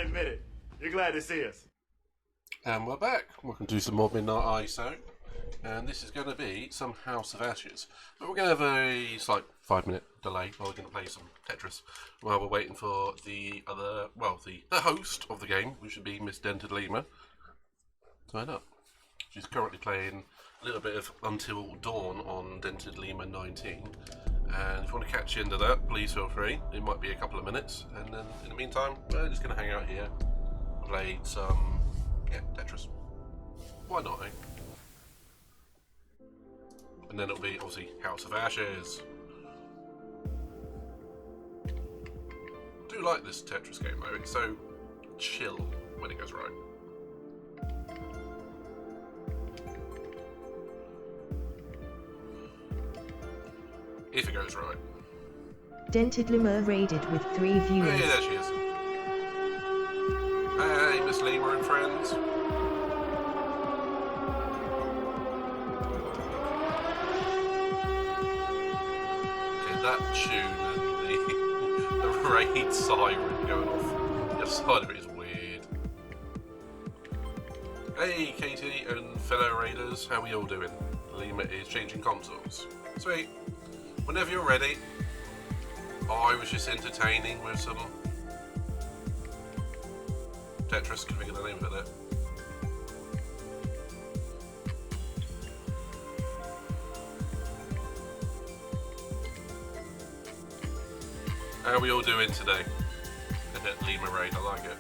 admit it. You're glad to see us. And we're back. Welcome to some more Midnight ISO. And this is going to be some House of Ashes. But we're going to have a slight 5-minute delay while we're going to play some Tetris while we're waiting for the other, well, the host of the game, which should be Miss Dented Lima, turn up. She's currently playing a little bit of Until Dawn on Dented Lima 19. And if you want to catch into that, please feel free. It might be a couple of minutes. And then in the meantime, we're just going to hang out here, play some, Tetris. Why not, eh? And then it'll be, obviously, House of Ashes. I do like this Tetris game, though. It's so chill when it goes right. If it goes right. Dented Lima raided with 3 viewers. Hey, there she is. Hey, Miss Lima and friends. Okay, that tune and the raid siren going off the other side of it is weird. Hey, Katie and fellow raiders, how are we all doing? Lima is changing consoles. Sweet. Whenever you're ready. I was just entertaining with some Tetris, can figure the name of it. How are we all doing today? Lima Raid, I like it.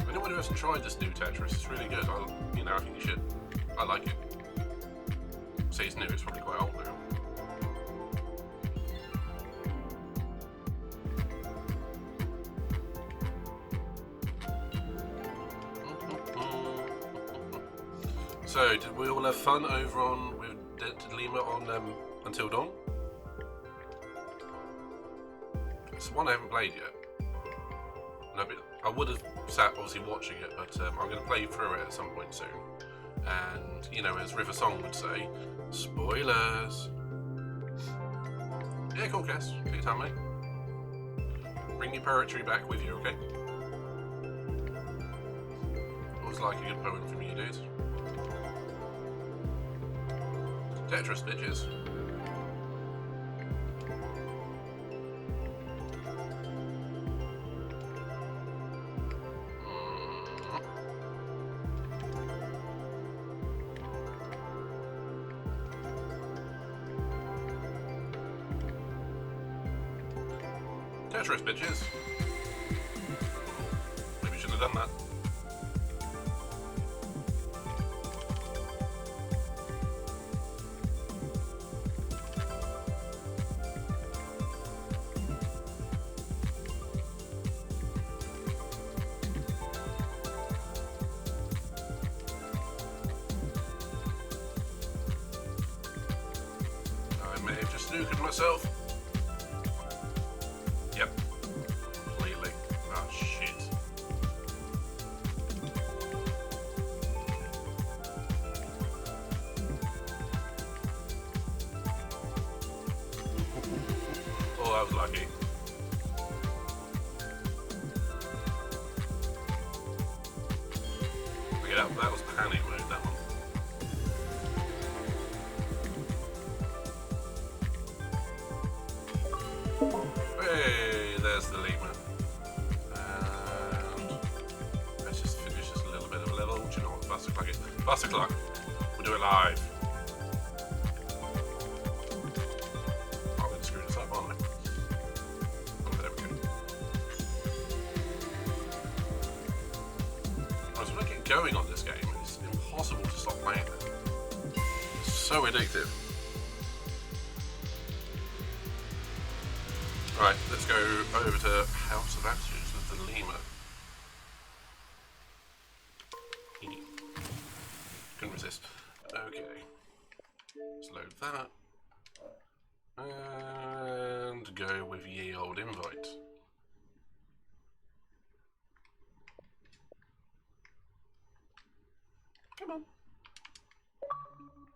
Anyone who hasn't tried this new Tetris, it's really good. I think you should. I like it. Say it's new, it's probably quite old now. So, did we all have fun over on with Dented Lima on Until Dawn? It's one I haven't played yet. No, but I would have sat obviously watching it, but I'm going to play through it at some point soon. And, as River Song would say, spoilers! Yeah, cool, Cass. Take your time, mate. Bring your poetry back with you, okay? Always like a good poem from you, dude. Tetris, bitches. Tetris, bitches. Maybe shouldn't have done that. I may have just snookered myself. Yep. Completely. Oh, shit. Oh, that was lucky. Yeah, that was panic mode, that one. Hey, there's the Lima. And let's just finish this little bit of a level. Do you know what? Bust a clock it. Bust a clock. We'll do it live. I'm going to screw this up, aren't I? Oh, there we go. I was when I get going on this game, it's impossible to stop playing it. It's so addictive. Right, let's go over to House of Ashes with the Lima. Couldn't resist. Okay. Let's load that. And go with ye old invite. Come on.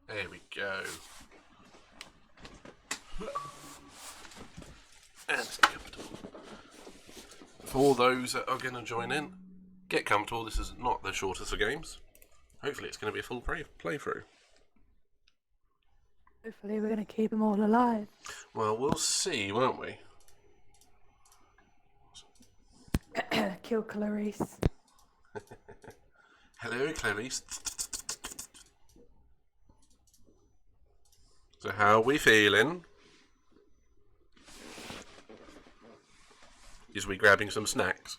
There we go. stay comfortable. For those that are going to join in, get comfortable. This is not the shortest of games. Hopefully it's going to be a full playthrough. Hopefully we're going to keep them all alive. Well, we'll see, won't we? Kill Clarice. Hello, Clarice. So how are we feeling? Is we grabbing some snacks?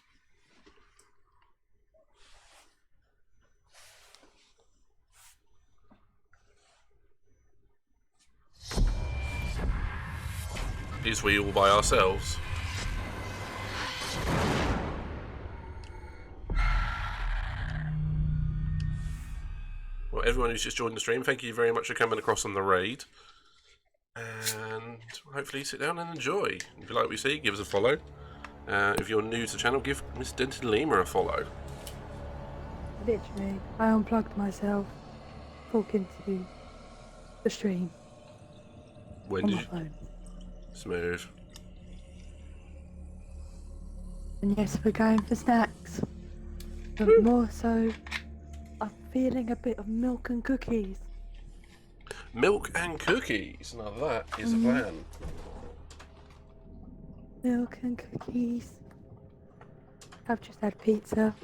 Is we all by ourselves? Well, everyone who's just joined the stream, thank you very much for coming across on the raid. And hopefully sit down and enjoy. If you like what you see, give us a follow. If you're new to the channel, give Miss Dented Lemur a follow. Literally, I unplugged myself talking to the stream When on did my you... phone. Smooth. And yes, we're going for snacks. But more so, I'm feeling a bit of milk and cookies. Milk and cookies. Now that is a plan. Milk and cookies. I've just had pizza.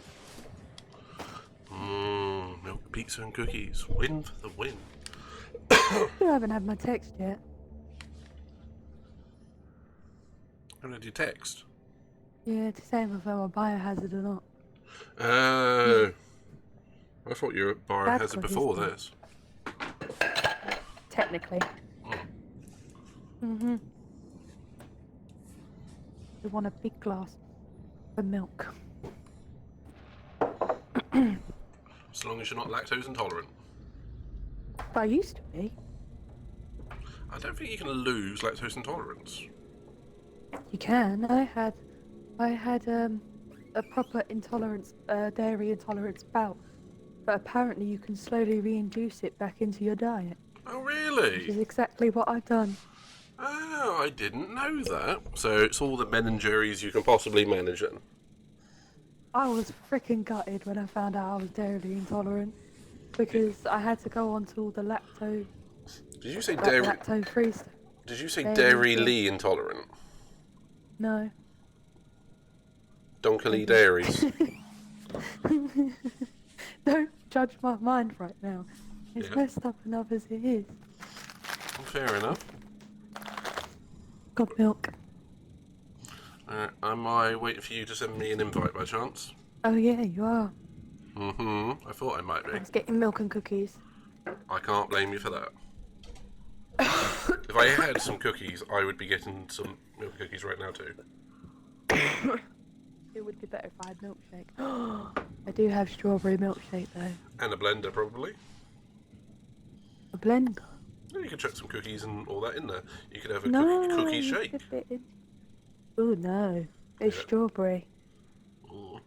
Milk, pizza and cookies. Win for the win. You haven't had my text yet. How did you text? Yeah, to say if I'm a biohazard or not. Oh. I thought you were at Bad Biohazard cookies, before though. this. Technically. We want a big glass of milk. As long as you're not lactose intolerant. But I used to be. I don't think you can lose lactose intolerance. You can. I had a proper intolerance, dairy intolerance bout. But apparently you can slowly reintroduce it back into your diet. Oh, Which really? is exactly what I've done. Oh, I didn't know that. So it's all the Ben and Jerry's you can possibly manage then. I was freaking gutted when I found out I was dairy intolerant. Because I had to go on to all the Did you say dairy? lactose-free stuff. Did you say dairy Dairy intolerant. Lee intolerant? No. Donker Dairies. Don't judge my mind right now. It's Yeah. messed up enough as it is. Fair enough. Got milk. Am I waiting for you to send me an invite by chance? Oh yeah, you are. I thought I might I be. was getting milk and cookies. I can't blame you for that. If I had some cookies, I would be getting some milk cookies right now too. It would be better if I had milkshake. I do have strawberry milkshake though. And a blender probably. A blender. Yeah, you could chuck some cookies and all that in there. You could have a No. cookie you shake. dip it in. Oh no, it's Yeah. strawberry. Ooh.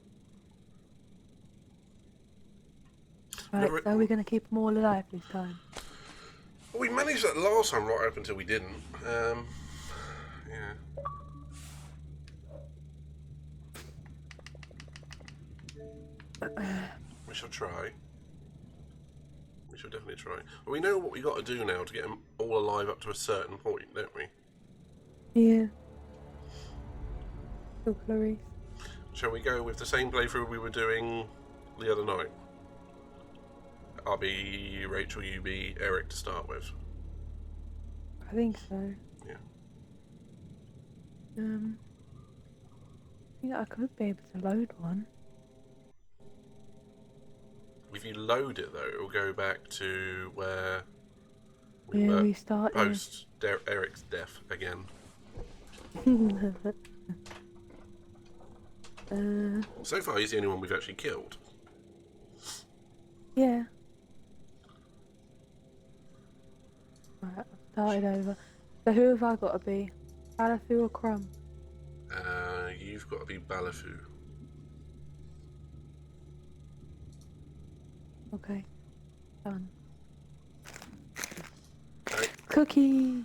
Right, Never- so we're gonna keep them all alive this time. Well, we managed that last time right up until we didn't. Yeah. We shall try. We shall definitely try. Well, we know what we got to do now to get them all alive up to a certain point, don't we? Yeah. Oh, Clarice. Shall we go with the same playthrough we were doing the other night? I'll be Rachel, you be Eric to start with. I think so. Yeah. I think I could be able to load one. If you load it though, it'll go back to where we Yeah, were we started. post Eric's death again. So far, he's the only one we've actually killed. Yeah. Right, I've started over. So who have I got to be? Balathu or Crumb? You've got to be Balafu. Okay. Done. Okay, Cookies!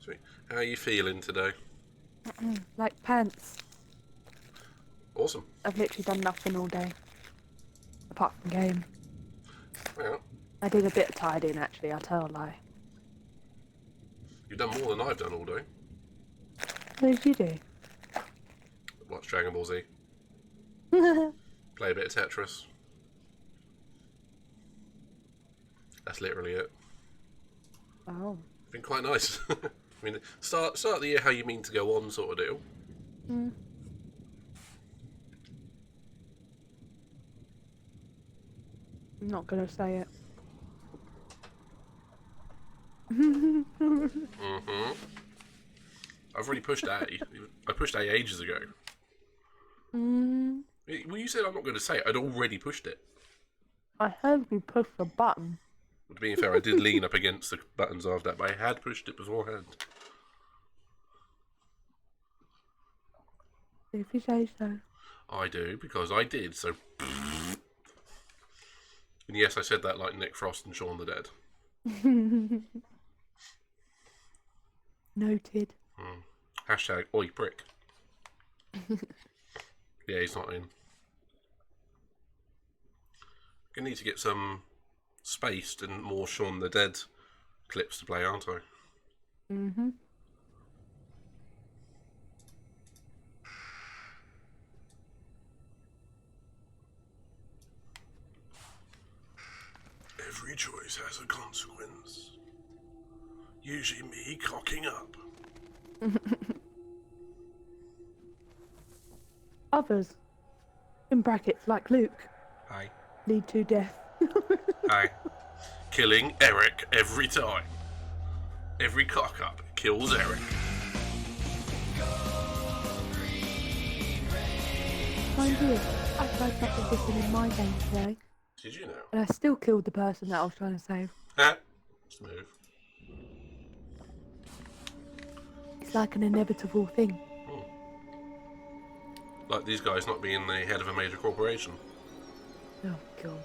sweet. How are you feeling today? Like pants. Awesome. I've literally done nothing all day. Apart from game. Yeah. I did a bit of tidying actually, I'll tell a lie. You've done more than I've done all day. What did you do? Watch Dragon Ball Z. Play a bit of Tetris. That's literally it. Oh. Been quite nice. I mean, start the year how you mean to go on, sort of deal. Mm. I'm not gonna say it. I've already pushed A. I pushed A ages ago. Mm. Well, you said I'm not going to say it. I'd already pushed it. I heard you push the button. To be fair, I did lean up against the buttons after that, but I had pushed it beforehand. If you say so. I do, because I did, so... And yes, I said that like Nick Frost and Shaun the Dead. Noted. Hashtag oi prick. Yeah, he's not in. Gonna need to get some spaced and more Shaun the Dead clips to play, aren't I? Mm-hmm. Every choice has a consequence. Usually me cocking up. Others, in brackets like Luke, Aye. lead to death. Aye. Killing Eric every time. Every cock up kills Eric. Mind you, I tried something different in my game today, Did you know? and I still killed the person that I was trying to save. Smooth. It's like an inevitable thing. Like these guys not being the head of a major corporation. Oh god.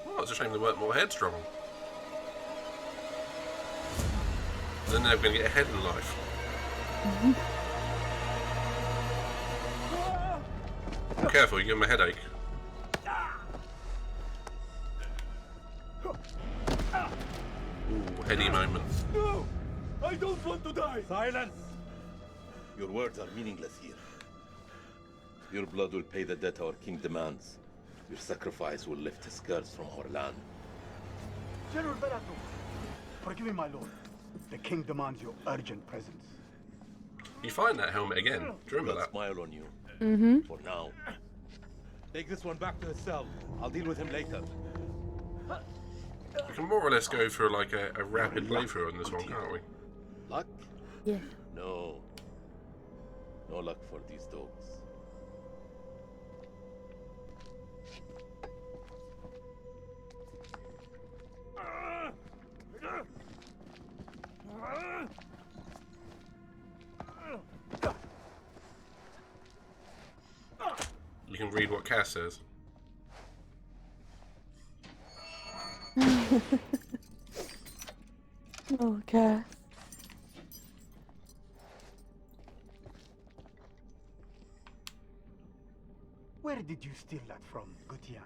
Well, it's a shame they weren't more headstrong. Then they're going to get ahead in life. Careful, you give them a headache. Ooh, heady moment. No! I don't want to die! Silence! Your words are meaningless here. Your blood will pay the debt our king demands. Your sacrifice will lift his curse from our land. General Barato, forgive me, my lord. The king demands your urgent presence. You find that helmet again. Do you remember God that? smile on you. Mm-hmm. For now. Take this one back to his cell. I'll deal with him later. We can more or less go for like a rapid playthrough on this one, can't we? Luck? Yeah. No. No luck for these dogs. You can read what Cass says. Okay. Where did you steal that from, Gutian?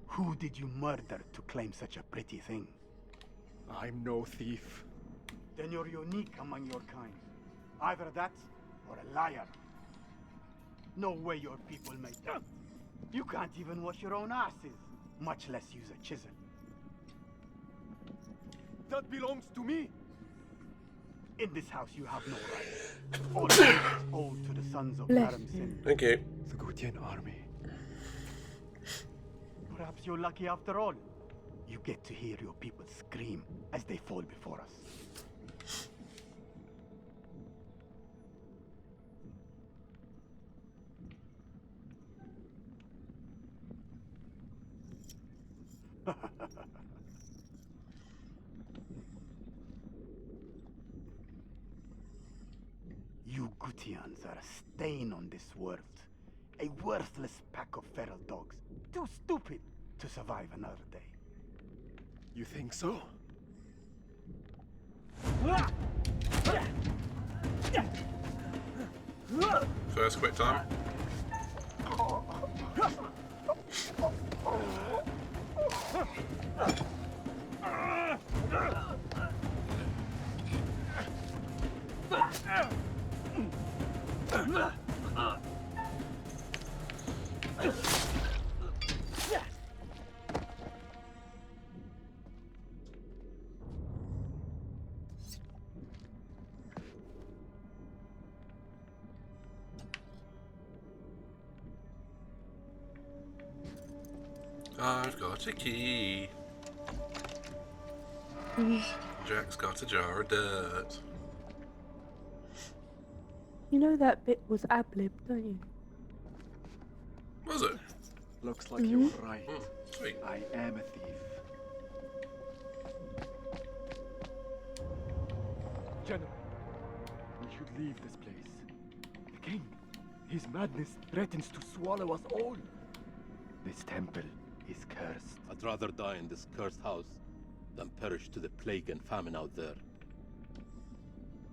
Who did you murder to claim such a pretty thing? I'm no thief. Then you're unique among your kind. Either that, or a liar. No way your people made that. You can't even wash your own asses, much less use a chisel. That belongs to me. In this house you have no right. All rights owed to the sons of Bless Naram-Sin. Thank you. The Gutian army. Perhaps you're lucky after all. You get to hear your people scream as they fall before us. You Gutians are a stain on this world. A worthless pack of feral dogs. Too stupid to survive another day. You think so? First quick time. I've got a key. Jack's got a jar of dirt. You know that bit was ad-lib, don't you? Was it? Looks like you were right. Sweet. I am a thief. General, we should leave this place. The king, his madness threatens to swallow us all. This temple is cursed. I'd rather die in this cursed house than perish to the plague and famine out there.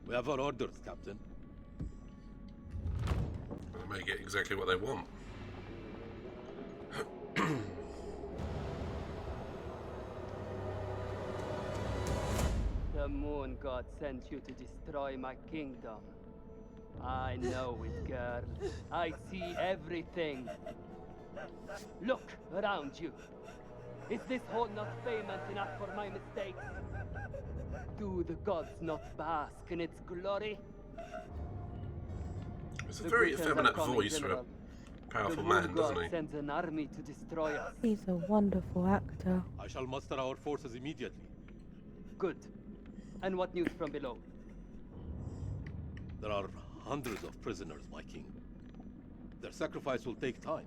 We have our orders, Captain. They may get exactly what they want. The moon god sent you to destroy my kingdom. I know it, girl. I see everything. Look around you. Is this hall not famous enough for my mistakes? Do the gods not bask in its glory? It's a The very Britons are effeminate coming, voice for a General. powerful The man, moon doesn't god he? sends an army to destroy us. He's a wonderful actor. I shall muster our forces immediately. Good. And what news from below? There are hundreds of prisoners, my king. Their sacrifice will take time.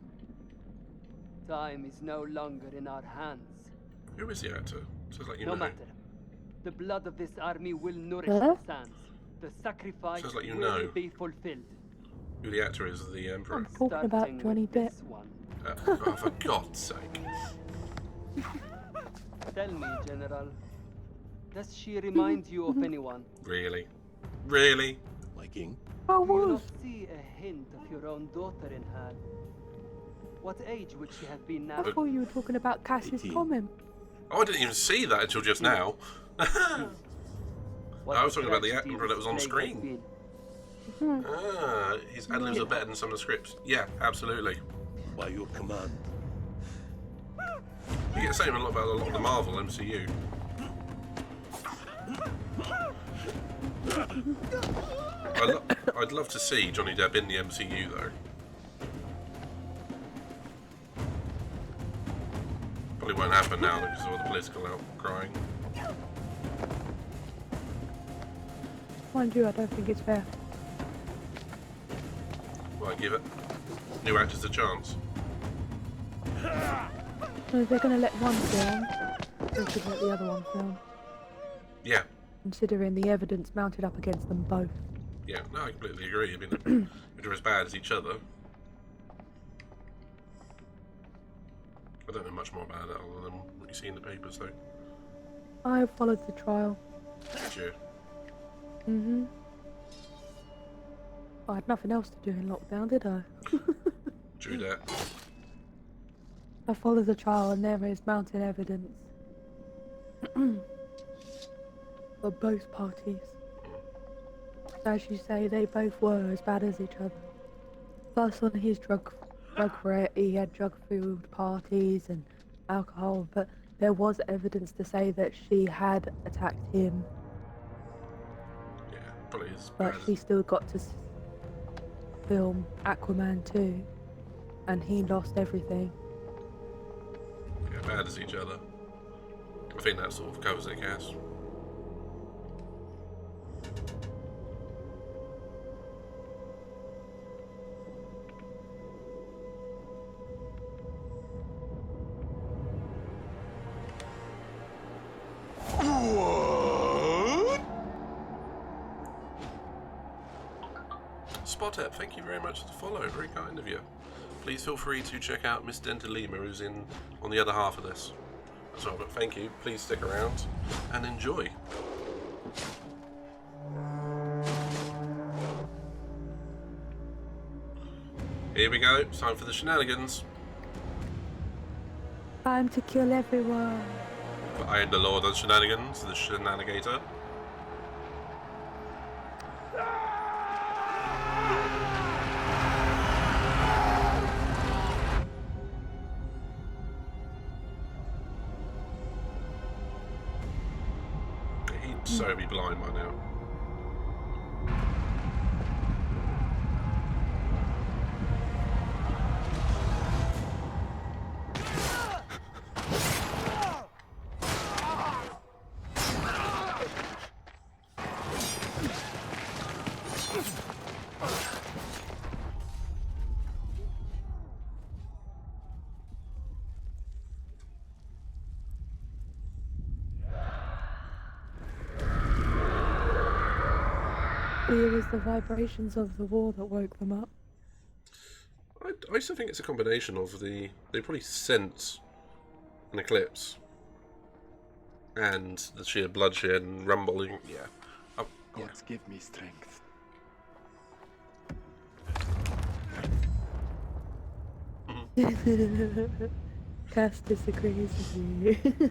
Time is no longer in our hands. Who is the actor? Sounds like you No know. matter. The blood of this army will nourish Huh? the sands. The sacrifice Sounds like you will know. be fulfilled. Who the actor is? The Emperor. I'm talking about Starting Johnny with Depp. this one. Oh, for God's sake! Tell me, General. Does she remind you of anyone? Really? Really? My king, Oh, Do you not was. see a hint of your own daughter in her? What age would she have been now? I thought you were talking about Cassius 18. comment. Oh, I didn't even see that until just now. What I was talking about the tragedy Emperor that was on this plague has screen. been. Ah, his ad-libs are better than some of the scripts. Yeah, absolutely. by your command. You get the same a lot about a lot of the Marvel MCU. I'd love to see Johnny Depp in the MCU though. Probably won't happen now because of all the political outcrying. Mind you, I don't think it's fair. Well, I give it new actors a chance. So if they're going to let one film, they should let the other one film, Yeah, considering the evidence mounted up against them both. yeah, no, I completely agree. I mean, they're as bad as each other. I don't know much more about it other than what you see in the papers, though. I followed the trial. Did you? Mm-hmm. I had nothing else to do in lockdown, did I? True that. I followed the trial and there is mounting evidence for both parties. As you say, they both were as bad as each other. Plus, on his drug threat, he had drug-fueled parties and alcohol, but there was evidence to say that she had attacked him, Yeah, probably as but bad she as... still got to film Aquaman 2, and he lost everything. Yeah, bad as each other. I think that sort of covers it, Cass. Spotep, thank you very much for the follow, very kind of you. Please feel free to check out Miss Dentalima, who's in on the other half of this as well, but thank you, please stick around and enjoy. Here we go. It's time for the shenanigans. Time to kill everyone. I am the Lord of Shenanigans, the Shenanigator. He'd so be blind by now. It was the vibrations of the war that woke them up. I also think it's a combination of they probably sense an eclipse and the sheer bloodshed and rumbling. Yeah. Yeah. Gods give me strength. Cass disagrees with you.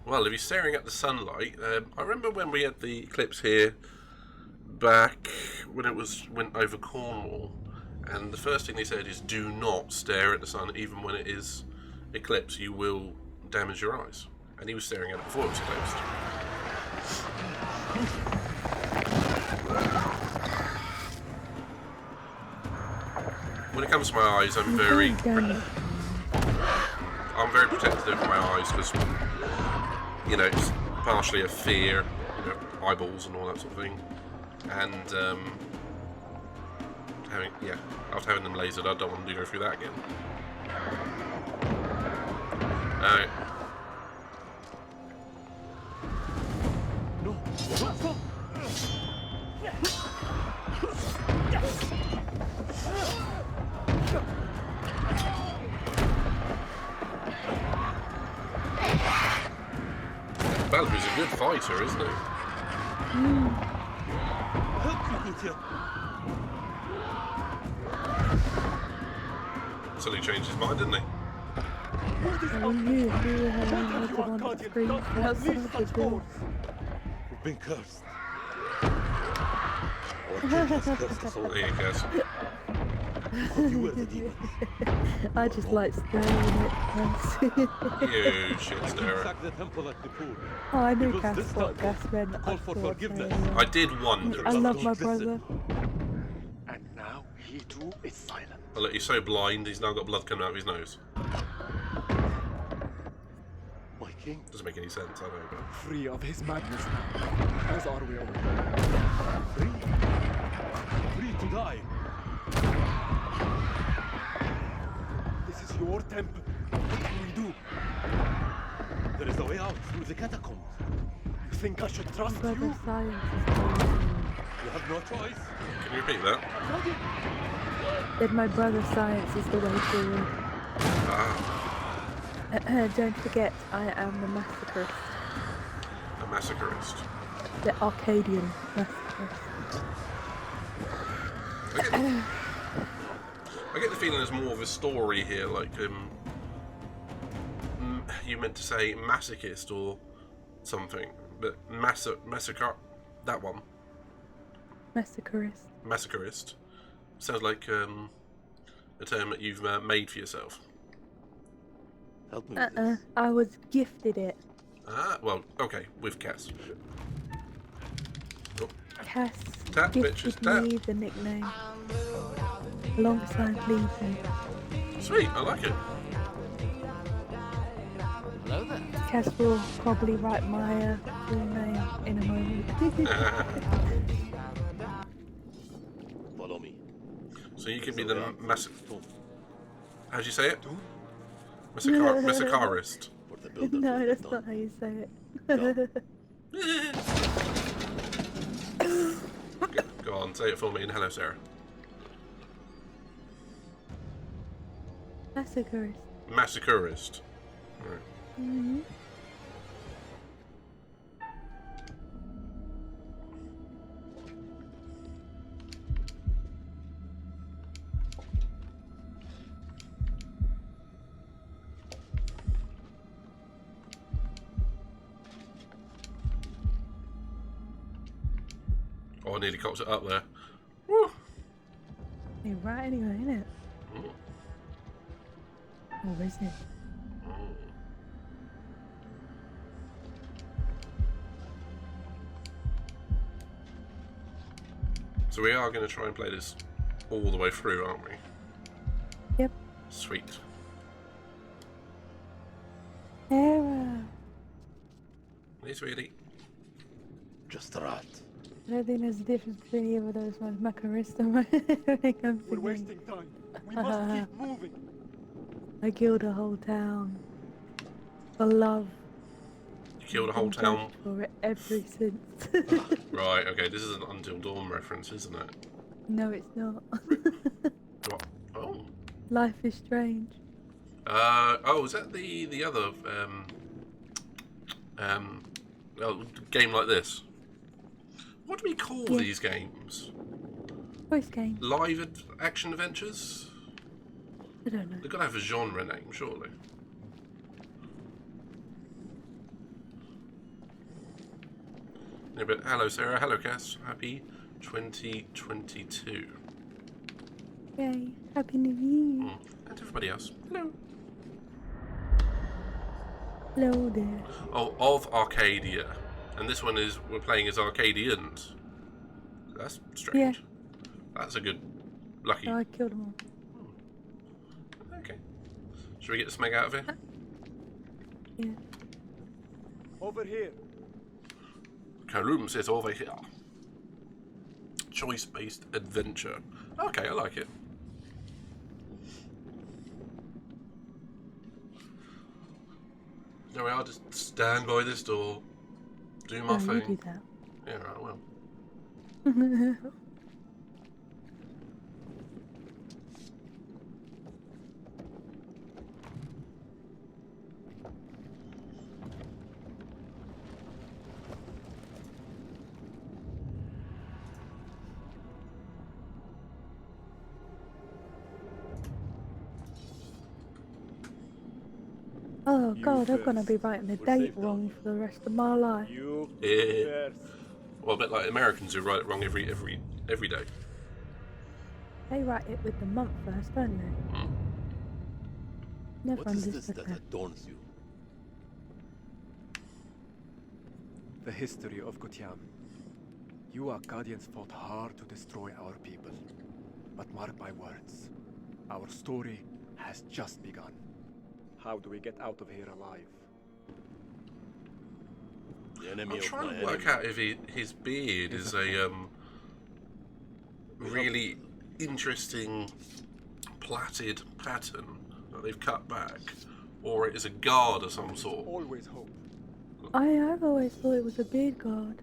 Well, if you're staring at the sunlight, I remember when we had the eclipse here back when it went over Cornwall, and the first thing they said is do not stare at the sun even when it is eclipsed. You will damage your eyes. And he was staring at it before it was eclipsed. When it comes to my eyes, I'm very protective of my eyes because, you know, it's partially a fear, you know, eyeballs and all that sort of thing. And after having them lasered, I don't want to go through that again. Alright. No, stop! Baldu's a good fighter, isn't he? Help me, Gutia. Suddenly changed his mind, didn't he? You had the one that screamed outside the door. We've been cursed. Our king has cursed us all. There you go. You were the demons. I just like staring at You shit stirrer. Sack the temple at the pool. Oh, I knew Because Cass this what temple Cass meant. I called for thought forgiveness. so, I did wonder. I love my Listen. brother. And now he too is silent. Oh, look, he's so blind, he's now got blood coming out of his nose. My king. Doesn't make any sense, I know, but... Free of his madness now, as are we all. Free. Free to die. This is your temple. What can we do? There is a way out through the catacombs. You think I should trust Brother you? science is going You have no choice. Can you repeat that? Said my brother science is the way forward. Ah, Don't forget, I am the massacrist. a massacrist. The Arcadian massacrist. I get the feeling there's more of a story here, like, you meant to say masochist or something, but massacre, that one, Massacrist. massacrist, sounds like a term that you've made for yourself. Help me with this. I was gifted it. Ah, well, okay, with Cass. Oh, Cass Tap, gifted bitches, me the nickname. Alongside Legion. sweet, I like it. Hello there. Cass will probably write my full name in a moment. Follow me. So you can be the Don't. how'd you say it? Massacrist. For the builder No, will that's be not done. how you say it. Go on, say it for me and hello, Sarah. Massacrist. Massacrist. Right. Mm-hmm. an helicopter up there. Woo. You're right anyway, innit? Or is it? So we are going to try and play this all the way through, aren't we? Yep. Sweet. Era. Hey, sweetie. Just a rat. I don't think there's a difference between either of those ones. Macarista when it comes to We're me. wasting time. We must keep moving. I killed a whole town. For love. You killed a whole Been town. judged for it ever since. Right, okay, this is an Until Dawn reference, isn't it? No, it's not. What? Oh. Life is strange. Oh, is that the other, game like this? What do we call Yeah. these games? Voice game. Live action adventures? I don't know. They've got to have a genre name, surely. Yeah, but hello, Sarah. Hello, Cass. Happy 2022. Yay. Happy New Year. And everybody else. Hello. Hello there. Oh, of Arcadia. And this one is, we're playing as Arcadians. That's strange. Yeah. That's a good, lucky. Oh, I killed them all. Okay. Should we get the smeg out of here? Yeah. Over here. Kalum says over here. Choice-based adventure. Okay, I like it. There we are, just stand by this door. Do my Oh, you thing. do that. Yeah, right, well. Oh You god, I'm gonna first. be writing the We're date safe now. wrong for the rest of my life. You Yeah. first. Well, a bit like Americans who write it wrong every day. They write it with the month first, don't they? Mm. Never What is this understood that that. adorns you? The history of Gutiam. You Arcadians fought hard to destroy our people. But mark my words, our story has just begun. How do we get out of here alive? The enemy I'm of trying my to work enemy. out if his beard is a really interesting plaited pattern that they've cut back, or it is a guard of some sort. Always hope. I've always thought it was a beard guard.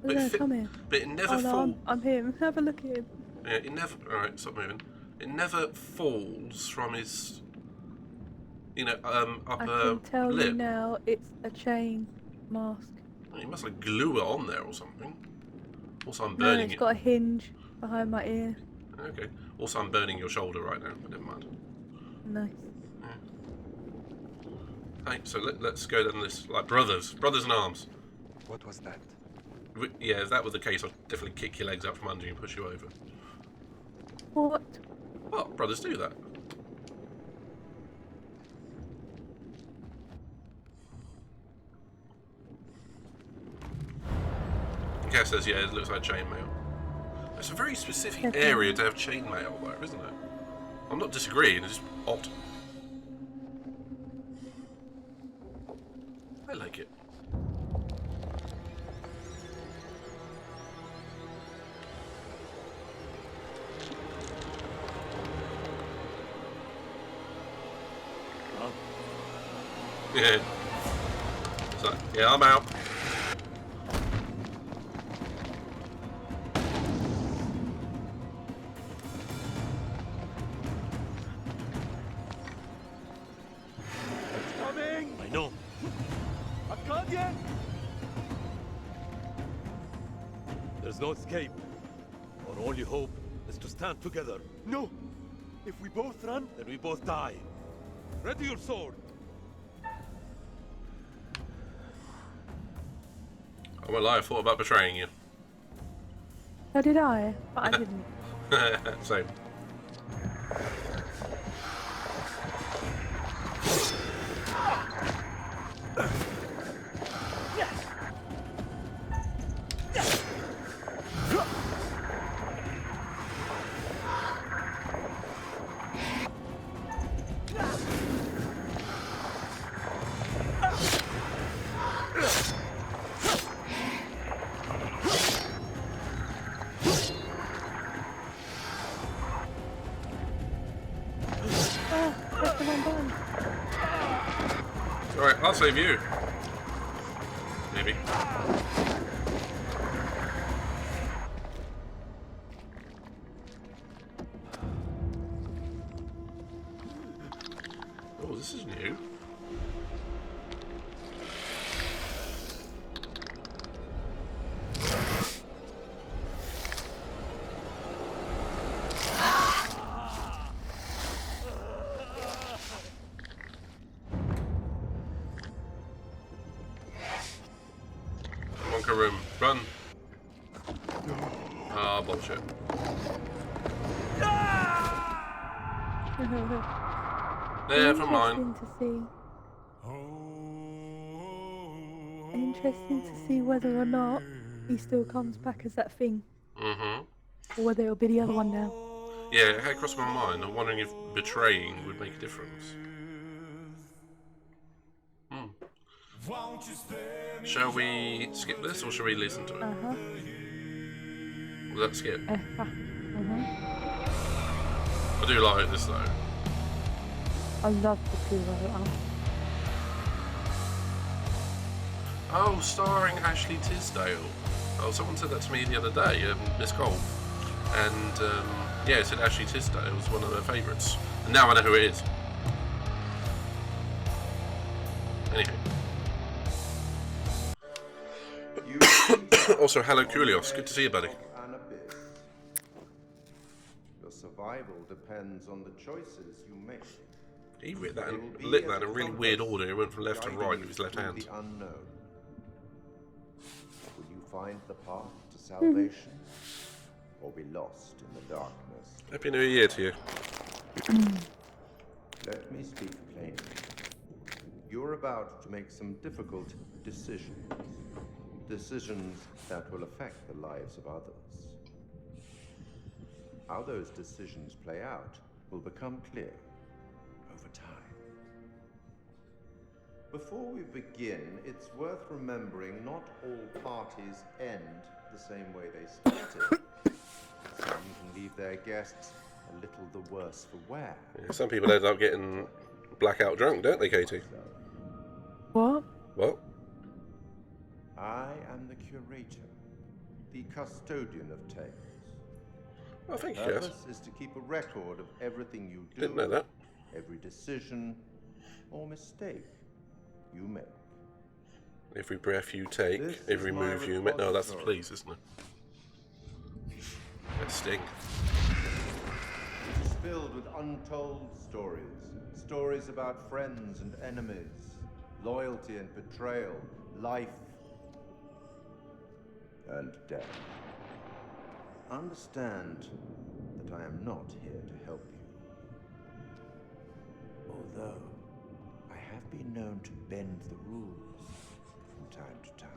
But Look, it fit- come here. But it never Oh no, falls. I'm him. Have a look at him. Yeah, it never. All right, stop moving. It never falls from his, I upper can tell lip. you now, it's a chain mask. You must like glue it on there or something. Also, I'm No, burning it's it. got a hinge behind my ear. Okay. Also, I'm burning your shoulder right now. But never mind. Nice. Hey, so let's go down this like brothers in arms. What was that? Yeah, if that was the case, I'd definitely kick your legs out from under you and push you over. What? Well, brothers do that. Gas says, yeah, it looks like chainmail. It's a very specific Definitely. area to have chainmail, though, isn't it? I'm not disagreeing, it's just odd. I like it. Yeah. It's like, yeah, I'm out. Coming! I know. Arcadian! There's no escape. Our only hope is to stand together. No! If we both run, Then we both die. Ready your sword. I won't lie, I thought about betraying you. So did I, but I didn't. Same. Press the wrong button. Alright, I'll save you. Maybe. Oh, this is new. Monka room, run. Ah, bullshit. Never mind. Interesting to see whether or not he still comes back as that thing, Mm-hmm. or whether it'll be the other one now. Yeah, it had crossed my mind. I'm wondering if betraying would make a difference. Shall we skip this, or shall we listen to it? Let's skip. I do like this though. I love the Puro. Oh, starring Ashley Tisdale. Oh, someone said that to me the other day, Miss Cole. And yeah, it said Ashley Tisdale was one of her favourites. And now I know who it is. Anyway. Also, hello Kulios. Good to see you, buddy. An abyss. Your survival depends on the choices you make. He lit that in a really weird order. He went from left to right with his left hand. The unknown. Will you find the path to salvation, or be lost in the darkness? Happy New Year to you. Let me speak plainly. You're about to make some difficult decisions. Decisions that will affect the lives of others. How those decisions play out will become clear over time. Before we begin, it's worth remembering not all parties end the same way they started. Some can leave their guests a little the worse for wear. Yeah, some people end up getting blackout drunk, don't they, Katie? What? What? I am the curator, the custodian of tales. Oh, thank you, The yes. purpose is to keep a record of everything you do, Didn't know that. every decision or mistake you make. Every breath you take, This every is my move you make. No, that's the repository. police, isn't it? That sting. It is filled with untold stories. Stories about friends and enemies, loyalty and betrayal, life and death. Understand that I am not here to help you. Although I have been known to bend the rules from time to time.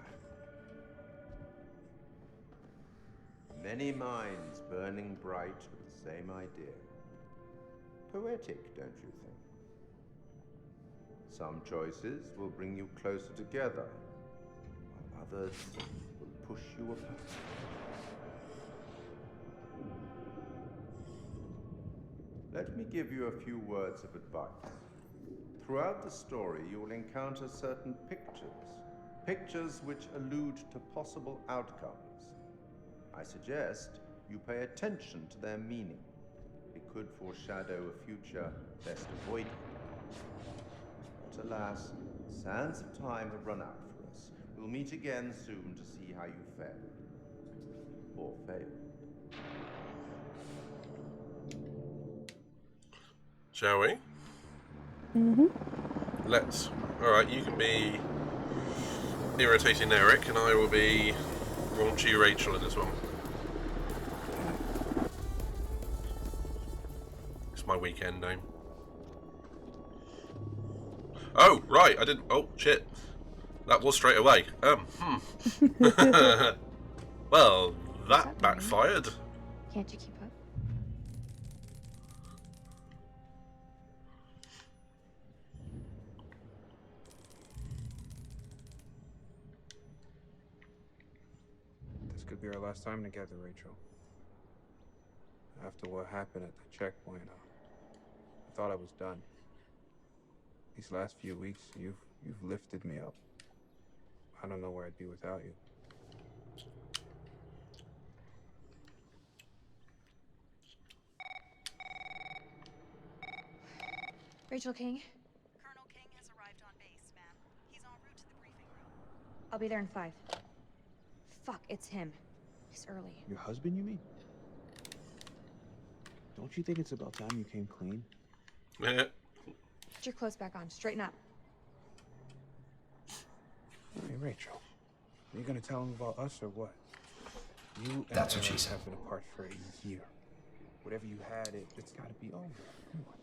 Many minds burning bright with the same idea. Poetic, don't you think? Some choices will bring you closer together, while others will push you apart. Let me give you a few words of advice. Throughout the story, you will encounter certain pictures which allude to possible outcomes. I suggest you pay attention to their meaning. It could foreshadow a future best avoided. But alas, the sands of time have run out for us. We'll meet again soon to see how you fared. Or failed. Shall we? Let's. Alright, you can be irritating Eric, and I will be raunchy Rachel in this one. my weekend name. Oh, right, I didn't... Oh, shit. That was straight away. Well, that backfired. Can't you keep up? This could be our last time together, Rachel. After what happened at the checkpoint, I thought I was done. These last few weeks, you've lifted me up. I don't know where I'd be without you. Rachel King? Colonel King has arrived on base, ma'am. He's en route to the briefing room. I'll be there in 5. Fuck, it's him. He's early. Your husband, you mean? Don't you think it's about time you came clean? Yeah. Put your clothes back on. Straighten up. Hey, Rachel. Are you gonna tell him about us or what? You That's and what she Aaron said. have been apart for a year. Whatever you had, it's gotta be over. Come on.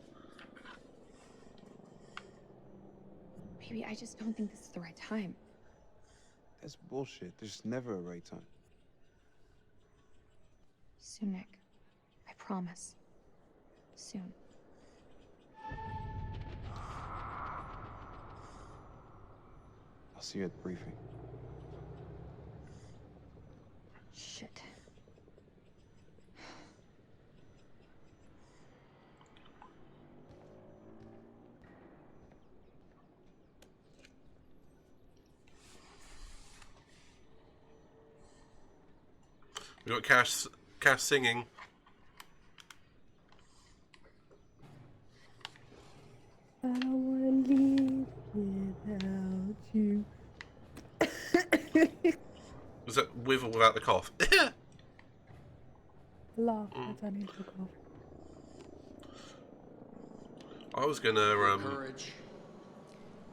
Baby, I just don't think this is the right time. That's bullshit. There's never a right time. Soon, Nick. I promise. Soon. I'll see you at the briefing. Shit. We got Cass singing. I don't wanna leave without you. Was that with or without the cough? Laugh as I need to cough. I was gonna Courage.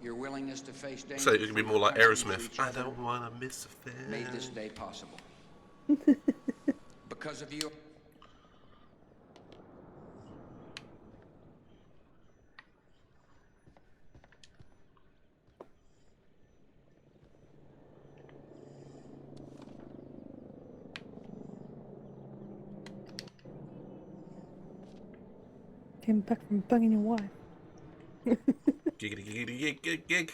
Your willingness to face danger. say it could be more like for Aerosmith. each I other don't wanna miss a thing. made this day possible. Because of you. Came back from banging your wife. Giggity giggity gig gig gig.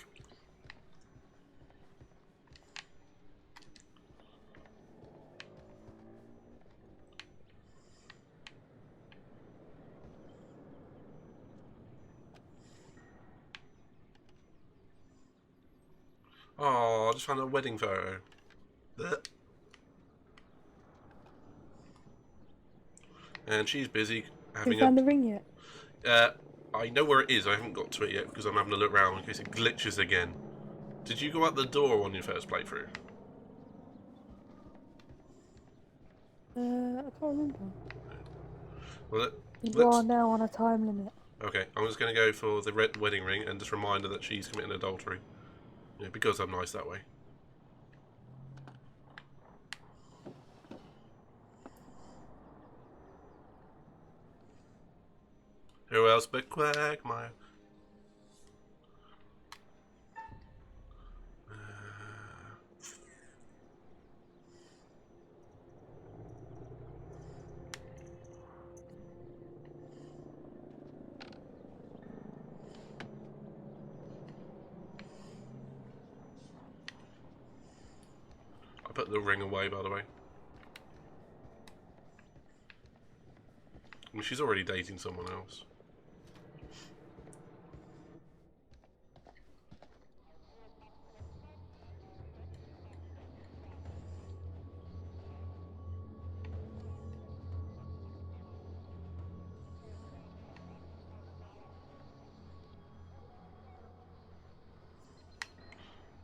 Oh, I just found a wedding photo. Blech. And she's busy having You found the ring yet? I know where it is. I haven't got to it yet because I'm having a look around in case it glitches again. Did you go out the door on your first playthrough? I can't remember. Well, You are now on a time limit. okay, I'm just going to go for the red wedding ring and just remind her that she's committing adultery. Yeah, because I'm nice that way. Who else but Quagmire? I put the ring away, by the way. I mean, she's already dating someone else.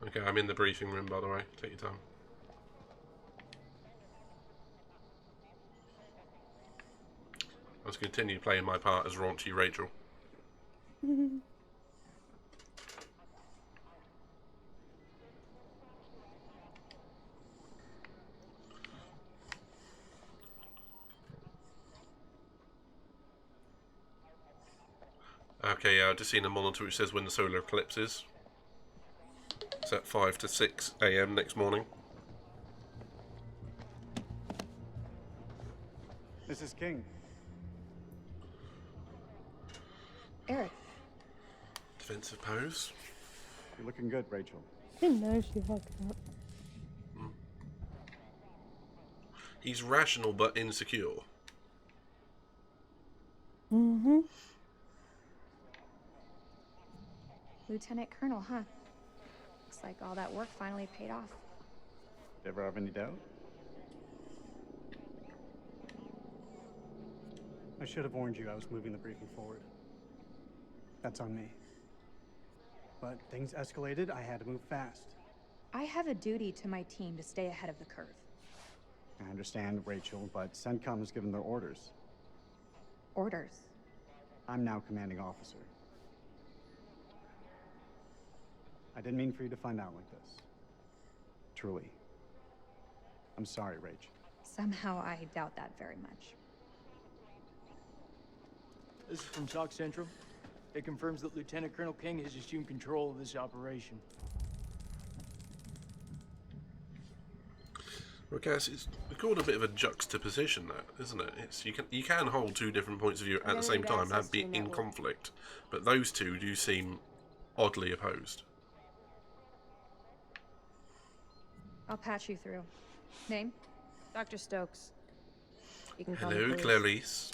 Okay, I'm in the briefing room, by the way. Take your time. I was continue playing my part as raunchy Rachel. Okay, I've just seen a monitor which says when the solar eclipse is. It's at 5 to 6 a.m. next morning. This is King. Eric. Defensive pose. You're looking good, Rachel. Didn't know she fucked up. He's rational but insecure. Mm-hmm. Lieutenant Colonel, huh? Looks like all that work finally paid off. Ever have any doubt? I should have warned you I was moving the briefing forward. That's on me. But things escalated, I had to move fast. I have a duty to my team to stay ahead of the curve. I understand, Rachel, but CENTCOM has given their orders. Orders? I'm now commanding officer. I didn't mean for you to find out like this. Truly. I'm sorry, Rach. Somehow I doubt that very much. This is from SOC Central. It confirms that Lieutenant Colonel King has assumed control of this operation. Well, guys, it's called a bit of a juxtaposition, that, isn't it? It's you can hold two different points of view at the same time and be in conflict, but those two do seem oddly opposed. I'll patch you through. Name? Dr. Stokes. You can call Hello, me Clarice.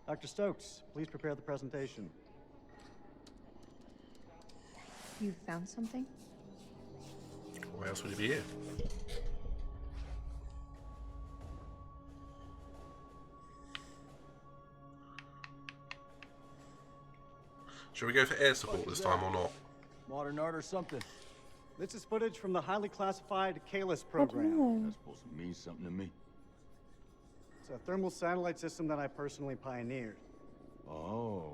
Dr. Stokes, please prepare the presentation. You found something? Why else would he be here? Should we go for air support this time or not? Modern art or something? This is footage from the highly classified Kalis program. That's supposed to mean something to me. It's a thermal satellite system that I personally pioneered. Oh,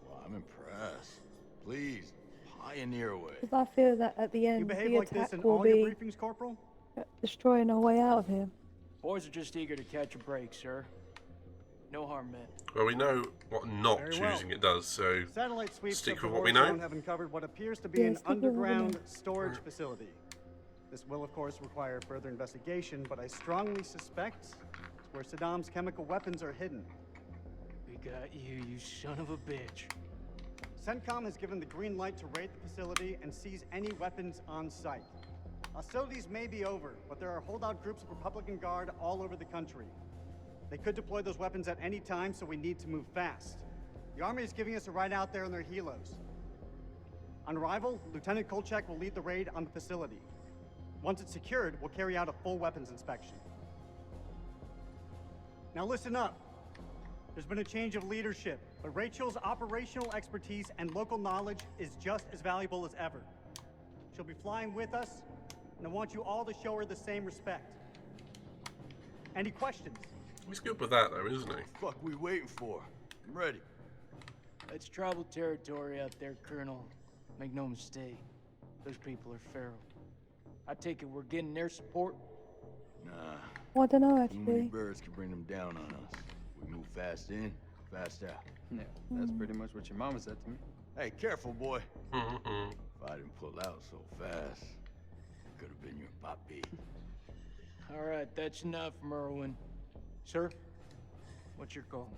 well, I'm impressed. Please, pioneer away. Because I feel that at the You end, behave the like this attack in will all your be briefings, Corporal? destroying our way out of here. Boys are just eager to catch a break, sir. No harm meant. Well, we know what not Very well. choosing it does, so Satellite sweeps stick of with the what we war know. zone have uncovered what appears to be an stick with what we underground know. storage facility. This will, of course, require further investigation, but I strongly suspect it's where Saddam's chemical weapons are hidden. We got you, you son of a bitch. CENTCOM has given the green light to raid the facility and seize any weapons on site. Hostilities may be over, but there are holdout groups of Republican Guard all over the country. They could deploy those weapons at any time, so we need to move fast. The Army is giving us a ride out there in their helos. On arrival, Lieutenant Kolchak will lead the raid on the facility. Once it's secured, we'll carry out a full weapons inspection. Now listen up. There's been a change of leadership, but Rachel's operational expertise and local knowledge is just as valuable as ever. She'll be flying with us, and I want you all to show her the same respect. Any questions? He's good with that, though, isn't he? Fuck we waiting for? I'm ready. It's tribal territory out there, Colonel. Make no mistake. Those people are feral. I take it we're getting their support? Nah. Well, I don't know, Too many actually. birds can bring them down on us. We move fast in, fast out. Yeah, that's pretty much what your mama said to me. Hey, careful, boy. Mm-hmm. If I didn't pull out so fast, it could have been your papi. All right, that's enough, Merwin. Sir, what's your call?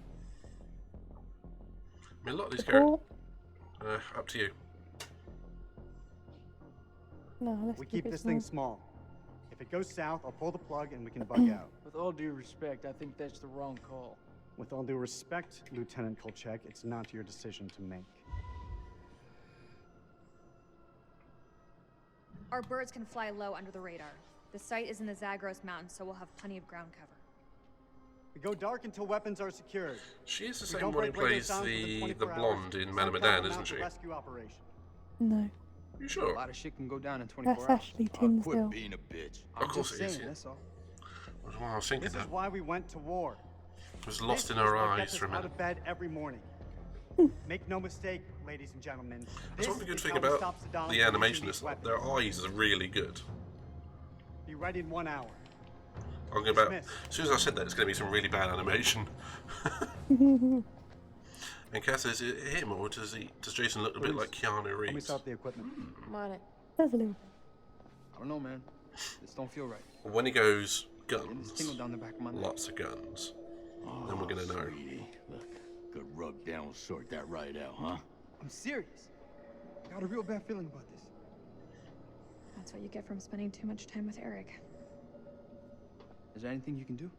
I mean, a lot of these Cool. characters. Up to you. No, let's We keep keep it this thing small. If it goes south, I'll pull the plug and we can bug out. With all due respect, I think that's the wrong call. With all due respect, Lieutenant Kolchak, it's not your decision to make. Our birds can fly low under the radar. The site is in the Zagros Mountains, so we'll have plenty of ground cover. We go dark until weapons are secured. She is the We same don't one who break radio plays sounds within the 24 blonde hours. in Man of CENTCOM Medan, will isn't mount she? a rescue operation. No. You sure? A lot of shit can go down in 24 That's hours. Ashley Quit Tinsdale. being a bitch. Of course it is, saying, yeah. that's all. That's why I was thinking This is that. why we went to war. It was lost This in is her what eyes gets for a us out minute. of bed every morning. Make no mistake, ladies and gentlemen. That's one this good is thing how we about stop Saddam the from animation using is these weapons. their eyes are really good. Be ready in 1 hour. I'm going back. As soon as I said that, it's going to be some really bad animation. And Cass, is it him or does Jason look a bit like Keanu Reeves? Let me stop the equipment. I'm on it. There's a little. I don't know, man. This don't feel right. When he goes guns, Tingle down the back of my neck. lots of guns, then we're going to know. Sweetie, look, good rub down will sort that right out, huh? I'm serious. I got a real bad feeling about this. That's what you get from spending too much time with Eric. Is there anything you can do?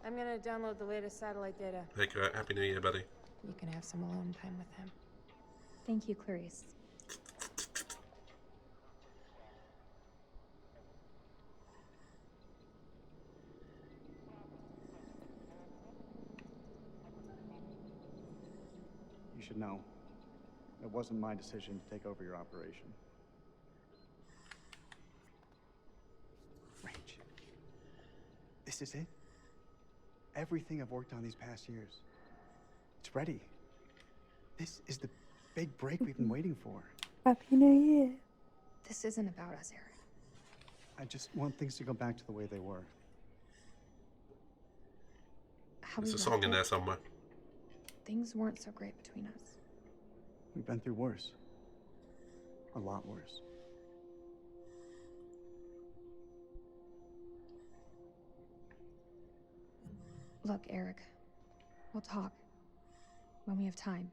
I'm gonna download the latest satellite data. Hey, Kurt, Happy New Year, buddy. You can have some alone time with him. Thank you, Clarice. You should know, it wasn't my decision to take over your operation. Rach, this is it? Everything I've worked on these past years, it's ready. This is the big break we've been waiting for. Happy New Year. This isn't about us, Eric. I just want things to go back to the way they were. How There's we a song in left there it, somewhere. Things weren't so great between us. We've been through worse. A lot worse. Look, Eric, we'll talk when we have time.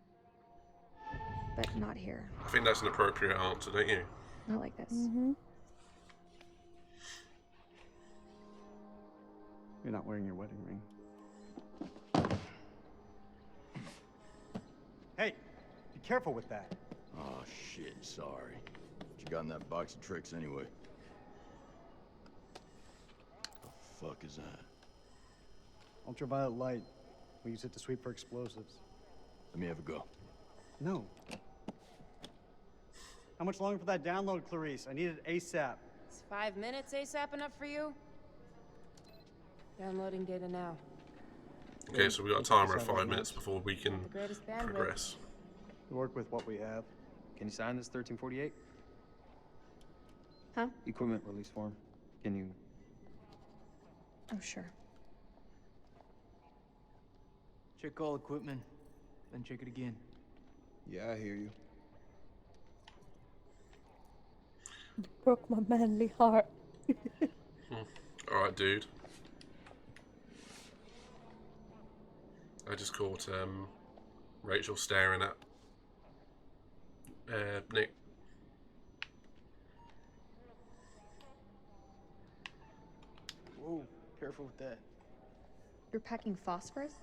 But not here. I think that's an appropriate answer, don't you? Not like this. You're not wearing your wedding ring. Hey, be careful with that. Oh, shit, sorry. What you got in that box of tricks anyway? The fuck is that? Ultraviolet light. We use it to sweep for explosives. Let me have a go. No. How much longer for that download, Clarice? I need it ASAP. Is 5 minutes ASAP enough for you? Downloading data now. Okay, so we got a timer of 5 minutes before we can The greatest bandwidth. progress. We work with what we have. Can you sign this 1348? Huh? Equipment release form. Can you? Oh, sure. Check all equipment, then check it again. Yeah, I hear you. Broke my manly heart. Alright, dude. I just caught Rachel staring at Nick. Whoa, careful with that. You're packing phosphorus?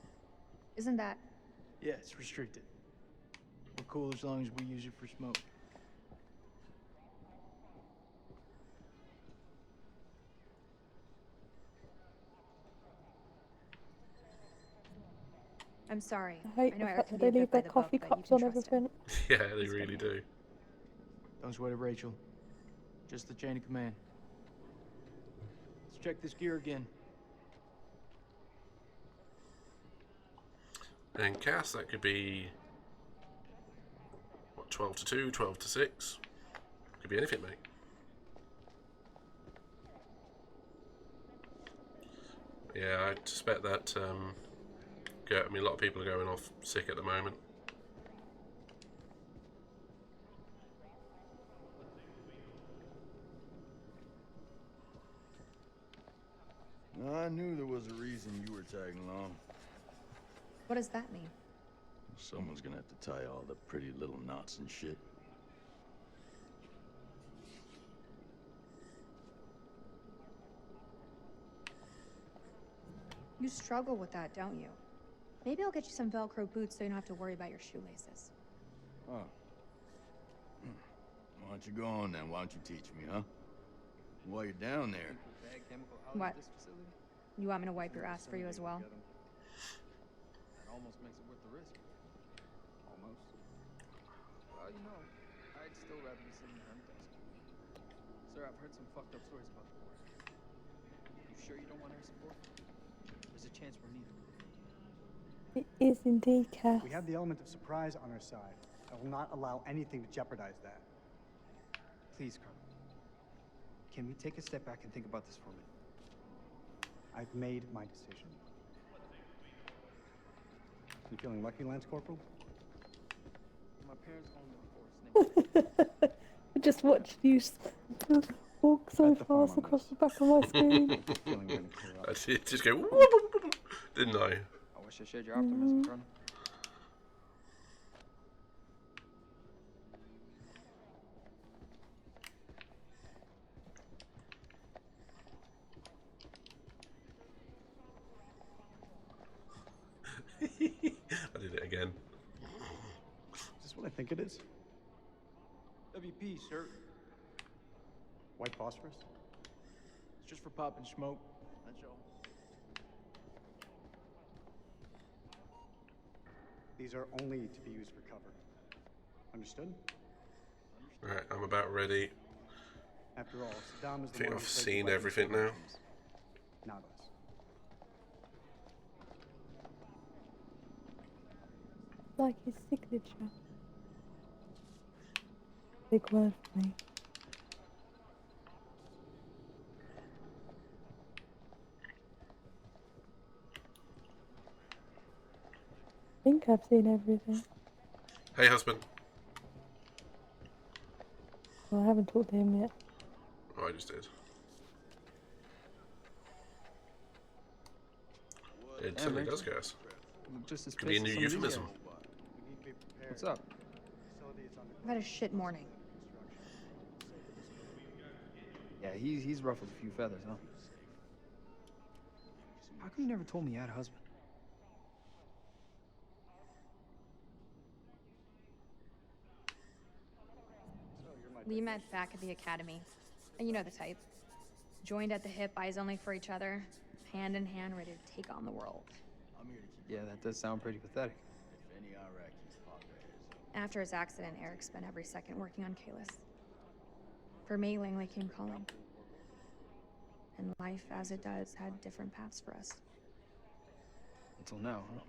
Isn't that... Yeah, it's restricted. We're cool as long as we use it for smoke. I'm sorry. I hate I the know Eric fact can that be they a leave bit by their the coffee book, but you cups can on trust him. everything. Yeah, they really do. Don't sweat it, Rachel. Just the chain of command. Let's check this gear again. And Cass, that could be what, 12 to 2, 12 to 6. Could be anything, mate. Yeah, I suspect that I mean, a lot of people are going off sick at the moment. I knew there was a reason you were tagging along. What does that mean? Someone's gonna have to tie all the pretty little knots and shit. You struggle with that, don't you? Maybe I'll get you some Velcro boots so you don't have to worry about your shoelaces. Oh. Why don't you go on then? Why don't you teach me, huh? While you're down there. What? You want me to wipe your ass for you as well? That almost makes it worth the risk. Almost. Well, you know, I'd still rather be sitting behind the desk. Sir, I've heard some fucked up stories about the war. You sure you don't want our support? There's a chance we're needed. It is indeed, Cass. We have the element of surprise on our side. I will not allow anything to jeopardize that. Please, Colonel. Can we take a step back and think about this for a minute? I've made my decision. You feeling lucky, Lance Corporal? My parents own the force. I just watched you walk so fast across the back of my screen. I did just go, didn't I? I wish I shared your optimism, Colonel. I did it again. Is this what I think it is? WP, sir. White phosphorus? It's just for popping smoke. That's all. These are only to be used for cover. Understood? Right, I'm about ready. After all, Saddam is I the think one I've who placed seen the weapons everything in now. actions, not us. Like his signature. Big word for me. I think I've seen everything. Hey, husband. Well, I haven't talked to him yet. Oh, I just did. It certainly does, guys. Just as Could be a pissed new as some of these euphemism. guys. What's up? I've had a shit morning. Yeah, he's ruffled a few feathers, huh? How come you never told me you had a husband? We met back at the academy. And you know the type. Joined at the hip, eyes only for each other. Hand in hand, ready to take on the world. Yeah, that does sound pretty pathetic. After his accident, Eric spent every second working on Kalis. For me, Langley came calling. And life, as it does, had different paths for us. Until now, huh?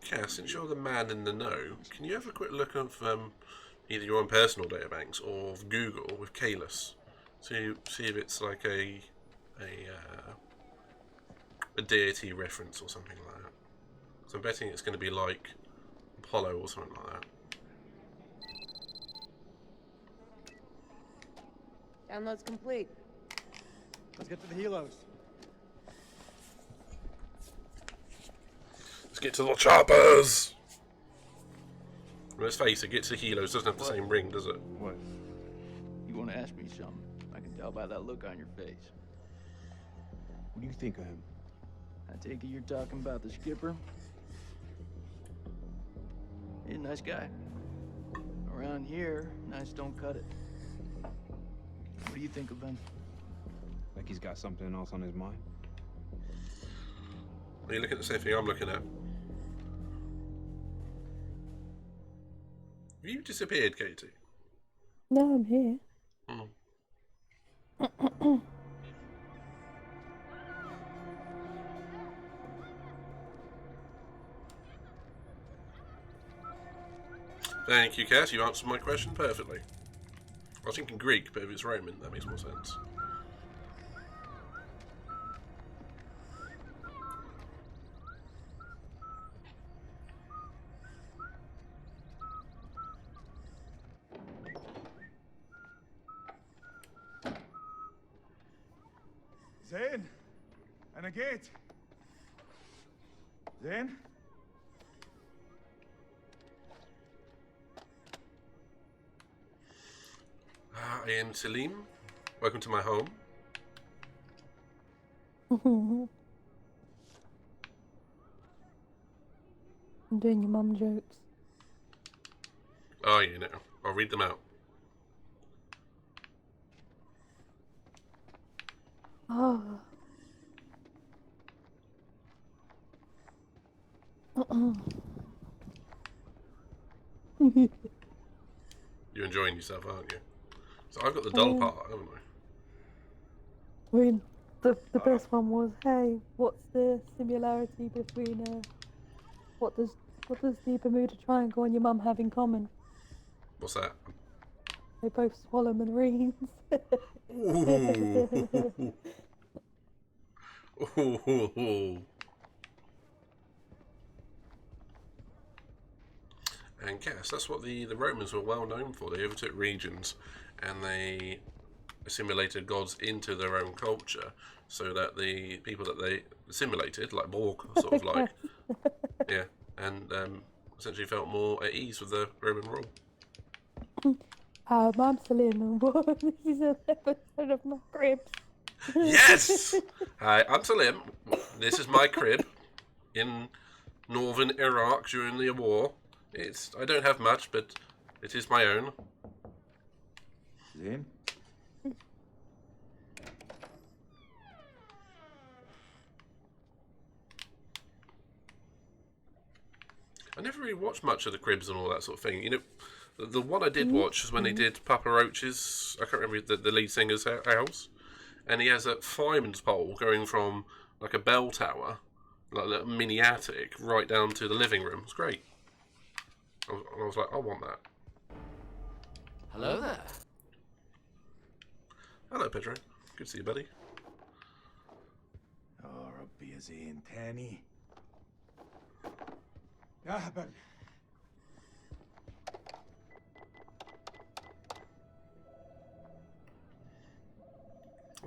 Cass, since you're the man in the know, can you have a quick look of either your own personal databanks or of Google with Kalis? So see if it's like a deity reference or something like that. So I'm betting it's going to be like Apollo or something like that. Download's complete. Let's get to the helos. Let's get to the choppers! Let's face it, Get to Helos doesn't have the same ring, does it? What? You want to ask me something? I can tell by that look on your face. What do you think of him? I take it you're talking about the skipper? He's a nice guy. Around here, nice don't cut it. What do you think of him? Like he's got something else on his mind? Are you looking at the same thing I'm looking at? Have you disappeared, Katie? No, I'm here. Thank you, Cass. You answered my question perfectly. I was thinking Greek, but if it's Roman, that makes more sense. Zain! And a gate! Zain? I am Salim. Welcome to my home. I'm doing your mum jokes. Oh, you know. I'll read them out. Oh. You're enjoying yourself, aren't you? So I've got the dull part, haven't I? I mean, The best one was, hey, what's the similarity between what does the Bermuda Triangle and your mum have in common? What's that? They both swallow marines. Ooh. Ooh. And guess that's what the Romans were well known for. They overtook regions and they assimilated gods into their own culture, so that the people that they assimilated, like Borg, sort of like, yeah, and essentially felt more at ease with the Roman rule. I'm Salim, and this is an episode of my cribs. Yes! Hi, I'm Salim. This is my crib in northern Iraq during the war. I don't have much, but it is my own. زين. I never really watched much of the cribs and all that sort of thing. You know, the one I did watch was when he did Papa Roach's, I can't remember the lead singer's house, and he has a fireman's pole going from like a bell tower, like a little mini attic, right down to the living room. It's great. I was like, I want that. Hello there. Hello, Pedro. Good to see you, buddy. يا ربي يا زين تاني. يا هبل.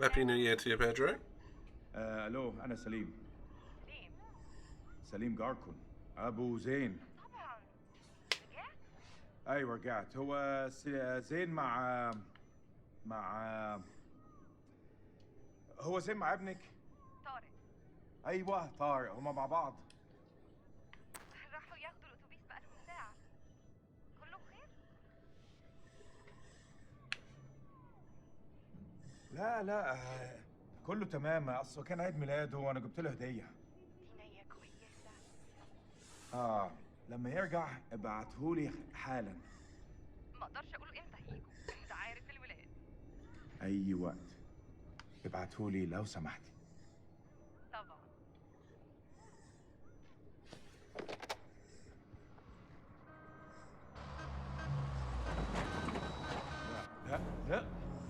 Happy New Year to you, Pedro. الو انا سليم. سليم جاركون ابو زين. ايوه رجعت. هو زين مع هو زين مع ابنك طارق. ايوه طارق هما مع بعض. راحوا ياخدوا الاتوبيس بقالهم ساعة. كله بخير؟ لا كله تمام. اصله كان عيد ميلاده وانا جبت له هديه. دي نية كويسة. لما يرجع ابعتهولي حالا. ما اقدرش اقول امتى هيجوا. انت عارف الولاد. اي وقت ابعتهولي لو سمحتي. طبعا.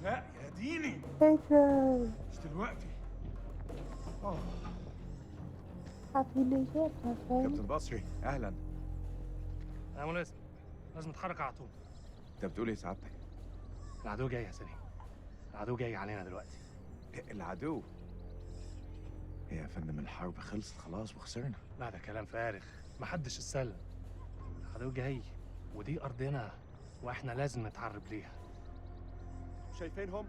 لا يا ديني. Pedro, مش دلوقتي. happy New Year, my friend. كابتن بصري اهلا. يا مناسب، لازم نتحرك على طول. انت بتقول ايه سعادتك؟ العدو جاي يا سليم. العدو جاي علينا دلوقتي. العدو؟ ايه يا فندم الحرب خلصت خلاص وخسرنا. لا ده كلام فارغ، محدش اتسلم. العدو جاي ودي ارضنا واحنا لازم نتعرب ليها. شايفينهم؟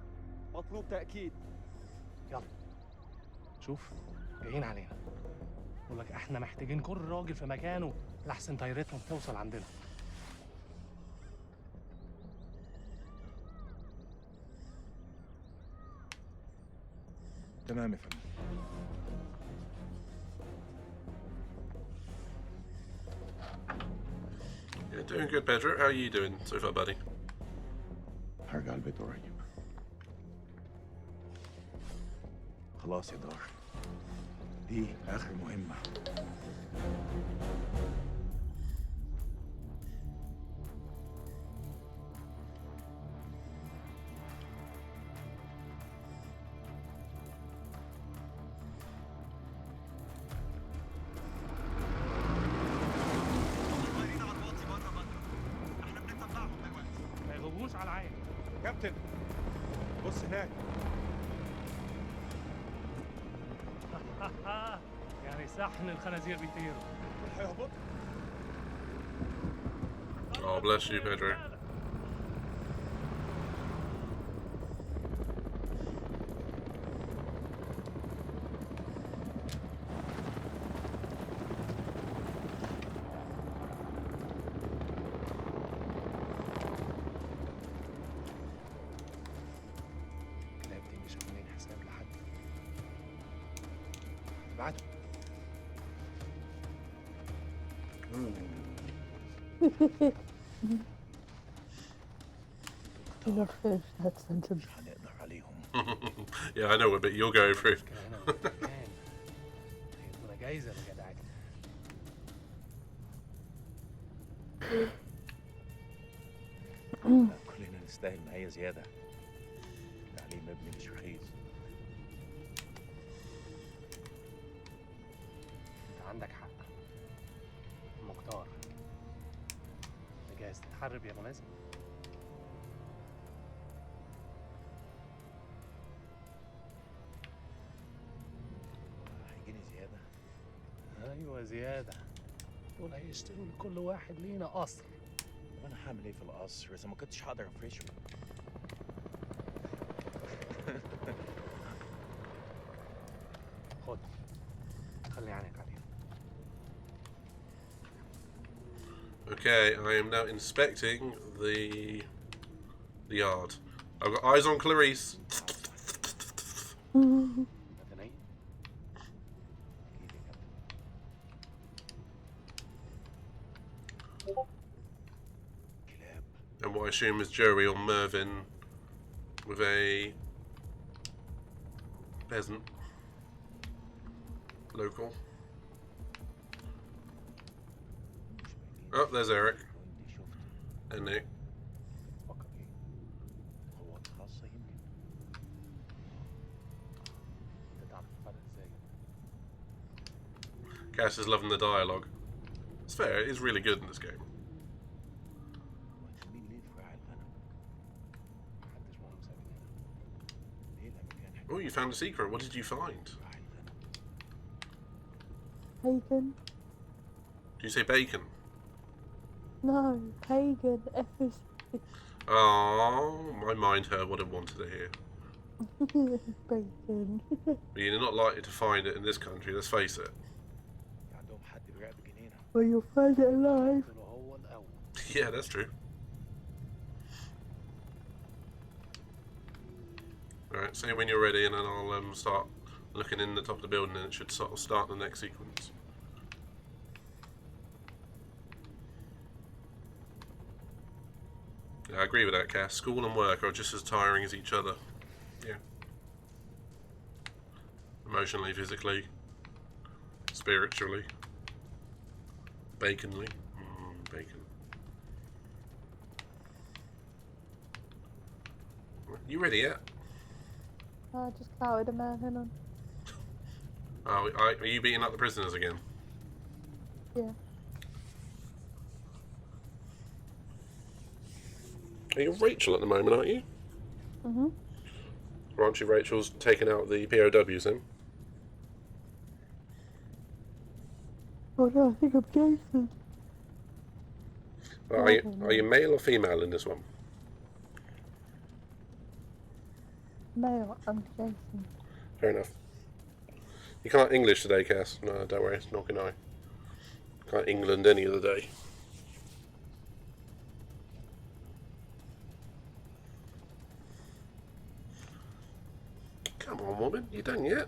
مطلوب تأكيد. يلا شوف جايين علينا. بقول لك احنا محتاجين كل راجل في مكانه لحسن طيارتهم توصل عندنا. تمام يا فندم. Yeah, doing good, Pedro. How are you doing so far, buddy? هرجع البيت قريب. خلاص يا دار. دي آخر مهمة. ما يغيبوش على العين. كابتن بص هناك. يعني صحن الخنازير بيطيروا. هيهبط. Oh, bless you, Pedro. الكلاب دي مش عاملين حساب لحد. ابعتوا. Do not finish that sentence. هنقدر عليهم. Yeah, I know what bit you'll go through. هنا جايزة لجدعك. كلنا نستاهل نهاية زيادة. تعليم ابني مش رخيص. انت عندك حق. مختار. جاهز تتحرب يا ملازم؟ هيجيني زيادة. ايوه زيادة. دول هيشتروا لكل واحد لينا قصر. وانا هعمل ايه في القصر اذا ما كنتش هقدر افرشه؟ خد. خلي عينك عليه. Okay, I am now inspecting the yard. I've got eyes on Clarice. And what I assume is Joey or Mervyn with a peasant. Local. Oh, there's Eric. And Nick. Cass is loving the dialogue. It's fair, it is really good in this game. Oh, you found a secret. What did you find? Pagan. Did you say bacon? No, pagan. F-is. Oh, my mind heard what it wanted to hear. Bacon. But you're not likely to find it in this country, let's face it. Well, you'll find it alive. Yeah, that's true. Alright, say when you're ready and then I'll start looking in the top of the building and it should sort of start the next sequence. Yeah, I agree with that, Cass. School and work are just as tiring as each other. Yeah. Emotionally, physically, spiritually, baconly. Bacon. You ready yet? I just clouted a man, hang on. Oh, are you beating up the prisoners again? Yeah. Are you Rachel at the moment, aren't you? Mm-hmm. Or aren't you Rachel's taking out the POWs then? Oh no, I think I'm Jason. Are you male or female in this one? Male, I'm Jason. Fair enough. You can't English today, Cass. No, don't worry, nor can I. Can't England any other day. Come on, woman. You done yet?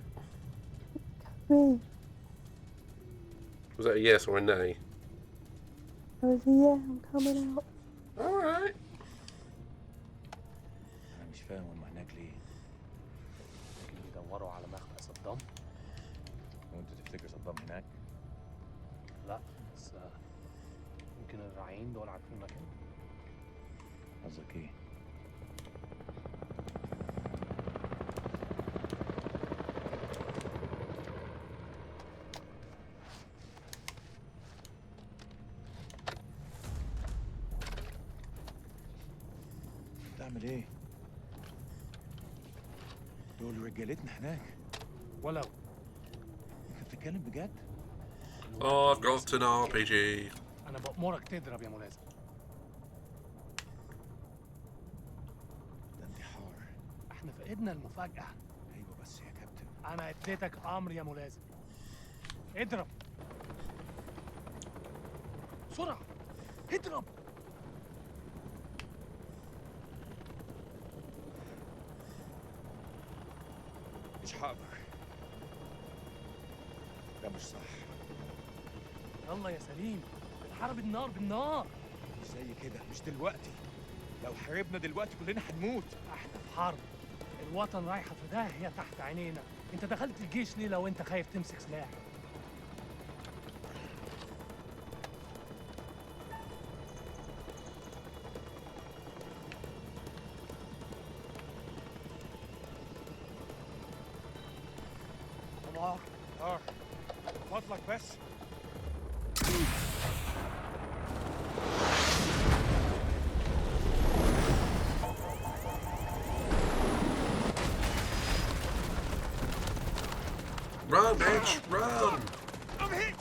Me. Was that a yes or a nay? I was yeah, I'm coming out. Alright. أنا مش فاهم هم هناك ليه؟ بيدوروا على مخبأ صدام. وأنت تفتكر صدام هناك؟ لا بس يمكن الراعيين دول عارفين مكانه. قصدك إيه؟ تعمل ايه؟ دول رجالتنا هناك. ولو انت بتتكلم بجد؟ Oh, I've got an RPG. أنا بأمرك تضرب يا ملازم. ده انتحار. احنا فقدنا المفاجأة. ايوه بس يا كابتن. أنا اديتك أمر يا ملازم. اضرب. بسرعة. اضرب. مش هقدر. ده مش صح. يلا يا سليم. الحرب النار بالنار. مش زي كده، مش دلوقتي. لو حاربنا دلوقتي كلنا هنموت. احنا في حرب. الوطن رايحة في داهية تحت عينينا. انت دخلت الجيش ليه لو انت خايف تمسك سلاح؟ الله فضلك بس. Run, bitch, run! I'm hit!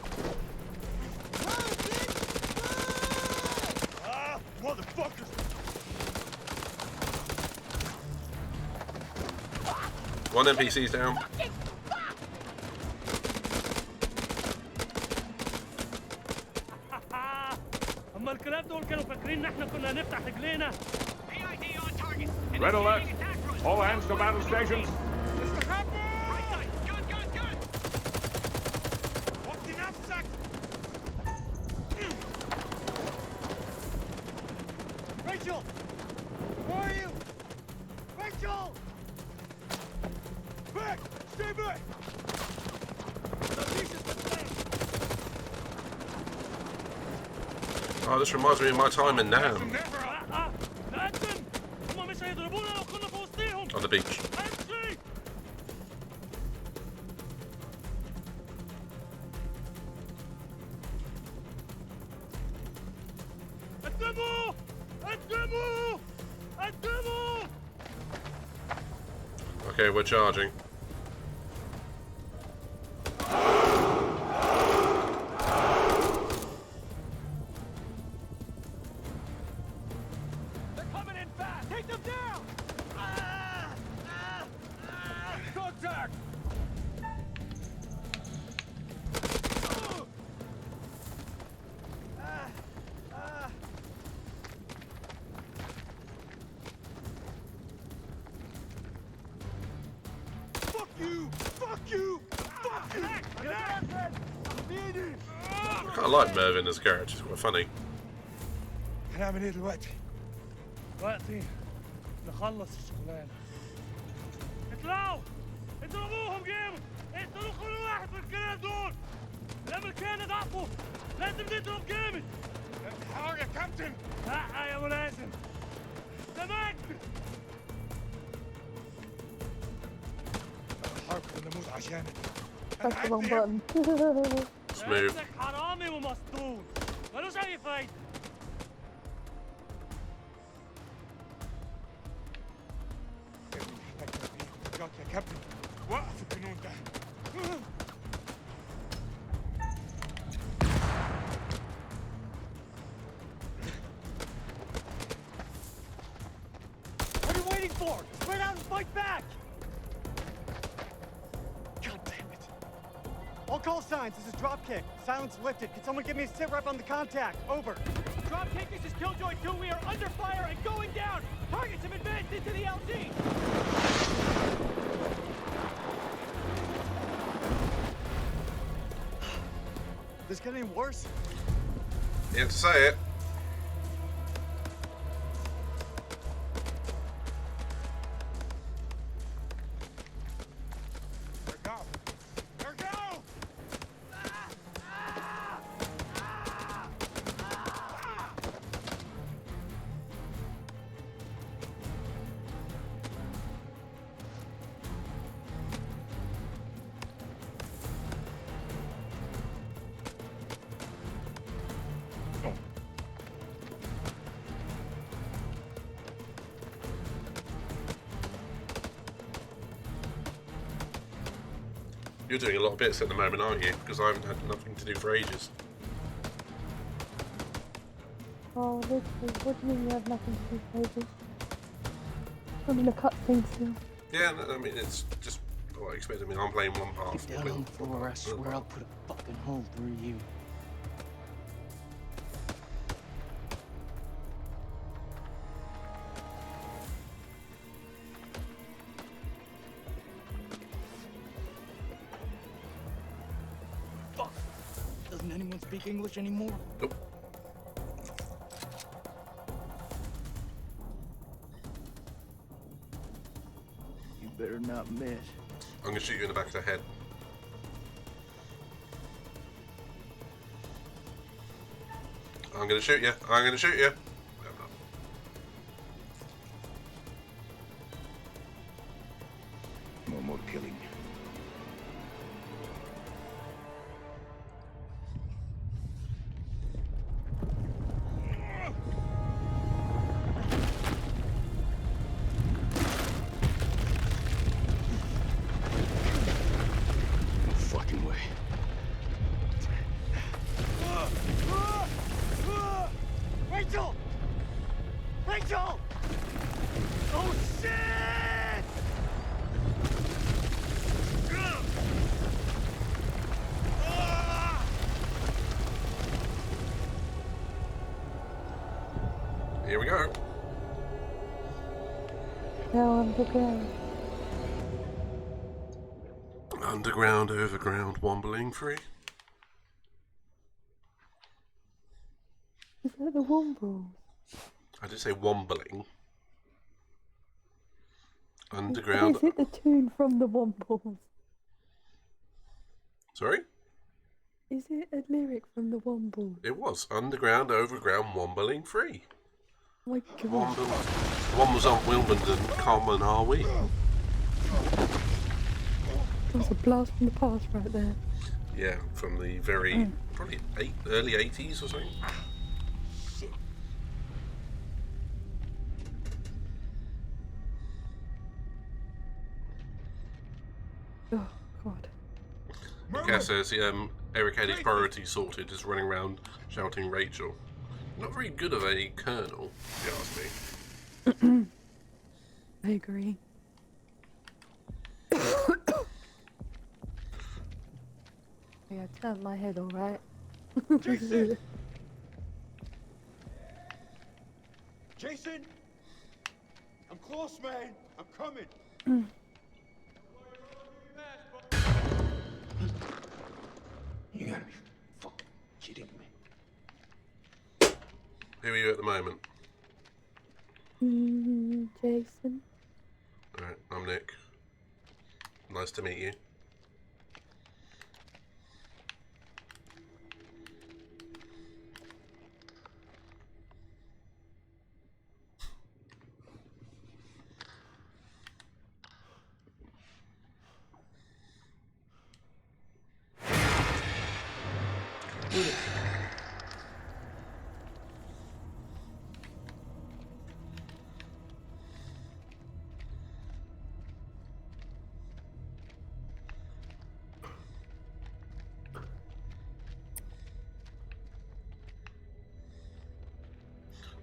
Ah, motherfuckers! One NPC's down. اما الكلاب دول كانوا فاكرين ان احنا كنا هنفتح رجلينا. Red alert! All hands to battle stations! Rachel! Where are you? Rachel! Back! Stay back! Oh, this reminds me of my time in Nam. On the beach. Okay, we're charging. They're coming in fast! Take them down! Contact! Fuck you! Fuck you! Fuck you! I kind of like Mervyn as a character, he's quite funny. هنعمل ايه دلوقتي؟ دلوقتي نخلص الشغلانة. اطلعوا! اضربوهم جامد! اقتلوا كل واحد من الكلاب دول! الأمريكان ضعفوا! لازم نضرب جامد! حاضر يا كابتن! لا يا ملازم! ده مجد! الحرب كنا نموت عشانك. Press the wrong button. Smooth. نفسك حرامي ومسطول! ملوش أي فايدة! يا كابتن وقف الجنون ده. What are you waiting for? Spread out and fight back! God damn it. All call signs, this is Dropkick. Silence lifted. Can someone give me a sit rep on the contact? Over. Dropkick, this is Killjoy 2. We are under fire and going down. Targets have advanced into the LG. This get any worse? You have to say it. You're doing a lot of bits at the moment, aren't you? Because I haven't had nothing to do for ages. Oh, literally, what do you mean you have nothing to do with it? I'm in a cutscene still. Yeah, no, I mean, it's just what I expect. I mean, I'm playing one part. Get down on the floor, I swear I'll put a fucking hole through you. Fuck! Doesn't anyone speak English anymore? Nope. better not miss. I'm gonna shoot you in the back of the head. I'm gonna shoot you. I'm gonna shoot you. No more killing. No fucking way. Rachel! Rachel! Oh shit! Here we go. Now underground. Underground, overground, wombling free. Is that the Wombles? I did say wombling. Underground. Is it the tune from the Wombles? Sorry? Is it a lyric from the Wombles? It was. Underground, overground, wombling free. Oh my god. Wombles on Wimbledon, common are we? That was a blast from the past right there. Yeah, from the very, probably early 80s or something. Oh god. Cass says, Eric had his priorities sorted, just running around shouting Rachel. Not very good of a colonel, if you ask me. I agree. Yeah, turn my head alright. Jason! Jason! I'm close, man. I'm coming. You gotta be fucking kidding me. Who are you at the moment? Jason. Alright, I'm Nick. Nice to meet you.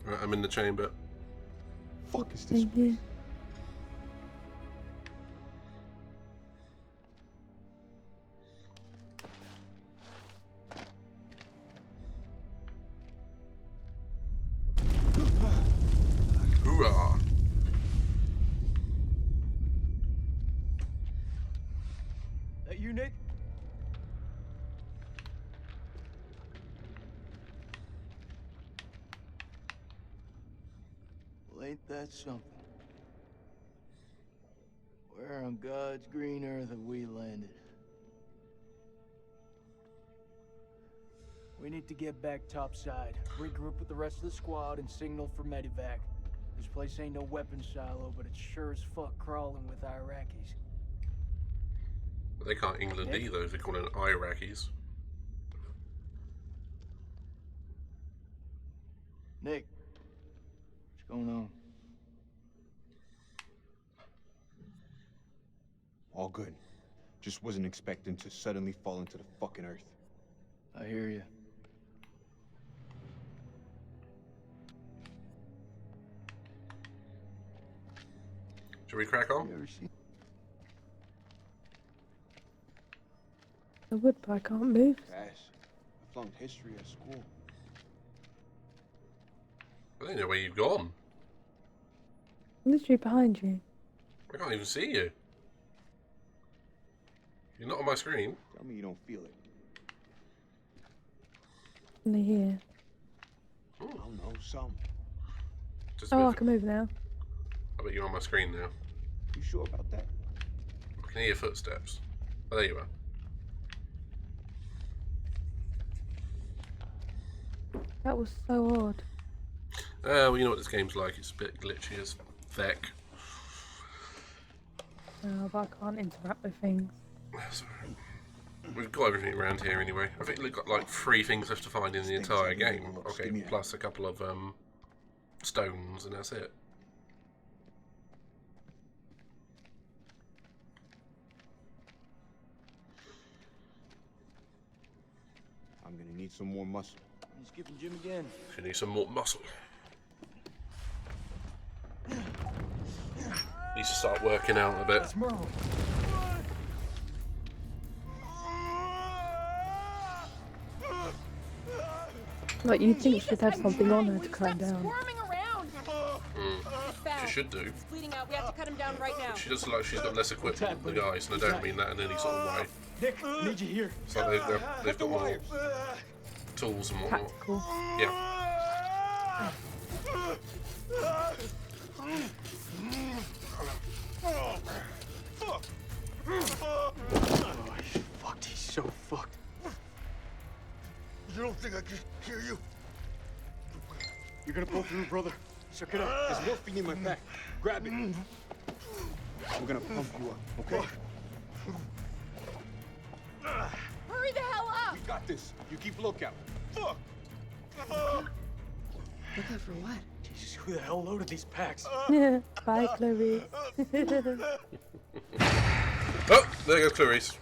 Right, I'm in the chamber. Fuck is this? Hoorah! That you, Nick? Well, ain't that something? Where on God's green earth have we landed? We need to get back topside, regroup with the rest of the squad, and signal for medevac. This place ain't no weapons silo, but it's sure as fuck crawling with Iraqis. But they can't England Nick? either if they're calling it Iraqis. Nick, what's going on? All good. Just wasn't expecting to suddenly fall into the fucking earth. I hear you. Should we crack on? I would, but I can't move. Pass. I flunked history at school. I don't know where you've gone. I'm literally behind you. I can't even see you. You're not on my screen. Tell me you don't feel it. Only here. I don't know, some. Just Oh, I move. can move now. I bet you're on my screen now. You sure about that? can hear footsteps. Oh, there you are. That was so odd. Well, you know what this game's like. It's a bit glitchy as feck. But I can't interact with things. That's alright. We've got everything around here anyway. I think we've got like 3 things left to find in the entire game. Okay, plus a couple of stones, and that's it. I'm gonna need some more muscle. He's skipping Jim again. You need some more muscle. Needs to start working out a bit. Like, you'd think she'd have something on her to climb down. Squirming around. She should do. He's bleeding out. We have to cut him down right now. She does look like she's got less equipment than the guys, and I don't mean that in any sort of way. Nick, I need you here. It's like they've got more tools and whatnot. Tactical. Yeah. Fuck! Oh, he's fucked. He's so fucked. You don't think I can hear you? You're gonna pull through, brother. Suck it up. There's morphine in my pack. Grab it. We're gonna pump you up, okay? Hurry the hell up! We got this. You keep lookout. Fuck! Looking for what? Jesus, who the hell loaded these packs? Bye, Clarice. Oh, there goes Clarice.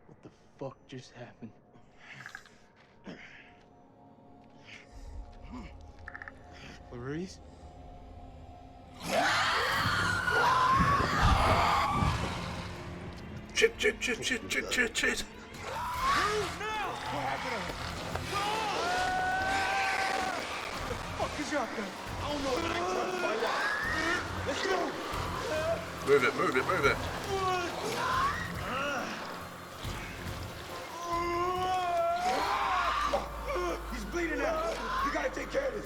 What the fuck just happened? Clarice? Shit. What happened? What the fuck is your gun? I don't know. I'm trying to find out. Let's go. Move it. He's bleeding out. You gotta take care of this.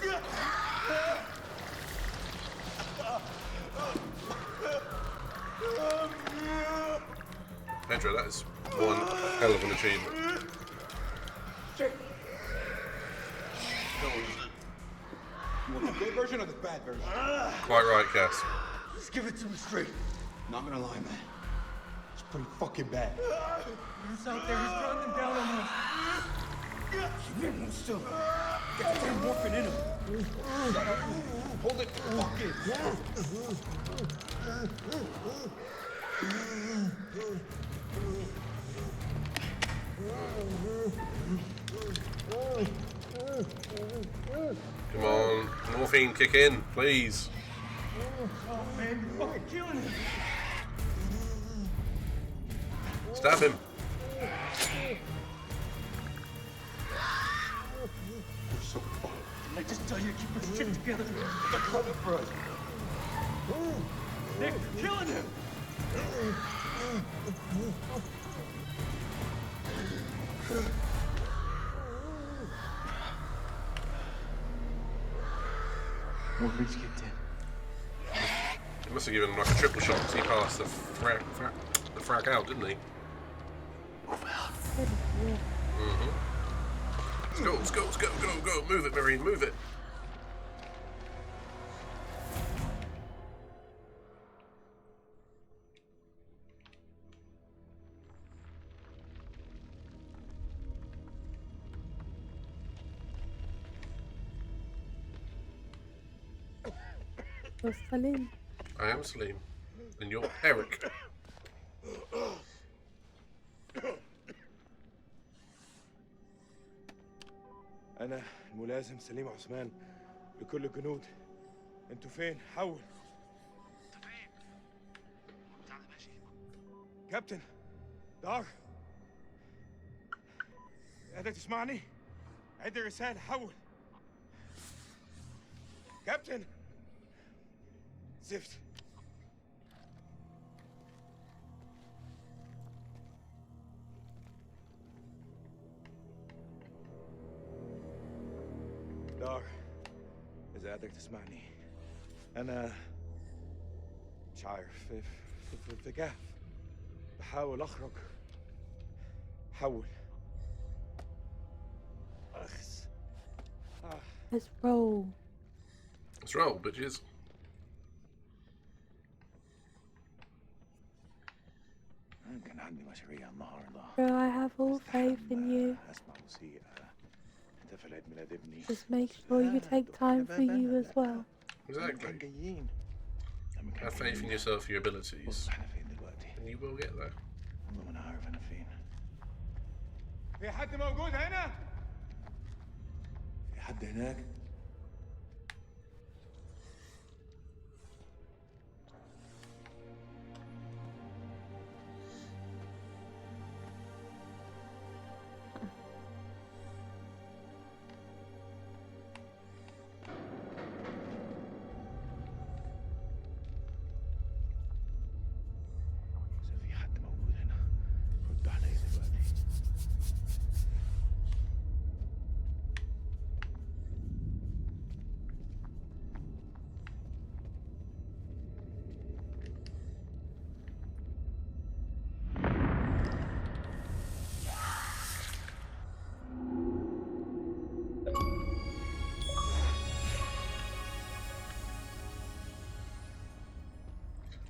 Pedro, that is one hell of an achievement. You want the good version or the bad version? Quite right, Cass. Just give it to me straight. Not gonna lie, man. It's pretty fucking bad. He's out there. He's running them down on us. Keep him still. Get the damn morphine in him. Shut up. Hold it. Fuck it. Come on, morphine, kick in, please. Oh, man, you're fucking killing him. Stab him. We're so fucked. Didn't I just tell you to keep your shit together? They're coming for us. Nick, you're killing him. Morphine's kicked in. He must have given him like a triple shot because he passed the frag out, didn't he? Mm-hmm. Let's go. Move it, Marine, move it. You're Salim. I am Salim. And you're Eric. أنا الملازم سليم عثمان لكل الجنود. أنتوا فين؟ حول. أنت فين؟ تعال ماشي. كابتن دار. قادر تسمعني؟ عد الرسالة حول. كابتن. زفت. دار إذا قادر تسمعني أنا مش عارف في كهف بحاول اخرج. حول. اخس. Let's roll. Let's roll, bitches. كان عندي مشاريع النهارده. So I have all faith in you. اسمع موسيقى. احتفل عيد ميلاد ابني. Just make sure you take time for you as well. Exactly. جايين. Have faith in yourself, your abilities, احنا فين دلوقتي؟ and you will get there. والله ما انا عارف انا فين. في حد موجود هنا؟ في حد هناك؟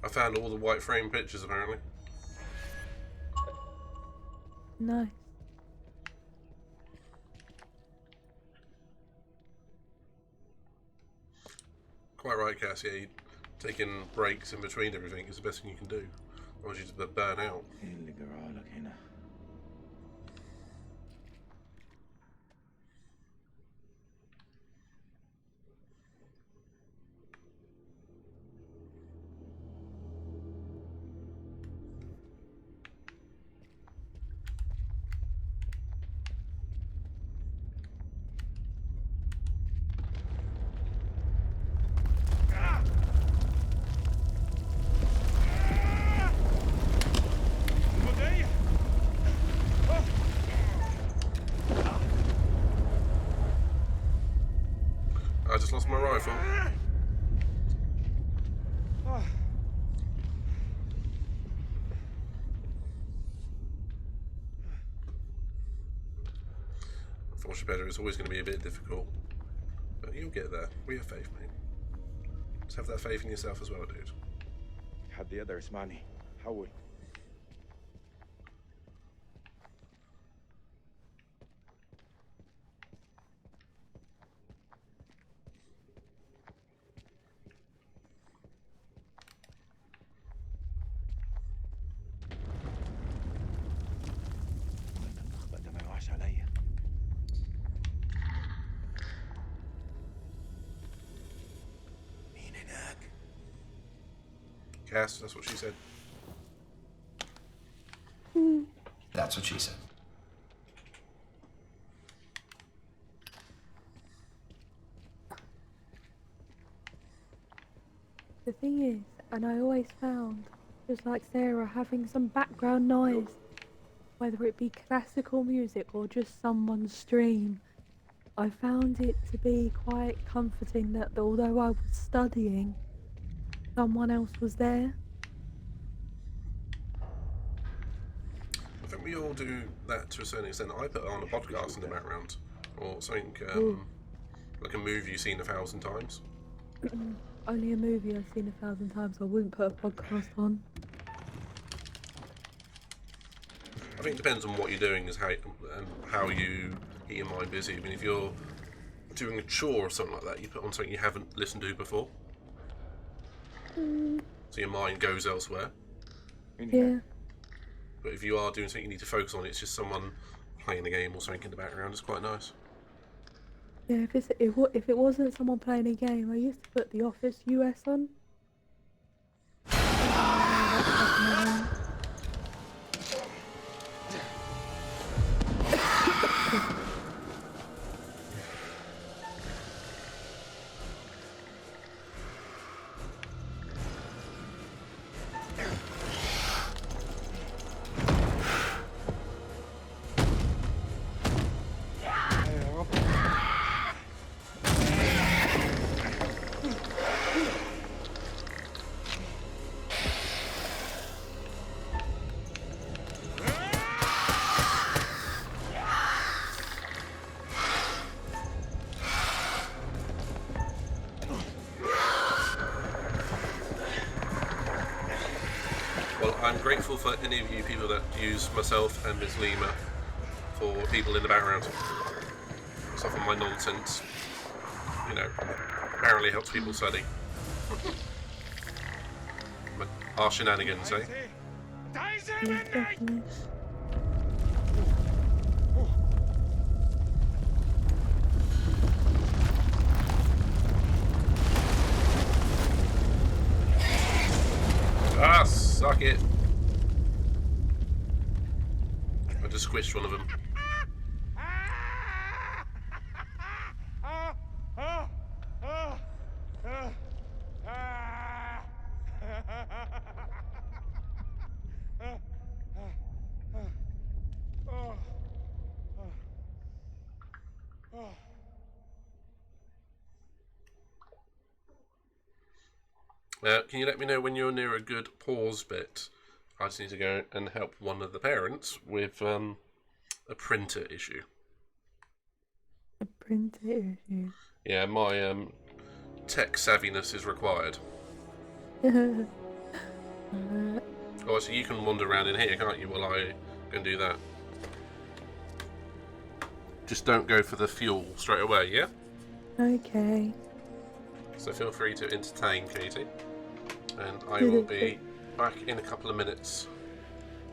I found all the white frame pictures apparently. Nice. Quite right, Cass. Yeah, taking breaks in between everything is the best thing you can do. Otherwise you just burn out. اللي جرالك هنا؟ I just lost my rifle. Unfortunately, better is always going to be a bit difficult, but you'll get there. We have faith, mate. Just have that faith in yourself as well, dude. حد يقدر يسمعني. حول. ده ما يوقعش عليا. مين هناك؟ Cass, that's what she said. That's what she said. The thing is, and I always found, just like Sarah, having some background noise, whether it be classical music or just someone's stream, I found it to be quite comforting that although I was studying, someone else was there. I think we all do that to a certain extent. I put on a podcast in the background, or something like a movie you've seen 1,000 times. Only a movie I've seen 1,000 times, I wouldn't put a podcast on. I think it depends on what you're doing, is how you get your mind busy. I mean, if you're doing a chore or something like that, you put on something you haven't listened to before, so your mind goes elsewhere. Yeah. But if you are doing something you need to focus on, it's just someone playing the game or something in the background. It's quite nice. Yeah, if it wasn't someone playing a game, I used to put The Office US on. I'm grateful for any of you people that use myself and Ms. Lima for people in the background. Stuff on my nonsense. You know, apparently helps people study. Our shenanigans, eh? Definitely. Ah, suck it. I just squished one of them. Can you let me know when you're near a good pause bit? I just need to go and help one of the parents with a printer issue. A printer issue. Yeah, my tech savviness is required. Oh, so you can wander around in here, can't you, while I can do that? Just don't go for the fuel straight away, yeah? Okay. So feel free to entertain Katie. And I will be back in a couple of minutes.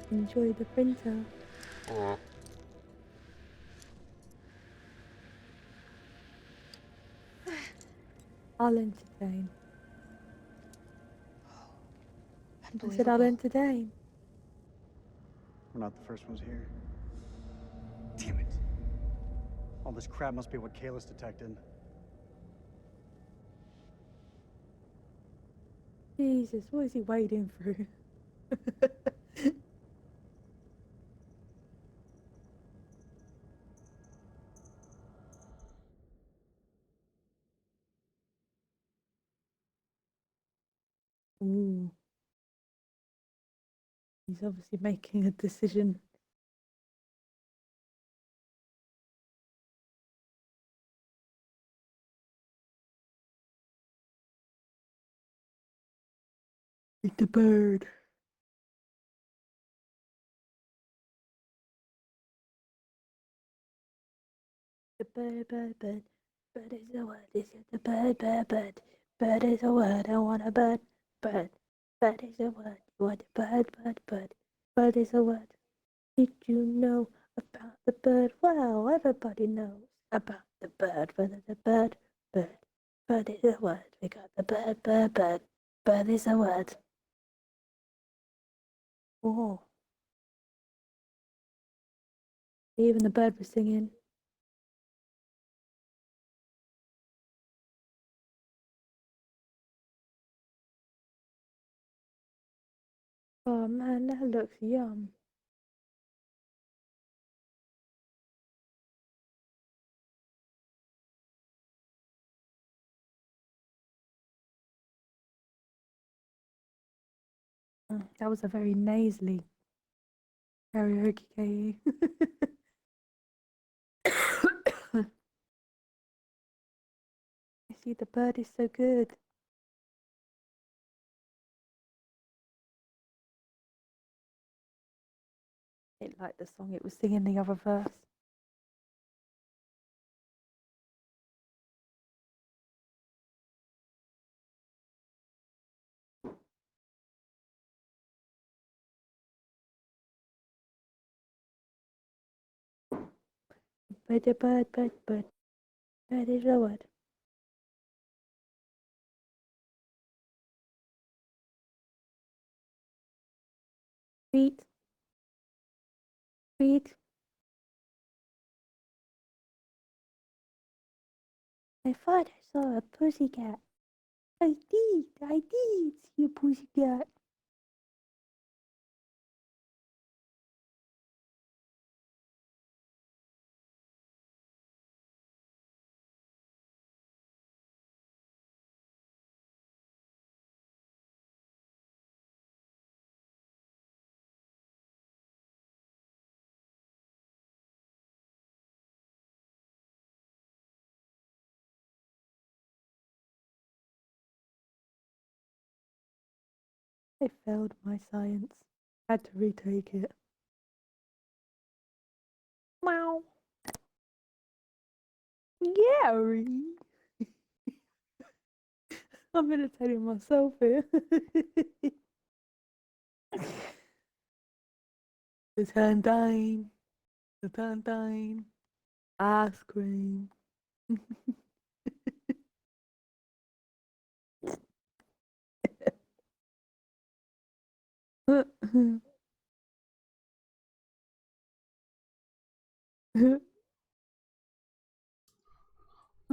Enjoy the printer. Oh. I'll entertain. I said I'll entertain. We're not the first ones here. Damn it. All this crap must be what Kalis detected. Jesus, what is he wading through? Ooh. He's obviously making a decision. Eat the bird. The bird, bird, bird. Bird is a word. Is it the bird, bird, bird? Bird is a word. I want a bird, bird. Bird is a word. You want a bird, bird, bird. Bird is a word. Did you know about the bird? Well, everybody knows about the bird. Whether the bird, bird. Bird is a word. We got the bird, bird, bird. Bird is a word. Oh. Even the bird was singing. Oh man, that looks yum. That was a very nasally karaoke, KE. You see, the bird is so good. It liked the song it was singing the other verse. Bird, bird, bird, bird. Bird is a word. Feet. Feet. I thought I saw a pussycat. I did see a pussycat. I failed my science. Had to retake it. Meow. Gary. I'm imitating myself here. The turntine. The turntine. Ice cream.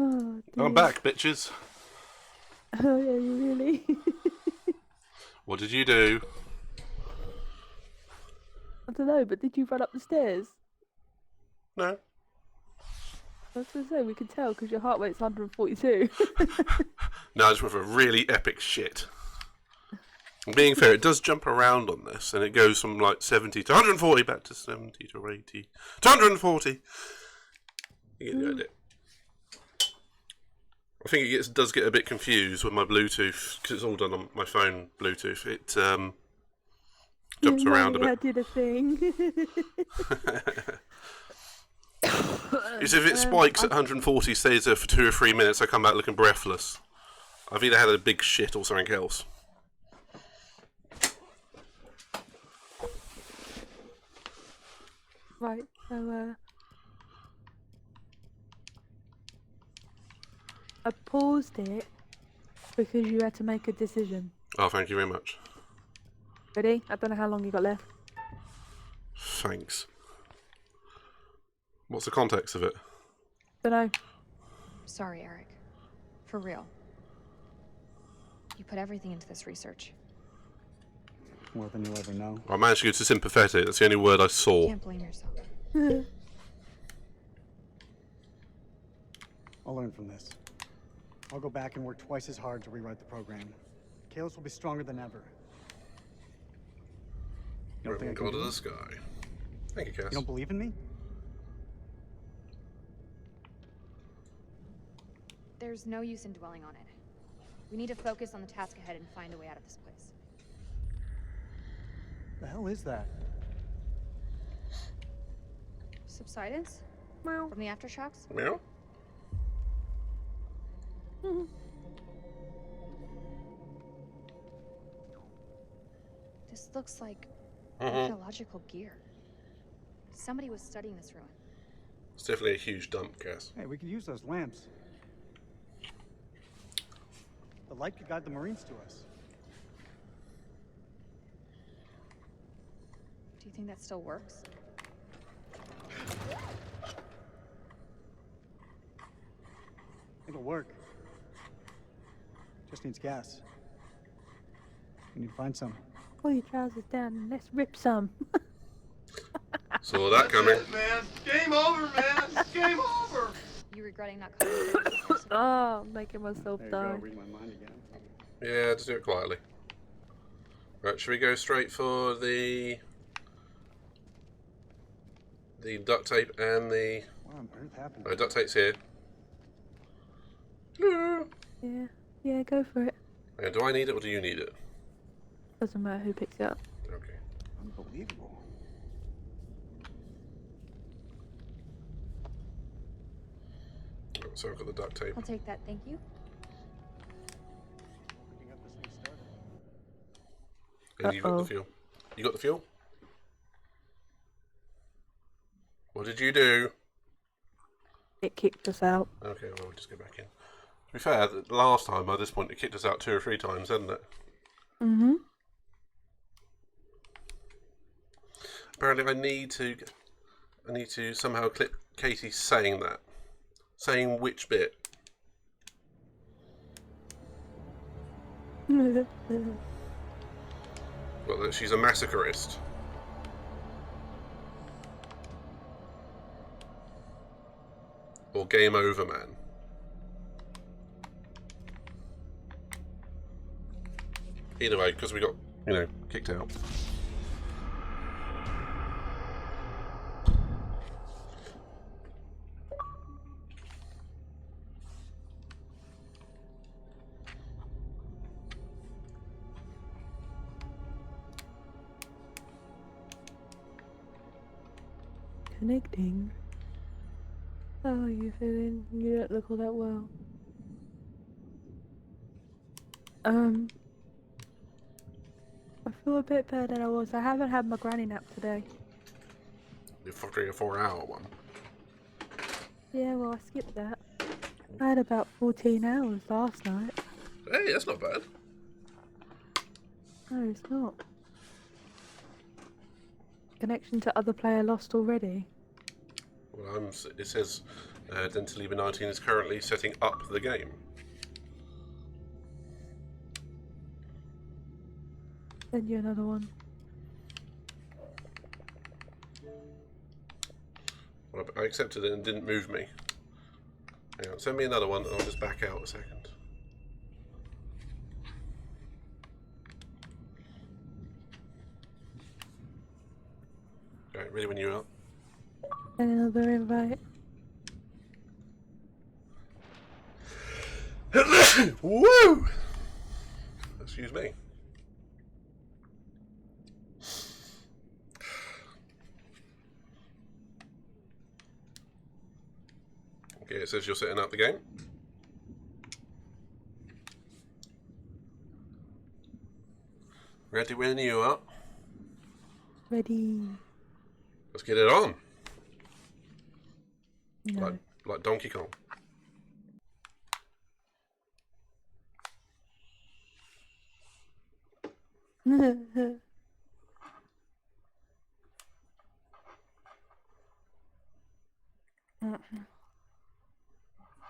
Oh, dear. I'm back, bitches. Oh, yeah, you really? What did you do? I don't know, but did you run up the stairs? No. I was going to say, we could tell because your heart rate's 142. No, I just went for really epic shit. Being fair, it does jump around on this, and it goes from like 70 to 140 back to 70 to 80 to 140. You get the idea. I think it does get a bit confused with my Bluetooth because it's all done on my phone Bluetooth. It jumps around a bit. I did a thing. Is if it spikes at 140, stays there for 2 or 3 minutes, I come back looking breathless. I've either had a big shit or something else. Right, so I paused it because you had to make a decision. Oh, thank you very much. Ready? I don't know how long you got left. Thanks. What's the context of it? Don't know. Sorry, Eric. For real. You put everything into this research. More than you'll ever know. I managed to go to sympathetic. That's the only word I saw. Can't blame yourself. I'll learn from this. I'll go back and work twice as hard to rewrite the program. Kalos will be stronger than ever. You don't think I can God do of it? the sky. Thank you, Cass. You don't believe in me? There's no use in dwelling on it. We need to focus on the task ahead and find a way out of this place. The hell is that? Subsidence? From the aftershocks? Meow. This looks like Mhm. archaeological gear. Somebody was studying this ruin. It's definitely a huge dump, Cass. Hey, we could use those lamps. The light could guide the Marines to us. Do you think that still works? It'll work. Just needs gas. We need to find some. Pull your trousers down and let's rip some. Saw that coming. Man, game over, man. Game over. You regretting not coming? Oh, I'm making myself There you go, die. read my mind again. Yeah, just do it quietly. Right, should we go straight for the duct tape and the... What on earth happened? Oh, duct tape's here. Yeah, yeah, go for it. And do I need it or do you need it? Doesn't matter who picks it up. Okay. Unbelievable. So I've got the duct tape. I'll take that, thank you. And you got the fuel. You got the fuel? What did you do? It kicked us out. Okay, well, we'll just go back in. To be fair, the last time by this point it kicked us out 2 or 3 times, hadn't it? Mm-hmm. Apparently I need to somehow clip Katie saying that. Saying which bit? Well, that she's a massacreist. Or game over, man. Either way, because we got, kicked out. connecting. How are you feeling? You don't look all that well. I feel a bit better than I was. I haven't had my granny nap today. The 3 or 4 hour one. Yeah, well, I skipped that. I had about 14 hours last night. Hey, that's not bad. No, it's not. Connection to other player lost already. Well, it says Dentaliba 19 is currently setting up the game. Send you another one. Well, I accepted it and didn't move me. Hang on, send me another one and I'll just back out a second. Right, ready when you're up. Send another invite. Woo! Excuse me. Okay, it says you're setting up the game. Ready when you are. Ready. Let's get it on. No. Like Donkey Kong.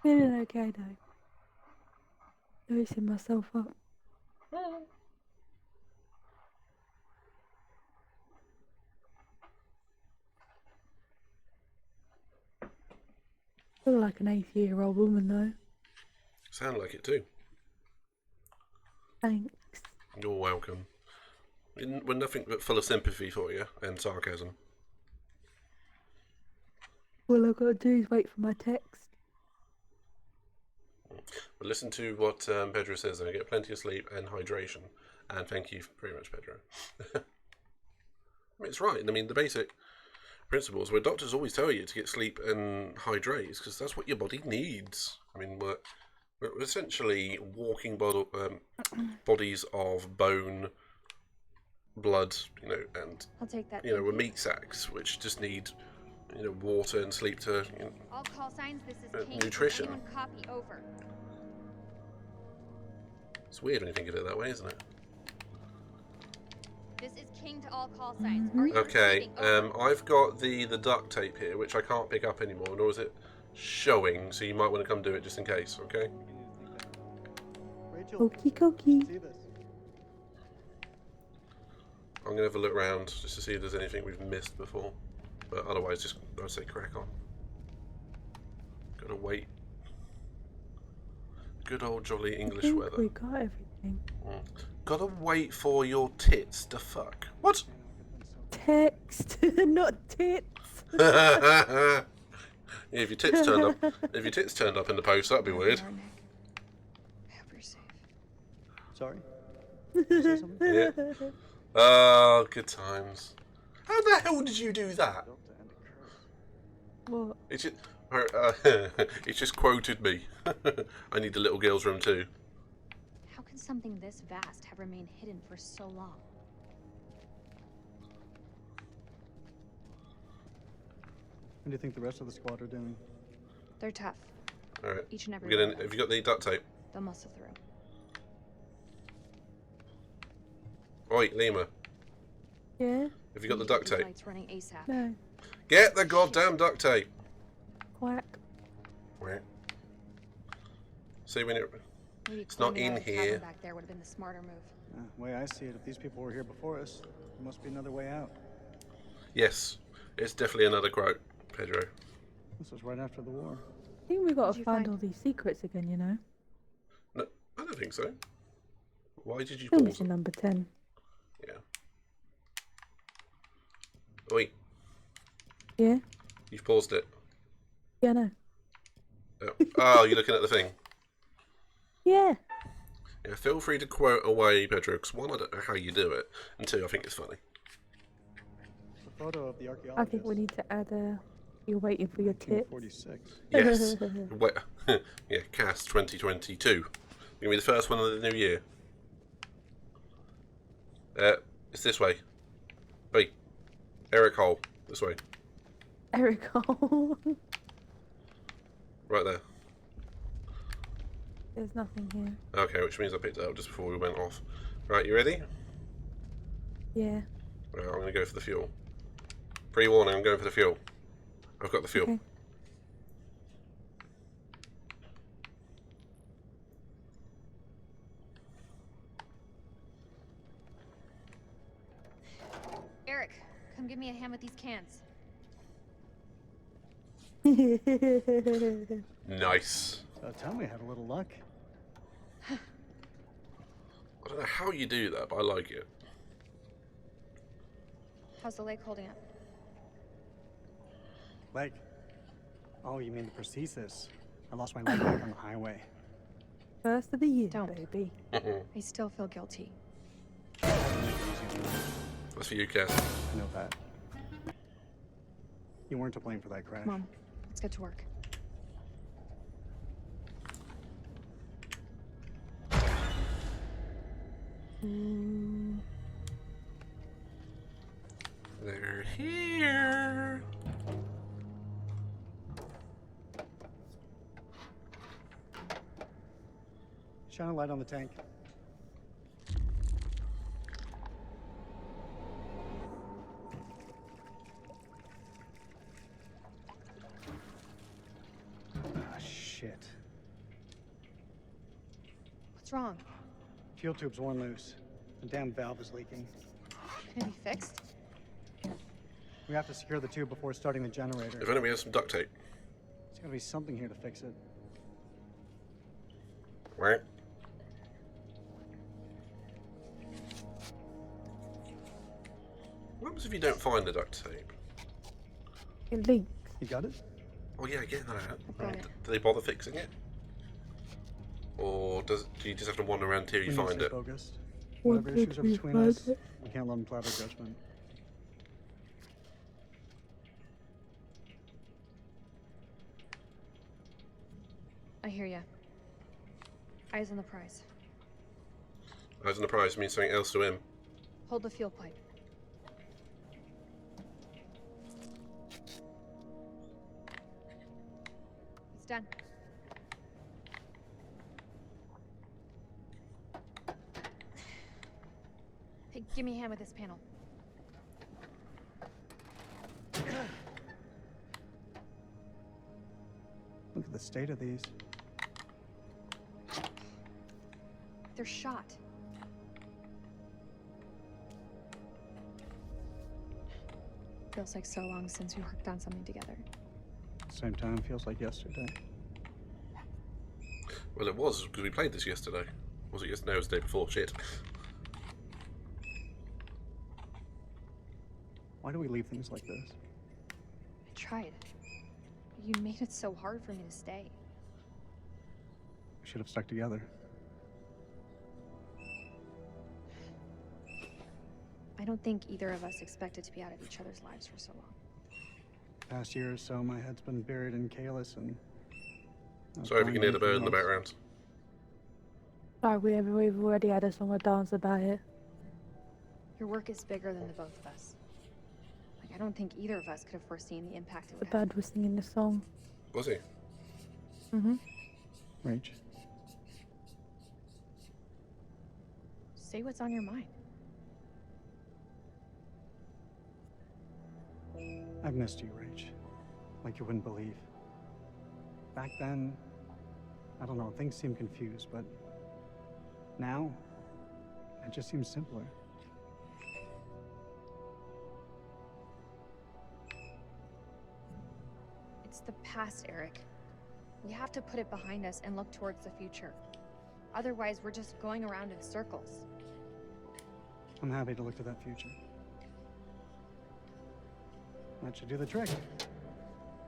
Feeling okay though. Loosening myself up. Feel like an 80-year-old woman though. Sound like it too. Thanks. You're welcome. We're nothing but full of sympathy for you and sarcasm. All I've got to do is wait for my text. But listen to what Pedro says and get plenty of sleep and hydration. And thank you very much, Pedro. I mean, it's right. I mean, the basic principles where doctors always tell you to get sleep and hydrate because that's what your body needs. I mean, we're essentially walking bodies of bone, blood, you know, and I'll take that. we're meat sacks which just need water and sleep to All call signs. This is King. nutrition. Anyone copy over? It's weird when you think of it that way, isn't it? This is King to all call signs. Are you Okay, receiving? I've got the duct tape here, which I can't pick up anymore, nor is it showing, so you might want to come do it just in case, okay? Rachel, Okie dokie. see this? I'm going to have a look around just to see if there's anything we've missed before. But otherwise, just, I'd say crack on. Gotta wait. Good old jolly English I think weather. we got everything. Gotta wait for your tits to fuck. What? Text, not tits. Yeah, if your tits turned up in the post, that'd be weird. Sorry? Yeah. Oh, good times. How the hell did you do that? What? It just quoted me. I need the little girl's room too. How can something this vast have remained hidden for so long? What do you think the rest of the squad are doing? They're tough. All right. Each and every We're one gonna, of have you got the duct tape? They'll muscle through. Oi, Lima. Yeah? Have you got the duct tape? Lights running ASAP. No. Get the goddamn duct tape. Quack. Right. See when it. Maybe It's not cleaning in out the cabin here. back there would have been the smarter move. The way I see it, if these people were here before us, there must be another way out. Yes, it's definitely another quote, Pedro. This was right after the war. I think we've got What'd to you find find? all these secrets again, you know? No, I don't think so. Why did you Still pause missing it? number 10. Yeah. Oi, Yeah? you've paused it. Yeah, no. Oh, you're looking at the thing. Yeah. Yeah, feel free to quote away, Pedro, because one, I don't know how you do it, and two, I think it's funny. photo of the I archaeologist. think we need to add a. You're waiting for your tip. 1946. Yes. Wait, yeah, Cast 2022. Gonna be the first one of the new year. It's this way. B. Eric Hole. This way. Eric Hole. Right there. There's nothing here. Okay, which means I picked it up just before we went off. Right, you ready? Yeah. Right, I'm gonna go for the fuel. Pre-warning, I'm going for the fuel. I've got the fuel. Okay. Eric, come give me a hand with these cans. Nice. So tell me, I had a little luck. I don't know how you do that, but I like it. How's the lake holding up? Leg. Oh, you mean the prosthesis? I lost my leg back on the highway. First of the year, Don't. baby. I still feel guilty. That's for you, Cass. I know that. You weren't to blame for that crash. Come on, let's get to work. They're here. Shine a light on the tank. Ah, shit. What's wrong? Fuel tube's worn loose. The damn valve is leaking. Can it be fixed? We have to secure the tube before starting the generator. If only we had some duct tape. There's gotta be something here to fix it. Right? What happens if you don't find the duct tape? It leaks. You got it? Oh yeah, getting that. Got it. Do they bother fixing it? Or do you just have to wander around till you We need to find stay it? focused. What Whatever did issues are we between find us, it? we can't let them cloud our judgment. I hear ya. Eyes on the prize. Eyes on the prize means something else to him. Hold the fuel pipe. It's done. Hey, give me a hand with this panel. Look at the state of these. They're shot. Feels like so long since we worked on something together. Same time, feels like yesterday. Well, it was, because we played this yesterday. Was it yesterday? No, it was the day before. Shit. Why do we leave things like this? I tried. You made it so hard for me to stay. We should have stuck together. I don't think either of us expected to be out of each other's lives for so long. Past year or so, my head's been buried in Kalis and... Sorry if you can hear the bird in the background. Sorry, we've already had a song and dance about it. Your work is bigger than the both of us. Like, I don't think either of us could have foreseen the impact it The would have. bird was singing the song. Was he? Mm-hmm. Rach, Say what's on your mind. I've missed you, Rach. Like you wouldn't believe. Back then, I don't know, things seemed confused, but now, it just seems simpler. It's the past, Eric. We have to put it behind us and look towards the future. Otherwise, we're just going around in circles. I'm happy to look to that future. That should do the trick.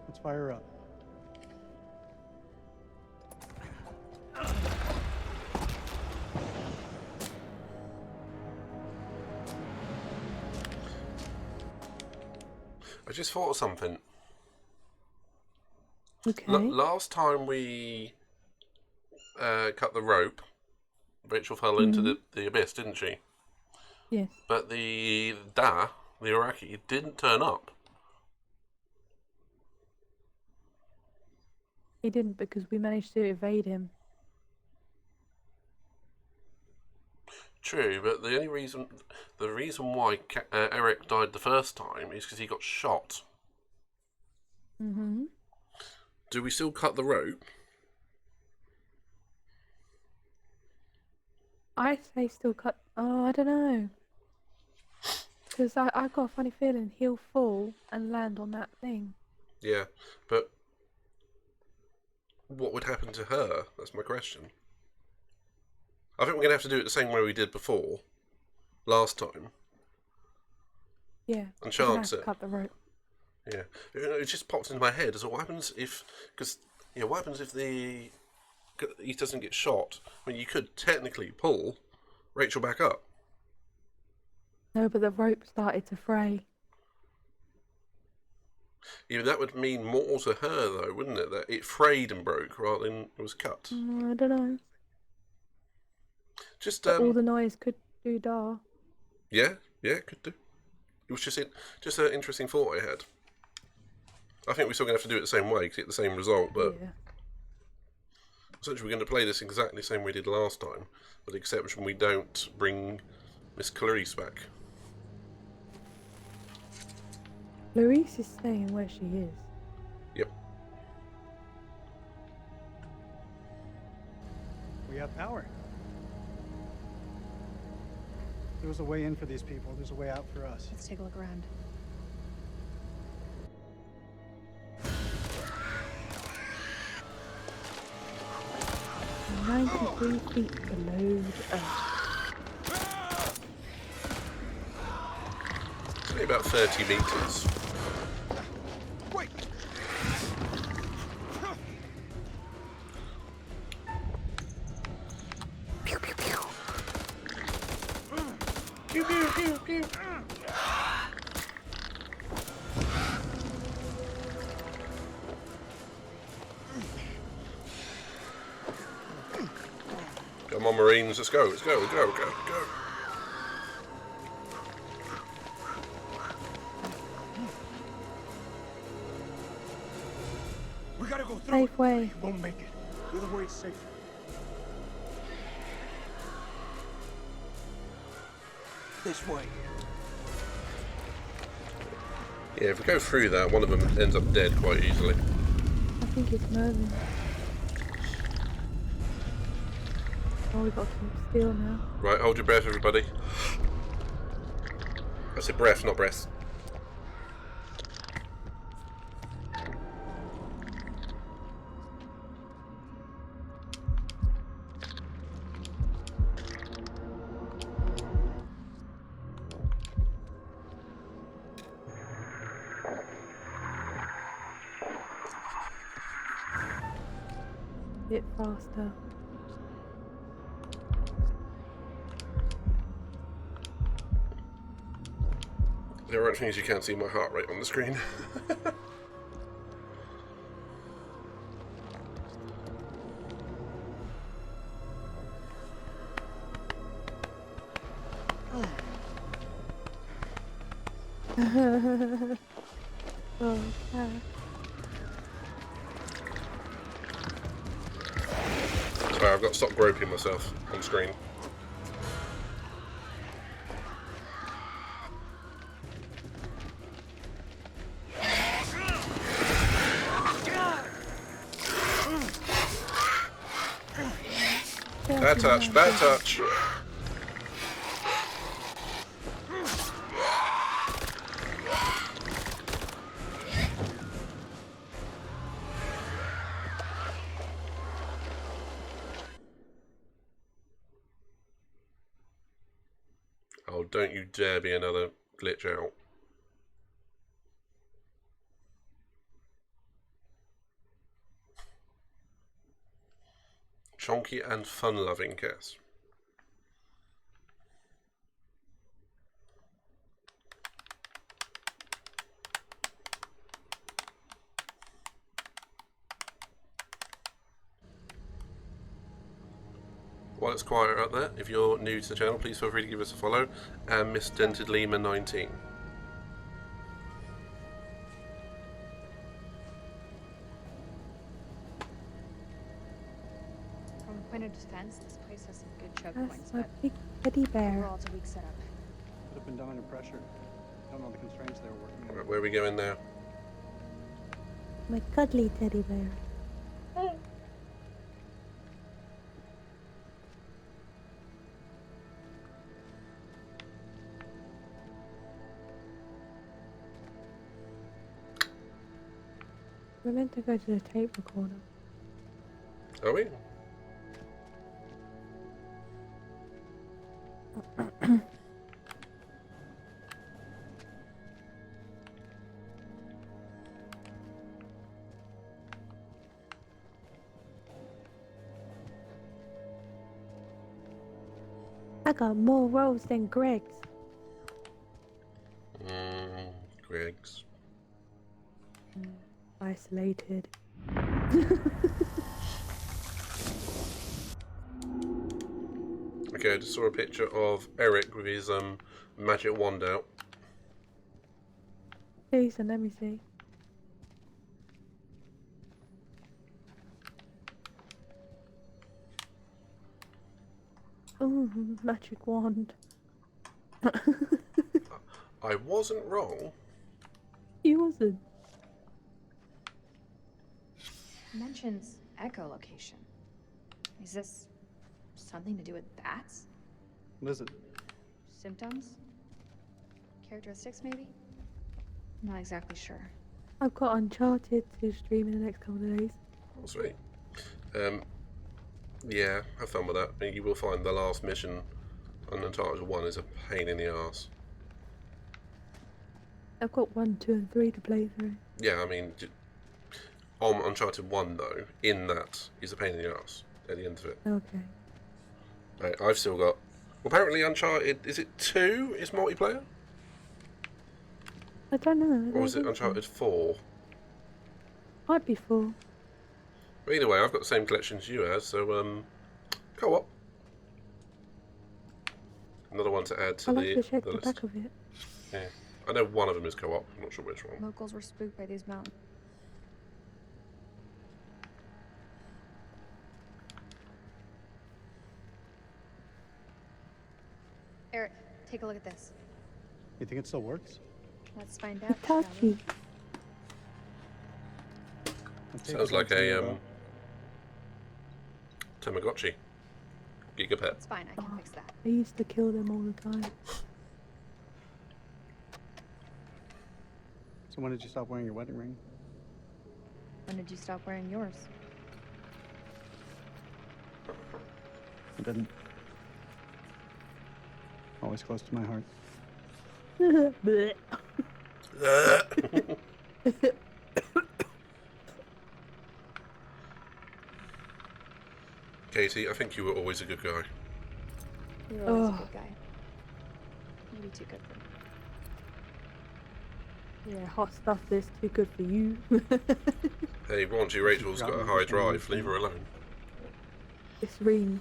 Let's fire her up. I just thought of something. Okay. Last time we cut the rope, Rachel fell into the abyss, didn't she? Yes. But the Iraqi, didn't turn up. He didn't because we managed to evade him. True, but the reason why Eric died the first time is because he got shot. Mm-hmm. Do we still cut the rope? I say still cut. Oh, I don't know. Because I got a funny feeling he'll fall and land on that thing. Yeah, but what would happen to her? That's my question. I think we're going to have to do it the same way we did before, last time. Yeah. And chance it. Cut the rope. Yeah, it just popped into my head. So what happens if? Because what happens if he doesn't get shot? I mean, you could technically pull Rachel back up. No, but the rope started to fray. Yeah, that would mean more to her, though, wouldn't it? That it frayed and broke rather than it was cut. I don't know. Just But all the noise could do da. Yeah, it could do. It was just an interesting thought I had. I think we're still going to have to do it the same way to get the same result, but essentially we're going to play this exactly the same way we did last time, with the exception we don't bring Miss Clarice back. Clarice is staying where she is. Yep. We have power. There was a way in for these people. There's a way out for us. Let's take a look around. And 93 feet below the earth. It's only about 30 metres. Wait! Pew, pew, pew. Pew, pew, pew, pew. Come on, Marines, let's go, let's go, go, go, go. We gotta go through. Safe way. Won't make it. The other way's safer. This way. Yeah, if we go through that, one of them ends up dead quite easily. I think it's Merlin. Oh, we got to keep still now. Right, hold your breath, everybody. I said breath, not breath. Bit faster. There are things you can't see my heart rate on the screen. Okay. Sorry, I've got to stop groping myself on screen. Bad touch, bad touch. Oh, don't you dare be another glitch out. Chonky and fun-loving Cass. while it's quiet out there, if you're new to the channel, please feel free to give us a follow, and Miss Dented Lima 19. From a point of defense, this place has some good choke That's points, my but big teddy bear. overall it's a weak setup. Could have been done under pressure. Don't know the constraints they were working under. Right, where are we going now? My cuddly teddy bear. We're meant to go to the tape recorder. Are we? I got more rolls than Greg's. Greg's. Isolated. Okay, I just saw a picture of Eric with his magic wand out. Jason, let me see. Oh, magic wand. I wasn't wrong. He wasn't. Mentions echolocation. Is this something to do with bats? What is it? Symptoms? Characteristics, maybe? Not exactly sure. I've got Uncharted to stream in the next couple of days. Oh, sweet. Yeah, have fun with that. I mean, you will find the last mission on Uncharted 1 is a pain in the arse. I've got 1, 2, and 3 to play through. Yeah, I mean, on Uncharted 1 though, in that is a pain in the arse at the end of it. Okay. Right, I've still got. Apparently, Uncharted, is it 2 is multiplayer? I don't know. Or is it Uncharted 4? Might be 4. But either way, I've got the same collection as you have, so co-op. Another one to add to I'll the have to check the list. back of it. Yeah, I know one of them is co-op. I'm not sure which one. Locals were spooked by these mountains. Eric, take a look at this. You think it still works? Let's find out. Hitachi. Sounds like a Tamagotchi. Gigapet. It's fine, I can fix that. I used to kill them all the time. So when did you stop wearing your wedding ring? When did you stop wearing yours? I didn't. Always close to my heart. Blech. Katie, I think you were always a good guy. You're always a Oh. good guy. Maybe too good for me. Yeah, hot stuff is too good for you. Hey, Raunchy Rachel's got a high drive. Leave her alone. It's rain.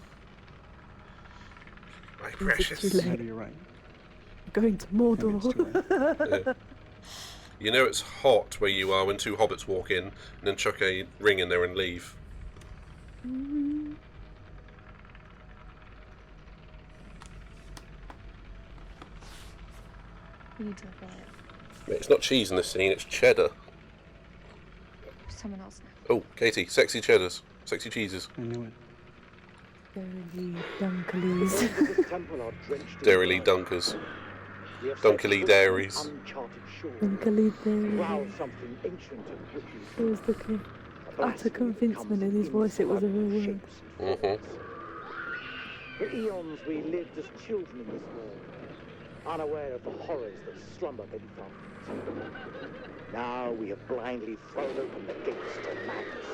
My Is it precious. too late? Maybe you're right. Going to Mordor. Yeah. You know it's hot where you are when two hobbits walk in and then chuck a ring in there and leave. You need to look at it. Mate, it's not cheese in this scene, it's cheddar. Someone else now. Oh, Katie, sexy cheddars. Sexy cheeses. I knew it. Dirty Dunkleys. Dairy Dunkers. Dunkley Dairies. Dunkly Wow, Dairy. something ancient and wicked. It was the utter convincement in his voice it was a real word. Mm-hmm. For eons we lived as children in this world, unaware of the horrors that slumber beneath our feet. Now we have blindly thrown open the gates to madness.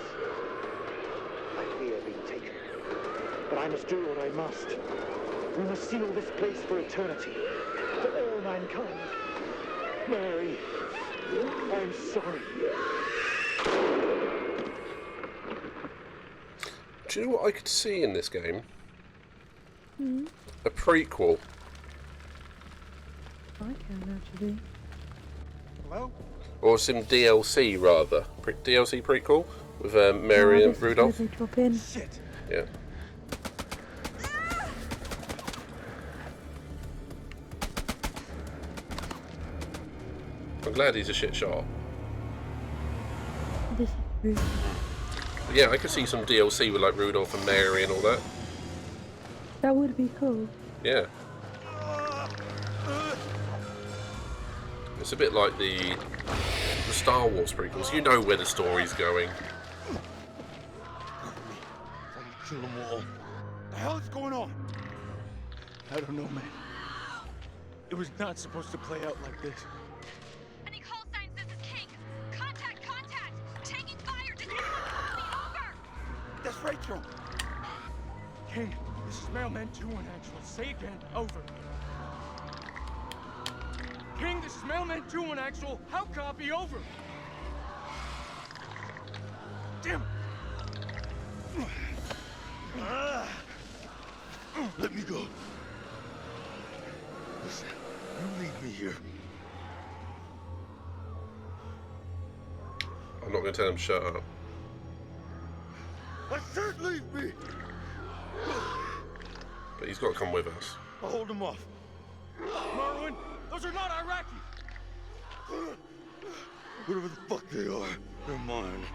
I fear being taken, but I must do what I must. We must seal this place for eternity, for all mankind. Mary, I'm sorry. Do you know what I could see in this game? A prequel. I can actually. Hello? Or some DLC rather. DLC prequel with Mary and Rudolph. They drop in. Shit. Yeah. I'm glad he's a shit shot. This is true. Yeah, I could see some DLC with like Rudolph and Mary and all that. That would be cool. Yeah. It's a bit like the Star Wars prequels. You know where the story's going. Kill them all. The hell is going on? I don't know, man. It was not supposed to play out like this. Any call signs? This is King. Contact! Taking fire! Does anyone call me over? That's Rachel. King, this is Mailman 2 and actual. Say again. Over. King, this is Mailman 2 and actual. How copy? Over. Damn it. Let me go. Listen, you leave me here. I'm not going to tell him to shut up. I said leave me. But he's got to come with us. I'll hold him off. Marwin, those are not Iraqi. Whatever the fuck they are, they're mine.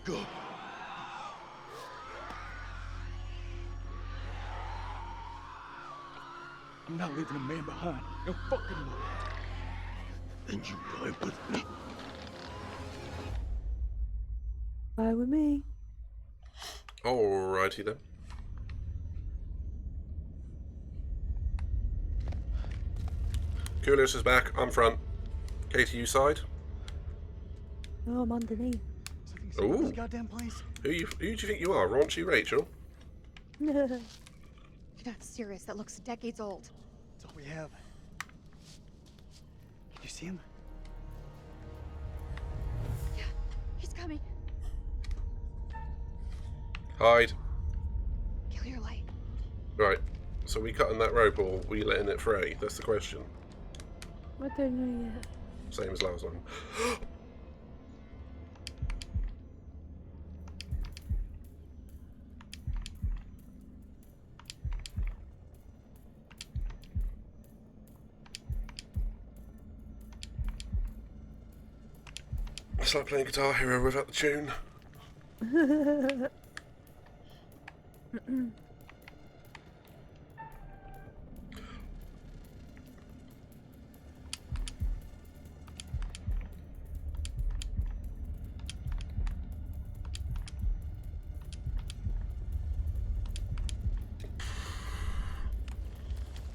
Go. I'm not leaving a man behind. No fucking way. Then you die with me. Fly with me. Alrighty then. Kulis is back. I'm front. Katie, you side. No, I'm underneath. Ooh. This goddamn place. Who do you think you are? Raunchy Rachel? You're not serious. That looks decades old. That's all we have. Did you see him? Yeah, he's coming. Hide. Kill your light. Right. So we cutting that rope or we letting it fray? That's the question. I don't know yet. Same as last time. It's like playing Guitar Hero without the tune.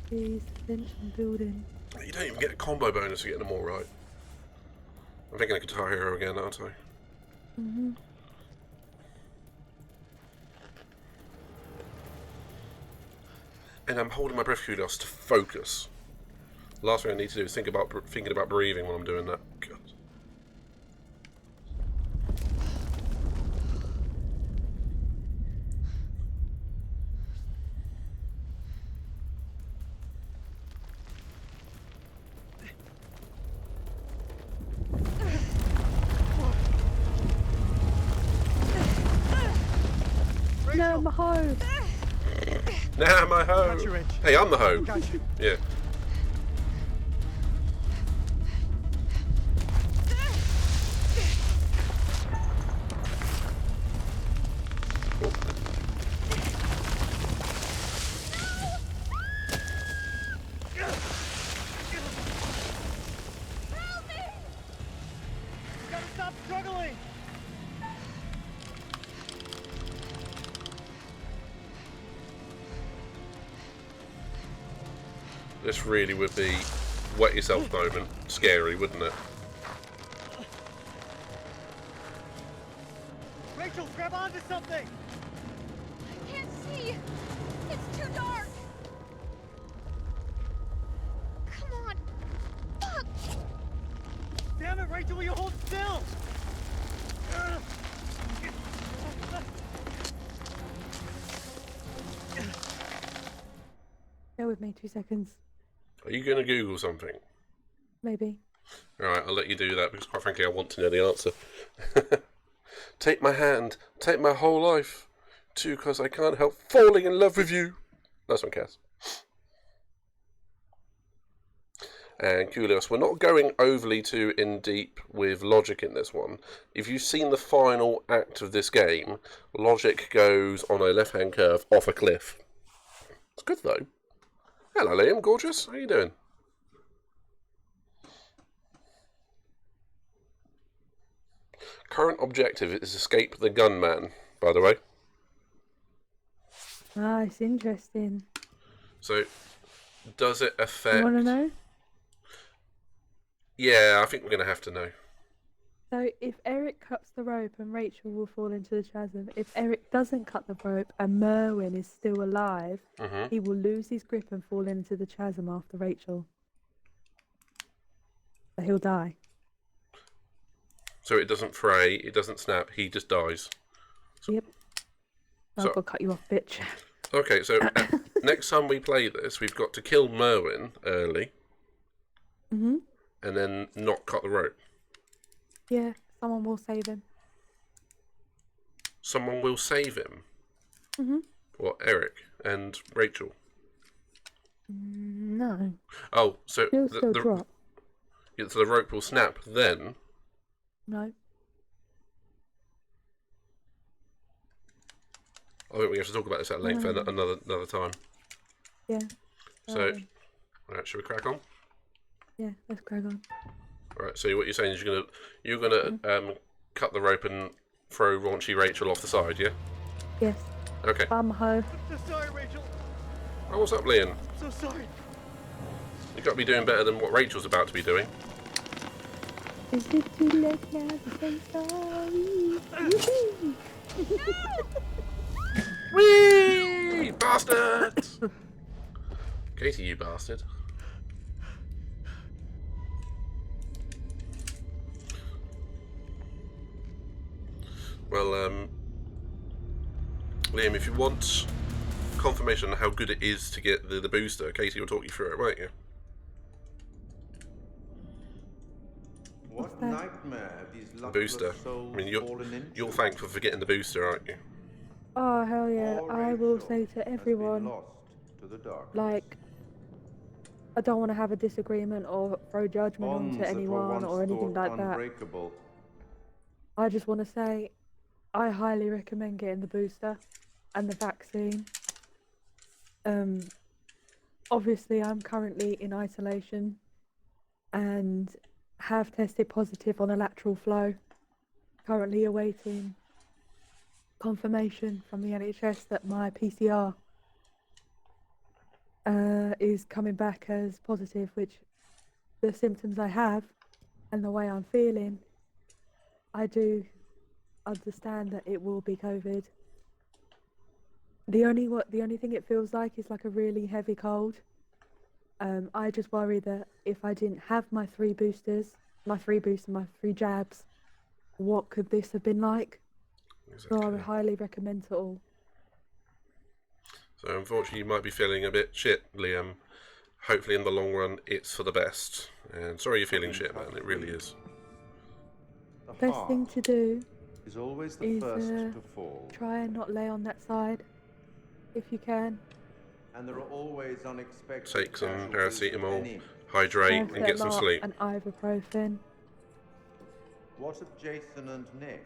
Please, bench and building. You don't even get a combo bonus for getting them all right. I'm thinking of Guitar Hero again, aren't I? And I'm holding my breath, Kudos, to focus. Last thing I need to do is thinking about breathing when I'm doing that. God. No, my hoe. Nah, my hoe. Got you, Rich. Hey, I'm the hoe. Got you. Yeah. Gotta stop struggling. This really would be wet yourself moment. Scary, wouldn't it? Rachel, grab onto something. I can't see. It's too dark. Come on. Fuck. Damn it, Rachel, will you hold still? Bear with me 2 seconds. Are you going to Google something? Maybe. Alright, I'll let you do that, because quite frankly I want to know the answer. Take my hand, take my whole life, too, because I can't help falling in love with you. That's one, Cass. And Kulios, we're not going overly too in deep with logic in this one. If you've seen the final act of this game, logic goes on a left-hand curve off a cliff. It's good though. Hello Liam, gorgeous. How you doing? Current objective is escape the gunman, by the way. Ah, it's interesting. So, does it affect... You want to know? Yeah, I think we're going to have to know. So, if Eric cuts the rope and Rachel will fall into the chasm, if Eric doesn't cut the rope and Merwin is still alive, he will lose his grip and fall into the chasm after Rachel. So he'll die. So it doesn't fray, it doesn't snap, he just dies. Yep. I've got to cut you off, bitch. Okay, so next time we play this, we've got to kill Merwin early. Mhm. And then not cut the rope. Yeah, someone will save him. Someone will save him. Mhm. What, Eric and Rachel? No. Oh, so He'll still drop. Yeah, so the rope will snap then. No. I think we have to talk about this at length another time. Yeah. So, alright, should we crack on? Yeah, let's crack on. Alright, so what you're saying is you're gonna cut the rope and throw raunchy Rachel off the side, yeah? Yes. Okay. Bum ho. I'm so sorry, Rachel. Oh, what's up, Liam? I'm so sorry. You've got to be doing better than what Rachel's about to be doing. Is it too late now to say sorry? Whee! Bastards! Katie, you bastard. Well, Liam, if you want confirmation on how good it is to get the booster, Katie will talk you through it, won't you? What nightmare have these luckless Booster. souls I mean, fallen into? you're thankful for getting the booster, aren't you? Oh, hell yeah. I will say to everyone, Lost to the dark. like, I don't want to have a disagreement or throw judgment Bonds onto that were anyone once or anything thought like that. unbreakable. I just want to say, I highly recommend getting the booster and the vaccine. Obviously, I'm currently in isolation and have tested positive on a lateral flow. Currently awaiting confirmation from the NHS that my PCR is coming back as positive, which the symptoms I have and the way I'm feeling, I do understand that it will be COVID. The only thing it feels like is like a really heavy cold. I just worry that if I didn't have my 3 boosters, my 3 jabs, what could this have been like? Exactly. So I would highly recommend it all. So unfortunately you might be feeling a bit shit, Liam. Hopefully in the long run it's for the best. And sorry you're feeling shit, man, it really is. Best thing to do is always the first to fall. Try and not lay on that side, if you can. And there are always unexpected Take some casualties of paracetamol, any. hydrate, and get some Paracetamol sleep. and ibuprofen. What of Jason and Nick?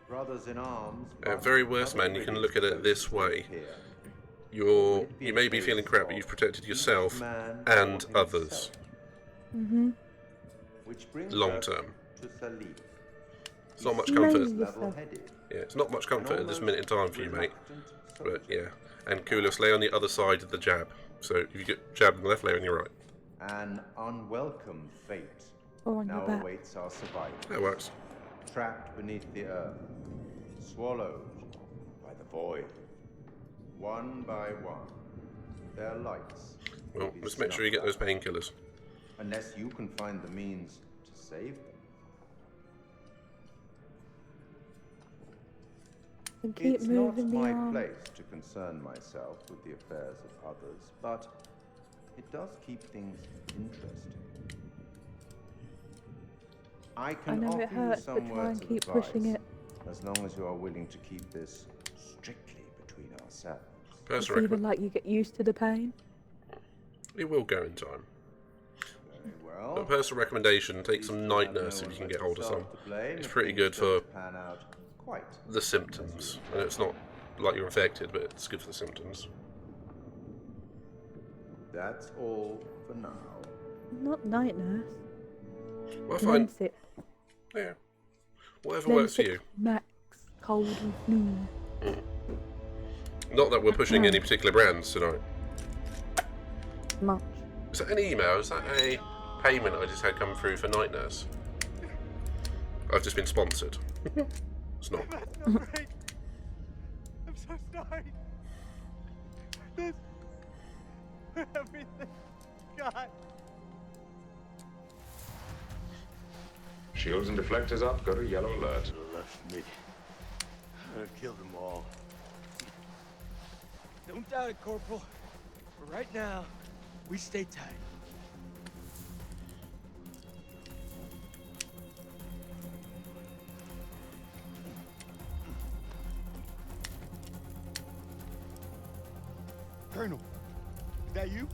Brothers in arms. At very worst, man, you can look at it this way. You may be feeling crap, but you've protected yourself and others. Mhm. Which brings Long us term. to Salim. It's not much He comfort. seems level-headed. Yeah, it's not much comfort at this minute in time for you, mate. But yeah, and Kulos, lay on the other side of the jab. So if you get jabbed on the left, lay on your right. An unwelcome fate Or on your now back. awaits our survivors. That works. Trapped beneath the earth, swallowed by the void. One by one, their lights. Well, let's make sure you get those painkillers. Unless you can find the means to save them. And keep It's moving not the my arm. place to concern myself with the affairs of others, but It does keep things interesting. I can know offer it hurts, you some but try words and of keep advice, pushing it. as long as you are willing to keep this strictly between ourselves. It's even like you get used to the pain. It will go in time. Very well. But personal recommendation, take some night nurse if you can get hold of some. It's pretty good for the symptoms. And it's not like you're infected, but it's good for the symptoms. That's all for now. Not night nurse. Well, fine. Lemsip. Yeah. Whatever works for you. Max, cold and flu. Not that we're pushing any particular brands tonight. Much. Is that an email? Is that a payment I just had come through for night nurse? I've just been sponsored. It's not. That's not great. I'm so sorry. This... everything. God. Shields and deflectors up. Got a yellow alert. Left me. I killed them all. Don't doubt it, Corporal. But right now, we stay tight. Colonel, is that you?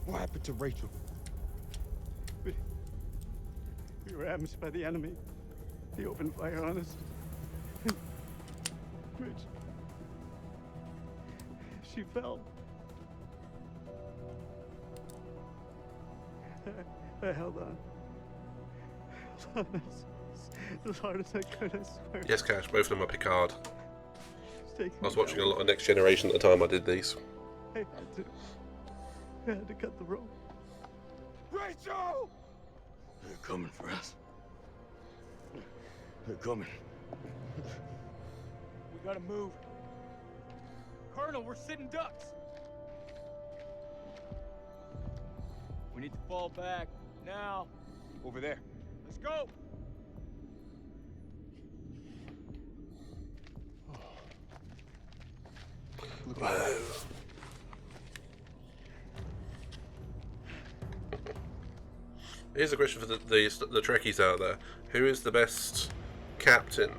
What happened to Rachel? We were ambushed by the enemy. They opened fire on us. Rich. She fell. I held on. As hard as I could, I swear. Yes, Cash, both of them are Picard. Taking I was me watching a down. lot of Next Generation at the time I did these. I had to cut the rope. Rachel! They're coming for us. They're coming. We gotta move. Colonel, we're sitting ducks. We need to fall back. Now. Over there. Let's go. Here's a question for the Trekkies out there. Who is the best captain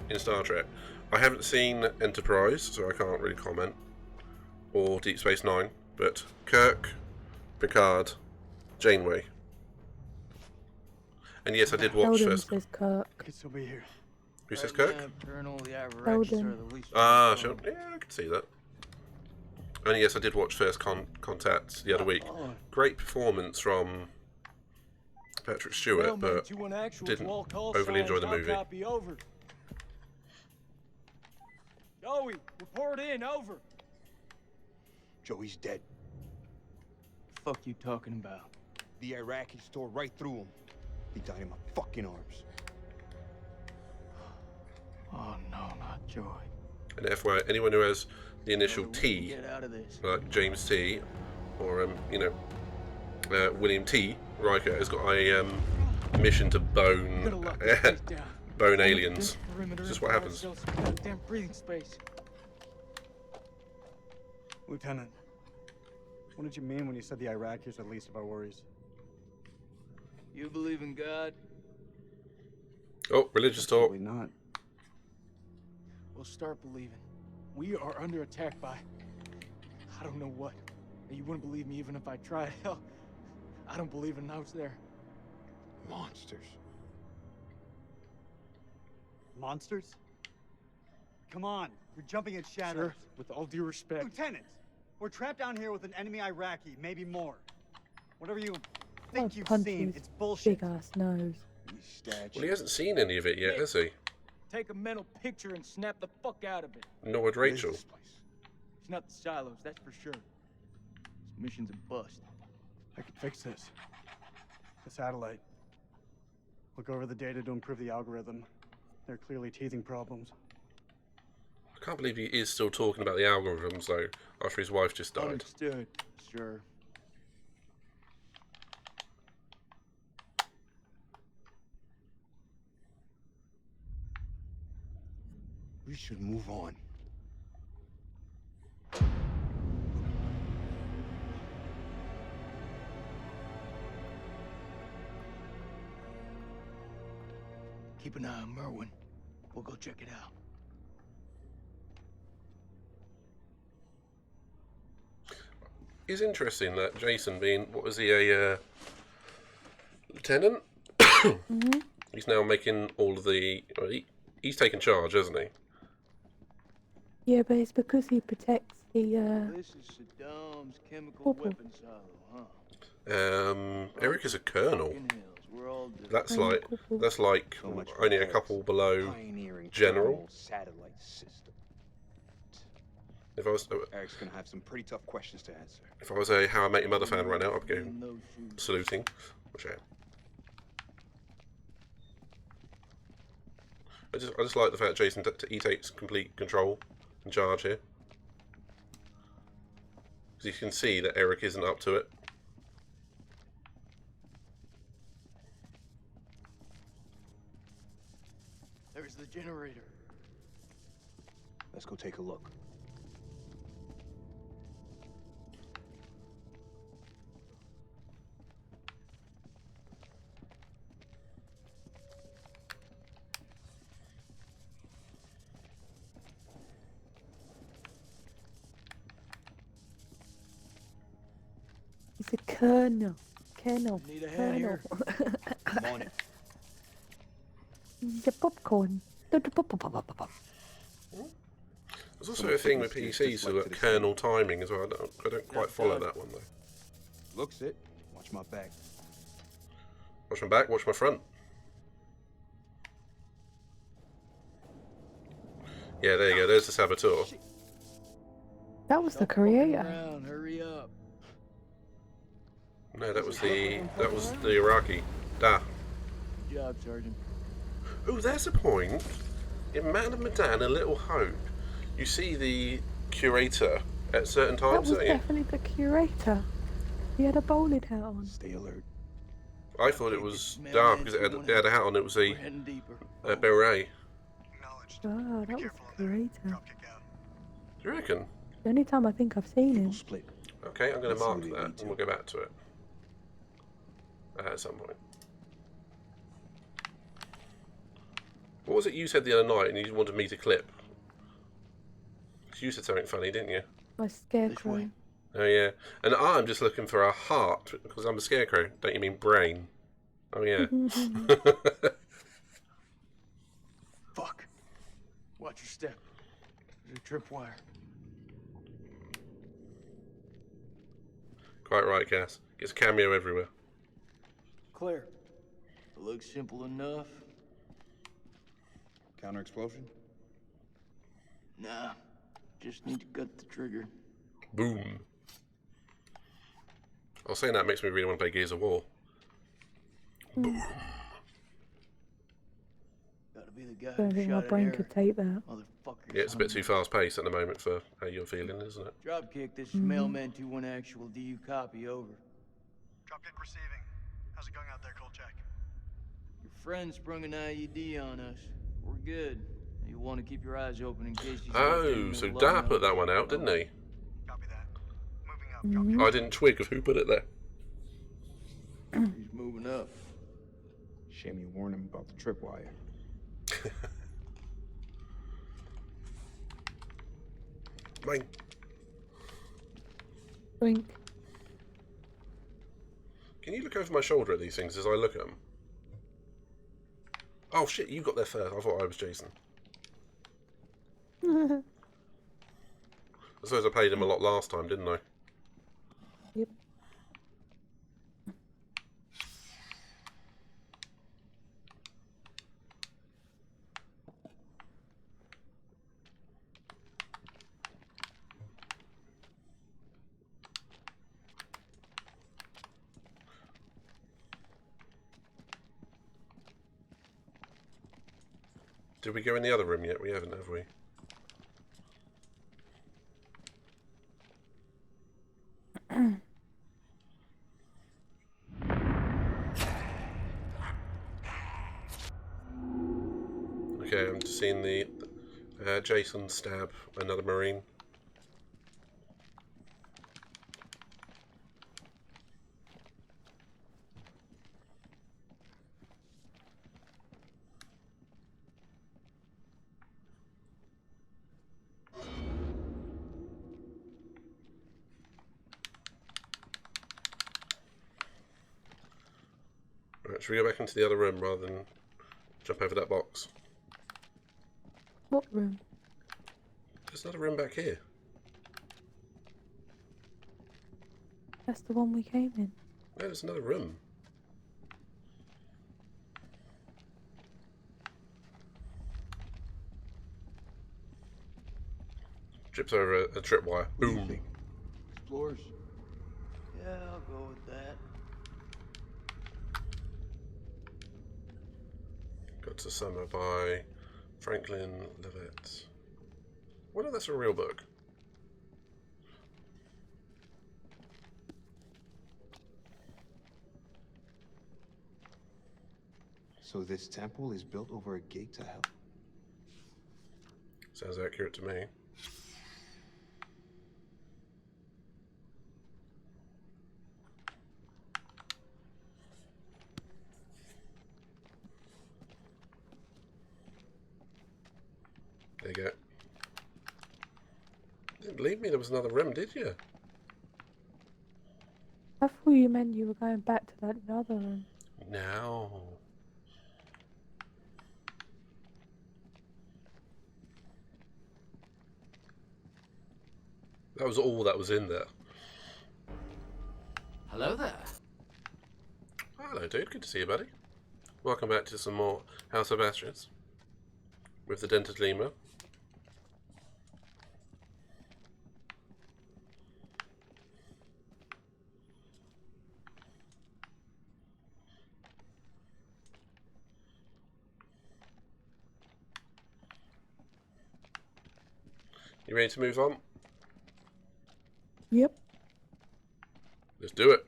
in Star Trek? I haven't seen Enterprise, so I can't really comment, or Deep Space Nine, but Kirk, Picard, Janeway. And yes, I did watch Sheldon first. says Kirk. Could still be here. Who says Kirk? Colonel, the Iraqis Sheldon. are the least. Ah, sure. Yeah, I can see that. And yes, I did watch First Contact the other week. Great performance from Patrick Stewart, Well, but man, 2-1 actual, didn't 12 call overly enjoy the signs, movie. I'll copy over. Joey, report in, over. Joey's dead. Fuck you talking about? The Iraqis tore right through him. He died in my fucking arms. Oh no, not Joey. And FYI, anyone who has the initial T, Get out of this. like James T, or William T. Riker, has got a mission to bone bone aliens. This is what happens. Goddamn breathing space. Lieutenant, what did you mean when you said the Iraqis are the least of our worries? You believe in God? Oh, religious talk. Probably not. We'll start believing. We are under attack by... I don't know what. And you wouldn't believe me even if I tried. Hell, I don't believe in out there. Monsters. Monsters? Come on, you're jumping at shadows. Sir, with all due respect. Lieutenant, we're trapped down here with an enemy Iraqi, maybe more. Whatever you think you've seen, it's bullshit. Big ass nose. Well, he hasn't seen any of it yet, has he? Take a mental picture and snap the fuck out of it. Nor would Rachel. It's not the silos, that's for sure. This mission's a bust. I can fix this. The satellite. Look over the data to improve the algorithm. They're clearly teething problems. I can't believe he is still talking about the algorithms, though, after his wife just died. Understood. Sure. We should move on. Keep an eye on Merwin. We'll go check it out. It's interesting that Jason being, what was he, a lieutenant? Mm-hmm. He's now making all of the, well, he's taking charge, hasn't he? Yeah, but it's because he protects the, This is Saddam's chemical weapon silo, huh? Eric is a colonel. Fucking hells, we're all different. That's like only a couple below general. Satellite system. If I was, Eric's gonna have some pretty tough questions to answer. if I was a How I Met Your Mother fan right now, I'd be going saluting. Watch out. I just like the fact Jason he takes complete control and charge here, because you can see that Eric isn't up to it. There's the generator. Let's go take a look. he's a colonel. Colonel. Need a hand here. I'm on it. The popcorn. There's also a thing with PCs so that kernel timing as well. I don't quite follow that one though. Looks it. Watch my back. Watch my back, watch my front. Yeah, there you go. There's the saboteur. That was the creator. Around, hurry up. No, that was the Iraqi. Da. Good job, Sergeant. Oh, there's a point. In Man of Medan, A Little Hope, you see the curator at certain That times, was don't you? definitely the curator. He had a bowling hat on. Stay alert. I thought it was dark because it had a hat on. It was a beret. Oh, that was the curator. Do you reckon? The only time I think I've seen him. Okay, I'm going to mark that and we'll go back to it at some point. What was it you said the other night and you wanted me to clip? 'Cause you said something funny, didn't you? My scarecrow. Oh yeah, and I'm just looking for a heart because I'm a scarecrow. Don't you mean brain? Oh yeah. Fuck. Watch your step. There's a tripwire. Quite right, Cass. Gets a cameo everywhere. Clear. It looks simple enough. Counter explosion? Nah. Just need to gut the trigger. Boom. I was saying that makes me really want to play Gears of War. Boom. Gotta be the guy I don't who think my shot at brain Eric. could take that. Motherfucker. Yeah, it's a bit too fast paced at the moment for how you're feeling, isn't it? Dropkick, this is Mailman 2-1 actual. Do you copy? Over. Dropkick receiving. How's it going out there, Kolchak? Your friend sprung an IED on us. We're good. You'll want to keep your eyes open in case he's... Oh, so Dar put that one out, didn't he? Copy that. Moving up. I didn't twig of who put it there. He's moving up. Shame you warned him about the tripwire. Mine. Blink. Can you look over my shoulder at these things as I look at them? Oh shit, you got there first. I thought I was Jason. I suppose I played him a lot last time, didn't I? Yep. Did we go in the other room yet? We haven't, have we? Okay, I'm just seeing the Jason stab another Marine. Should we go back into the other room rather than jump over that box? What room? There's another room back here. That's the one we came in. No, there's another room. Trips over a tripwire. Boom. Explorers? Yeah, I'll go with that. Got to Summer by Franklin Levitt. Wonder if that's a real book. So this temple is built over a gate to hell? Sounds accurate to me. There you go. Didn't believe me there was another room, did you? I thought you meant you were going back to that other room. No. That was all that was in there. Hello there. Hello, dude. Good to see you, buddy. Welcome back to some more House of Ashes with the dented lemur. You ready to move on? Yep. Let's do it.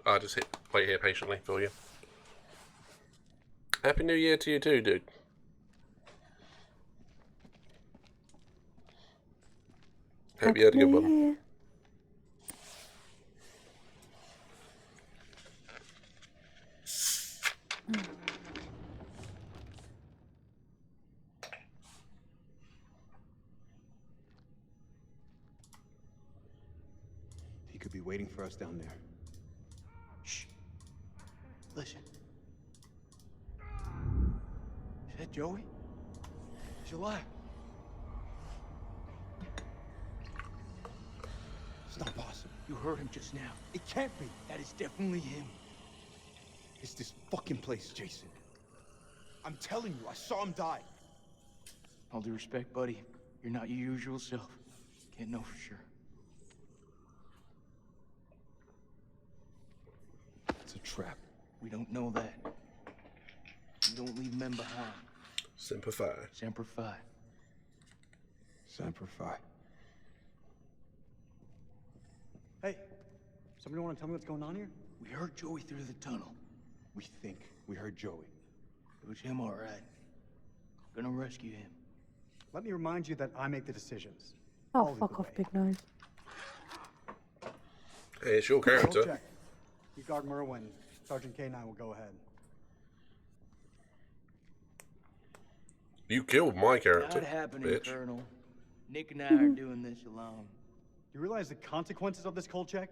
I'll just wait here patiently for you. Happy New Year to you too, dude. Hope you had a good one. He could be waiting for us down there. Shh. Listen. Is that Joey? He's alive. It's not possible. You heard him just now. It can't be. That is definitely him. It's this fucking place, Jason. I'm telling you, I saw him die. All due respect, buddy. You're not your usual self. Can't know for sure. It's a trap. We don't know that. We don't leave men behind. Semper Fi. Semper Fi. Semper Fi. Hey, somebody want to tell me what's going on here? We heard Joey through the tunnel. We think we heard Joey. It was him, all right. Gonna rescue him. Let me remind you that I make the decisions. Oh, I'll lead fuck the off, way. Big Nose. Hey, it's your Roll character. check. You guard Merwin. Sergeant K and I will go ahead. You killed my character, Not happening, bitch. Colonel. Nick and I are doing this alone. You realize the consequences of this cold check?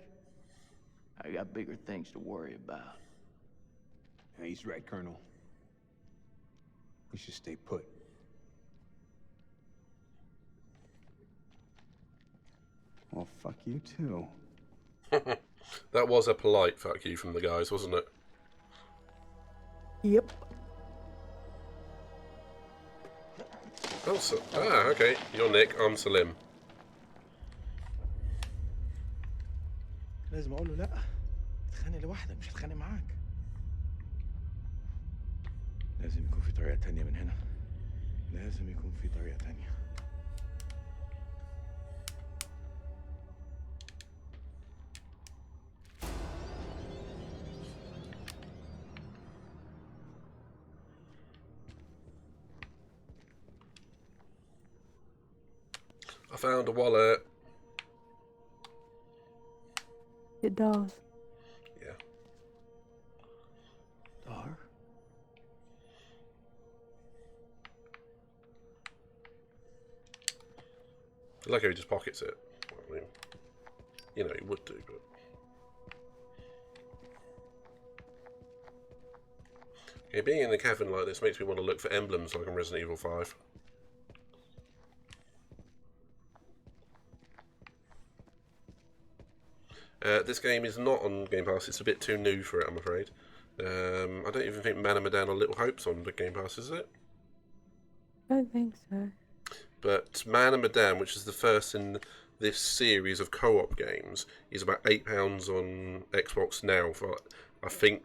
I got bigger things to worry about. Yeah, he's right, Colonel. We should stay put. Well, fuck you too. That was a polite fuck you from the guys, wasn't it? Yep. Oh, okay. You're Nick, I'm Salim. لازم اقول له لا تتخانق لوحدك مش هتخانق معاك. لازم يكون في طريقة تانية من هنا. لازم يكون في طريقة تانية. I found a wallet. It does. Yeah. Dar? I like how he just pockets it. I mean, you know, he would do, but... Yeah, being in a cavern like this makes me want to look for emblems like in Resident Evil 5. This game is not on Game Pass. It's a bit too new for it, I'm afraid. I don't even think Man of Medan or Little Hope's on the Game Pass, is it? I don't think so. But Man of Medan, which is the first in this series of co-op games, is about £8 on Xbox now for, I think,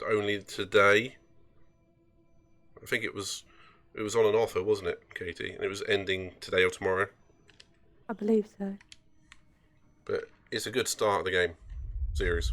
only today. I think it was on an offer, wasn't it, Katie? And it was ending today or tomorrow. I believe so. But it's a good start of the game series.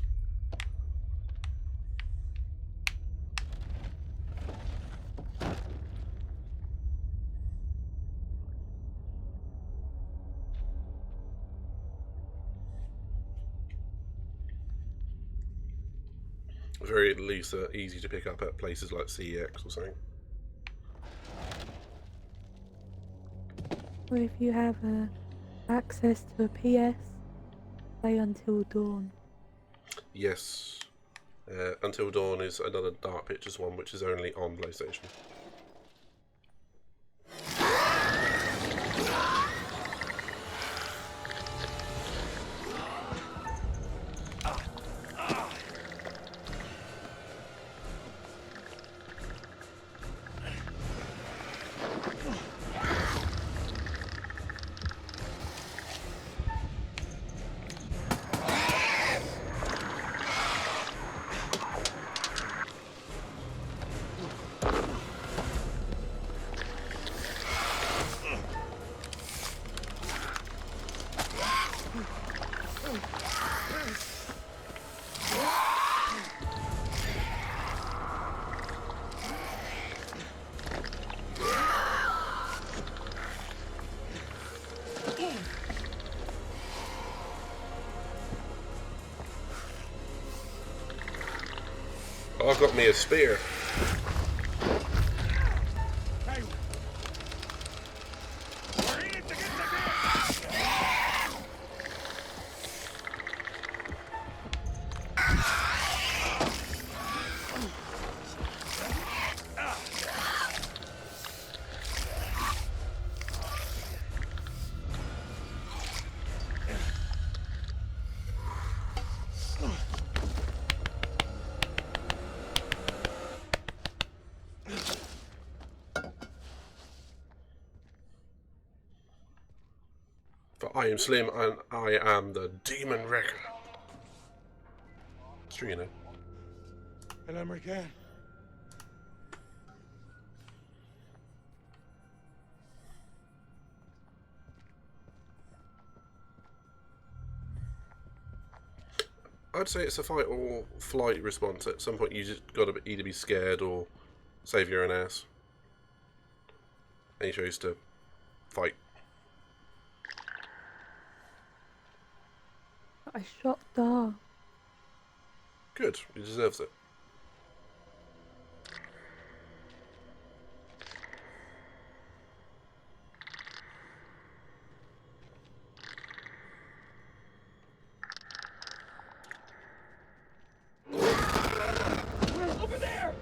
Very at least easy to pick up at places like CEX or something. Or if you have access to a PS, play Until Dawn. Yes. Until Dawn is another Dark Pictures one, which is only on PlayStation. I've got me a spear. For I am Slim and I am the Demon Wrecker. It's true, you know. El American. I'd say it's a fight or flight response. At some point you just got to either be scared or save your own ass. And you chose to fight. I shot Dar. Good, he deserves it. Over there!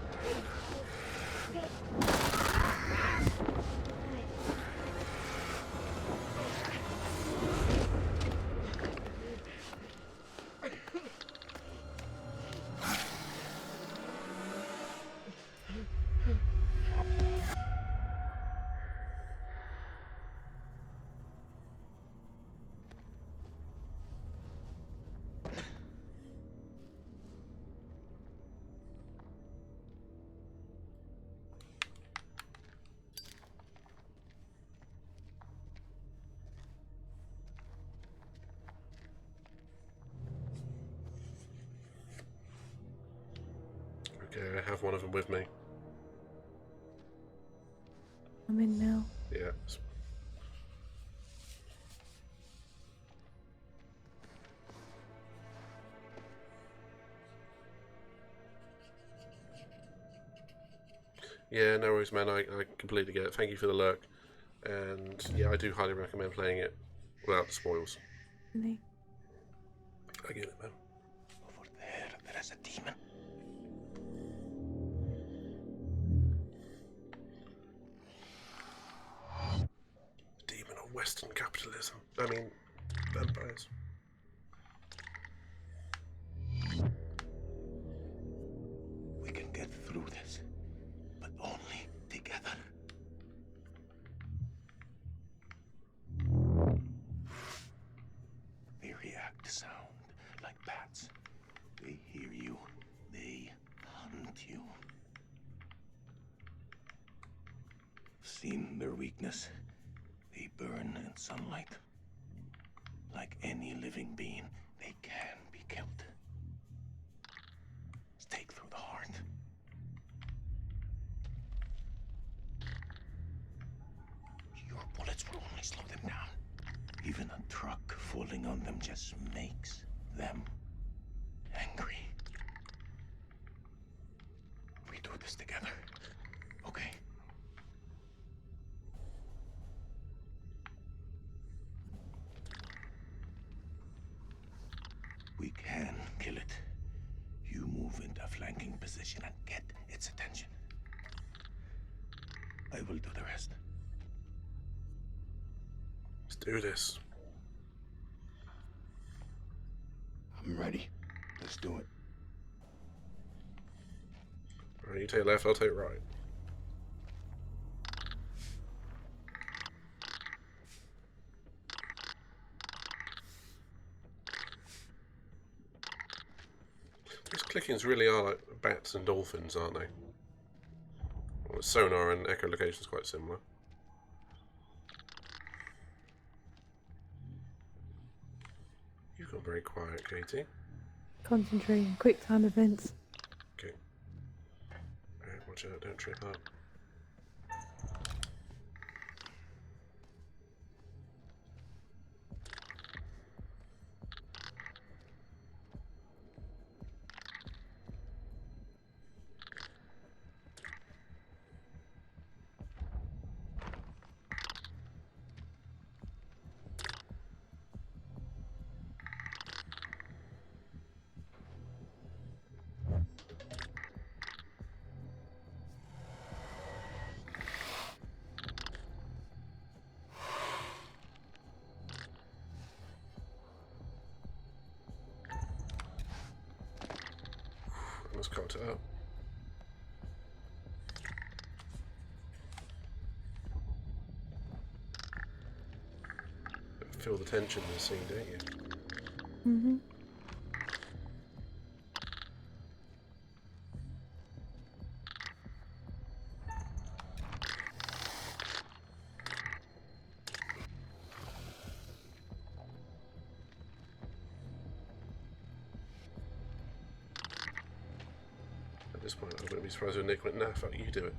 Okay, I have one of them with me. I'm in now. Yeah. Yeah, no worries, man. I completely get it. Thank you for the lurk. And yeah, I do highly recommend playing it without the spoils. Really? I get it, man. Over there is a demon. Capitalism. I mean, vampires. We can get through this, but only together. They react to sound like bats. They hear you. They hunt you. Seen their weakness. They burn in sunlight. Like any living being, they can be killed. Stake through the heart. Your bullets will only slow them down. Even a truck falling on them just makes them angry. We do this together, okay? We can kill it. You move into a flanking position and get its attention. I will do the rest. Let's do this. I'm ready. Let's do it. Alright, you take left, I'll take right. These clickings really are like bats and dolphins, aren't they? Well, sonar and echolocation is quite similar. You've gone very quiet, Katie. Concentrating. Quick time events. Okay. Alright, watch out, don't trip up. Let's cut it up. Feel the tension in the scene, don't you? Mm-hmm. At this point, I wouldn't be surprised if Nick went, nah, fuck, you do it.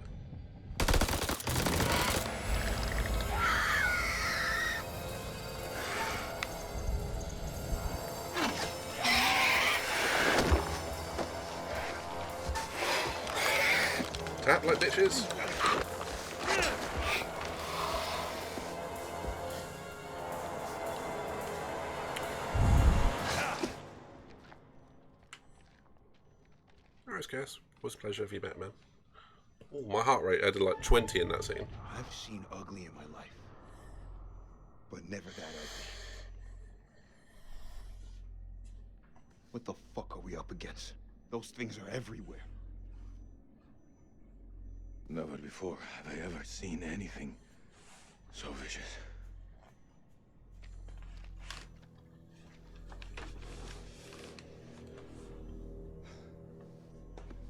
Tap like bitches. Alright, Cass. Was a pleasure of you, Batman. Oh, my heart rate added like 20 in that scene. I've seen ugly in my life, but never that ugly. What the fuck are we up against? Those things are everywhere. Never before have I ever seen anything so vicious.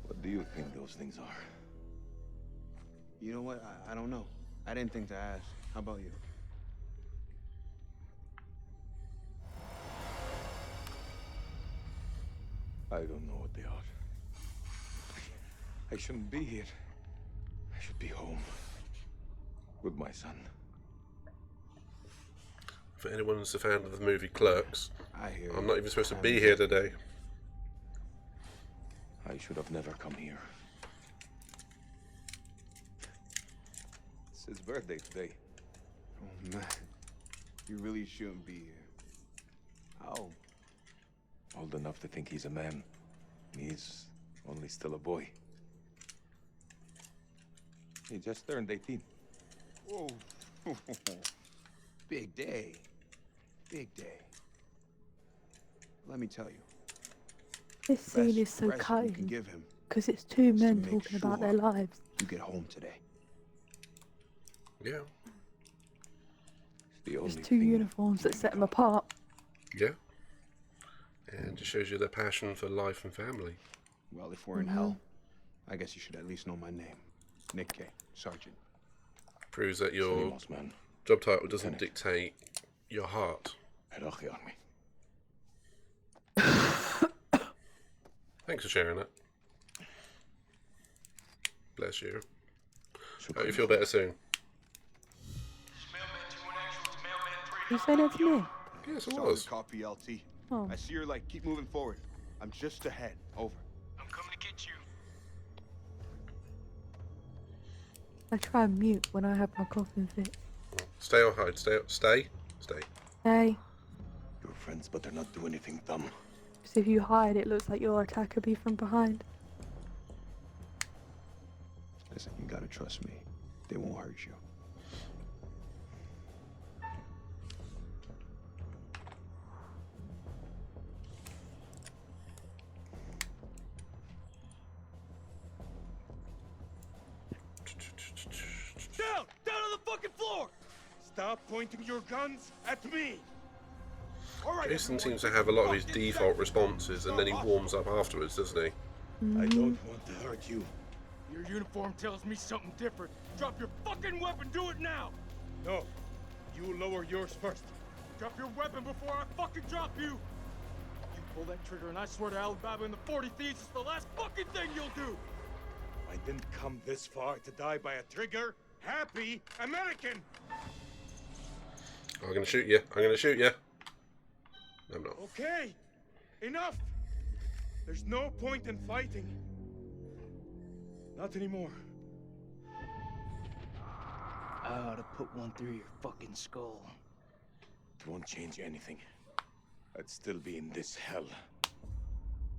What do you think those things are? You know what? I don't know. I didn't think to ask. How about you? I don't know what they are. I shouldn't be here. I should be home with my son. For anyone who's a fan of the movie Clerks, I hear I'm you. not even supposed to be here today. I should have never come here. It's his birthday today. Oh man, you really shouldn't be here. How? Old enough to think he's a man. He's only still a boy. He just turned 18. Whoa. Big day. Big day. Let me tell you. This scene best is so present you can cutting give him because it's two men make talking about their sure lives. You get home today. Yeah. It's the only There's two thing uniforms that set them apart. Yeah. And it shows you their passion for life and family. Well, if we're in hell, I guess you should at least know my name. Nick K, Sergeant. Proves that your Salimos, man. job title doesn't dictate your heart. Herachi Army. Thanks for sharing that. Bless you. Hope you feel better soon. You say that to me? Yes, it Solid was. copy, LT. Oh. I see your light. Keep moving forward. I'm just ahead. Over. I'm coming to get you. I try and mute when I have my coughing fit. Stay or hide. Stay. Stay. Hey, You're friends, but they're not doing anything dumb. because if you hide, it looks like your attacker be from behind. Listen, you gotta trust me. They won't hurt you. Down! Down on the fucking floor! Stop pointing your guns at me! All right, Jason everyone, seems to have a lot of his default responses, and then he warms up afterwards, doesn't he? I don't want to hurt you. Your uniform tells me something different. Drop your fucking weapon. Do it now. No. You lower yours first. Drop your weapon before I fucking drop you. You pull that trigger, and I swear to Alabama and the 40 Thieves, it's the last fucking thing you'll do. I didn't come this far to die by a trigger. Happy American! I'm gonna shoot you. I'm gonna shoot you. No, I'm not. Okay! Enough! There's no point in fighting. Not anymore. I ought to put one through your fucking skull. It won't change anything. I'd still be in this hell.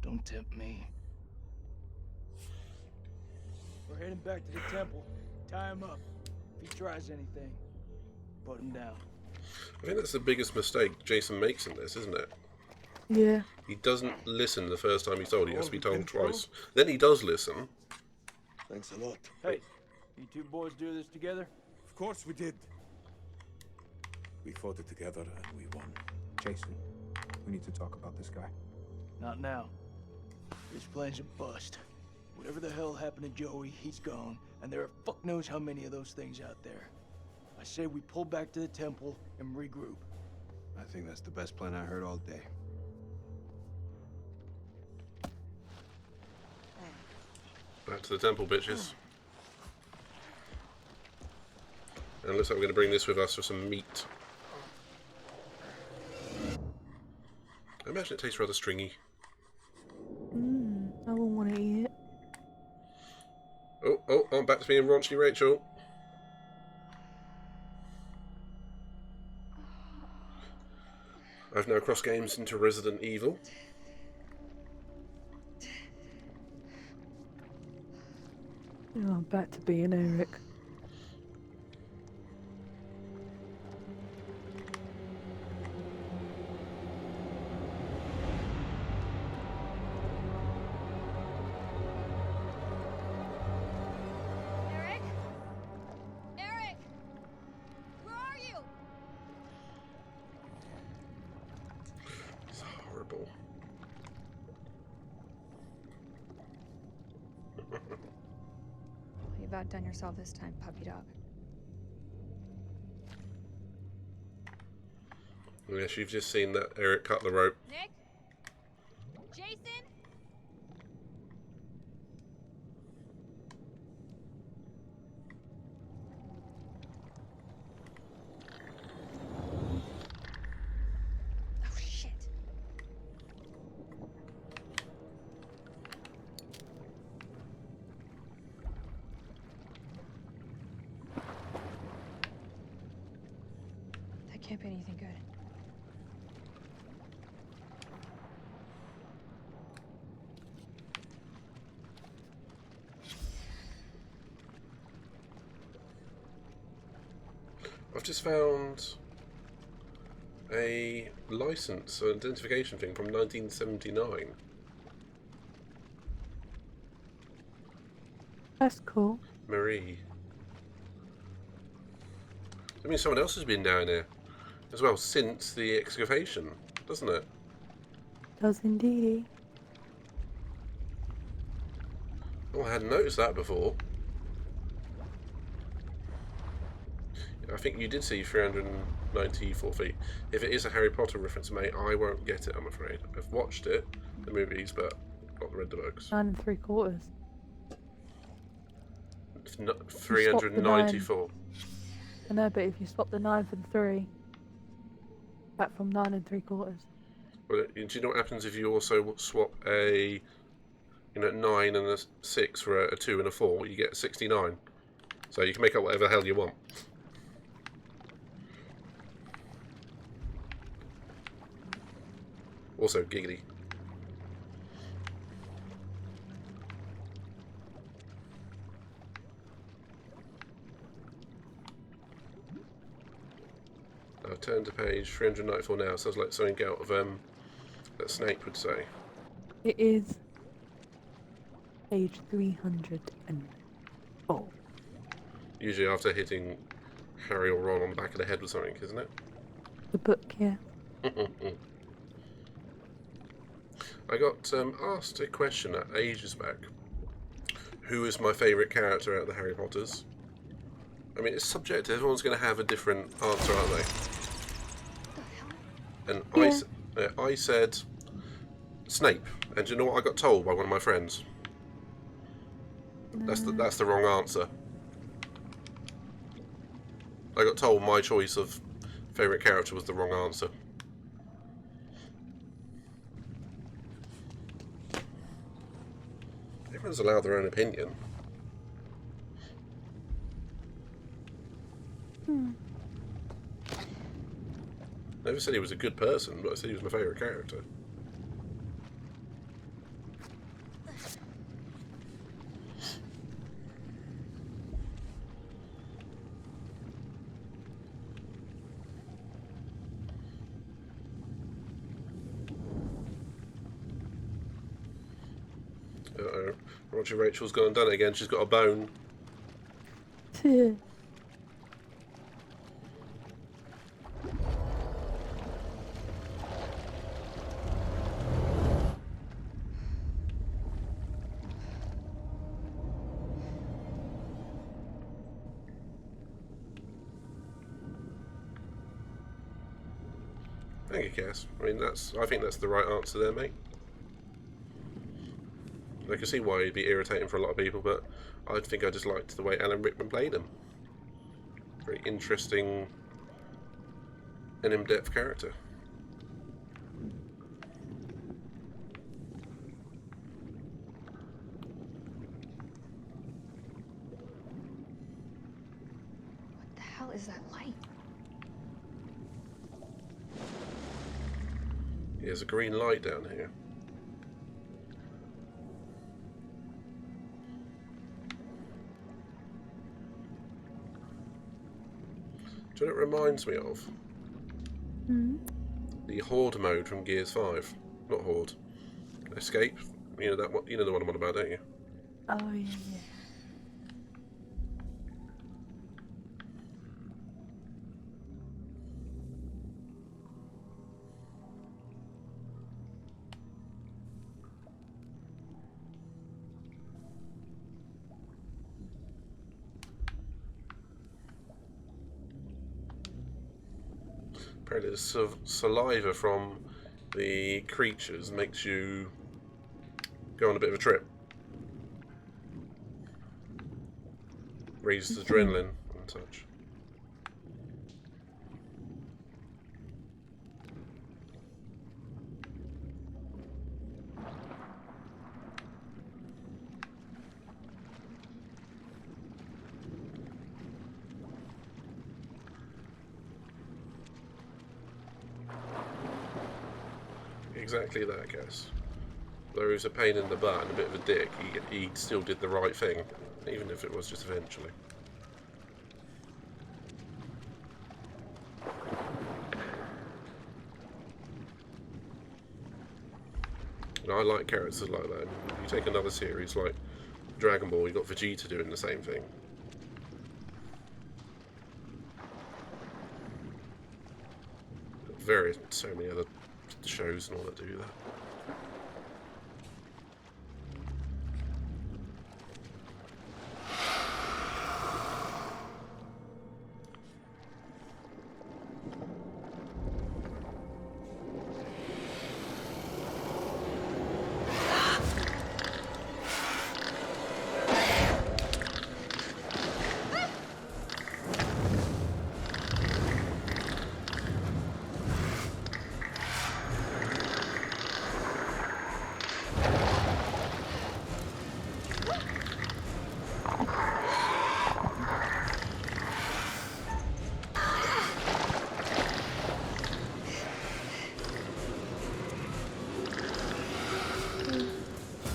Don't tempt me. We're heading back to the temple. Tie him up. If he tries anything, put him down. I think that's the biggest mistake Jason makes in this, isn't it? Yeah. He doesn't listen the first time he's told. He has to be told twice. Then he does listen. Thanks a lot. Hey, you two boys do this together? Of course we did. We fought it together and we won. Jason, we need to talk about this guy. Not now. This plan's a bust. Whatever the hell happened to Joey, he's gone, and there are fuck knows how many of those things out there. I say we pull back to the temple and regroup. I think that's the best plan I heard all day. Back to the temple, bitches. And looks like we're going to bring this with us for some meat. I imagine it tastes rather stringy. I wouldn't want to eat it. Oh, I'm back to being raunchy Rachel. I've now crossed games into Resident Evil. Oh, I'm back to being Eric. Eric? Eric! Where are you? It's horrible. You've outdone yourself this time, puppy dog. Yes, you've just seen that Eric cut the rope. Nick? Jason? Oh, shit. That can't be anything good. I've just found a license or identification thing from 1979. That's cool. Marie. I mean, someone else has been down here as well since the excavation, doesn't it? Does indeed. Oh, I hadn't noticed that before. I think you did see 394 feet. If it is a Harry Potter reference, mate, I won't get it, I'm afraid. I've watched it, the movies, but not read the books. 9 3/4. It's 394. I know, but if you swap the 9 for the 3, back from 9 3/4. Well, do you know what happens if you also swap a 9 and a 6 for a 2 and a 4? You get 69. So you can make up whatever the hell you want. Also giggity. I've turned to page 394 now. Sounds like something out of that Snape would say. It is page 304. Usually after hitting Harry or Ron on the back of the head with something, isn't it? The book, yeah. I got asked a question ages back. Who is my favourite character out of the Harry Potters? I mean, it's subjective. Everyone's going to have a different answer, aren't they? And Yeah. I said Snape. And do you know what I got told by one of my friends? That's the wrong answer. I got told my choice of favourite character was the wrong answer. Everyone's allowed their own opinion. Never said he was a good person, but I said he was my favourite character. Uh-oh. Roger Rachel's gone and done it again. She's got a bone. Thank you, Cass. I mean, I think that's the right answer there, mate. I can see why it'd be irritating for a lot of people, but I think I just liked the way Alan Rickman played him. Very interesting and in-depth character. What the hell is that light? There's a green light down here. Do you know what it reminds me of? The Horde mode from Gears 5. Not Horde. Escape. You know that one, you know the one I'm on about, don't you? Oh, yeah. Apparently the saliva from the creatures makes you go on a bit of a trip. Raises adrenaline and such. Exactly that, I guess. Though he was a pain in the butt and a bit of a dick, he still did the right thing, even if it was just eventually. You know, I like characters like that. You take another series like Dragon Ball, you got Vegeta doing the same thing. So many other shows and all that do that.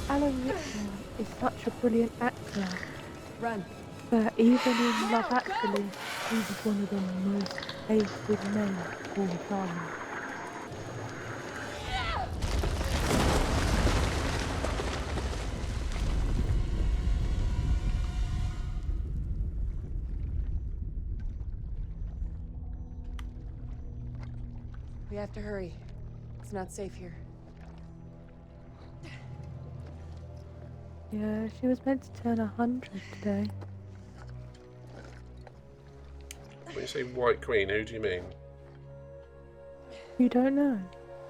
Alan Rickman is such a brilliant actor. Run. But even in Love Actually, he was one of the most hated men of all time. We have to hurry. It's not safe here. Yeah, she was meant to turn 100 today. When you say White Queen, who do you mean? You don't know?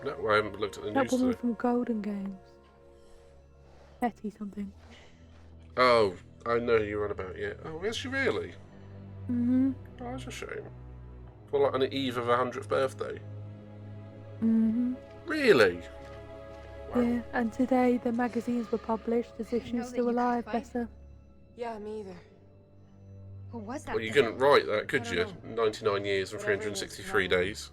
No, I haven't looked at the That news woman today. from Golden Games. Betty something. Oh, I know who you're on about, yeah. Oh, is she really? Mm-hmm. Oh, that's a shame. For like on the eve of her 100th birthday? Mm-hmm. Really? Wow. Yeah, and today the magazines were published as if she was still alive, bless her. Yeah, me either. What was that? Well, you thing? couldn't write that, could I you? don't 99 years and Whatever it 363 is, days.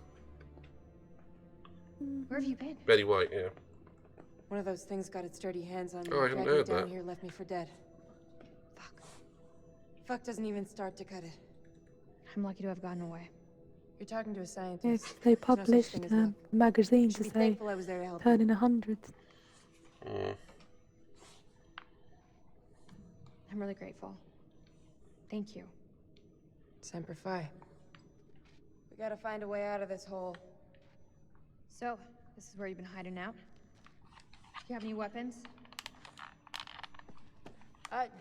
Where have you been? Betty White, yeah. One of those things got its dirty hands on me. Oh, I hadn't dragged me heard down that. here, left me for dead. Fuck. Fuck doesn't even start to cut it. I'm lucky to have gotten away. You're talking to a scientist. Yes, they There's no such published thing as a luck. magazine You to should be say thankful I was there to help you. turning 100. I'm really grateful. Thank you. Semper Fi. We gotta find a way out of this hole. So, this is where you've been hiding out? Do you have any weapons?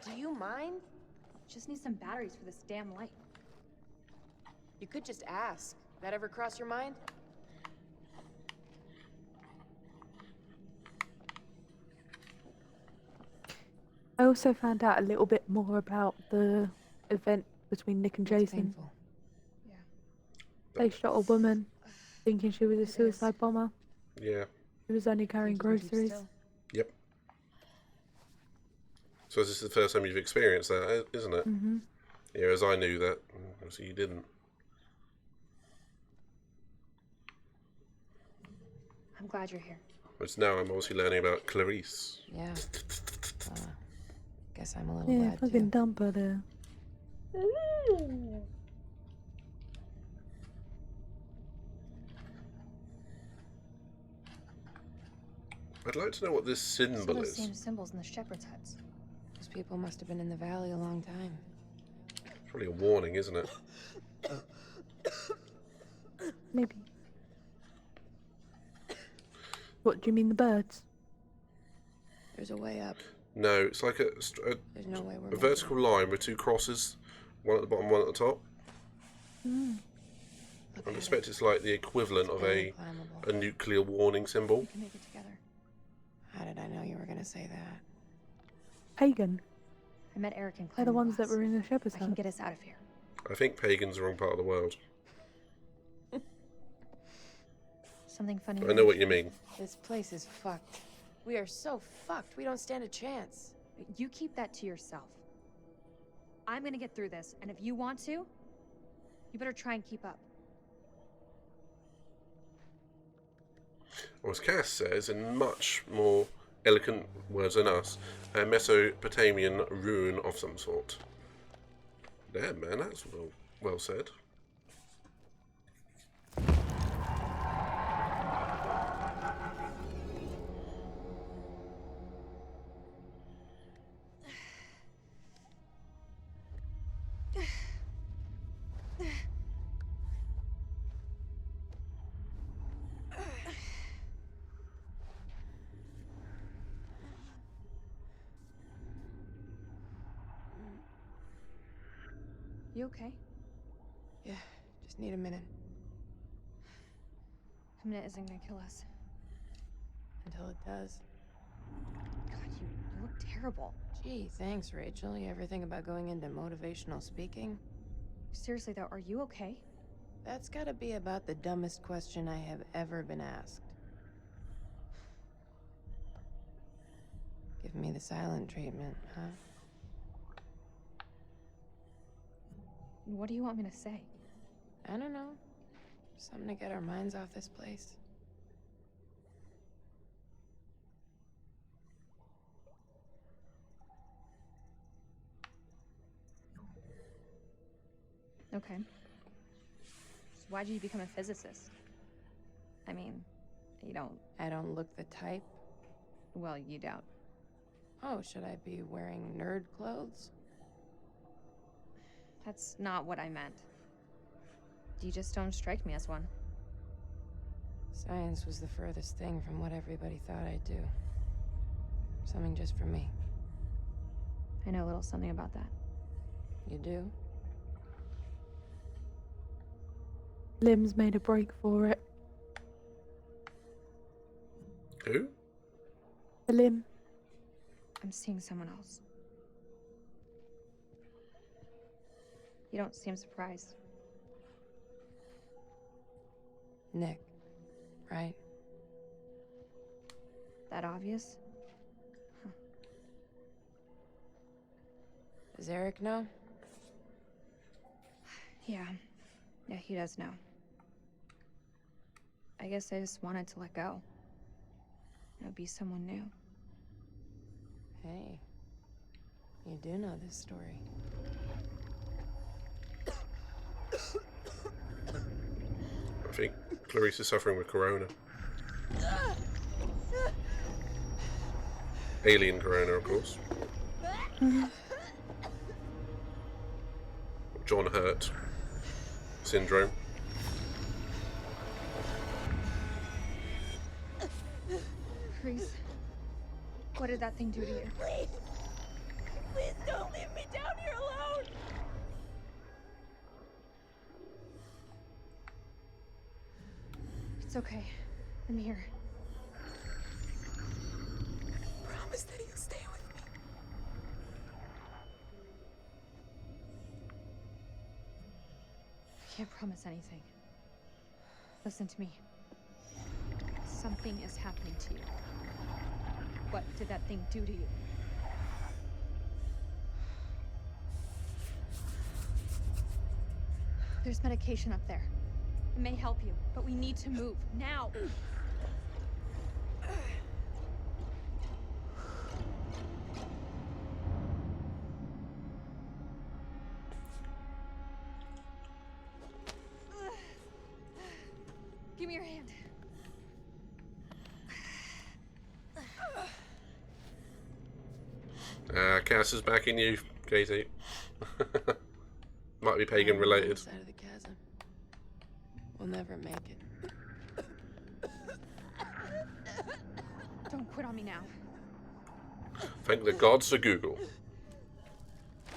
Do you mind? Just need some batteries for this damn light. You could just ask. That ever cross your mind? I also found out a little bit more about the event between Nick and Jason. Painful. They shot a woman thinking she was a suicide bomber. Yeah. She was only carrying groceries. Yep. So this is the first time you've experienced that, isn't it? Mm-hmm. Yeah, as I knew that, obviously you didn't. I'm glad you're here. Which now I'm obviously learning about Clarice. Yeah. Guess I'm a little Yeah, glad too. fucking dumper there. I'd like to know what this Some symbol of those is. same symbols in the shepherd's huts. Those people must have been in the valley a long time. Probably a warning, isn't it? Maybe. What do you mean, the birds? There's a way up. No, it's like There's no way we're a vertical line with two crosses, one at the bottom, one at the top. Mm. I suspect it's like the equivalent of a nuclear warning symbol. We can make it together. How did I know you were gonna say that? Pagan. I met Eric and They're Clem. the ones that were in the shepherd's I can hut. get us out of here. I think pagan's the wrong part of the world. Something funny. I know what you mean. This place is fucked. We are so fucked. We don't stand a chance. You keep that to yourself. I'm gonna get through this, and if you want to, you better try and keep up. Or as Cass says, in much more eloquent words than us, a Mesopotamian ruin of some sort. Damn, man, that's well said. You okay? Yeah, just need a minute. A minute isn't gonna kill us. Until it does. God, you look terrible. Gee, thanks, Rachel. You ever think about going into motivational speaking? Seriously though, are you okay? That's gotta be about the dumbest question I have ever been asked. Give me the silent treatment, huh? What do you want me to say? I don't know. Something to get our minds off this place. Okay. So why'd you become a physicist? I mean, you don't... I don't look the type. Well, you don't. Oh, should I be wearing nerd clothes? That's not what I meant. You just don't strike me as one. Science was the furthest thing from what everybody thought I'd do. Something just for me. I know a little something about that. You do? Lim's made a break for it. Who? The Lim. I'm seeing someone else. You don't seem surprised. Nick, right? That obvious? Huh. Does Eric know? Yeah. Yeah, he does know. I guess I just wanted to let go. You know, be someone new. Hey, you do know this story. I think Clarice is suffering with corona. Alien corona, of course. John Hurt syndrome. Reese, what did that thing do to you? Please! Please don't leave me down here alone! It's okay. I'm here. Promise that you'll stay with me. I can't promise anything. Listen to me. Something is happening to you. What did that thing do to you? There's medication up there. It may help you, but we need to move now. Give me your hand. Cass is backing you, Katie. Might be pagan related. Side of the chasm. We'll never make it. Don't quit on me now. Thank the gods for Google.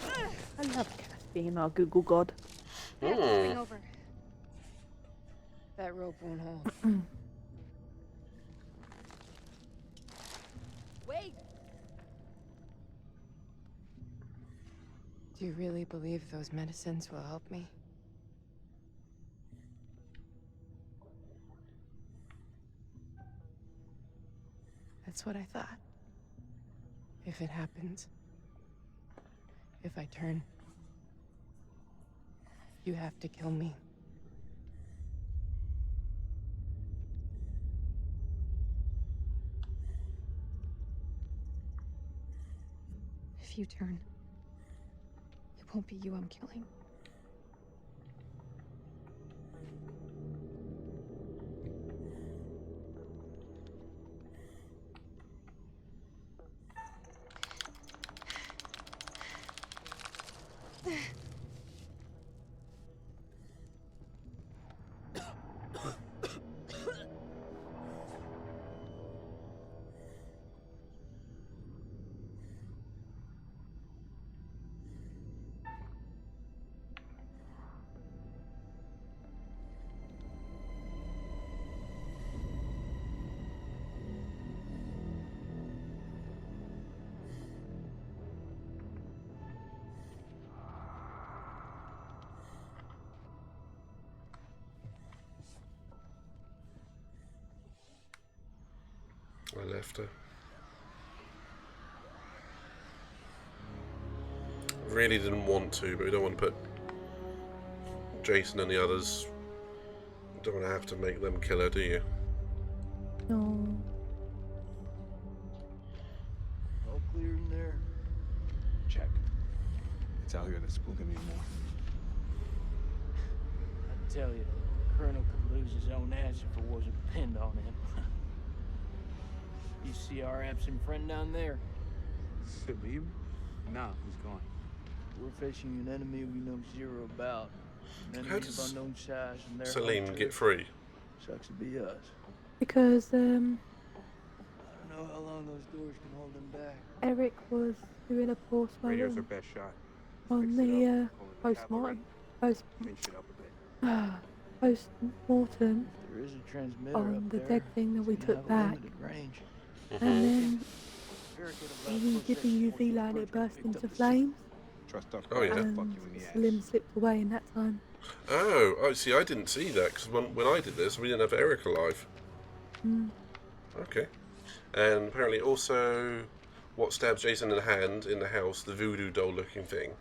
I love Cass being our Google god. Bring over. That rope won't hold. Wait. Do you really believe those medicines will help me? That's what I thought. If it happens, if I turn, you have to kill me. If you turn, it won't be you I'm killing. left her. Really didn't want to, but we don't want to put Jason and the others. Don't want to have to make them kill her, do you? No. All clear in there. Check. It's out here that's spooking me more. I tell you, Colonel could lose his own ass if it wasn't pinned on him. You see our absent friend down there? Salim? Nah, he's gone. We're facing an enemy we know zero about. An How enemy of does unknown size and their Salim hunter. get free? Sucks to be us. Because I don't know how long those doors can hold them back. Eric was doing a Radio's postmortem our best shot. on the postmortem. Postmortem There is a transmitter on up the there. dead thing that we It's gonna took have a back. limited range. And then he did the UV line, it burst into flames. Trust us. Oh, yeah. And Slim slipped away in that time. Oh, see, I didn't see that because when I did this, we didn't have Eric alive. Mm. Okay. And apparently also what stabs Jason in the hand in the house, the voodoo doll looking thing,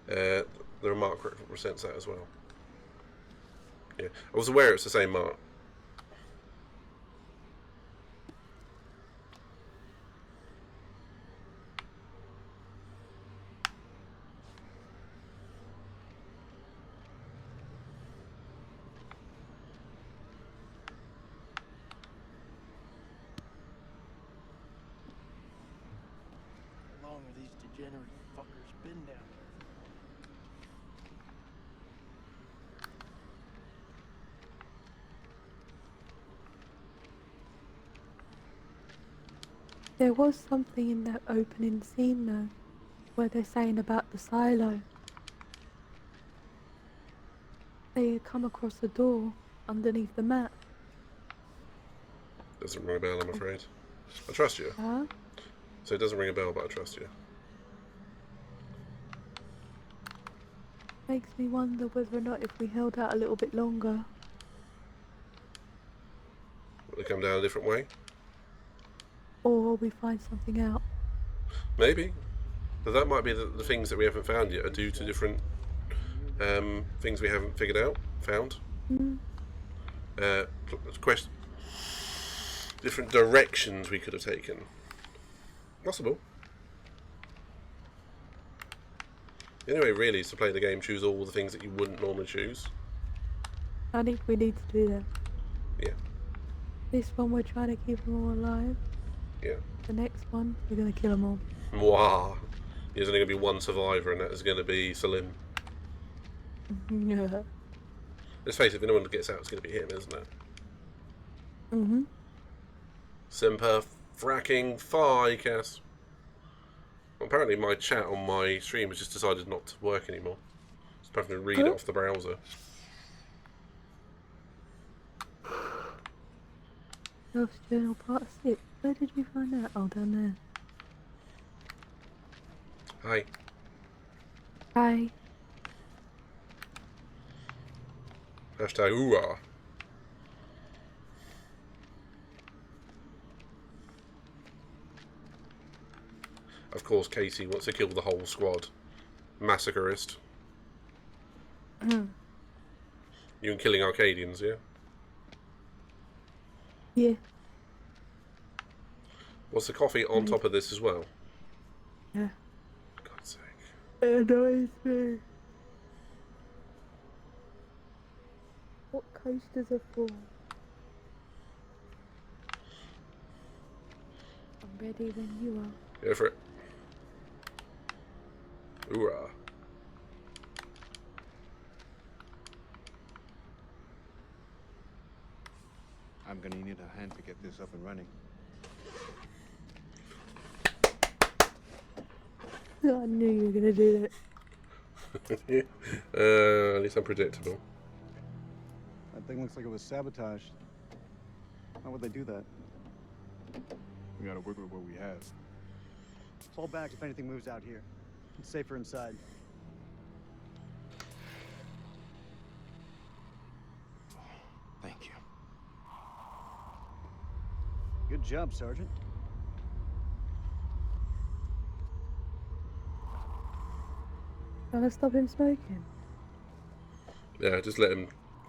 the remark represents that as well. Yeah, I was aware it's the same mark. How long have these degenerate fuckers been down here? There was something in that opening scene though, where they're saying about the silo. They had come across a door underneath the mat. Doesn't ring a bell, I'm afraid. I trust you. Huh? So it doesn't ring a bell, but I trust you. Makes me wonder whether or not if we held out a little bit longer. Will they come down a different way? Or we find something out. Maybe. But that might be the things that we haven't found yet are due to different things we haven't figured out, found. Mm. Question. Different directions we could have taken. Possible. The only way really is to play the game, choose all the things that you wouldn't normally choose. I think we need to do that. Yeah. This one we're trying to keep them all alive. Yeah. The next one, we're going to kill them all. Mwah. There's only going to be one survivor, and that is going to be Salim. Yeah. Let's face it, if anyone gets out, it's going to be him, isn't it? Mm-hmm. Semper fracking fi, Cass. Well, apparently my chat on my stream has just decided not to work anymore. Just having to read it off the browser. Ghost Journal Part 6. Where did you find that? Oh, down there. Hi. Hi. Hashtag hoorah. Of course, Casey wants to kill the whole squad. Massacreist. You and killing Arcadians, yeah? Yeah. Was the coffee on top of this as well? Yeah. For God's sake. It annoys me. What coasters are for? I'm ready when you are. Go for it. Hoorah. I'm gonna need a hand to get this up and running. I knew you were gonna do that. At least I'm predictable. That thing looks like it was sabotaged. Why would they do that? We gotta work with what we have. Fall back if anything moves out here. It's safer inside. Thank you. Good job, Sergeant. Trying to stop him smoking. Yeah, just let him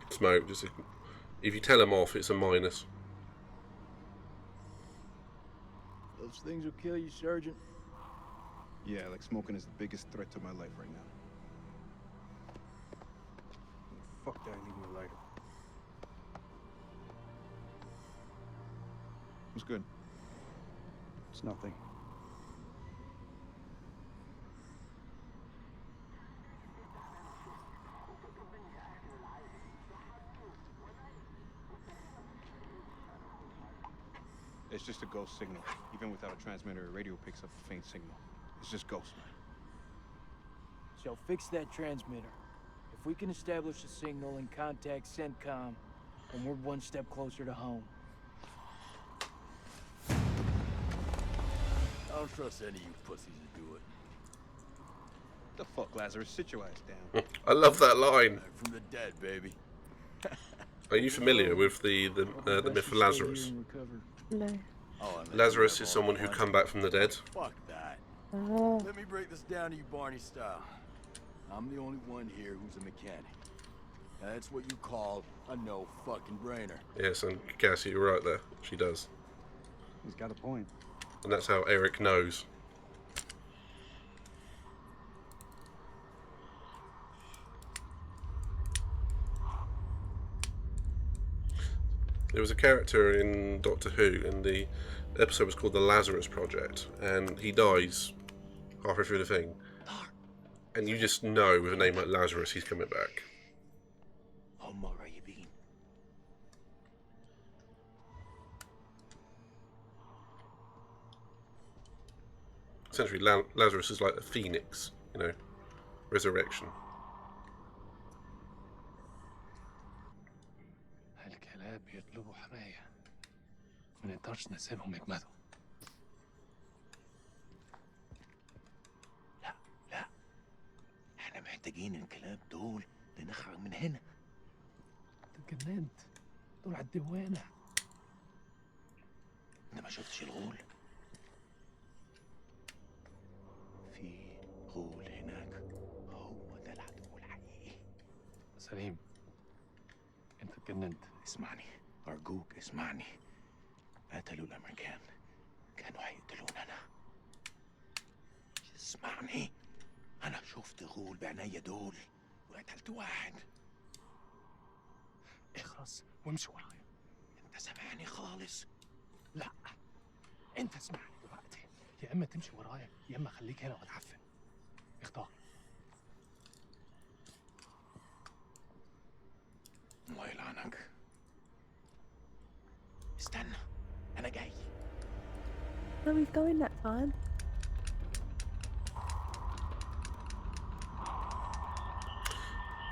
smoke. If you tell him off, it's a minus. Those things will kill you, Sergeant. Yeah, like smoking is the biggest threat to my life right now. Fuck that, I need me a lighter. What's good? It's nothing. It's just a ghost signal. Even without a transmitter, a radio picks up a faint signal. It's just ghost, man. So fix that transmitter. If we can establish a signal and contact CENTCOM, then we're one step closer to home. I don't trust any of you pussies to do it. What the fuck, Lazarus? Sit your ass down. I love that line. Back from the dead, baby. Are you familiar with the myth of Lazarus? No. Oh, Lazarus is someone who come back from the dead. Fuck that. Oh. Let me break this down to you, Barney style. I'm the only one here who's a mechanic. That's what you call a no fucking brainer. Yes, and Cassie, you're right there. She does. He's got a point. And that's how Eric knows. There was a character in Doctor Who, and the episode was called The Lazarus Project, and he dies halfway through the thing. And you just know with a name like Lazarus, he's coming back. Essentially, Lazarus is like a phoenix, you know, resurrection. الكلاب يطلبوا حماية. ما نقدرش نسيبهم يجمدوا. لا احنا محتاجين الكلاب دول لنخرج من هنا. انت اتجننت. دول على الدوانة. انت ما شفتش الغول؟ في غول هناك، هو ده العدو الحقيقي. سليم. انت اتجننت. اسمعني أرجوك اسمعني. قتلوا الأمريكان، كانوا هيقتلوننا. اسمعني، أنا شفت غول بعينيا دول وقتلت واحد. اخرس وامشي ورايا. أنت سامعني خالص؟ لا، انت اسمعني دلوقتي. يا اما تمشي ورايا يا اما خليك هنا وتعفن. اختار. الله يلعنك. استنى، أنا جاي. No, he's going that time.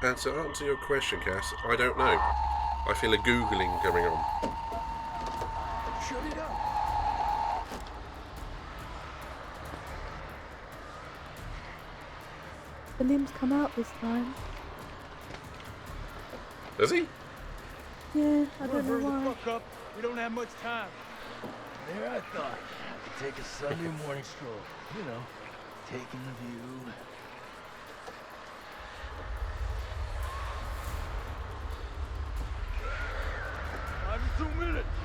And to answer your question, Cass, I don't know. I feel a Googling going on. Shut it up. The limbs come out this time. Does he? Yeah, I don't know Hurry the why. fuck up. We don't have much time. There I thought. I could take a Sunday morning stroll. You know, taking the view. Five and 2 minutes.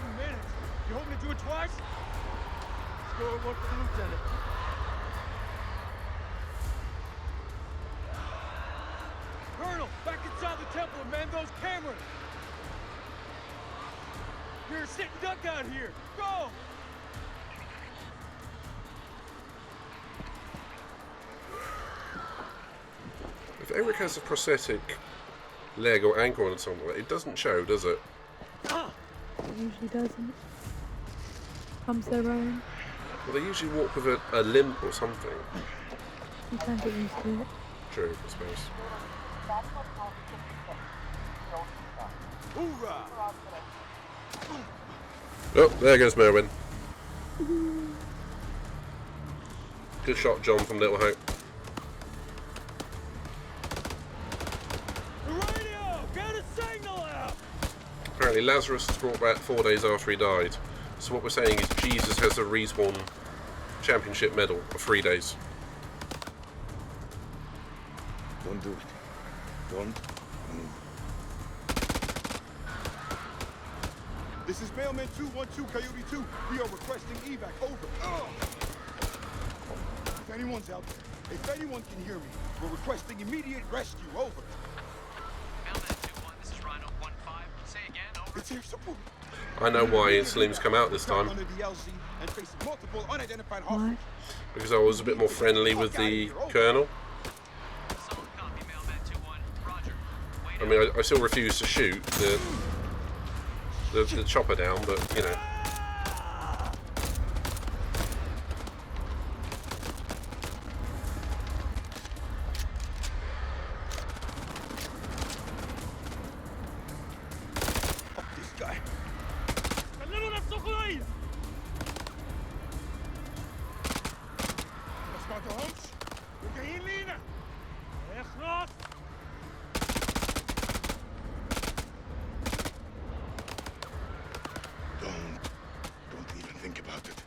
2 minutes? You hoping to do it twice? Score one for the lieutenant. Colonel, back inside the temple and man those cameras. You're a sitting duck out here. Go! If Eric has a prosthetic leg or ankle or something, it doesn't show, does it? It usually doesn't. Comes their own. Well, they usually walk with a limp or something. You can't get used to it. True, I suppose. Hoorah! Oh, there goes Merwin. Good shot, John, from Little Hope. The radio! Get a signal out! Apparently Lazarus was brought back 4 days after he died. So what we're saying is Jesus has a Respawn Championship medal for 3 days. Don't do it. Don't move. This is Mailman 212, Coyote 2. We are requesting evac. Over. If anyone's out there, if anyone can hear me, we're requesting immediate rescue. Over. Mailman 2-1, this is Rhino 1-5. Say again, over. It's air support. I know why Slim's come out this time. Under the LZ and facing multiple unidentified hostiles. Because I was a bit more friendly with the Colonel. I mean, I still refuse to shoot the chopper down, but, you know. This guy. ما سمعتوهمش؟ وجايين لينا. اخلص. Don't even think about it.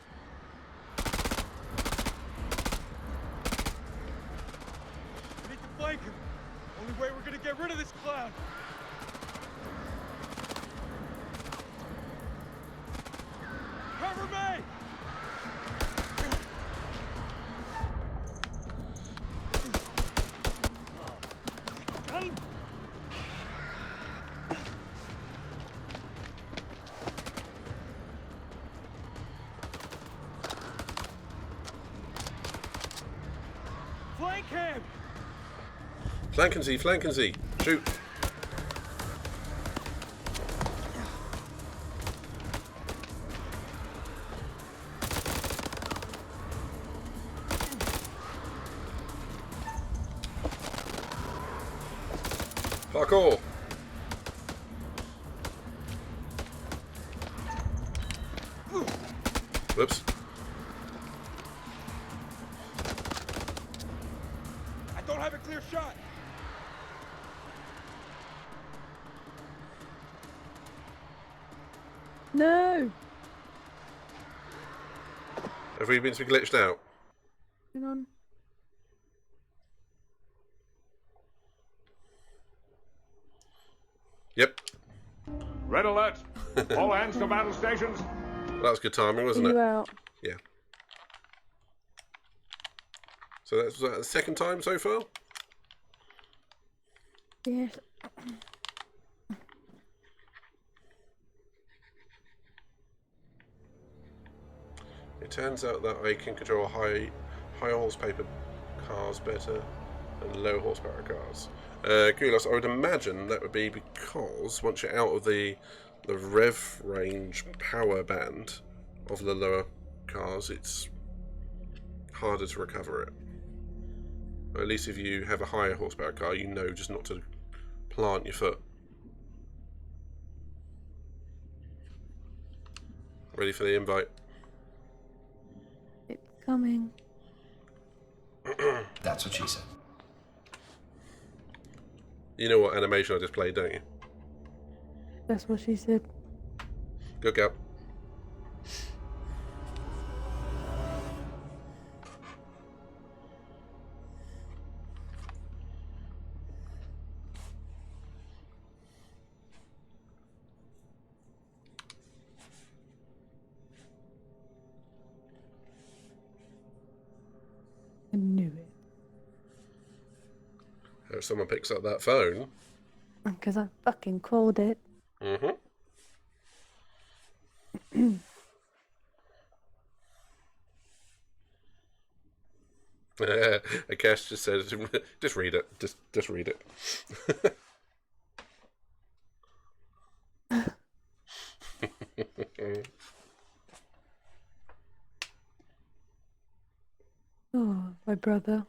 We need to flank him. Only way we're gonna get rid of this clown. Cover me! Flank him! Flankensy, shoot. Parkour. Whoops. I don't have a clear shot. No! Have we been glitched out? Hang on. Yep. Red alert! All hands to battle stations. That was good timing, wasn't Are it? you out? Yeah. So was that the second time so far? Yes. It turns out that I can control high horsepower cars better than low horsepower cars. Gulas, I would imagine that would be because once you're out of the rev range power band of the lower cars, it's harder to recover it. Or at least if you have a higher horsepower car, you know just not to plant your foot. Ready for the invite? It's coming. That's what she said. You know what animation I just played, don't you? That's what she said. Good go. I knew it. If someone picks up that phone. Because I fucking called it. Mm-hmm. Akash just said, just read it. Just read it. Oh, my brother.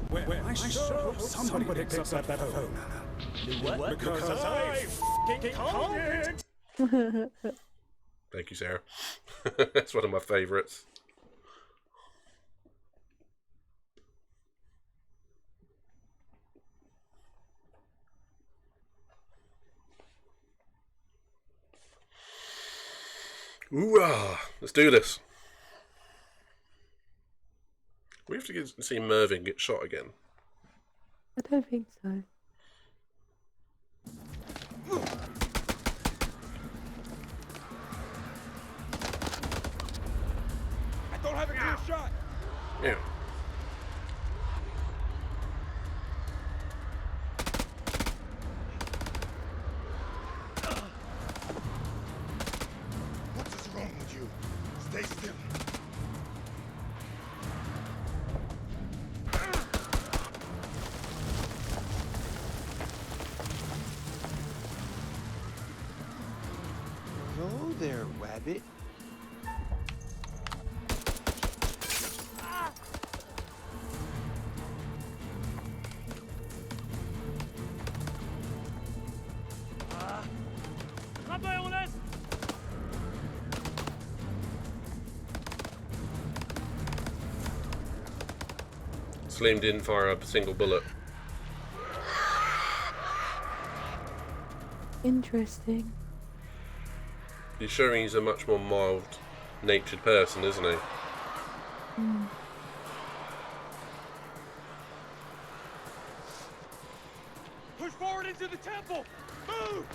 When I show somebody picks up that phone. What? Because I f***ing called it! Thank you, Sarah. That's one of my favourites. Ooh-ah! Let's do this. We have to see Mervyn get shot again. I don't think so. I don't have a clear shot. Yeah. What is wrong with you? Stay still. Hello there, Rabbit. Slim didn't fire a single bullet. Interesting. He's showing he's a much more mild-natured person, isn't he? Mm. Push forward into the temple. Move.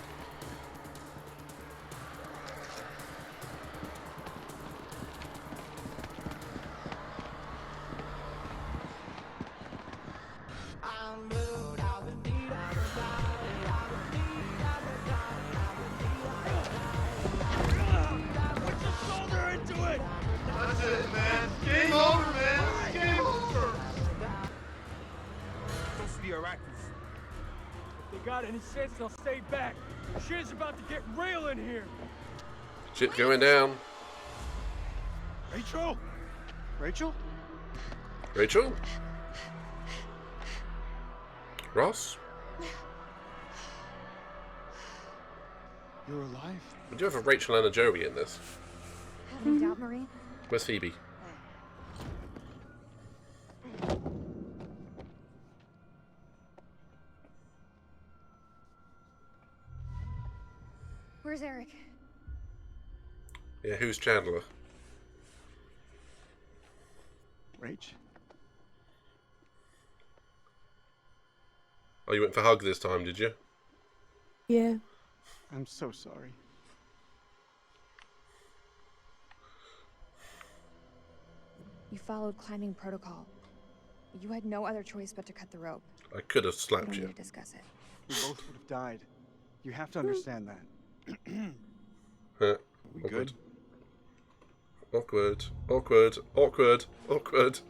Put your shoulder into it. That's it, man. Game over, man. Game over. Those are the Iraqis. If they got any sense, they'll stay back. Shit's about to get real in here. Shit going down. Rachel? Rachel? Rachel? Ross? You're alive? We do have a Rachel and a Joey in this. Have any doubt, Marie? Where's Phoebe? Where's Eric? Yeah, who's Chandler? Rach? Oh, you went for hug this time, did you? Yeah. I'm so sorry. You followed climbing protocol. You had no other choice but to cut the rope. I could have We slapped don't you. need to discuss it. We both would have died. You have to understand that. Huh. We Awkward. good? Awkward. Awkward. Awkward. Awkward.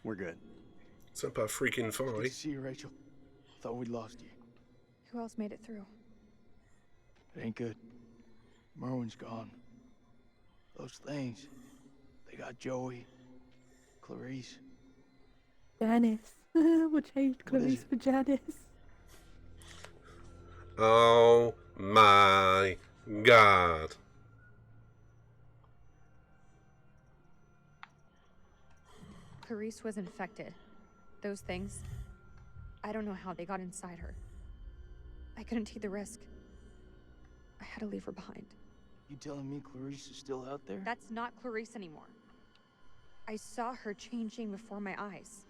We're good. Senpai freaking Good Fi. to see you, Rachel. Thought we'd lost you. Who else made it through? It ain't good. Merwin's gone. Those things, they got Joey, Clarice. Janice. We'll change Clarice for Janice. Oh my god. Clarice was infected. Those things, I don't know how they got inside her. I couldn't take the risk. I had to leave her behind. You telling me Clarice is still out there? That's not Clarice anymore. I saw her changing before my eyes.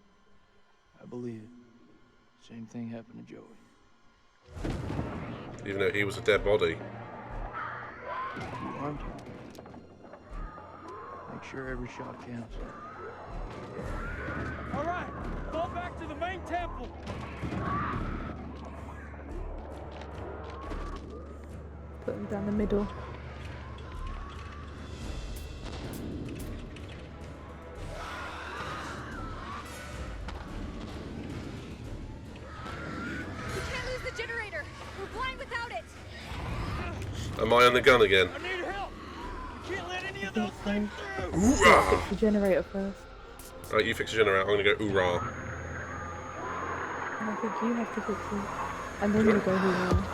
I believe it. Same thing happened to Joey. Even though he was a dead body. You armed? Make sure every shot counts. All right, fall back to the main temple. Put him down the middle. We can't lose the generator. We're blind without it. Am I on the gun again? I need help. We can't let any I of think those so. things through. Hoorah! Fix the generator first. Alright, you fix the generator. I'm gonna go hoorah. And I think you have to fix it. And then you go hoorah.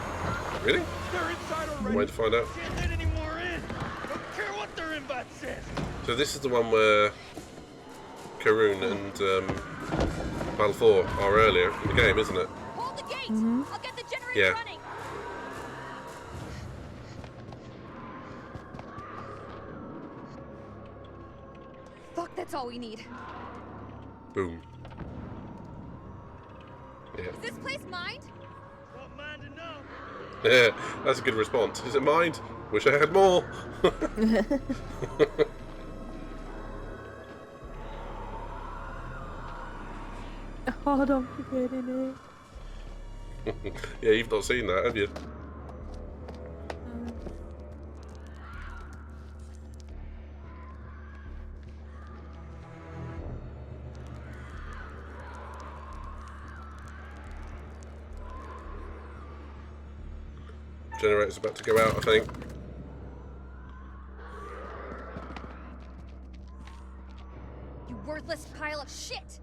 Really? They're inside already. Wait to find out. Can't let any more in. Don't care what their invite says. So this is the one where Karun and Balfour are earlier in the game, isn't it? Hold the gate. I'll get the generator Yeah. running. Fuck, that's all we need. Boom. Yeah. Is this place mined? Not mine to know. Yeah, that's a good response. Is it mined? Wish I had more. Oh, don't forget it. Yeah, you've not seen that, have you? Generator's about to go out, I think. You worthless pile of shit!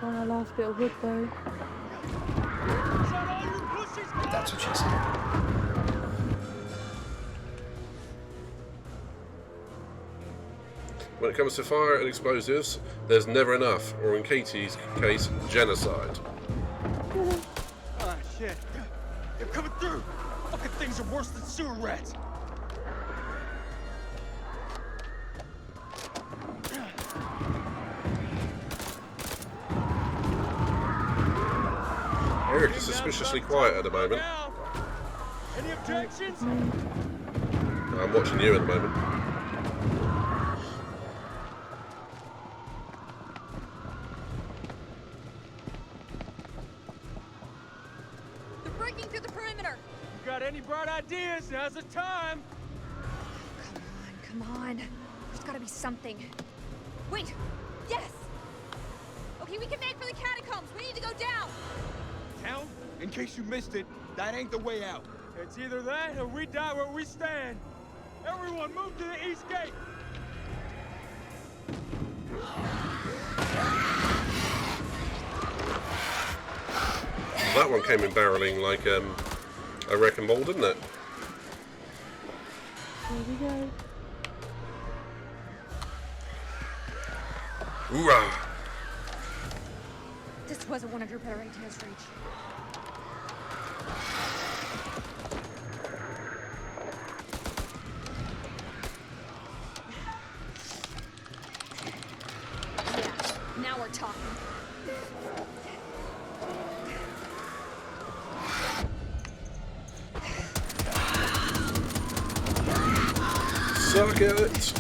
Oh, my last bit of wood though. That's what she said. When it comes to fire and explosives, there's never enough, or in Katie's case, genocide. Ah, shit. They're coming through. Fucking things are worse than sewer rats. Eric is suspiciously quiet at the moment. Any objections? I'm watching you at the moment. They're breaking through the perimeter! You got any bright ideas? Now's the time. Come on. There's gotta be something. Wait! Yes! Okay, we can make for the catacombs. We need to go down! Town? In case you missed it, that ain't the way out. It's either that or we die where we stand. Everyone move to the east gate. That one came in barreling like a wrecking ball, didn't it? Here we go. Hoorah! This wasn't one of your better ideas, Reach. Yeah, now we're talking. Suck it!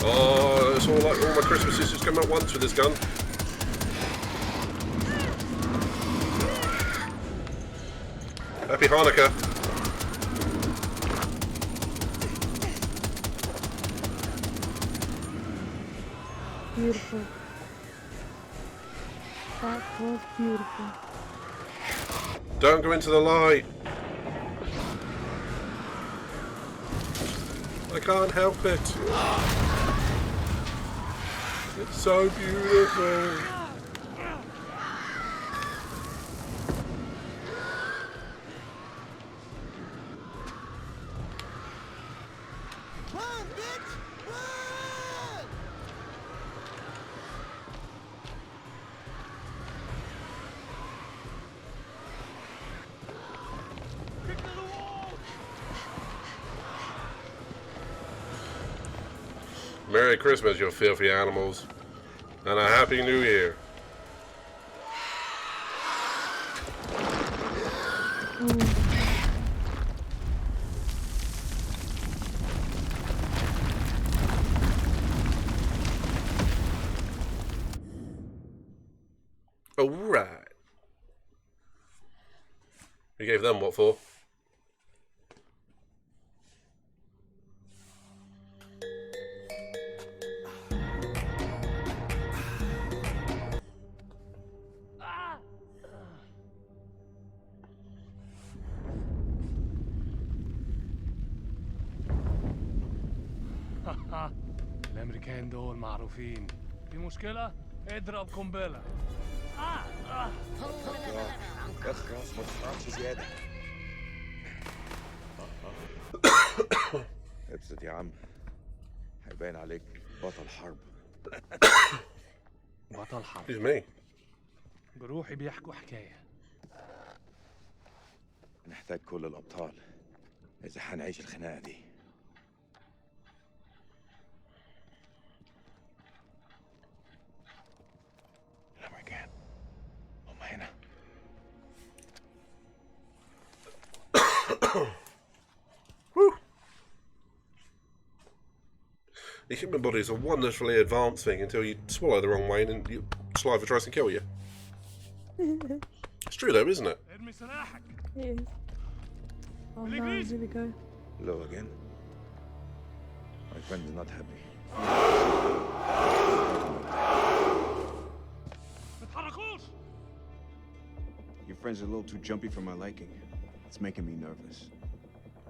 Oh, it's all like all my Christmases just come at once with this gun. Happy Hanukkah. Beautiful. That was beautiful. Don't go into the light. I can't help it. It's so beautiful. Run, bitch! Run! Kick to the wall! Merry Christmas, you filthy animals. And a Happy New Year. Alright. You gave them what for? الامريكان دول معروفين. في مشكلة؟ اضرب قنبلة. اخرس ما تفرحش زيادة. ابسط يا عم، هيبان عليك. بطل حرب. بطل حرب. Excuse me. بروحي بيحكوا حكاية. نحتاج كل الأبطال إذا حنعيش الخناقة دي. الأمريكان هم هنا. Woo. The human body is a wonderfully advanced thing until you swallow the wrong way and your saliva tries to kill you. It's true though, isn't it? It is. Oh no, here we go. Hello again. My friend is not happy. Your friend's a little too jumpy for my liking. It's making me nervous.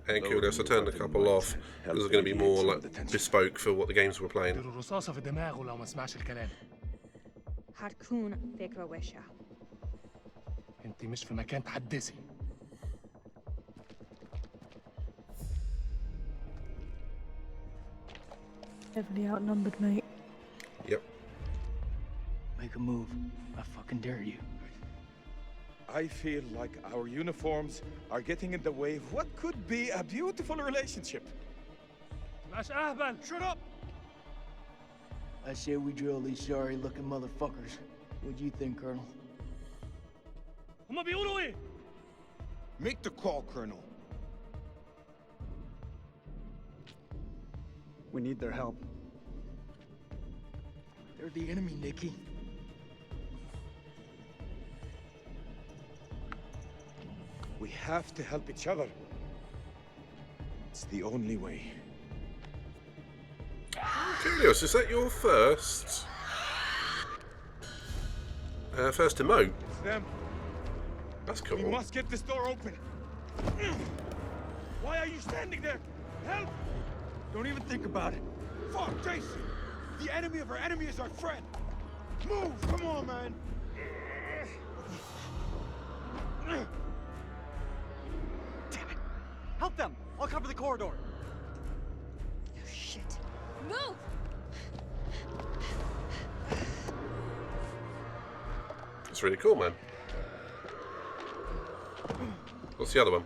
And kudos, I turned a couple off because it's going to be more like bespoke for what the games we're playing. الرصاصة في دماغه لو ما سمعش الكلام. هتكون فكرة وحشة. انت مش في مكان تحدثي. Heavily outnumbered, mate. Yep. Make a move. I fucking dare you. I feel like our uniforms are getting in the way of what could be a beautiful relationship. Shut up! I say we drill these sorry-looking motherfuckers. What do you think, Colonel? Make the call, Colonel. We need their help. They're the enemy, Nikki. We have to help each other. It's the only way. Curious, is that your first emote? It's them. That's cool. We must get this door open. Why are you standing there? Help! Don't even think about it. Fuck, Jason! The enemy of our enemy is our friend. Move! Come on, man! Damn it! Help them! I'll cover the corridor. Oh, shit. Move! That's really cool, man. What's the other one?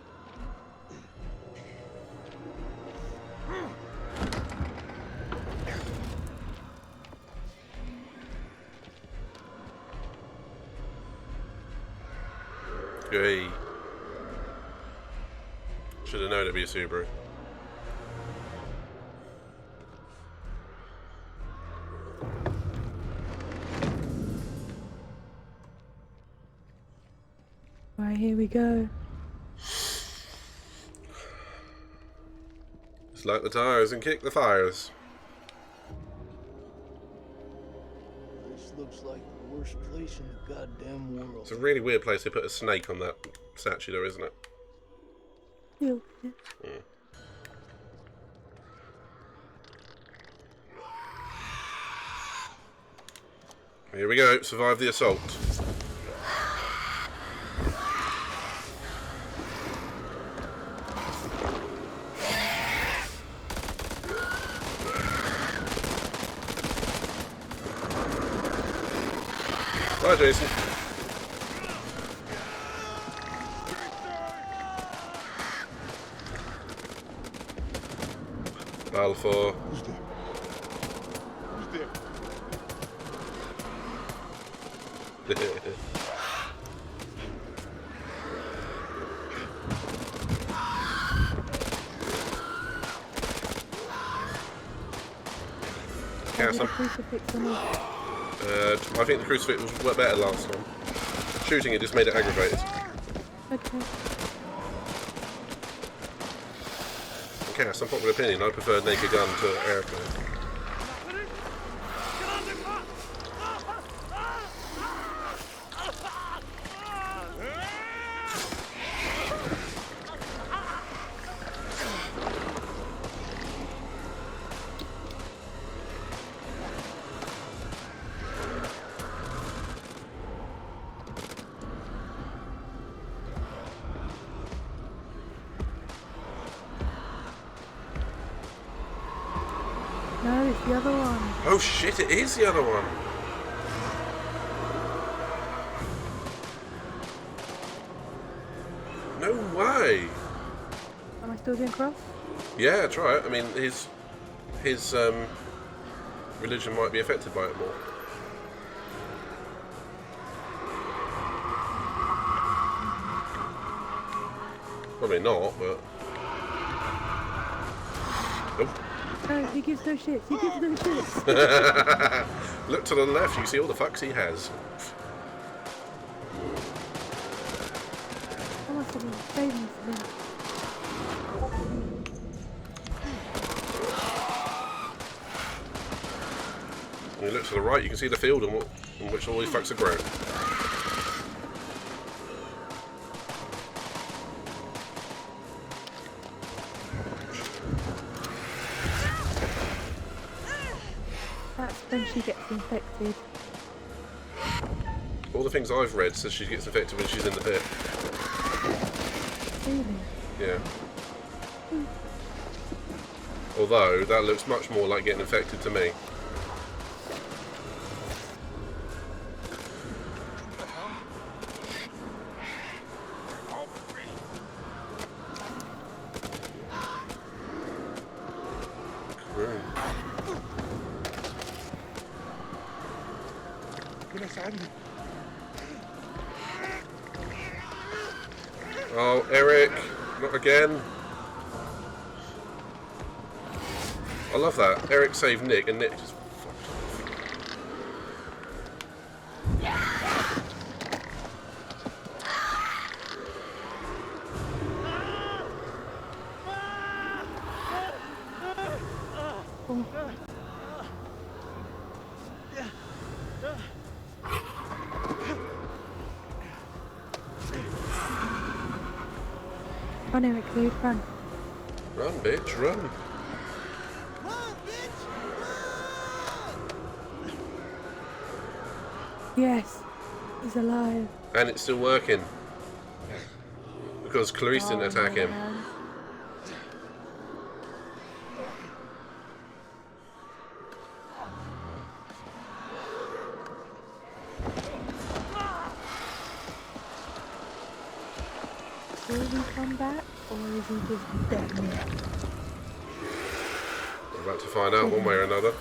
Hey. Should have known it'd be a Subaru. Right, here we go. Just light the tires and kick the fires. This looks like the worst place in the goddamn world. It's a really weird place to put a snake on that statue though, isn't it? Yeah. Yeah. Here we go, survive the assault. Bye, Jason. Alpha. Who's there? Who's there? Crucifix on it. I think the crucifix was worked better last time. Shooting it just made it aggravated. Okay. Okay, some popular opinion, I prefer naked gun to airplane. No, it's the other one. Oh shit, it is the other one. No way. Am I still doing cross? Yeah, try it. I mean, his religion might be affected by it more. Probably not, but... Oh. No, he gives no shits. He gives no shits. Look to the left, you see all the fucks he has. Come on, Celine. Save me, Celine. When you look to the right, you can see the field in which all these fucks are grown. That's when she gets infected. All the things I've read says she gets infected when she's in the pit. Really? Yeah. Although, that looks much more like getting infected to me. Oh, Eric, not again. I love that. Eric saved Nick, and Nick just fucked Run, Eric, dude, run. Run, bitch, run. Yes, he's alive. And it's still working. Because Clarice didn't attack him. Man. Will he come back, or is he just dead now? We're about to find out one way or another.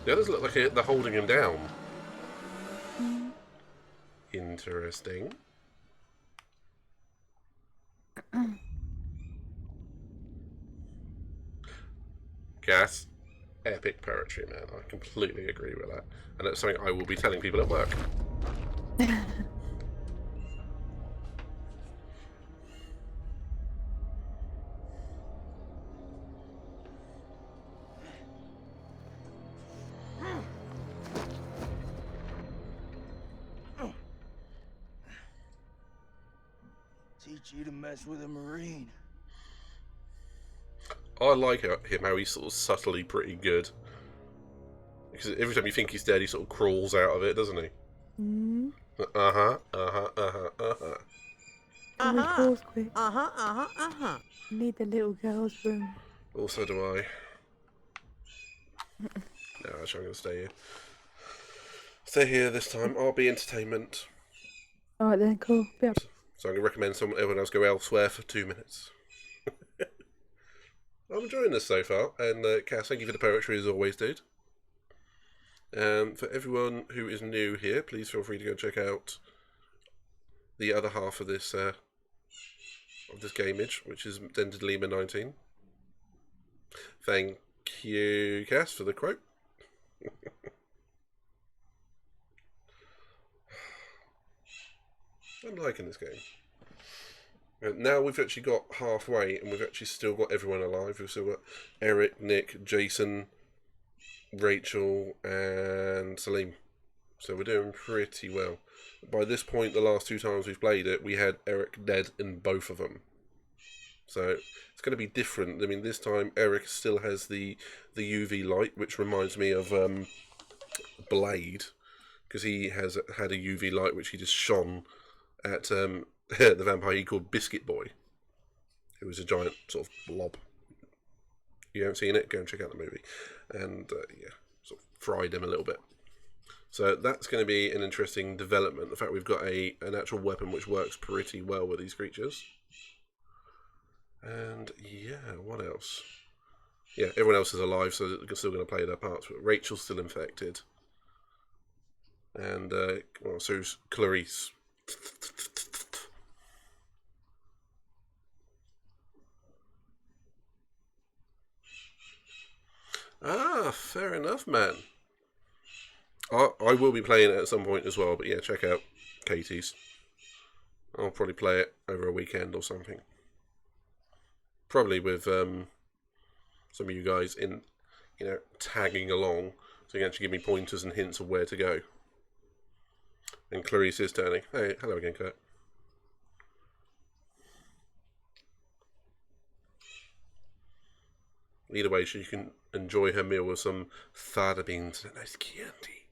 The others look like they're holding him down. Interesting. Gas. Epic poetry, man. I completely agree with that. And it's something I will be telling people at work. Teach you to mess with a Marine. I like him, how he's sort of subtly pretty good. Because every time you think he's dead, he sort of crawls out of it, doesn't he? Mm. Uh-huh. Quick. Need the little girl's room. Also do I. No, actually I'm going to stay here. Stay here this time. RB Entertainment. Alright then, cool. Yep. So I'm going to recommend everyone else go elsewhere for 2 minutes. I'm enjoying this so far, and Cass, thank you for the poetry as always, dude. For everyone who is new here, please feel free to go check out the other half of this gameage, which is Dented Lima 19. Thank you, Cass, for the quote. I'm liking this game. Now we've actually got halfway, and we've actually still got everyone alive. We've still got Eric, Nick, Jason, Rachel, and Salim. So we're doing pretty well. By this point, the last 2 times we've played it, we had Eric dead in both of them. So it's going to be different. I mean, this time Eric still has the UV light, which reminds me of Blade, because he has had a UV light which he just shone at the vampire he called Biscuit Boy, who was a giant sort of blob. You haven't seen it? Go and check out the movie. And yeah, sort of fried him a little bit. So that's going to be an interesting development. The fact we've got an actual weapon which works pretty well with these creatures. And yeah, what else? Yeah, everyone else is alive, so they're still going to play their parts. But Rachel's still infected. And, well, so's Clarice. Ah, fair enough, man. I will be playing it at some point as well, but yeah, check out Katie's. I'll probably play it over a weekend or something. Probably with some of you guys in, tagging along, so you can actually give me pointers and hints of where to go. And Clarice is turning. Hey, hello again, Kurt. Either way, she can enjoy her meal with some fava beans and a nice Chianti.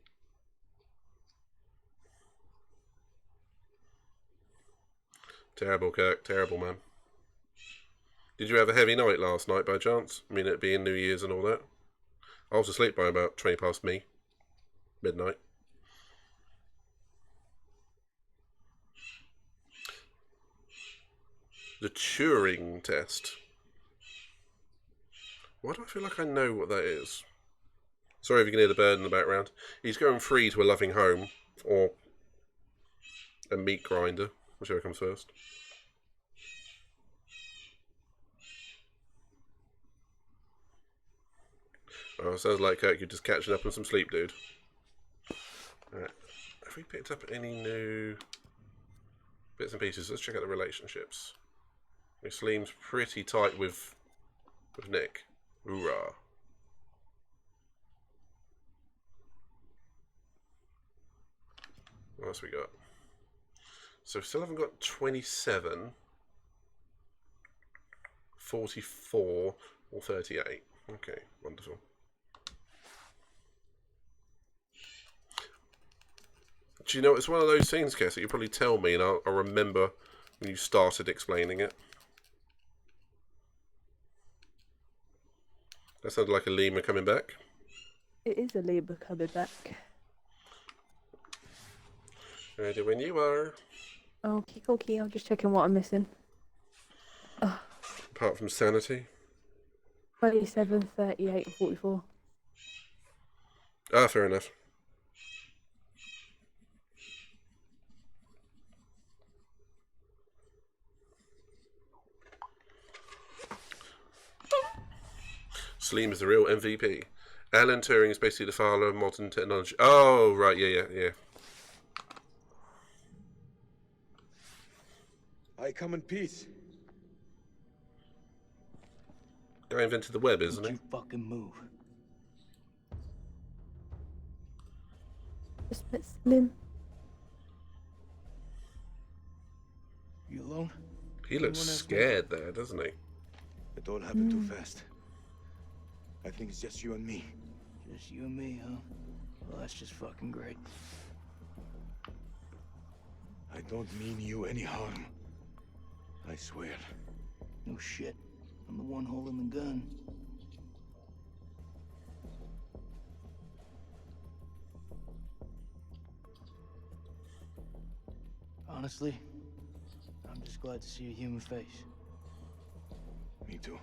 Terrible, Kirk. Terrible, man. Did you have a heavy night last night by chance? I mean, it being New Year's and all that. I was asleep by about 20 past midnight. The Turing test. Why do I feel like I know what that is? Sorry if you can hear the bird in the background. He's going free to a loving home, or a meat grinder, whichever comes first. Oh, sounds like Kirk, you're just catching up on some sleep, dude. Alright. Have we picked up any new bits and pieces? Let's check out the relationships. Saleem's pretty tight with Nick. Hoorah. What else we got? So we still haven't got 27, 44, or 38. Okay, wonderful. Do you know, it's one of those things, Cass, that you probably tell me and I'll remember when you started explaining it. That sounded like a lemur coming back. It is a lemur coming back. Ready when you are. Okay, I'm just checking what I'm missing. Apart from sanity. 27, 38, and 44. Ah, fair enough. Saleem is the real MVP. Alan Turing is basically the father of modern technology. Oh, right, yeah. I come in peace. Guy invented the web, isn't he? You fucking move. Just let Slim. You alone? He looks scared there, doesn't he? It all happened too fast. I think it's just you and me. Just you and me, huh? Well, that's just fucking great. I don't mean you any harm. I swear. No shit. I'm the one holding the gun. Honestly, I'm just glad to see a human face. Me too.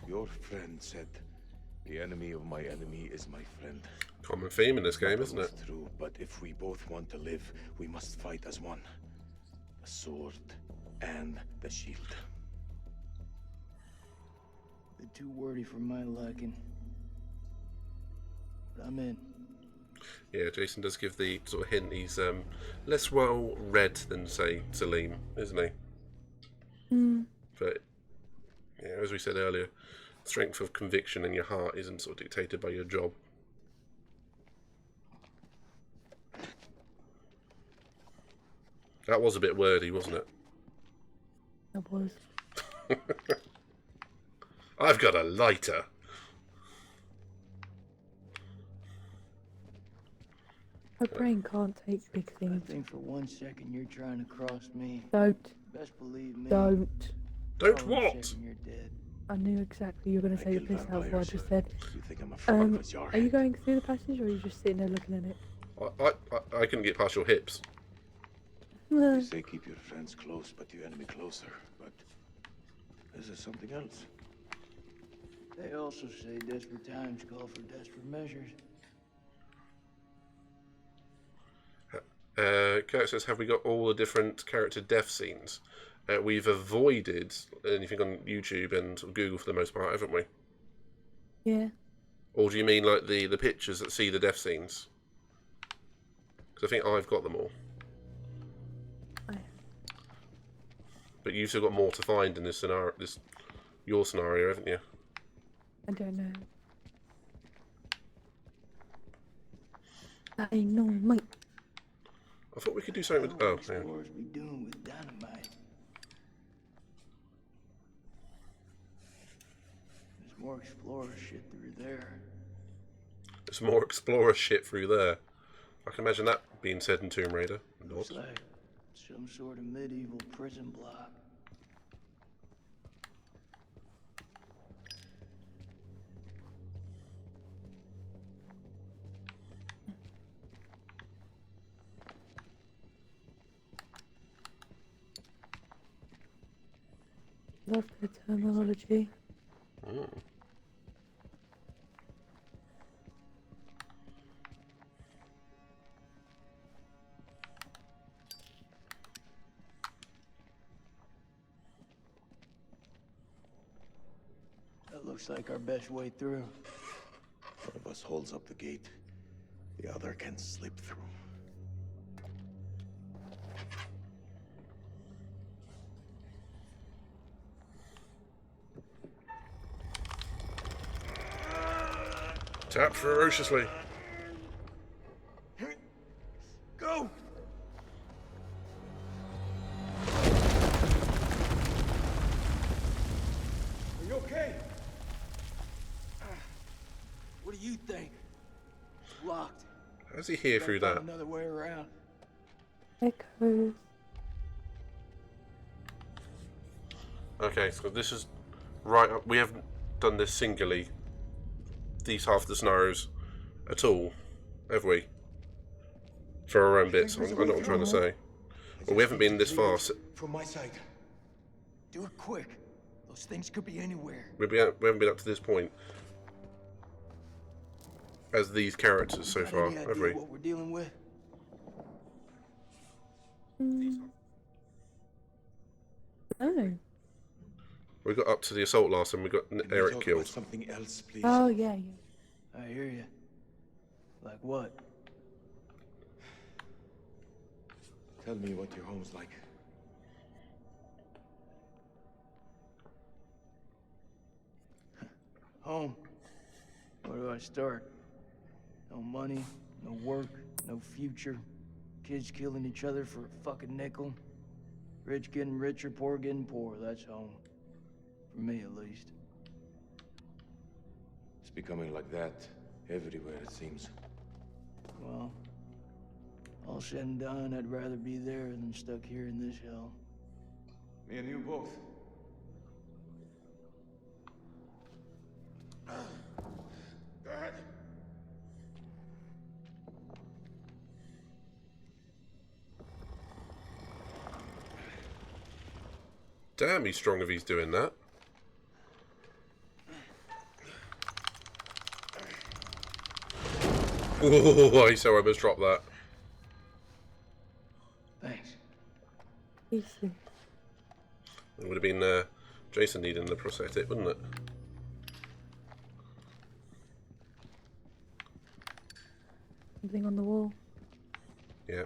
Your friend said, the enemy of my enemy is my friend. Common theme in this game, isn't it? True, but if we both want to live, we must fight as one. The sword and the shield. They're too wordy for my liking. But I'm in. Yeah, Jason does give the sort of hint he's less well read than, say, Saleem, isn't he? But, yeah, as we said earlier, strength of conviction in your heart isn't sort of dictated by your job. That was a bit wordy, wasn't it? It was. I've got a lighter. My brain can't take big I things. think for 1 second you're trying to cross me. Don't. Best believe me. Don't. Don't For 1 what? second you're dead. I knew exactly you were going to say the piss out of what I just said. You think I'm a fraud with your Are you going through the passage or are you just sitting there looking at it? I couldn't get past your hips. You say keep your friends close, but your enemy closer. But this is something else. They also say desperate times call for desperate measures. Kurt says, have we got all the different character death scenes? We've avoided anything on YouTube and Google for the most part, haven't we? Yeah. Or do you mean like the pictures that see the death scenes? Because I think I've got them all. But you've still got more to find in this scenario, your scenario, haven't you? I don't know. That ain't no mate. I thought we could do something with... Oh, yeah. Explorers be doing with dynamite. There's more explorer shit through there. There's more explorer shit through there. I can imagine that being said in Tomb Raider. Looks like some sort of medieval prison block. Love the terminology. Mm. That looks like our best way through. One of us holds up the gate. The other can slip through. Tap ferociously. Go! Are you okay? What do you think? It's locked. How's he here through Gotta that? find another way around. Echoes. Okay, so this is right up. We haven't done this singularly, these half the scenarios at all, have we? For our own bits, I know what I'm trying to say. Well, we haven't been this far. From my side. Do it quick. Those things could be anywhere. We haven't been up to this point as these characters so far, Any have idea we? what we're dealing with? Oh. We got up to the assault last and we got Eric killed. Something else, please. Oh, yeah, yeah. I hear you. Like what? Tell me what your home's like. Home. Where do I start? No money, no work, no future. Kids killing each other for a fucking nickel. Rich getting richer, poor getting poor. That's home. For me, at least. It's becoming like that everywhere, it seems. Well, all said and done, I'd rather be there than stuck here in this hell. Me and you both. Damn, he's strong if he's doing that. Oh, I so almost dropped that. Thanks. Easy. It would have been Jason needing the prosthetic, wouldn't it? Something on the wall. Yeah.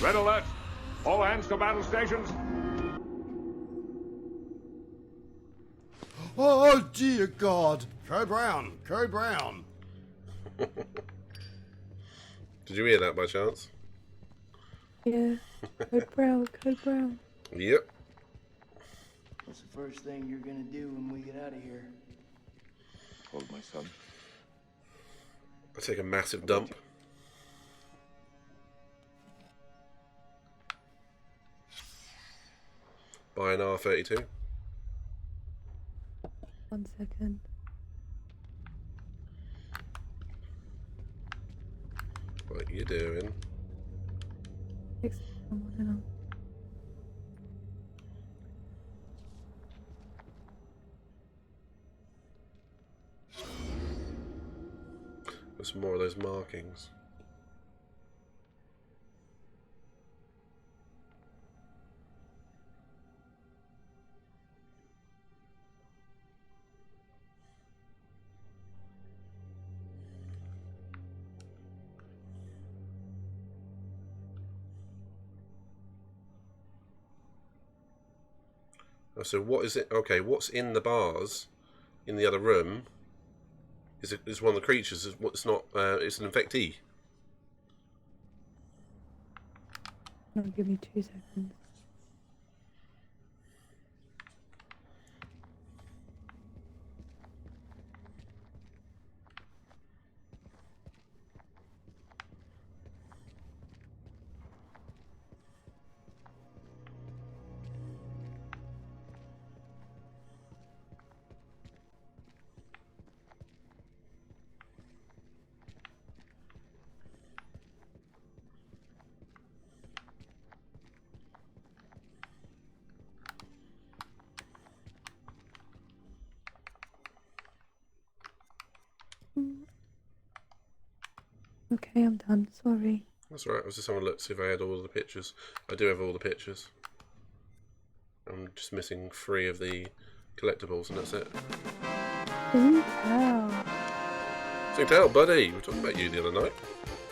Red alert! All hands to battle stations. Oh dear God! Code Brown! Code Brown! Did you hear that by chance? Yeah. Code Brown, Code Brown. Yep. What's the first thing you're gonna do when we get out of here? Hold my son. I take a massive dump. Buy an R32. 1 second. What you doing? Fix someone in on. Got some more of those markings. So what is it? Okay, what's in the bars in the other room? Is one of the creatures? It's not. It's an infectee. No, give me 2 seconds. Okay, I'm done. Sorry. That's all right. I was just having a look to see if I had all the pictures. I do have all the pictures. I'm just missing 3 of the collectibles, and that's it. Wow. Singtel, buddy. We were talking about you the other night.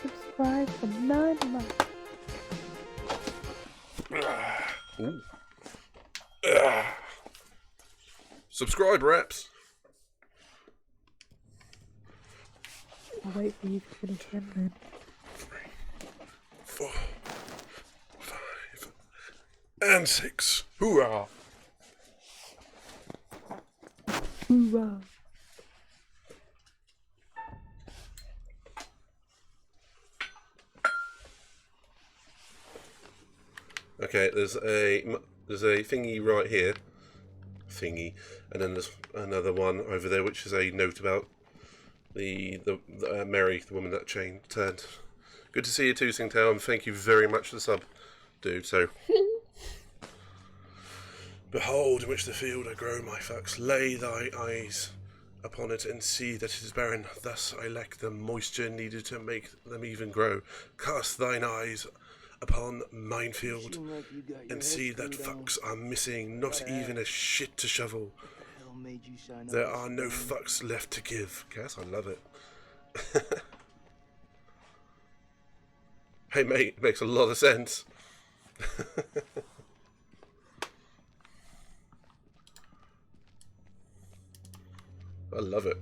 Subscribe for 9 months. Ooh. Subscribe, Raps. I'll wait for you to finish them then. 3, 4, 5, and 6. Hoorah! Hoorah. Okay, there's a thingy right here, and then there's another one over there, which is a note about the Mary, the woman that turned. Good to see you too, Singtel, and thank you very much for the sub, dude. So, behold, in which the field I grow, my fucks. Lay thy eyes upon it and see that it is barren. Thus I lack the moisture needed to make them even grow. Cast thine eyes upon minefield and see that fucks are missing, not even a shit to shovel. There are no fucks left to give. Cass, I love it. Hey mate, it makes a lot of sense. I love it.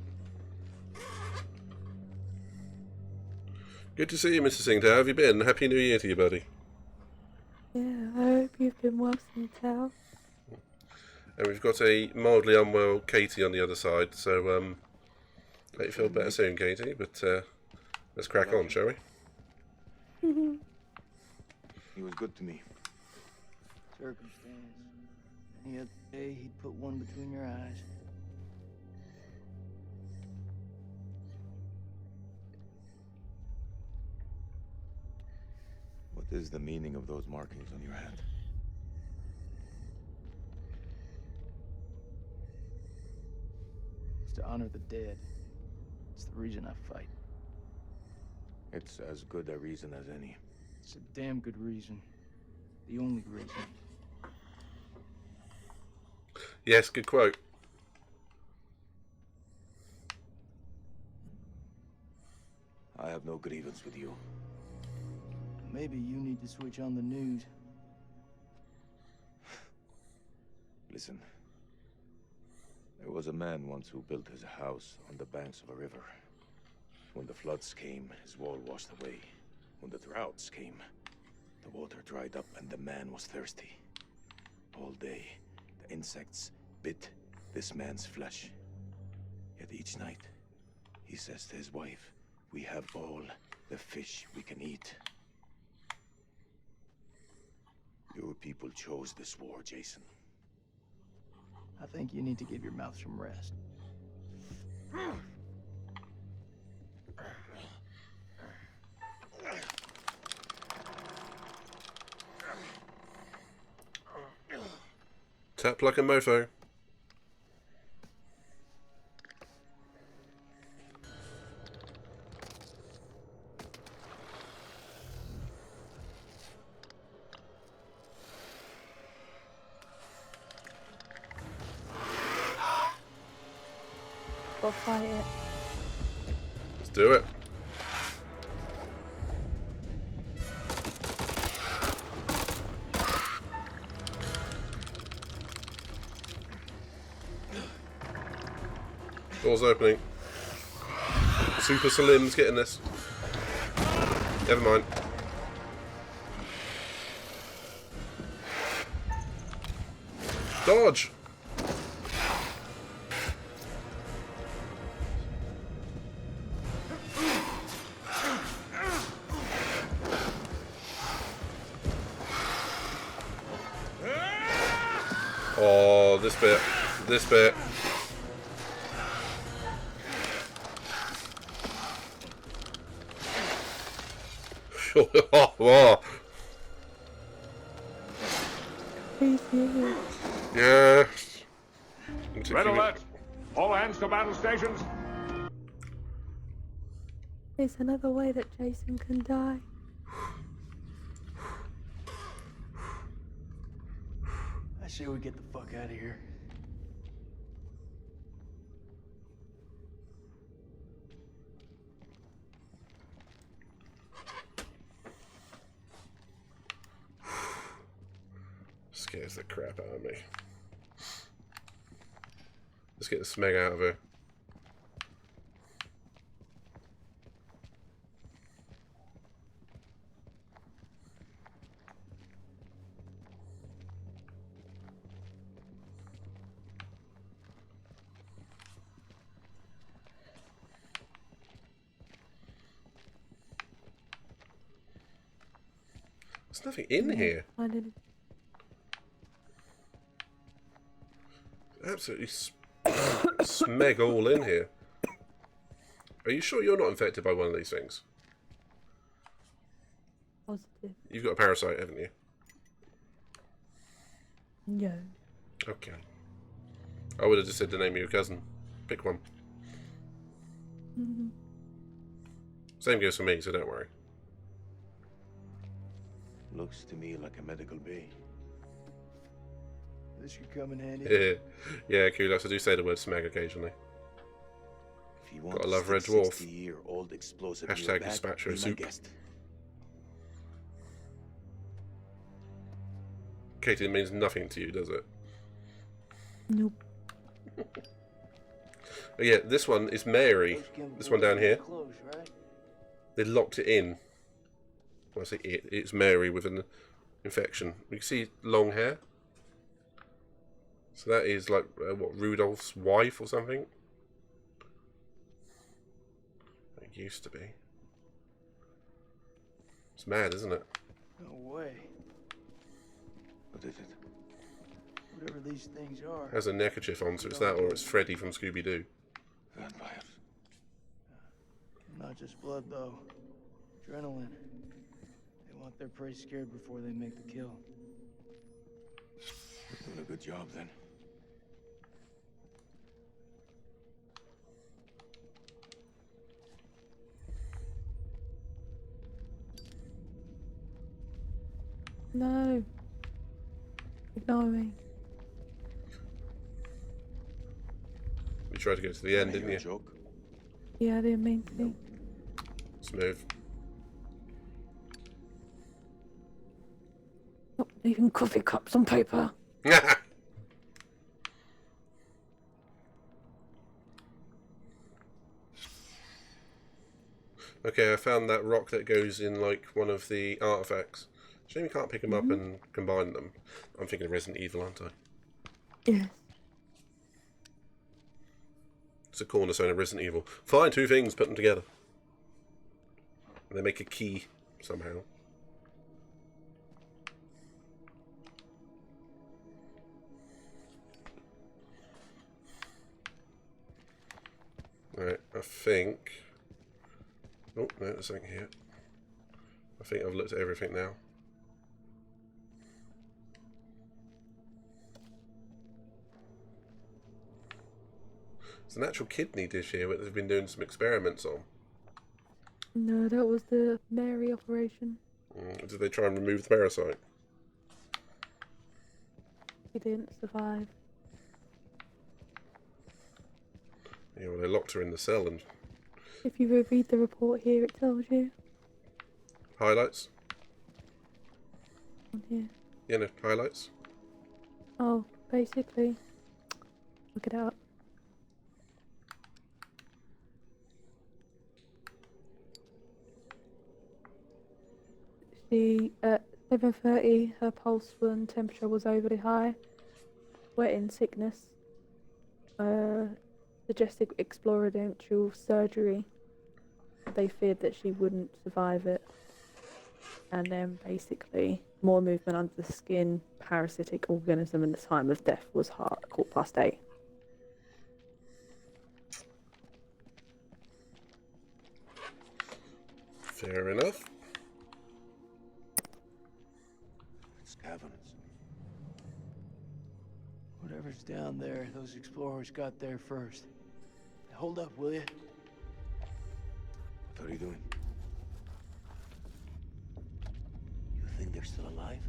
Good to see you, Mr. Singtel. How have you been? Happy New Year to you, buddy. Yeah, I hope you've been well, Singtel. And we've got a mildly unwell Katie on the other side, so hope you feel better soon, Katie. But let's crack on, shall we? He was good to me. Circumstance. Any other day, he'd put one between your eyes. What is the meaning of those markings on your hand? It's to honor the dead. It's the reason I fight. It's as good a reason as any. It's a damn good reason. The only reason. Yes, good quote. I have no grievance with you. Maybe you need to switch on the news. Listen. There was a man once who built his house on the banks of a river. When the floods came, his wall washed away. When the droughts came, the water dried up and the man was thirsty. All day, the insects bit this man's flesh. Yet each night, he says to his wife, "We have all the fish we can eat." Your people chose this war, Jason. I think you need to give your mouth some rest. Tap like a mofo. Go fight it. Let's do it. Door's opening. Super Salim's getting this. Never mind. Dodge! Oh, this bit. This bit. Oh, He's here. yeah. Red alert! All hands to battle stations! There's another way that Jason can die. I say we get the fuck out of here. Scares the crap out of me. Let's get the smeg out of her. There's nothing in here. I didn't. Absolutely smeg all in here. Are you sure you're not infected by one of these things? Positive. You've got a parasite, haven't you? No. Okay. I would have just said the name of your cousin. Pick one. Mm-hmm. Same goes for me, so don't worry. Looks to me like a medical bay. This could come in handy. Yeah, Kulas, I do say the word smeg occasionally. If you want Gotta to love stick Red Dwarf. 60-year-old explosive in your Hashtag bag, dispatcho be my soup. guest. Katie, it means nothing to you, does it? Nope. Oh, yeah, this one is Mary. This one down here. Close, right? They locked it in. When I say it, it's Mary with an infection. You can see long hair. So that is like, what, Rudolph's wife or something? It used to be. It's mad, isn't it? No way. What is it? Whatever these things are. Has a neckerchief on, so it's that or it's Freddy from Scooby-Doo. Vampires. Not just blood, though. Adrenaline. They want their prey scared before they make the kill. Doing a good job, then. No. Ignore me. You tried to get to the end, didn't you? Joke? Yeah, I didn't mean to. Smooth. Not leaving coffee cups on paper. Okay, I found that rock that goes in like one of the artifacts. Shame you can't pick them up and combine them. I'm thinking of Resident Evil, aren't I? Yes. It's a cornerstone of Resident Evil. Find two things, put them together. And they make a key somehow. Right, I think... Oh, no, there's something here. I think I've looked at everything now. It's an actual kidney dish here that they've been doing some experiments on. No, that was the Mary operation. Did they try and remove the parasite? He didn't survive. Yeah, well, they locked her in the cell and... If you read the report here, it tells you. Highlights? On here. Yeah, no, highlights. Oh, basically. Look it up. At 7:30, her pulse and temperature was overly high. Wetting sickness. Suggested exploradental surgery. They feared that she wouldn't survive it. And then basically, more movement under the skin, parasitic organism, and the time of death was 8:15. Fair enough. It's caverns. Whatever's down there, those explorers got there first. Hold up, will you? What are you doing? You think they're still alive?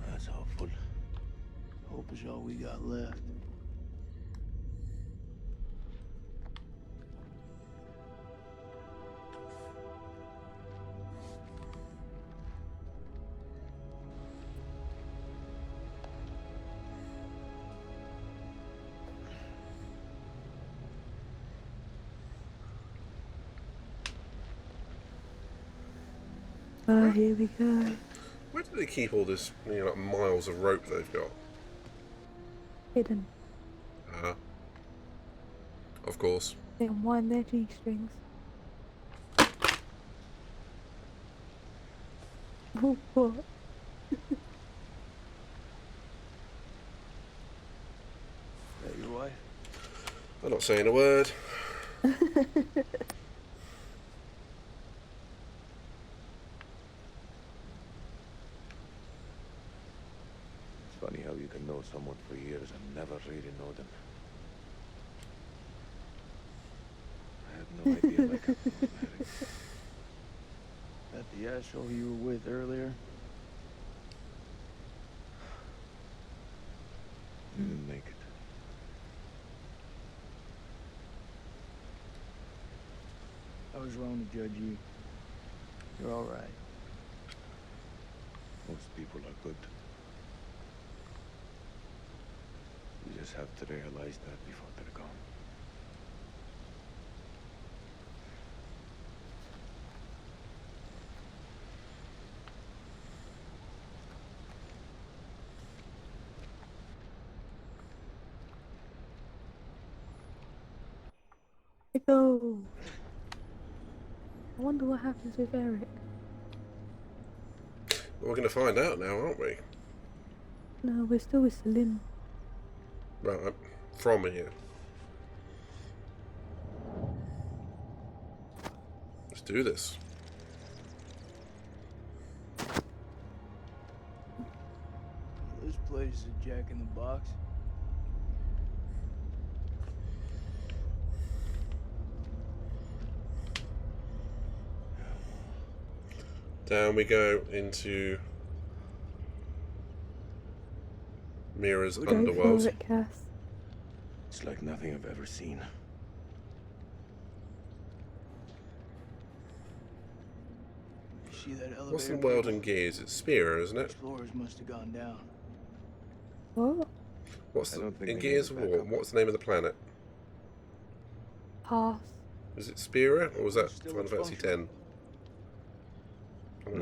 That's hopeful. Hope is all we got left. Here we go. Where do they keep all this, like miles of rope they've got? Hidden. Of course. They unwind their G-strings. Oh, what? That your wife? I'm not saying a word. Funny how you can know someone for years and never really know them. I had no idea like I was married. That the asshole you were with earlier? Didn't make it. I was wrong to judge you. You're all right. Most people are good. You just have to realize that before they're gone. Go. I wonder what happens with Eric. Well, we're going to find out now, aren't we? No, we're still with Celine. Right, from here. Let's do this. This place is a Jack in the Box. Down we go into Mira's underworld. Go for it, Cass. It's like nothing I've ever seen. You see that elevator? What's in World and Gears? It's Spira, isn't it? Explorers must have gone down. What? What's in Gears of War? What's the name of the planet? Pass. Was it Spira or was that Final Fantasy X? I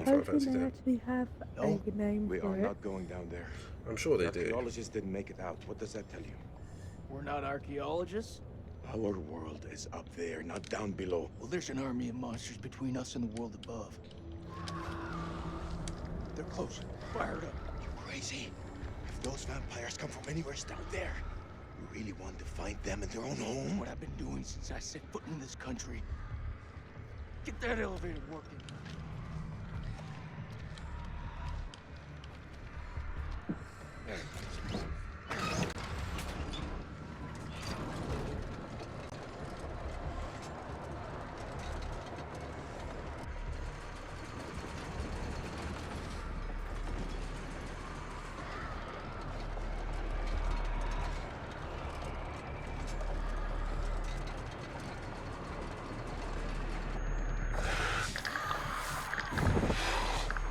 don't think they actually have a good name We for are it. not going down there. I'm sure they The do. archaeologists didn't make it out. What does that tell you? We're not archaeologists. Our world is up there, not down below. Well, there's an army of monsters between us and the world above. They're close. Fire it up. You crazy? If those vampires come from anywhere down there, you really want to find them in their own home? What I've been doing since I set foot in this country. Get that elevator working.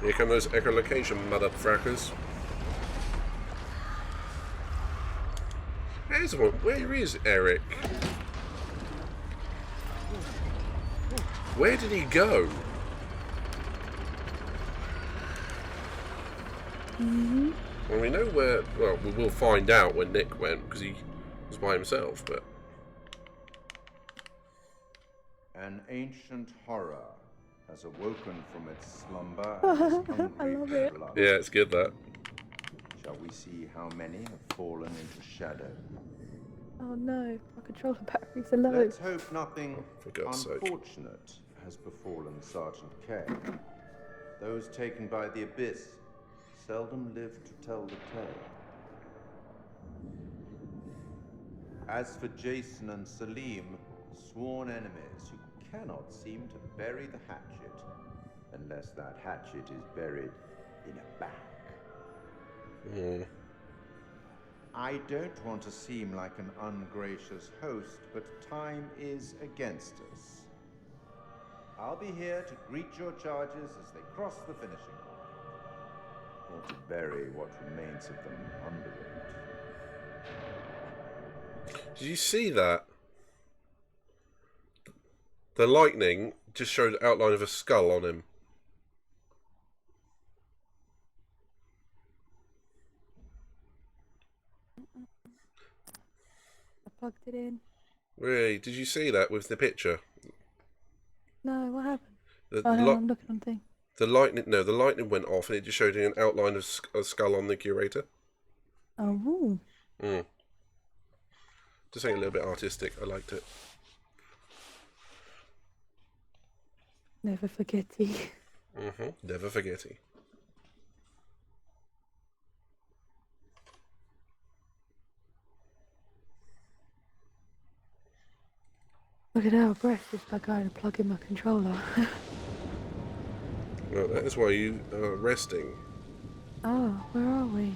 Here come those echolocation motherfuckers. There's one. Where is Eric? Where did he go? Well, we know where. Well, we will find out when Nick went because he was by himself. But An ancient horror has awoken from its slumber and is hungry I love for it. blood. yeah, it's good that. Shall we see how many have fallen into shadow? Oh no, my controller batteries are low. Let's hope nothing For God's sake. unfortunate has befallen Sergeant K. Those taken by the Abyss seldom live to tell the tale. As for Jason and Salim, sworn enemies who cannot seem to bury the hatchet, unless that hatchet is buried in a bag. I don't want to seem like an ungracious host, but time is against us. I'll be here to greet your charges as they cross the finishing line, or to bury what remains of them under it. Did you see that? The lightning just showed the outline of a skull on him. I plugged it in. Really? Did you see that with the picture? No, what happened? The, Oh no, li- I'm looking on thing. the lightning. No, the lightning went off, and it just showed you an outline of a skull on the curator. Oh, Just something a little bit artistic. I liked it. never forgetty. Never forget it. Look at how breathless by going to plug in my controller. Well, that is why you are resting. Oh, where are we?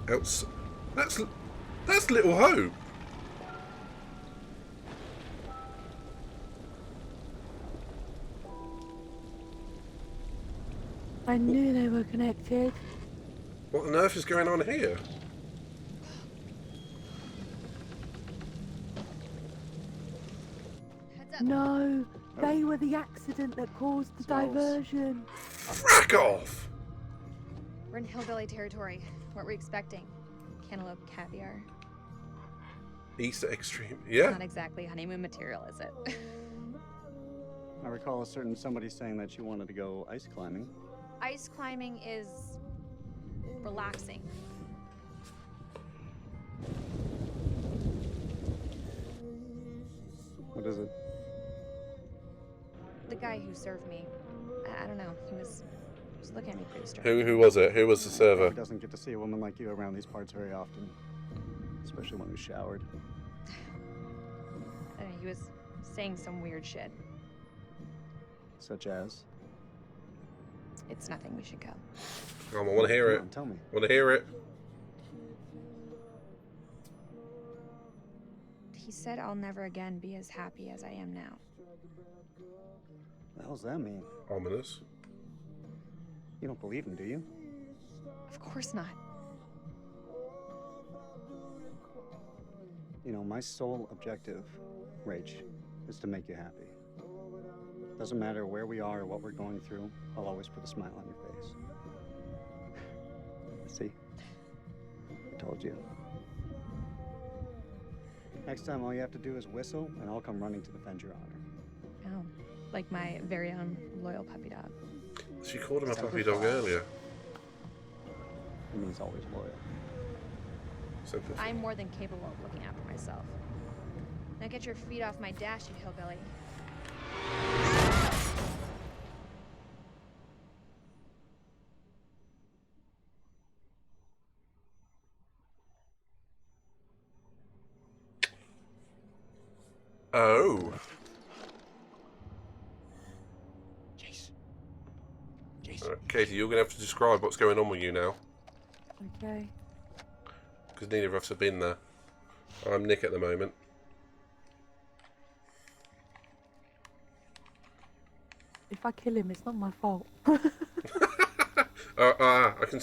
That's Little Hope. I knew they were connected. What on earth is going on here? No, they were the accident that caused the diversion. Frack off! We're in hillbilly territory. What were we expecting? Cantaloupe caviar? Easter Extreme. Yeah. Not exactly honeymoon material, is it? I recall a certain somebody saying that she wanted to go ice climbing. Ice climbing is relaxing. What is it? The guy who served me, I don't know, he was looking at me pretty strange. Who was it? Who was the server? He doesn't get to see a woman like you around these parts very often, especially when we showered. I don't know, he was saying some weird shit. Such as? It's nothing, we should go. Come on, I want to hear it. Come on, tell me. Want to hear it? He said I'll never again be as happy as I am now. What the hell's that mean? Ominous. You don't believe him, do you? Of course not. You know, my sole objective, Rach, is to make you happy. Doesn't matter where we are or what we're going through, I'll always put a smile on your face. See? I told you. Next time, all you have to do is whistle, and I'll come running to defend your honor. Oh, like my very own loyal puppy dog. She called him a puppy dog earlier. It means always loyal. I'm more than capable of looking after myself. Now get your feet off my dash, you hillbilly. Oh. Katie, you're going to have to describe what's going on with you now. Okay. Because neither of us have been there. I'm Nick at the moment. If I kill him, it's not my fault. I can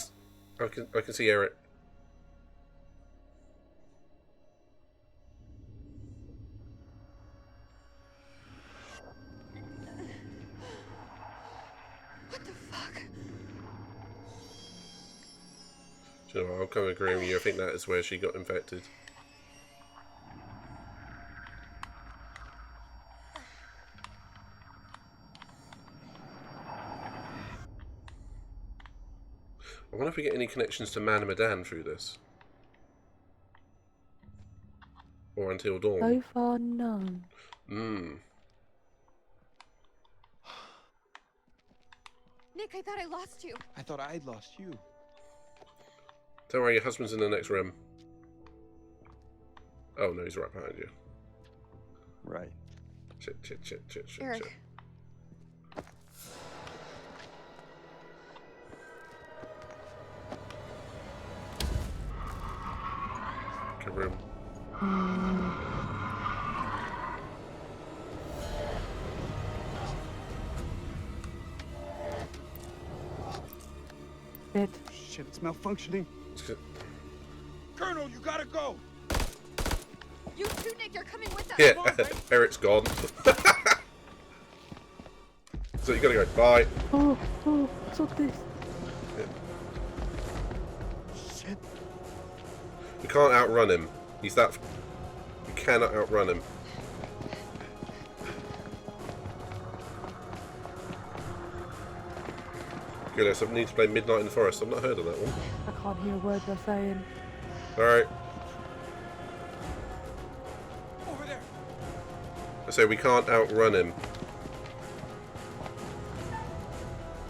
see Eric. What the fuck? Do you know what, I'll come agree with you. I think that is where she got infected. I wonder if we get any connections to Man Medan through this. Or Until Dawn. So far, none. Nick, I thought I lost you. I thought I'd lost you. Don't worry, your husband's in the next room. Oh no, he's right behind you. Right. Shit. Eric. Good room. Shit, it's malfunctioning. Colonel, you gotta go. You too, Nick. You're coming with us. Yeah, Eric's gone. So you gotta go. Bye. Oh, what's this? Yeah. Shit. You can't outrun him. He's that. You cannot outrun him. Goodness, I need to play Midnight in the Forest. I've not heard of that one. I can't hear a word they're saying. Alright. Over there. I say we can't outrun him.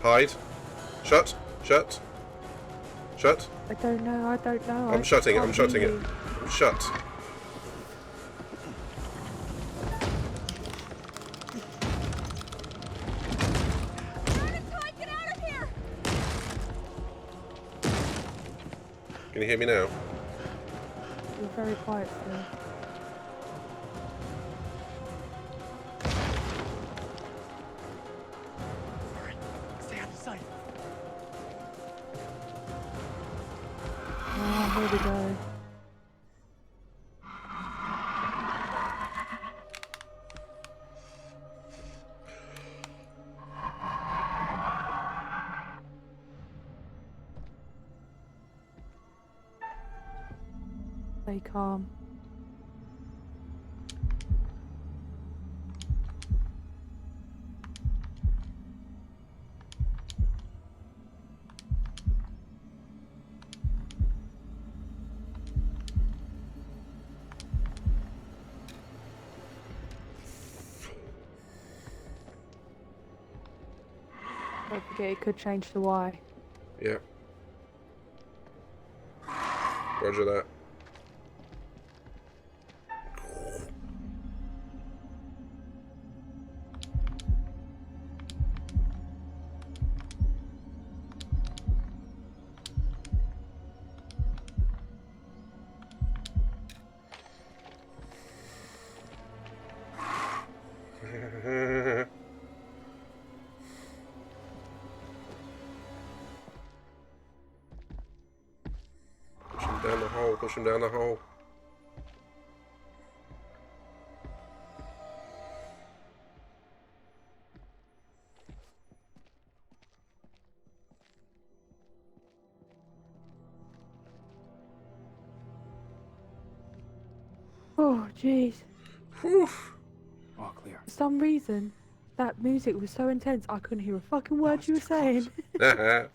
Hide. Shut. Shut. Shut. I don't know. I'm shutting it. I'm shutting it. Shut. Can you hear me now? You're very quiet still. Stay out of sight. Oh, here we go. Stay calm. Don't forget it could change to Y. Yeah. Roger that. Push him down the hole. Oh, jeez. Whew. All clear. For some reason, that music was so intense I couldn't hear a fucking word you were saying. Come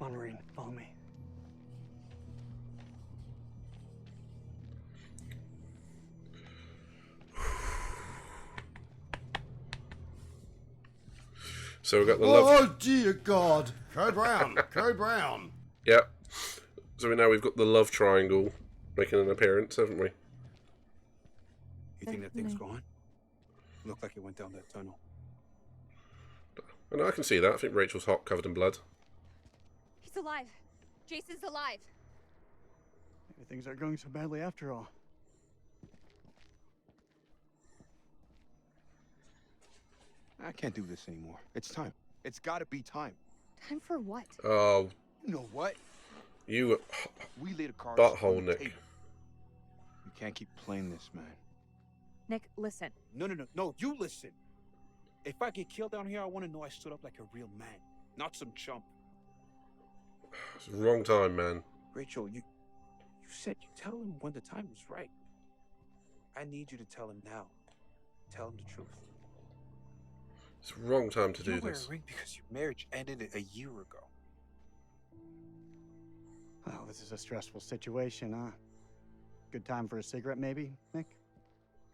on, Marine, follow me. So we've got the love. Oh dear God! Code Brown, Code Brown. Yep. So now we've got the love triangle making an appearance, haven't we? You think that thing's gone? Looked like it went down that tunnel. And I can see that. I think Rachel's hot, covered in blood. He's alive. Jason's alive. Maybe things aren't going so badly after all. I can't do this anymore. It's time. It's gotta be time. Time for what? Oh, You know what? you We laid a card butthole, on the Nick. table. You can't keep playing this, man. Nick, listen. No, you listen. If I get killed down here, I want to know I stood up like a real man, not some chump. It's the wrong time, man. Rachel, you said you tell him when the time was right. I need you to tell him now. Tell him the truth. It's the wrong time to do You wear this. a ring because your marriage ended a year ago. Well, this is a stressful situation, huh? Good time for a cigarette, maybe, Nick?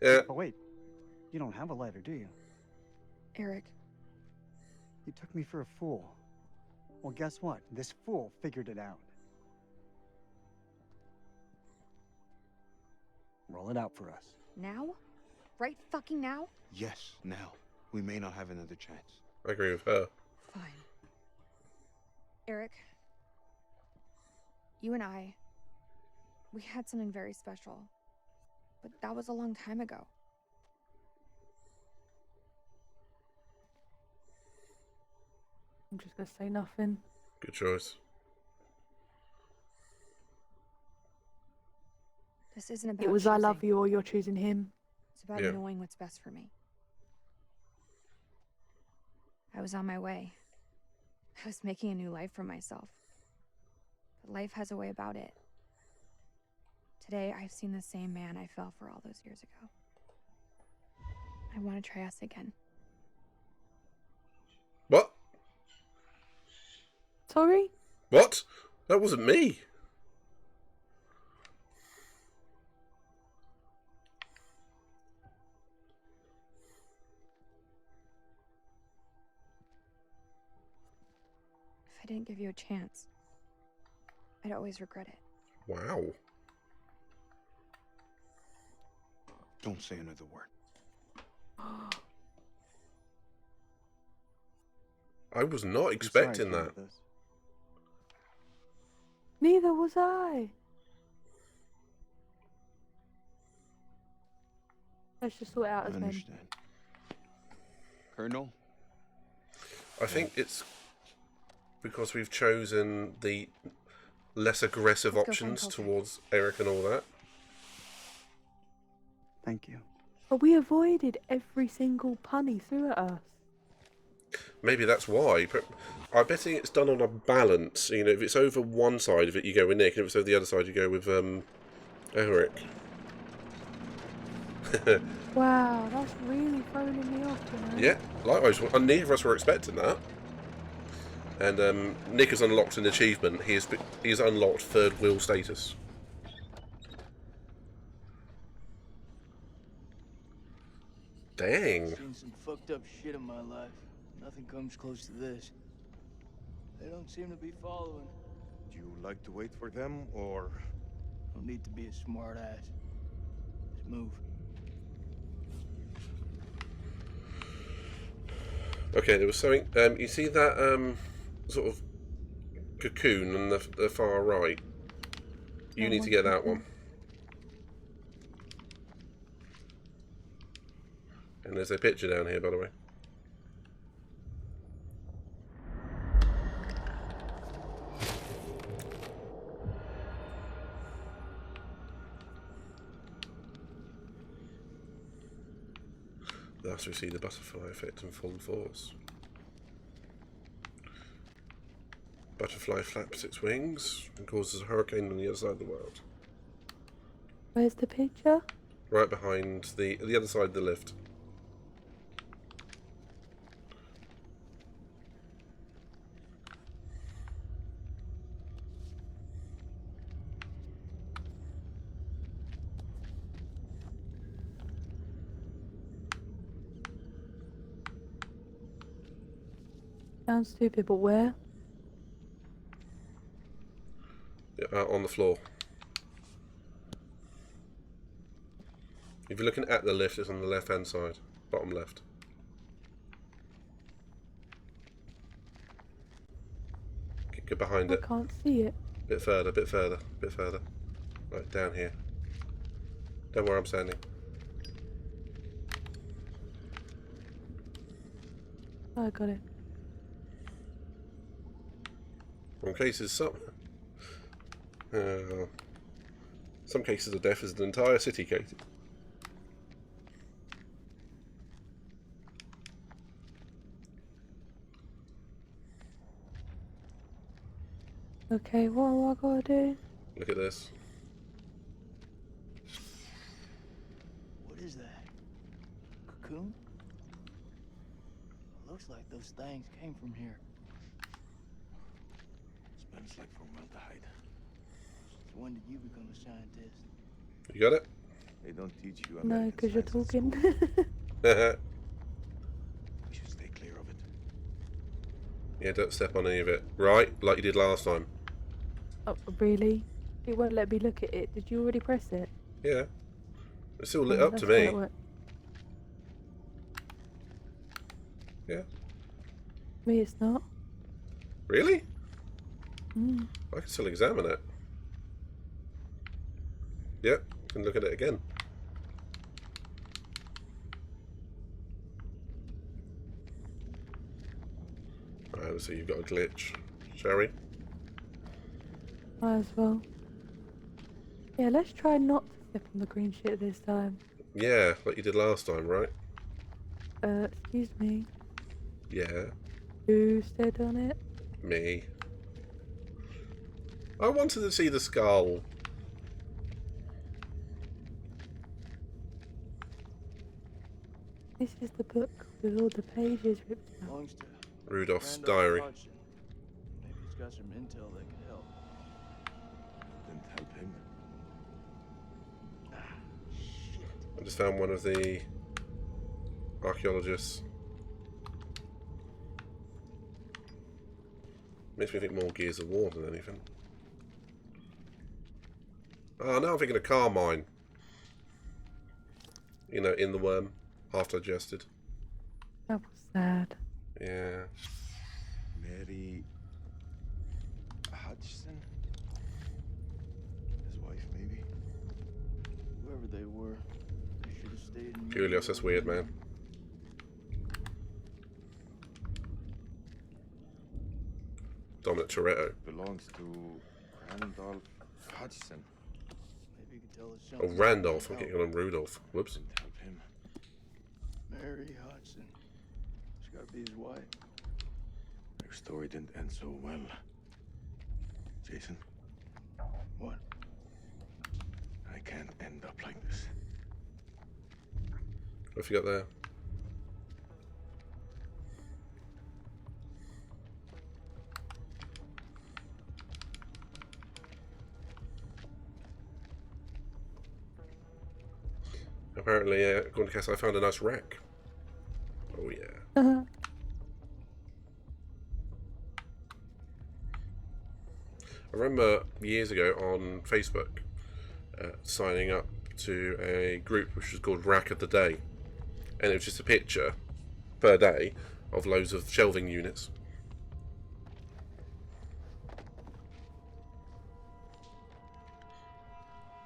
Yeah. Oh, wait. You don't have a lighter, do you? Eric. You took me for a fool. Well, guess what? This fool figured it out. Roll it out for us. Now? Right fucking now? Yes, now. We may not have another chance. I agree with her. Fine. Eric. You and I. We had something very special. But that was a long time ago. I'm just gonna say nothing. Good choice. This isn't about It was I love choosing. you or you're choosing him. It's about Yeah. knowing what's best for me. I was on my way. I was making a new life for myself. But life has a way about it. Today, I've seen the same man I fell for all those years ago. I want to try us again. What? Sorry? What? That wasn't me. If I didn't give you a chance, I'd always regret it. Wow. Don't say another word. I was not I'm expecting sorry that. for this. Neither was I. Let's just sort it out I as men. understand. Colonel? I think it's because we've chosen the less aggressive Let's go find options Coulter. towards Eric and all that. Thank you. But we avoided every single pun he threw at us. Maybe that's why. But I betting it's done on a balance. You know, if it's over one side of it, you go with Nick, and if it's over the other side, you go with Eric. Wow, that's really throwing me off, you know? Yeah, likewise. And neither of us were expecting that. And Nick has unlocked an achievement. He has unlocked third wheel status. Dang. Seen some fucked up shit in my life. Nothing comes close to this. They don't seem to be following. Do you like to wait for them, or...? Don't need to be a smart ass. Just move. Okay, there was something. You see that sort of cocoon on the far right? You need to get that one. And there's a picture down here, by the way. Thus we see the butterfly effect in full force. Butterfly flaps its wings and causes a hurricane on the other side of the world. Where's the picture? Right behind the other side of the lift. Sounds stupid, but where? Yeah, on the floor. If you're looking at the lift, it's on the left-hand side, bottom left. Get behind it. I can't see it. Bit further, bit further, bit further. Right, down here. Down where I'm standing. I got it. In cases, some cases of death is an entire city, Katie. Okay, what do I gotta do? Look at this. What is that? Cocoon? Looks like those things came from here. Smells like formaldehyde. So when did you become a scientist? You got it? They don't teach you No, American because you're science at talking. school. We should stay clear of it. Yeah, don't step on any of it. Right, like you did last time. Oh, really? It won't let me look at it. Did you already press it? Yeah. It's still lit Oh, up to that's how me. it works. Yeah. Me, it's not. Really? Mm. I can still examine it. Yep, can look at it again. Right, so you've got a glitch. Shall we? Might as well. Yeah, let's try not to step on the green shit this time. Yeah, like you did last time, right? Excuse me. Yeah, Who stepped on it? me. I wanted to see the skull. This is the book with all the pages ripped out. Belongs to Rudolph's Randolph diary. Hodgson. Maybe he's got some intel that could help. Didn't help him. I just found one of the archaeologists. Makes me think more Gears of War than anything. Oh, now I'm thinking of Carmine. You know, in the worm, half digested. That was sad. Yeah. Mary Hodgson? His wife, maybe? Whoever they were, they should have stayed in. Julius, that's weird, man. Dominic Toretto. Belongs to Randolph Hodgson. Maybe you could tell us Oh, something. Randolph. I'm getting on Rudolph. Whoops. Didn't help him. Mary Hodgson. She's got to be his wife. Their story didn't end so well. Jason? What? I can't end up like this. What have you got there? Apparently, according to Cass, I found a nice wreck. Oh yeah. I remember years ago on Facebook signing up to a group which was called Rack of the Day, and it was just a picture per day of loads of shelving units.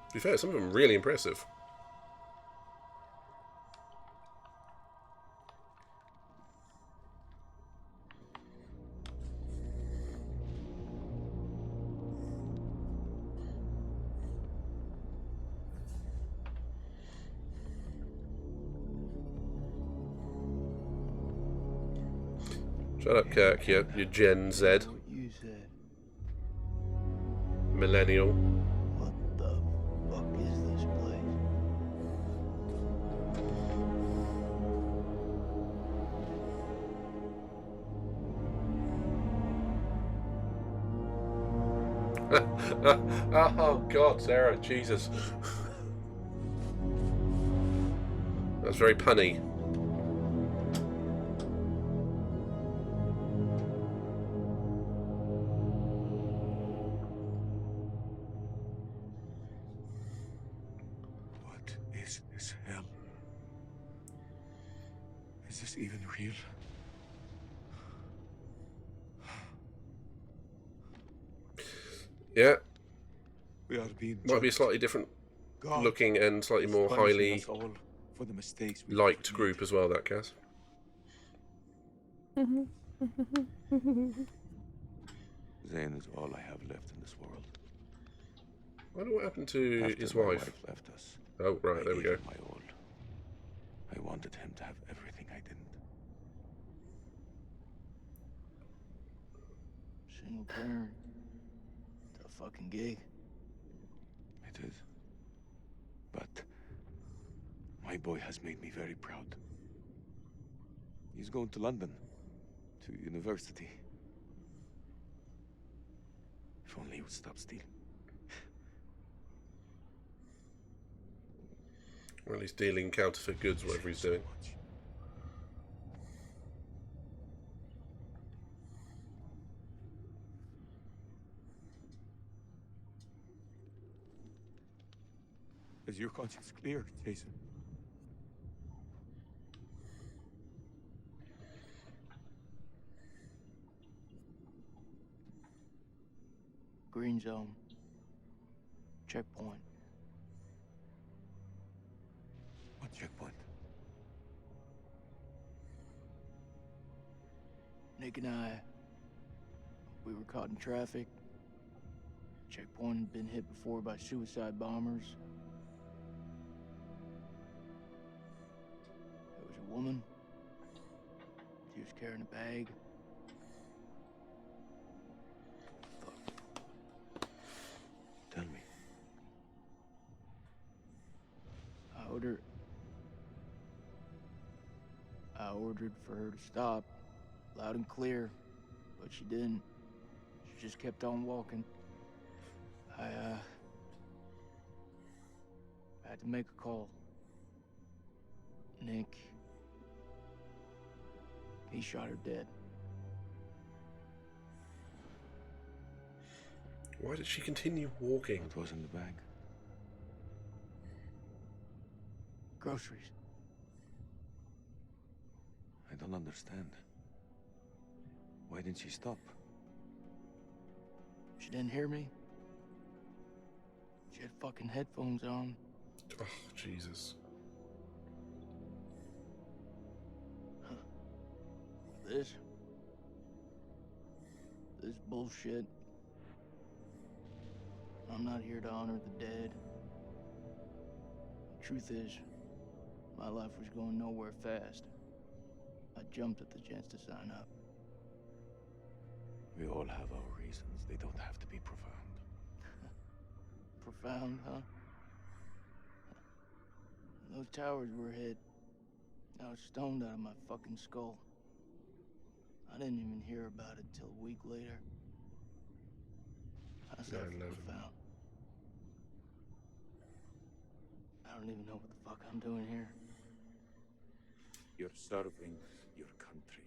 To be fair, some of them really impressive. Shut up, Kirk, you Gen Z. What you said. Millennial. What the fuck is this place? Oh God, Sarah, Jesus. That's very punny. What is this hell? Is this even real? Yeah. We are being Might be a judged. slightly different God looking and slightly is more punishing highly us all for the mistakes we liked group as well, that Cass. Zane is all I have left in this world. I wonder what happened to After his my wife. left us. Oh, right, I there we gave go. him my all. I wanted him to have everything I didn't. Single parent. Tough fucking gig. It is. But my boy has made me very proud. He's going to London, to university. If only he would stop stealing. Well, he's dealing counterfeit goods, whatever he's doing. Is your conscience clear, Jason? Green zone. Checkpoint. What checkpoint? Nick and I, we were caught in traffic. Checkpoint had been hit before by suicide bombers. There was a woman. She was carrying a bag. Tell me. I ordered for her to stop, loud and clear, but she didn't. She just kept on walking. I had to make a call. Nick, he shot her dead. Why did she continue walking? What was in the bag? Groceries. I don't understand. Why didn't she stop? She didn't hear me. She had fucking headphones on. Oh, Jesus. This bullshit. I'm not here to honor the dead. The truth is, my life was going nowhere fast. I jumped at the chance to sign up. We all have our reasons. They don't have to be profound. Profound, huh? Those towers were hit. I was stoned out of my fucking skull. I didn't even hear about it till a week later. How's that profound? I don't even know what the fuck I'm doing here. You're serving your country.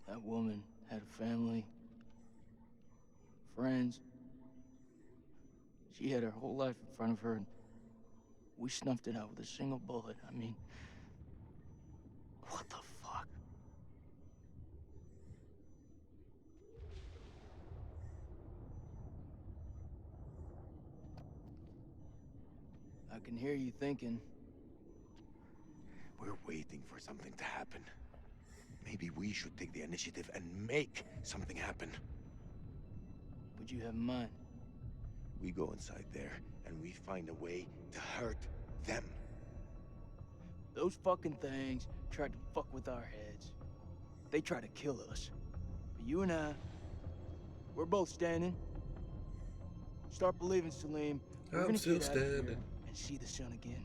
That woman had a family, friends. She had her whole life in front of her, and we snuffed it out with a single bullet. I mean, what the fuck? I can hear you thinking. We're waiting for something to happen. Maybe we should take the initiative and make something happen. What you have in mind? We go inside there and we find a way to hurt them. Those fucking things tried to fuck with our heads. They tried to kill us. But you and I, we're both standing. Start believing, Salim. We're gonna still get out of here standing. and see the sun again.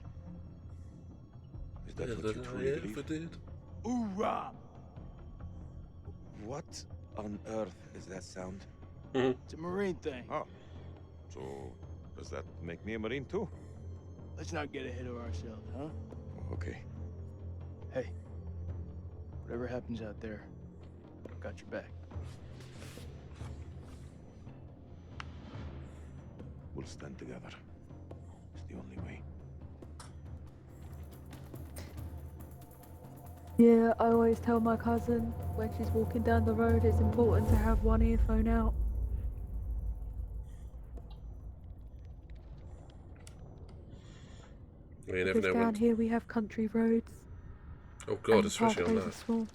Is that what you truly believe? did. Hoorah! What on earth is that sound? It's a Marine thing. Oh. So, does that make me a Marine too? Let's not get ahead of ourselves, huh? Okay. Hey, whatever happens out there, I've got your back. We'll stand together. It's the only way. Yeah, I always tell my cousin when she's walking down the road it's important to have one earphone out. You never Because know down when. here we have country roads. Oh God, and especially on pathways that. are small.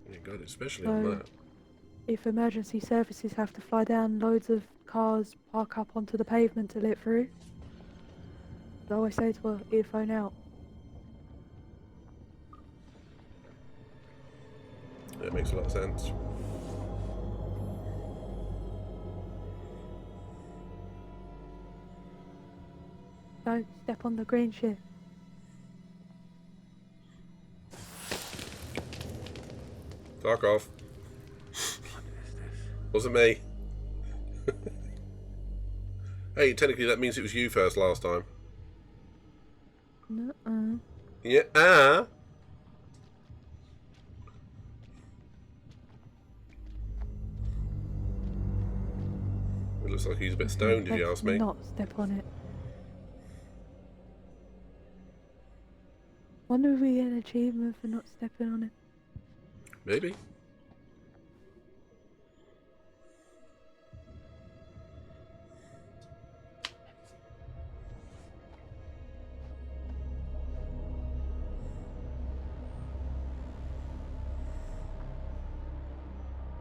Yeah, God, especially on So, that. if emergency services have to fly down, loads of cars park up onto the pavement to let through. I always say to her, earphone out. That makes a lot of sense. Don't step on the green shit. Fuck off. Wasn't me. Hey, technically that means it was you first last time. Nuh-uh. Yeah, It looks like he's a bit stoned, if you ask me. Not step on it. Wonder if we get an achievement for not stepping on it. Maybe.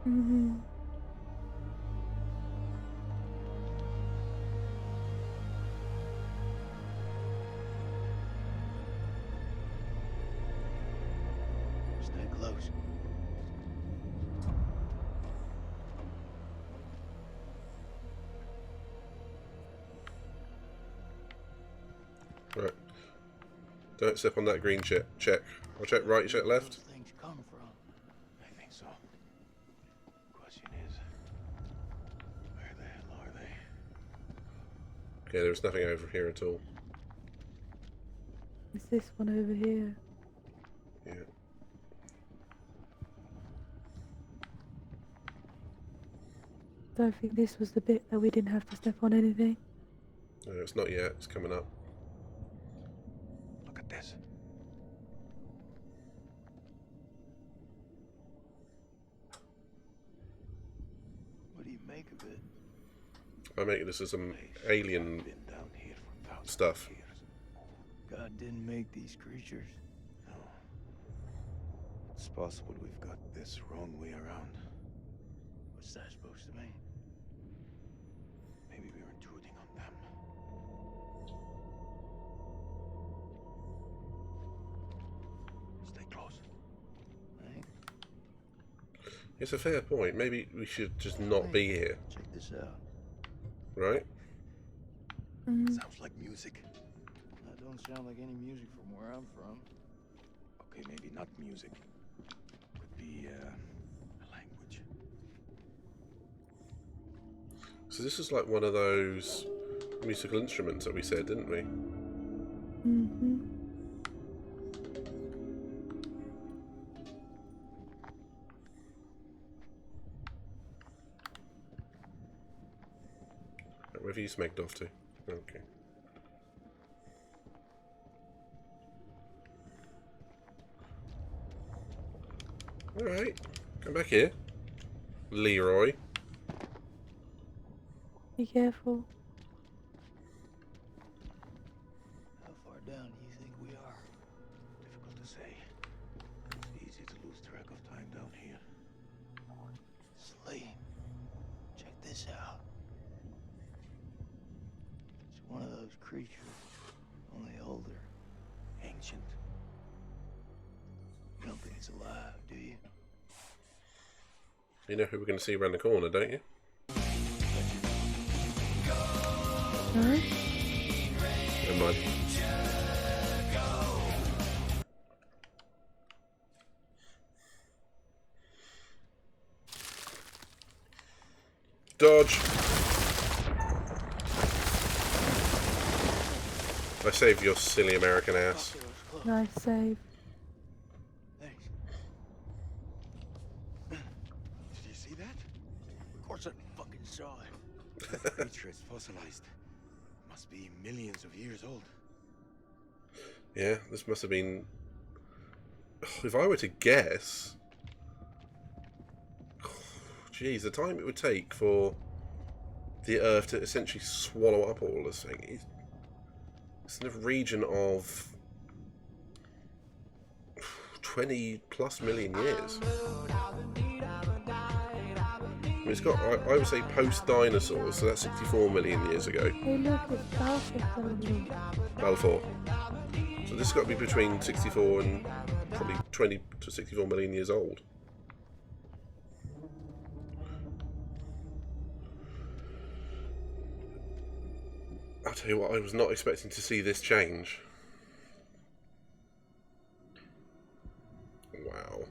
Mm-hmm. Stay close. Right. Don't step on that green shit. Check. I'll check right, check left. Things come from. I think so. Question is, where the hell are they? Okay, there's nothing over here at all. It's this one over here. Yeah. Don't think this was the bit that we didn't have to step on anything. No, it's not yet. It's coming up. Look at this. What do you make of it? I make this as some alien Down here for thousands stuff. of years. God didn't make these creatures. No. It's possible we've got this wrong way around. What's that supposed to mean? Maybe we're intruding on them. Stay close. It's a fair point. Maybe we should just not be here. Check this out. Right? Sounds like music. That don't sound like any music from where I'm from. Okay, maybe not music. Could be a language. So this is like one of those musical instruments that we said, didn't we? Mm-hmm. Where have you smacked off to? Okay. Alright. Come back here. Leroy. Be careful. How far down do you think we are? Difficult to say. It's easy to lose track of time down here. Slee, check this out. It's one of those creatures, only older. Ancient. You don't think it's alive, do you? You know who we're going to see around the corner, don't you? No? Never mind. Dodge. I saved your silly American ass. Nice save. Thanks. Did you see that? Of course I fucking saw it. The creature is fossilized. Must be millions of years old. Yeah, this must have been... If I were to guess... Geez, the time it would take for the Earth to essentially swallow up all this thing. It's in the region of 20 plus million years. I mean, it's got, I would say, post-dinosaurs, so that's 64 million years ago. Hey look, it's Balfour. Balfour. So this has got to be between 64 and probably 20 to 64 million years old. I'll tell you what, I was not expecting to see this change. Wow.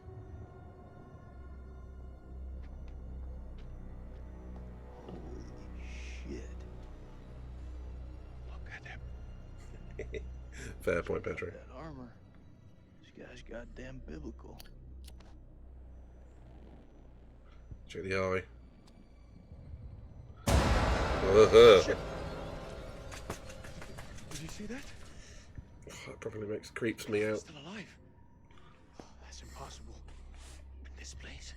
Shit. Look at him. Fair point, Pedro. That armor. This guy's goddamn biblical. Check the eye. Uh-huh. Did you see that? Oh, that probably creeps me out. Still alive. Oh, that's impossible. In this place,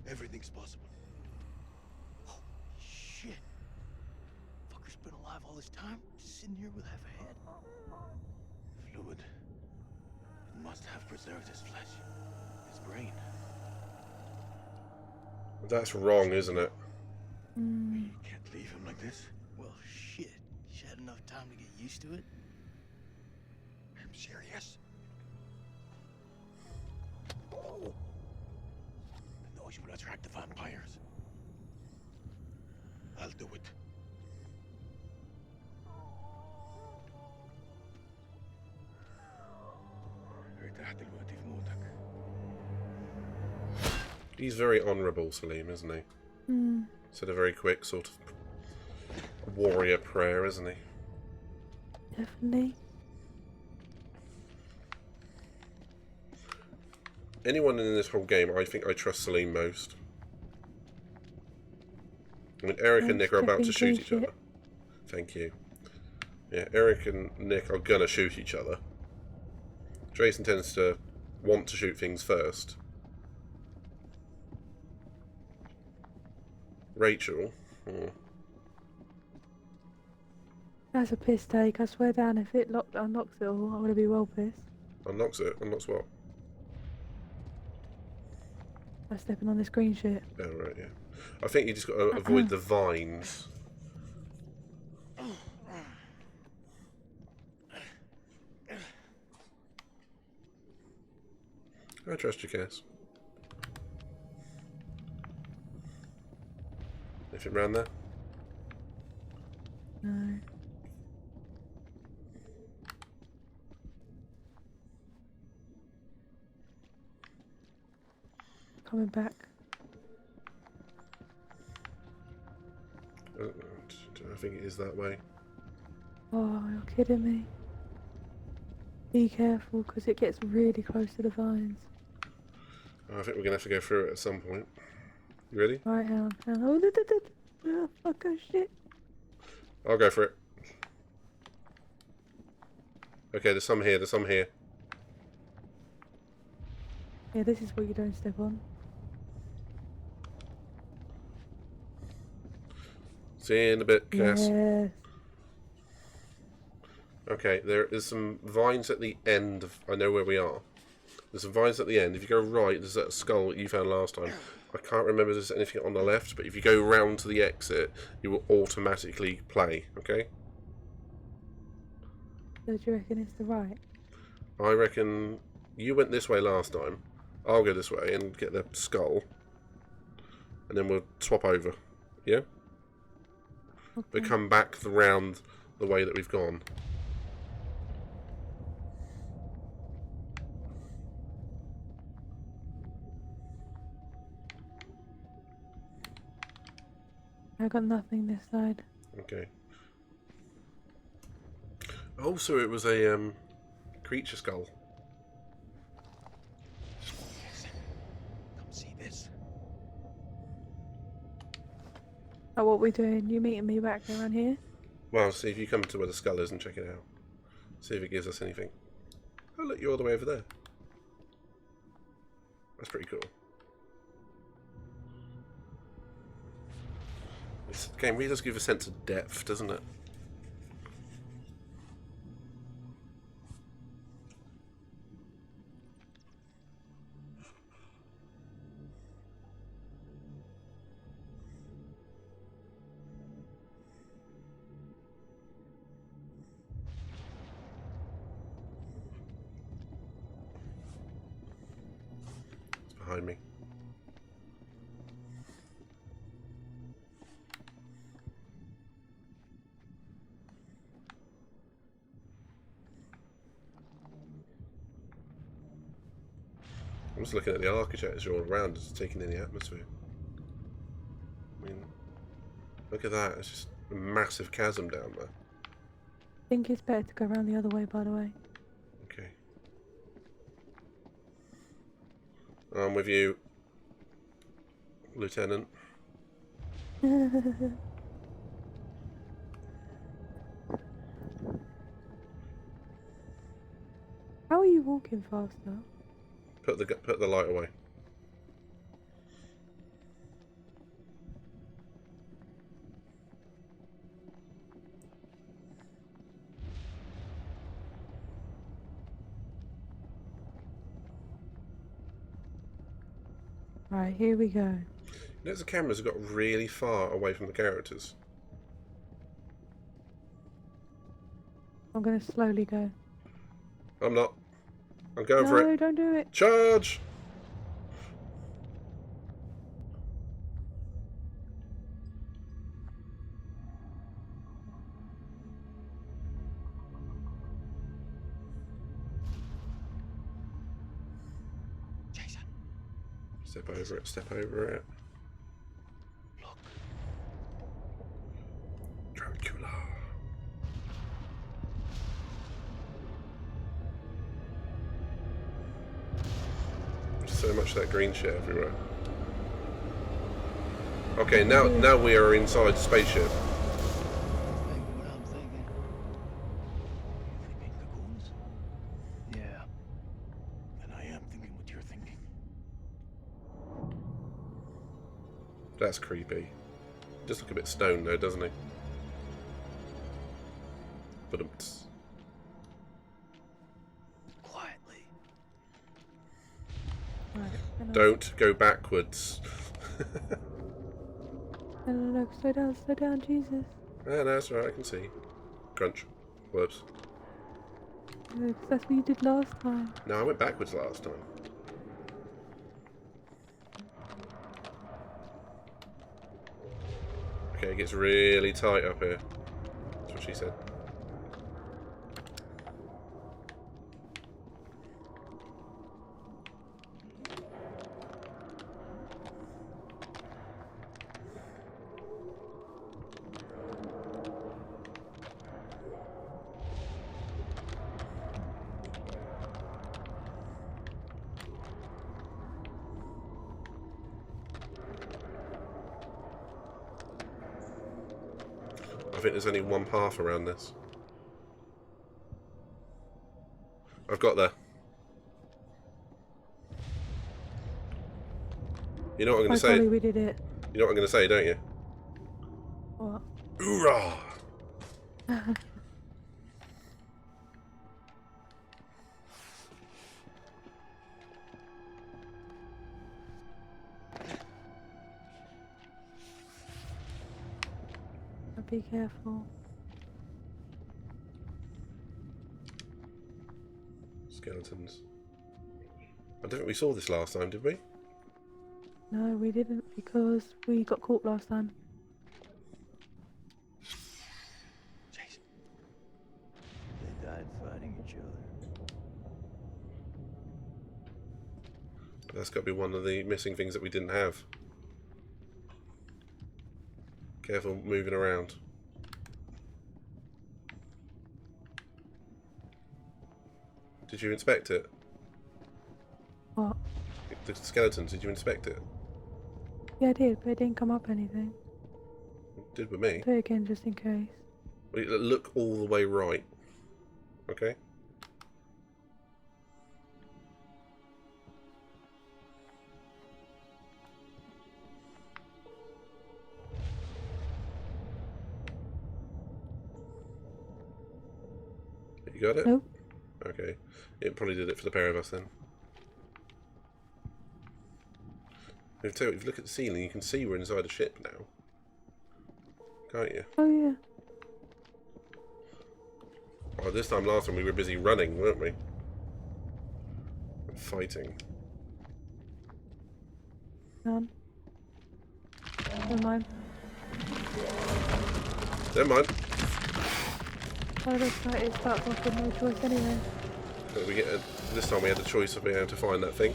everything's possible. Oh, shit. Fucker's been alive all this time, just sitting here with half a head. Fluid. It must have preserved his flesh. His brain. That's wrong, isn't it? You can't leave him like this. Well, shit. You had enough time to get used to it? I'm serious. The noise will attract the vampires. I'll do it. He's very honourable, Salim, isn't he? Said a very quick sort of warrior prayer, isn't he? Definitely. Anyone in this whole game, I think I trust Salim most. I mean, Eric and Nick are about to shoot each other. Thank you. Yeah, Eric and Nick are gonna shoot each other. Jason tends to want to shoot things first. Rachel. That's a piss take. I swear down, if it unlocks it all, I'm gonna be well pissed. Unlocks it? Unlocks what? By stepping on this green shit. Oh, right, yeah. I think you just got to avoid the vines. I trust you, Cass. Anything round there? No. Coming back. I think it is that way. Oh, you're kidding me. Be careful, because it gets really close to the vines. I think we're going to have to go through it at some point. You ready? Right, hang on. Oh, fuck, oh shit. I'll go for it. Okay, there's some here, there's some here. Yeah, this is what you don't step on. See you in a bit, Cass. Yes. Okay, there is some vines at the end of... I know where we are. There's some vines at the end. If you go right, there's that skull that you found last time. I can't remember if there's anything on the left, but if you go round to the exit, you will automatically play, okay? So do you reckon it's the right? I reckon you went this way last time. I'll go this way and get the skull. And then we'll swap over. Yeah? Okay. But come back round the way that we've gone. I got nothing this side. Okay. Oh, so it was a creature skull. Come see this. Oh, what we doing? You meeting me back around here? Well, see if you come to where the skull is and check it out. See if it gives us anything. Oh, look, you're all the way over there. That's pretty cool. This game really does give a sense of depth, doesn't it? It's behind me. I'm just looking at the architecture all around, just taking in the atmosphere. I mean, look at that, it's just a massive chasm down there. I think it's better to go around the other way, by the way. Okay. I'm with you, Lieutenant. How are you walking faster? Put the light away. Right, here we go. Notice the cameras have got really far away from the characters. I'm gonna slowly go. I'm not. I'm going for it. No, don't do it. Charge! Jason. Step over it, step over it. Look. Dracula. So much of that green shit everywhere. Okay, now we are inside the spaceship. Thinking what I'm thinking. You thinking cocoons? Yeah. And I am thinking what you're thinking. That's creepy. Just look a bit stoned though, doesn't he? But Quietly. Right, don't go backwards. no, slow down, Jesus. No, that's right, I can see. Crunch. Whoops. Because that's what you did last time. No, I went backwards last time. Okay, it gets really tight up here. That's what she said. I think there's only one path around this. I've got there. You know what I'm going to say? We did it. You know what I'm going to say, don't you? What? Hoorah! Be careful. Skeletons. I don't think we saw this last time, did we? No, we didn't because we got caught last time. Jason. They died fighting each other. That's got to be one of the missing things that we didn't have. Careful moving around. Did you inspect it? What? The skeletons, did you inspect it? Yeah, I did, but it didn't come up anything. It did with me. Do it again just in case. Look all the way right. Okay? You got it? Nope. Okay. It probably did it for the pair of us then. If you look at the ceiling, you can see we're inside a ship now. Can't you? Oh, yeah. Oh, this time last time we were busy running, weren't we? And fighting. None. Never mind. Never mind. Oh, looks like it starts off with no choice anyway. But this time we had the choice of being able to find that thing.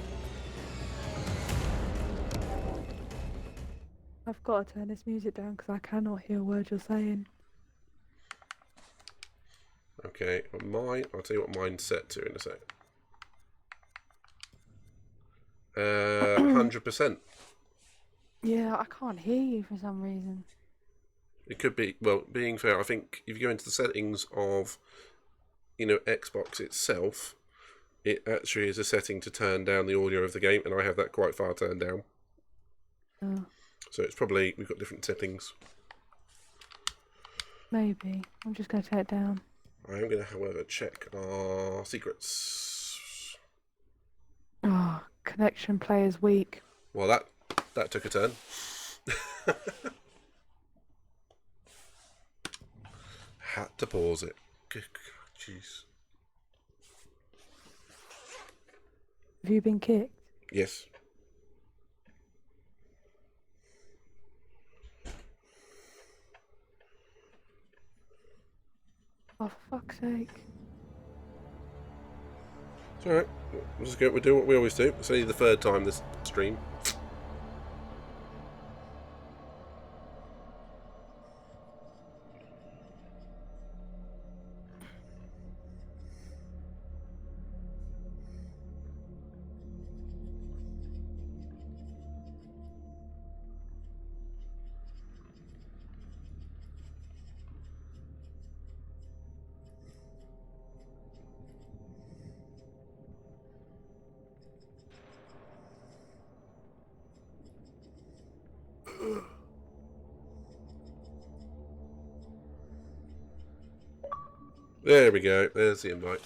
I've got to turn this music down because I cannot hear a word you're saying. Okay, well, I'll tell you what mine's set to in a sec. 100%. Yeah, I can't hear you for some reason. It could be, well, being fair, I think if you go into the settings of, Xbox itself, it actually is a setting to turn down the audio of the game, and I have that quite far turned down. Oh. So it's probably, we've got different settings. Maybe. I'm just going to take it down. I am going to, however, check our secrets. Oh, connection player's weak. Well, that took a turn. Had to pause it. Jeez. Have you been kicked? Yes. Oh, for fuck's sake. It's alright. We'll do what we always do. It's only the third time this stream. There we go. There's the invite.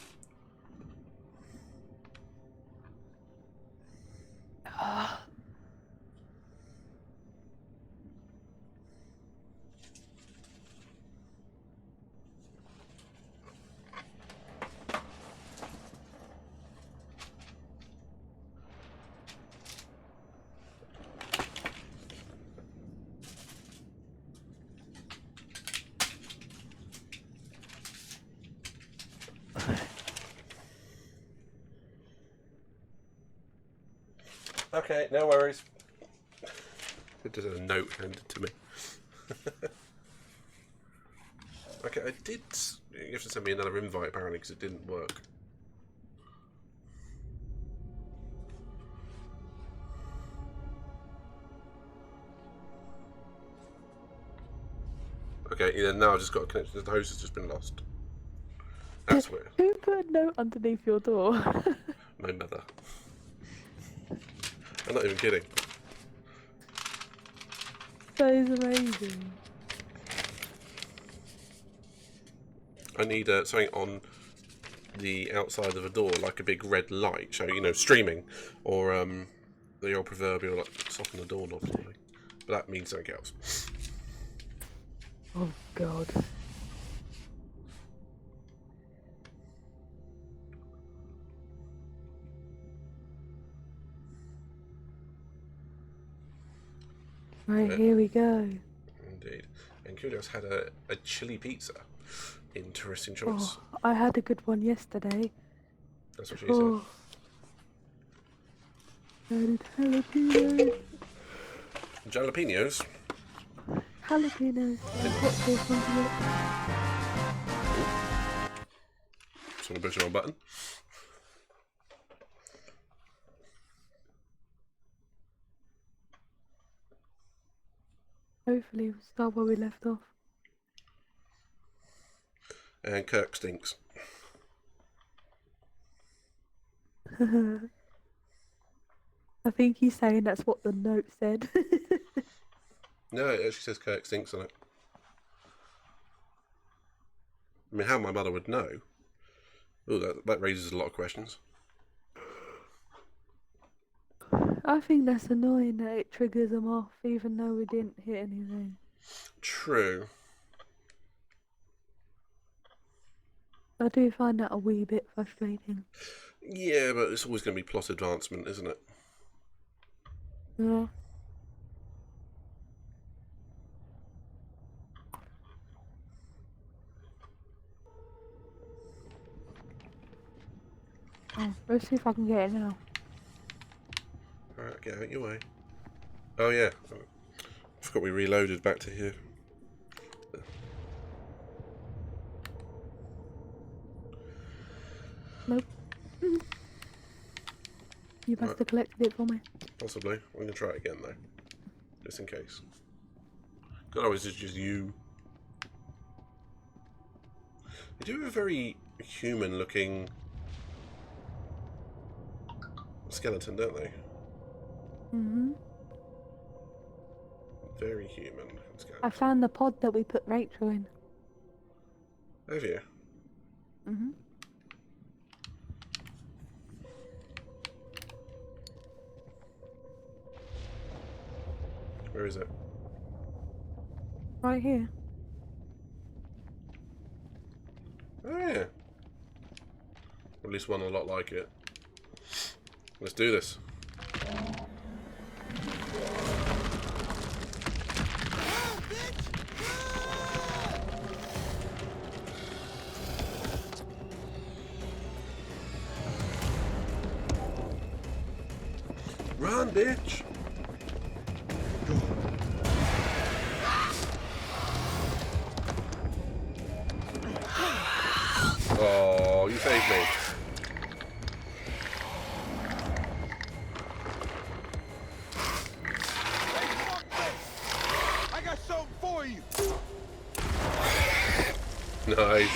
Okay, no worries. There's a note handed to me. Okay, I did. You have to send me another invite apparently because it didn't work. Okay, yeah, now I've just got a connection. The host has just been lost. That's weird. Who put a note underneath your door? My mother. I'm not even kidding. That is amazing. I need something on the outside of a door, like a big red light, so streaming, or the old proverbial like soften the doorknob or something. But that means something else. Oh God. Right, here we go. Indeed. And Kudos had a chili pizza. Interesting choice. Oh, I had a good one yesterday. That's what she said. Added jalapenos. Jalapenos? Jalapenos. Hot sauce onto it. Just want to push the wrong button. Hopefully we'll start where we left off. And Kirk stinks. I think he's saying that's what the note said. No, it actually says Kirk stinks on it. I mean, how my mother would know? Oh, that raises a lot of questions. I think that's annoying that it triggers them off, even though we didn't hit anything. True. I do find that a wee bit frustrating. Yeah, but it's always going to be plot advancement, isn't it? Yeah. Oh, let's see if I can get it now. Alright, get out your way. Oh yeah, I forgot we reloaded back to here. Nope. You must have collected it for me. Possibly. I'm going to try it again though. Just in case. God, always it's just you. They do have a very human looking skeleton, don't they? Mhm. Very human skeleton. I found the pod that we put Rachel in. Have you? Mhm. Where is it? Right here. Oh yeah. Or at least one a lot like it. Let's do this. Run, bitch! Oh, you saved me. I got something for you. Nice.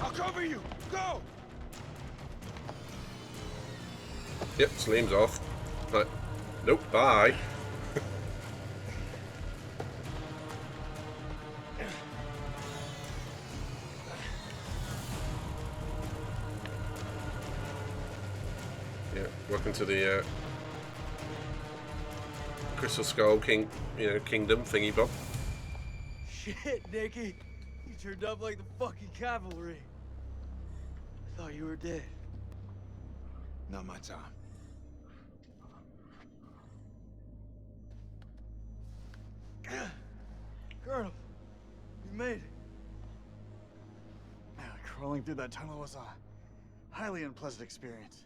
I'll cover you. Go. Yep, Salim's off. Right. Nope, bye. Yeah, welcome to the Crystal Skull Kingdom thingy bob. Shit, Nicky. You turned up like the fucking cavalry. I thought you were dead. Not my time. Colonel, you made it. Crawling through that tunnel was a highly unpleasant experience.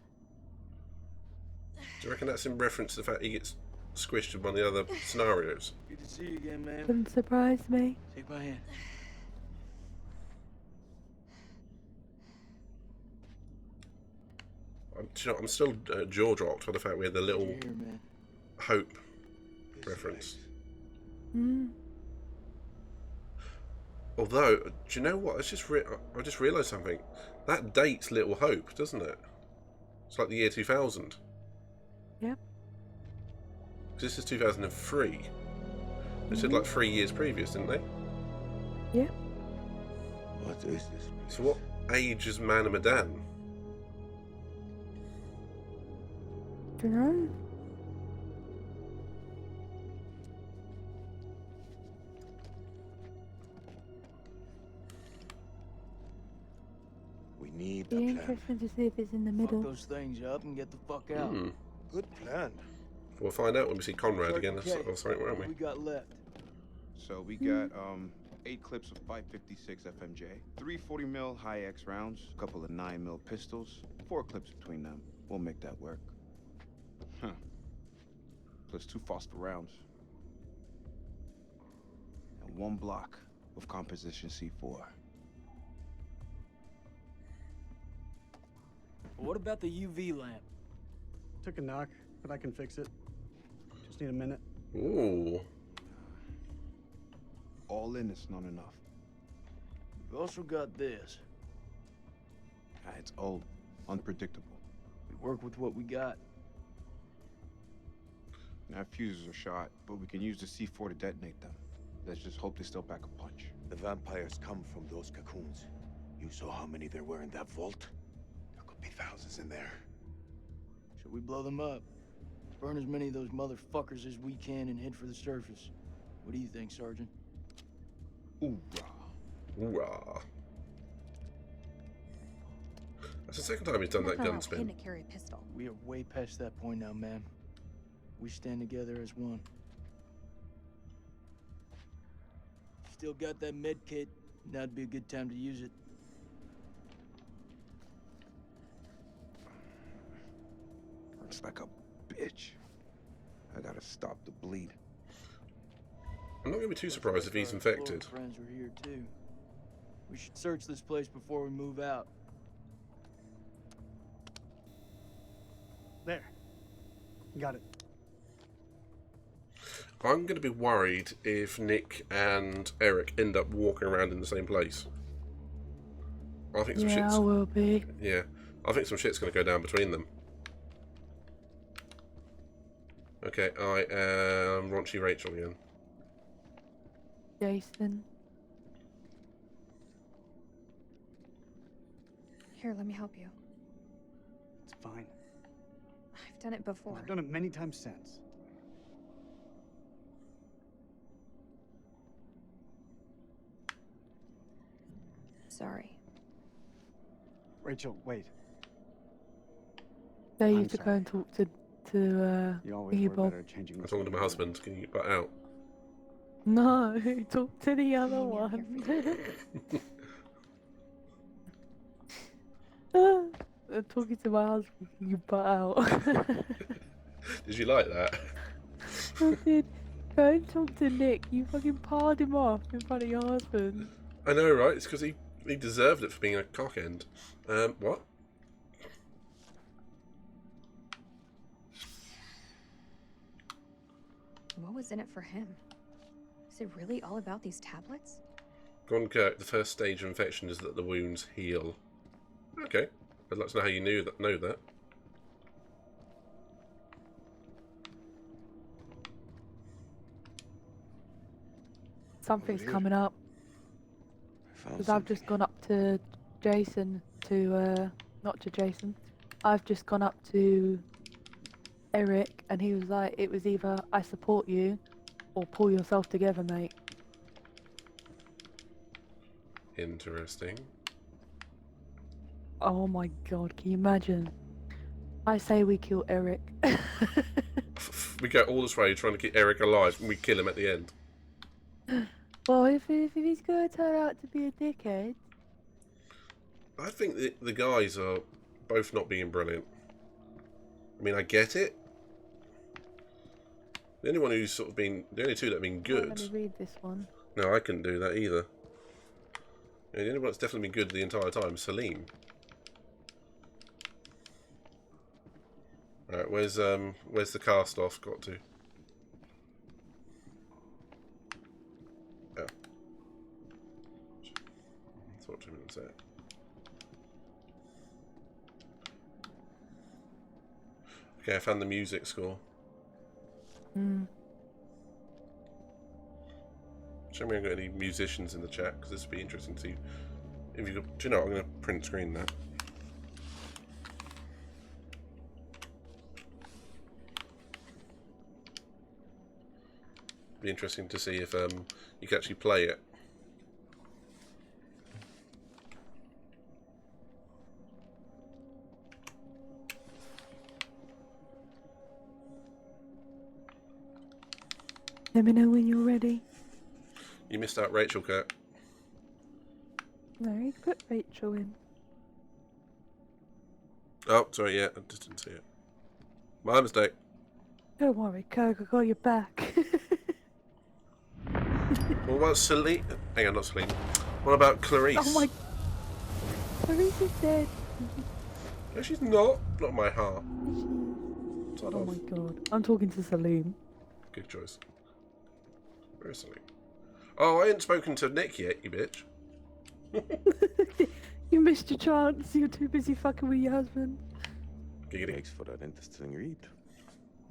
Do you reckon that's in reference to the fact he gets squished in one of the other scenarios? Good to see you again, man. Wouldn't surprise me. Take my hand. I'm still jaw dropped by the fact we had the little Here, man. Hope reference. Mm. Although, do you know what? I just realised something. That dates Little Hope, doesn't it? It's like the year 2000. Yep. Because this is 2003. They said like 3 years previous, didn't they? Yep. What is this? So what age is Man Medan? Dunno. We need Be a plan. interesting to see if it's in the middle. Fuck those things up and get the fuck out. Good plan. We'll find out when we see Conrad again. Okay. Or something, won't we? We got left. So we got 8 clips of 5.56 FMJ, 3 40 high X rounds, a couple of 9mm pistols, 4 clips between them. We'll make that work. Huh. Plus 2 phosphor rounds. 1 block with composition C4. What about the UV lamp? Took a knock, but I can fix it. Just need a minute. Ooh. All in is not enough. We've also got this. It's old, unpredictable. We work with what we got. Our fuses are shot, but we can use the C4 to detonate them. Let's just hope they still pack a punch. The vampires come from those cocoons. You saw how many there were in that vault? There could be thousands in there. Should we blow them up? Burn as many of those motherfuckers as we can and head for the surface. What do you think, Sergeant? Hoorah. Hoorah. That's the second time he's done that gun spin. To carry a pistol. We are way past that point now, ma'am. We stand together as one. Still got that med kit. Now'd be a good time to use it. It's like a bitch. I gotta stop the bleed. I'm not gonna be too surprised if he's infected. Our friends were here too. We should search this place before we move out. There. Got it. I'm going to be worried if Nick and Eric end up walking around in the same place. I think some shit's... I will be. Yeah, I think some shit's going to go down between them. Okay, I am Raunchy Rachel again. Jason. Here, let me help you. It's fine. I've done it before. I've done it many times since. Sorry. Rachel, wait. They I'm used to go sorry. and talk to You always Iggy were Bob. better at changing. I'm talking to my husband. Can you butt out? No, talk to the other one. I'm talking to my husband. You butt out. Did you like that? I did. Go and talk to Nick. You fucking pawed him off in front of your husband. I know, right? It's because he deserved it for being a cock end. What? What was in it for him? Is it really all about these tablets? Gone Kirk, the first stage of infection is that the wounds heal. Okay. I'd like to know how you know that. Something's coming up. Because I've just gone up to Jason to, not to Jason. I've just gone up to Eric and he was like, it was either I support you or pull yourself together, mate. Interesting. Oh my god, can you imagine? I say we kill Eric. We go all this way trying to keep Eric alive and we kill him at the end. Well, if he's going to turn out to be a dickhead... I think the guys are both not being brilliant. I mean, I get it. The only one who's sort of been... The only two that have been good... Let me read this one. No, I couldn't do that either. Yeah, the only one that's definitely been good the entire time is Salim. Alright, where's the cast off got to? Oh. Thought 2 minutes there. Okay, I found the music score. Show me if I've got any musicians in the chat, because this would be interesting to see. If you could, do you know, I'm going to print screen that. Be interesting to see if you can actually play it. Let me know when you're ready. You missed out Rachel, Kurt. No, you put Rachel in. Oh, sorry, yeah, I just didn't see it. My mistake. Don't worry, Kirk, I got your back. What about Celine? Hang on, not Celine. What about Clarice? Oh my... Clarice is dead. No, she's not. Not in my heart. Oh my god. I'm talking to Saloon. Good choice. Where's Celine? Oh, I ain't spoken to Nick yet, you bitch. You missed your chance. You're too busy fucking with your husband. Thanks for that interesting read.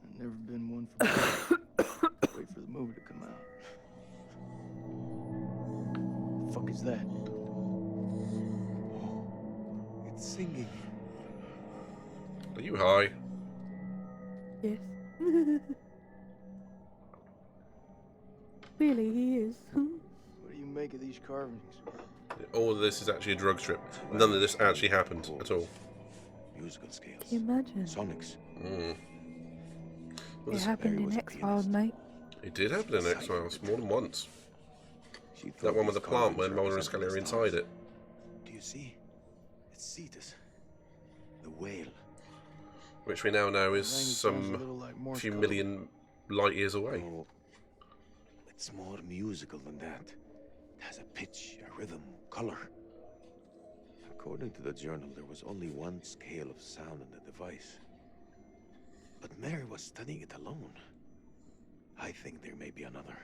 I've never been one for wait for the movie to come out. The fuck is that? It's singing. Are you high? Yes. Really, he is. What do you make of these carvings? All of this is actually a drug strip. None of this actually happened at all. Musical scales. Can you imagine? Sonics. It happened in X-Files, mate. It did happen in X-Files more than once. That one with the plant where Mulder and Scully are inside it. Do you see? It's Cetus. The whale. Which we now know is some few million light years away. Oh, it's more musical than that. It has a pitch, a rhythm, color. According to the journal, there was only one scale of sound in the device. But Mary was studying it alone. I think there may be another.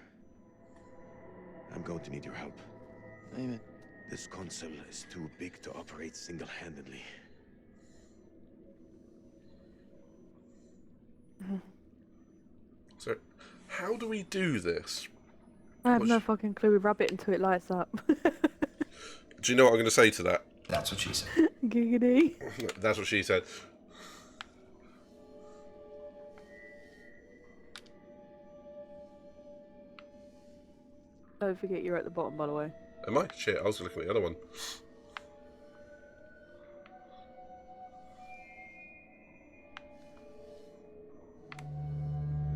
I'm going to need your help. Name it. This console is too big to operate single-handedly. So, how do we do this? I have no fucking clue. We rub it until it lights up. Do you know what I'm going to say to that? That's what she said. Giggity. That's what she said. Don't forget you're at the bottom, by the way. Am I? Shit, I was looking at the other one.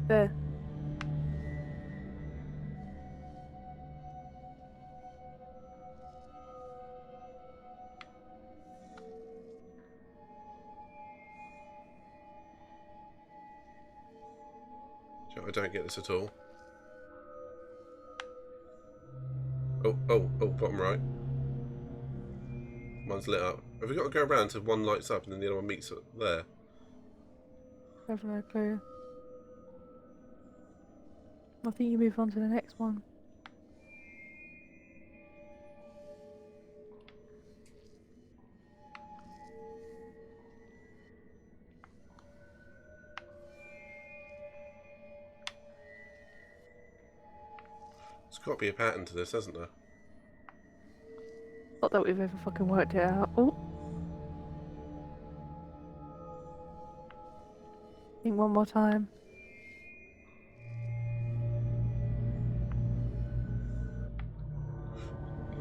There. I don't get this at all. Oh, bottom right. One's lit up. Have we got to go around till one lights up and then the other one meets it there? I have no clue. I think you move on to the next one. There's got to be a pattern to this, hasn't there? Not that we've ever fucking worked it out. Oh. Think one more time.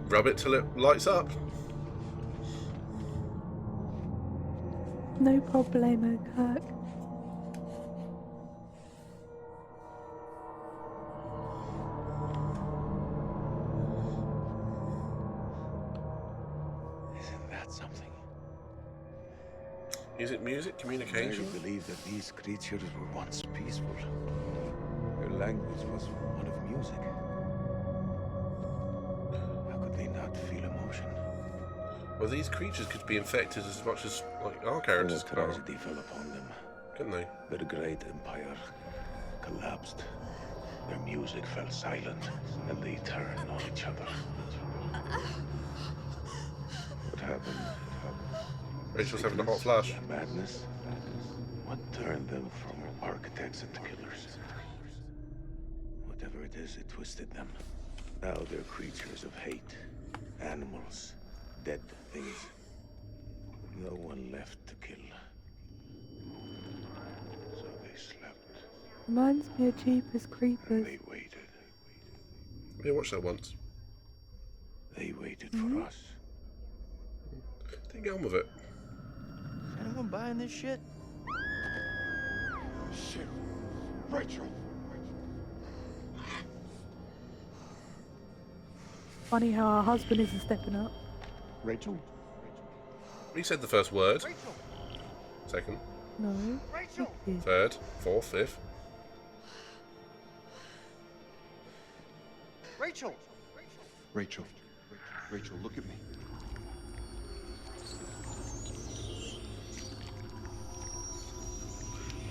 Rub it till it lights up. No problemo, Kirk. Isn't that something? Is it music? Communication? I believe that these creatures were once peaceful. Their language was one of music. How could they not feel emotion? Well, these creatures could be infected as much as like our characters All could are. tragedy fell upon them. Couldn't they? Their great empire collapsed. Their music fell silent, and they turned on each other. What happened? Rachel's having a hot flash. Madness? What turned them from architects into killers? Whatever it is, it twisted them. Now they're creatures of hate. Animals. Dead things. No one left to kill. So they slept. Reminds me of Jeepers Creepers. They waited. Yeah, watched that once. They waited for us. Didn't get on with it. Is anyone buying this shit? Shit. Rachel. Funny how our husband isn't stepping up. Rachel? He said the first word. Second. No. Third. Fourth. Fifth. Rachel! Rachel. Rachel, look at me.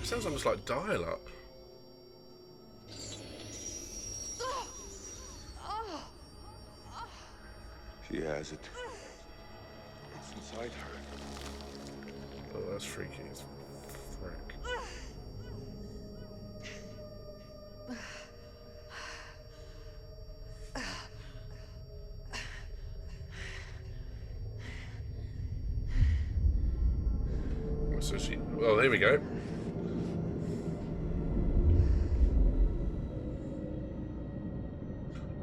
It sounds almost like dial-up. She has it. It's inside her. Oh, that's freaky as frick. So she... Well, there we go.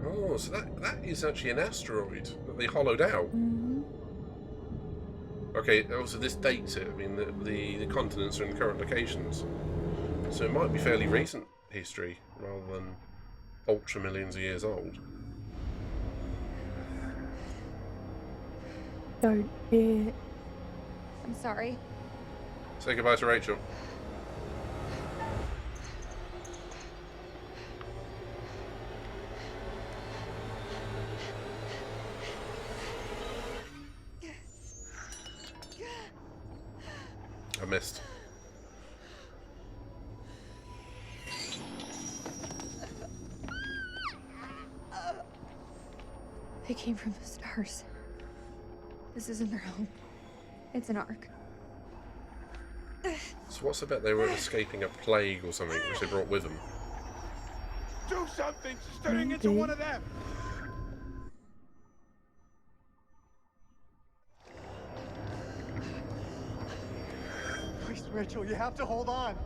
Oh, so that is actually an asteroid that they hollowed out. Okay, also this dates it. I mean, the continents are in current locations. So it might be fairly recent history, rather than ultra millions of years old. Don't hear. I'm sorry. Say goodbye to Rachel. I missed. They came from the stars. This isn't their home. It's an ark. So what's the bet they were escaping a plague or something, which they brought with them? Do something! She's turning into one of them! Please, Rachel, you have to hold on.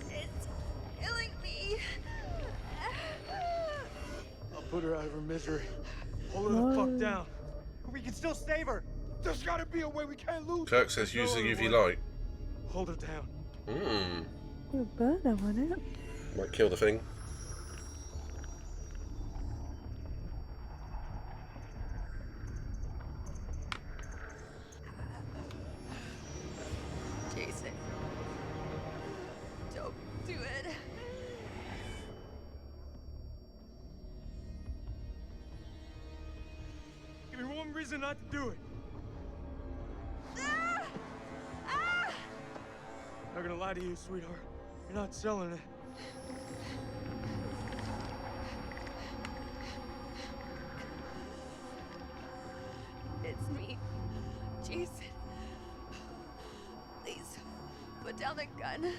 It's killing me. I'll put her out of her misery. Hold her the fuck down. We can still save her. There's gotta be a way we can't lose. Kirk says use the UV light. Hold her down. You'll burn her, won't it? Might kill the thing. Jason. Don't do it. Give me one reason not to do it. I'm not gonna lie to you, sweetheart. You're not selling it. It's me, Jason. Please, put down the gun.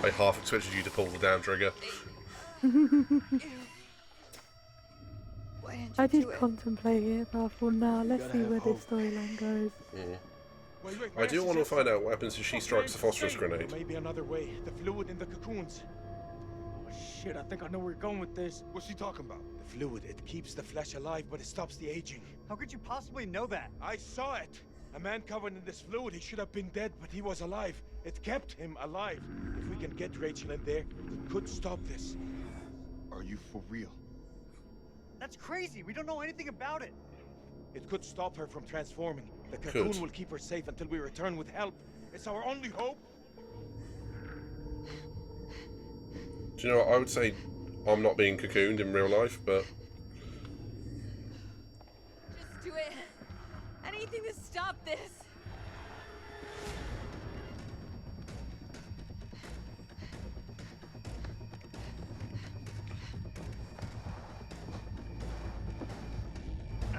I half expected you to pull the down trigger. I did contemplate it, but I thought, nah, let's see where this storyline goes. I do want to find out what happens if she strikes the phosphorus grenade. Maybe another way. The fluid in the cocoons. Oh shit, I think I know where you're going with this. What's she talking about? The fluid, it keeps the flesh alive, but it stops the aging. How could you possibly know that? I saw it. A man covered in this fluid, he should have been dead, but he was alive. It kept him alive. If we can get Rachel in there, it could stop this. Are you for real? That's crazy. We don't know anything about it. It could stop her from transforming. The cocoon Could. will keep her safe until we return with help. It's our only hope. Do you know what? I would say I'm not being cocooned in real life, but Just do it. Anything to stop this.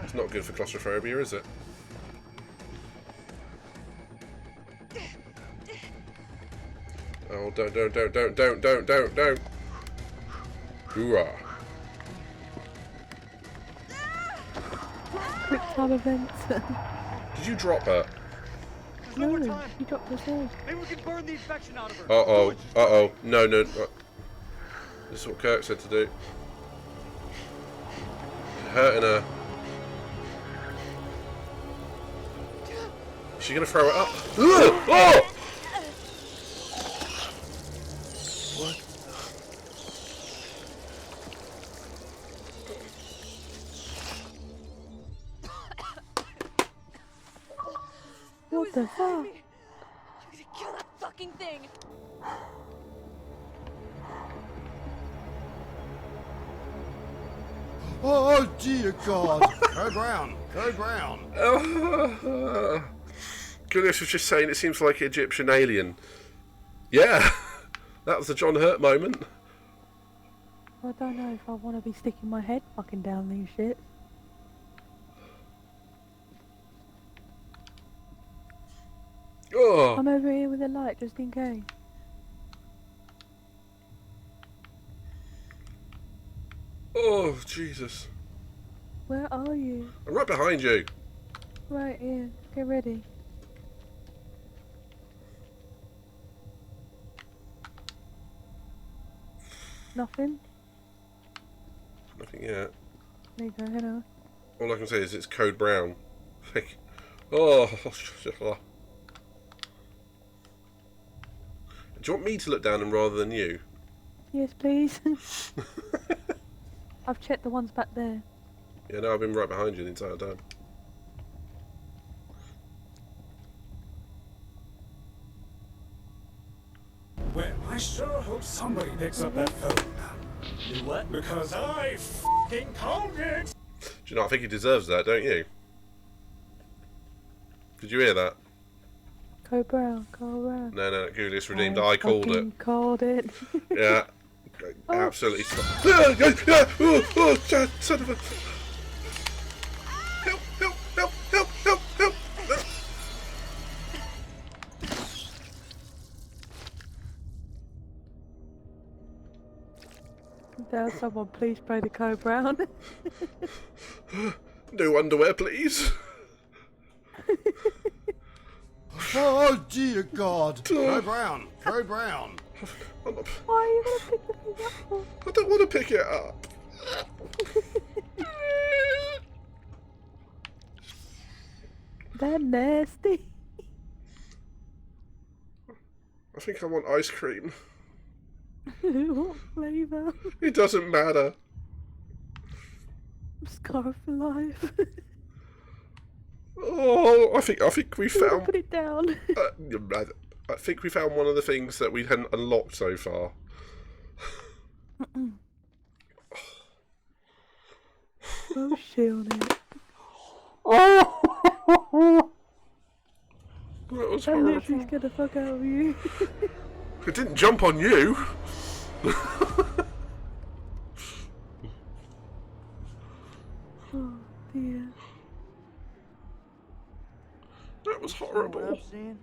it's not good for claustrophobia, is it? Oh, don't. Hoorah. Quick time events. Did you drop her? There's no more time. She dropped herself. Maybe we can burn the infection out of her. Uh-oh. No. This is what Kirk said to do. She's hurting her. Is she gonna throw it up? Oh! What? What the fuck? I'm gonna kill that fucking thing. Oh, dear God. Code Brown. Code Brown. Goodness was just saying it seems like Egyptian alien. Yeah, that was the John Hurt moment. I don't know if I want to be sticking my head fucking down these shit. Oh. I'm over here with a light just in case. Oh, Jesus. Where are you? I'm right behind you. Right here. Get ready. Nothing? Nothing yet. There you go, hello. All I can say is it's Code Brown. Oh. Do you want me to look down him rather than you? Yes, please. I've checked the ones back there. Yeah, no, I've been right behind you the entire time. Well, I sure hope somebody picks up that phone. You what? Because I f***ing called it! Do you know, I think he deserves that, don't you? Did you hear that? Code Brown, Code Brown. No, Julius Redeemed. I called it. Called it. Yeah. Absolutely. Son of a... Help. Now someone please play the Code Brown. No underwear, please. Oh, dear God. Code Brown. Code Brown. Why are you going to pick the thing up for? I don't want to pick it up. They're nasty. I think I want ice cream. What flavour? It doesn't matter. Scar for life. Oh, I think we found. Put it down. I think we found one of the things that we hadn't unlocked so far. Oh shit on it. That was I'm horrible. literally scared the fuck out of you. It didn't jump on you. Oh dear. That was horrible. What I'm seeing?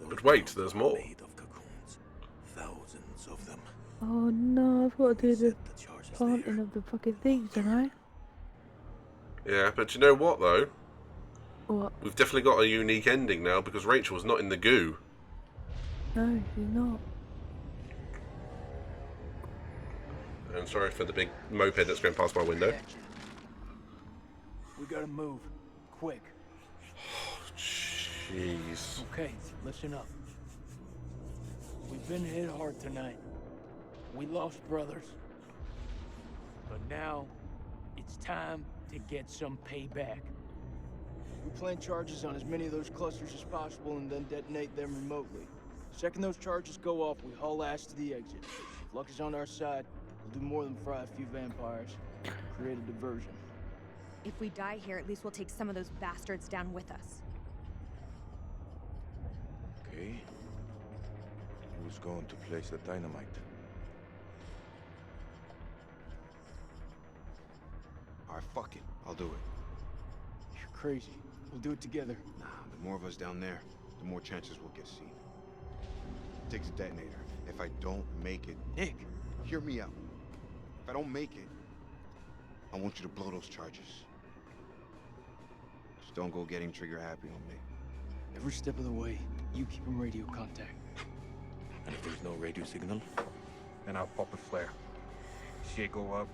But wait, there's more. Made of cocoons. Thousands of them. Oh no, I've got to do the planting of the fucking things, don't I? Yeah, but you know what though? What? We've definitely got a unique ending now because Rachel's not in the goo. No, she's not. And sorry for the big moped that's going past my window. We gotta move. Quick. Jeez. Okay, listen up. We've been hit hard tonight. We lost brothers. But now, it's time to get some payback. We plant charges on as many of those clusters as possible and then detonate them remotely. Second those charges go off, we haul ass to the exit. If luck is on our side, we'll do more than fry a few vampires. Create a diversion. If we die here, at least we'll take some of those bastards down with us. Okay. Who's going to place the dynamite? Alright, fuck it. I'll do it. You're crazy. We'll do it together. Nah, the more of us down there, the more chances we'll get seen. Take the detonator. If I don't make it... Nick! Hear me out. If I don't make it, I want you to blow those charges. Just don't go getting trigger happy on me. Every step of the way, you keep in radio contact. And if there's no radio signal? Then I'll pop a flare. See it go up.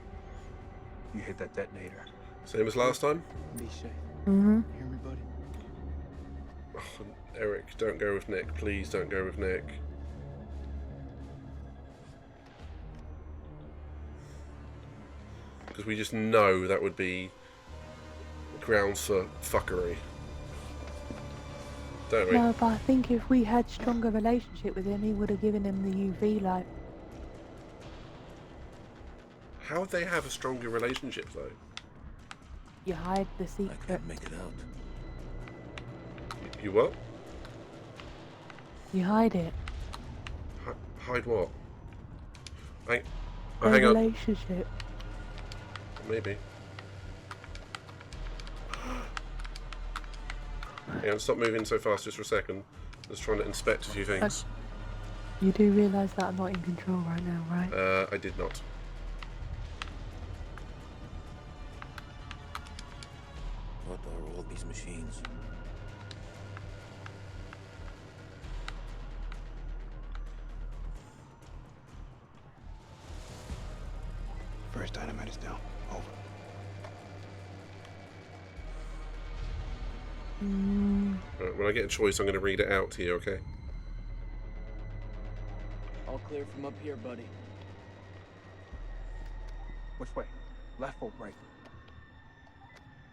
You hit that detonator. Same as last time? Be safe. Mm-hmm. Hear me, buddy? Oh, Eric, don't go with Nick. Please don't go with Nick. Because we just know that would be grounds for fuckery. Don't we? No, but I think if we had stronger relationship with him, he would have given him the UV light. How would they have a stronger relationship, though? You hide the secret. I can't make it out. You what? You hide it. Hide what? The hang on. relationship. Maybe. Hang on, stop moving so fast just for a second. Just trying to inspect a few things. You do realise that I'm not in control right now, right? I did not. What are all these machines? First dynamite is down. Over. Right, when I get a choice, I'm going to read it out to you, okay? All clear from up here, buddy. Which way? Left or right?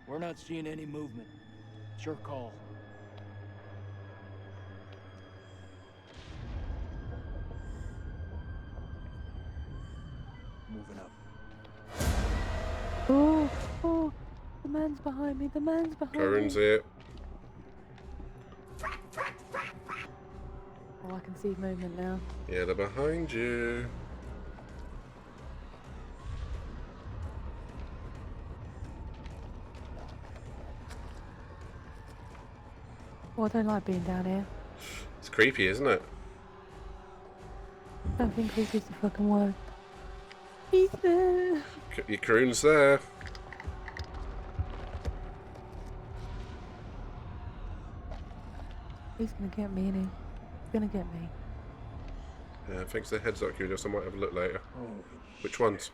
We're not seeing any movement. It's your call. Moving up. Oh, the man's behind me, the man's behind Corin's me. here. Oh, I can see movement now. Yeah, they're behind you. Oh, I don't like being down here. It's creepy, isn't it? I don't think creepy is the fucking word. He's there. Your croon's there. He's gonna get me, innit? He's gonna get me. Yeah, thanks to the heads up, Kudos. I might have a look later. Which ones?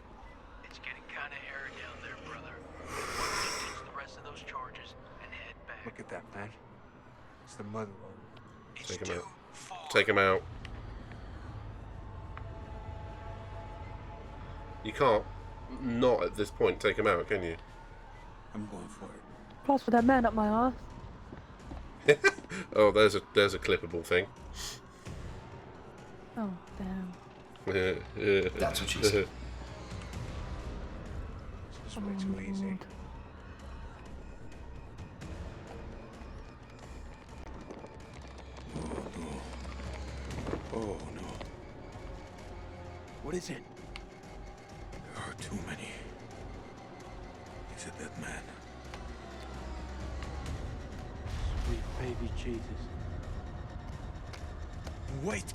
It's getting kind of hairy down there, brother. Ditch the rest of those charges and head back. Look at that, man. It's the mother road. Take him out. Take him out. You can't not at this point take him out, can you? I'm going for it. Plus with that man up my ass. Oh, there's a clippable thing. Oh, damn. That's what she said. This is way too easy. Oh no. What is it? There are too many. He's a dead man. Sweet baby Jesus. Wait!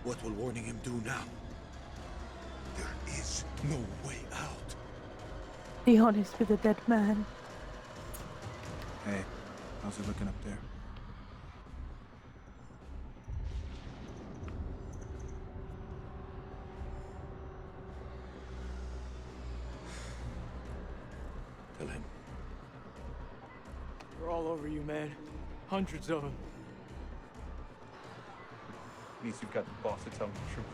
What will warning him do now? There is no way out. Be honest with a dead man. Hey, how's it looking up there? Tell him. They're all over you, man. Hundreds of them. At least you've got the boss to tell him the truth.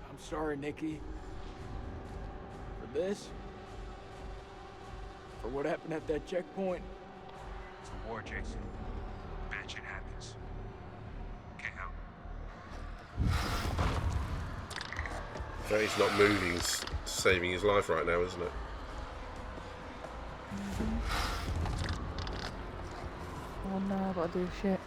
I'm sorry, Nikki. For this? For what happened at that checkpoint? It's a war, Jason. Bad shit happens. Can't help. That he's not moving is saving his life right now, isn't it? Oh no, I gotta do shit.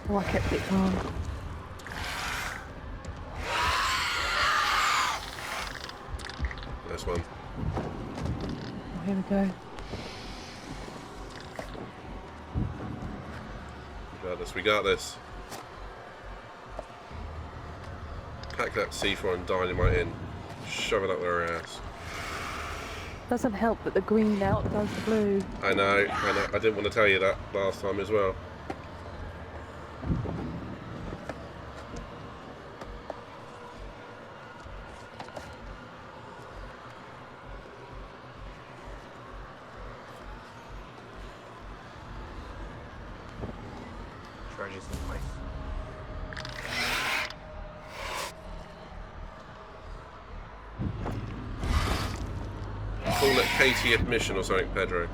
Oh, I kept it calm. Nice one. Oh, here we go. We got this. We got this. Pack that C4 and dynamite in. Shove it up their ass. Doesn't help that the green outdoes the blue. I know. I didn't want to tell you that last time as well. Charges in place. Call it Katie admission or something, Pedro.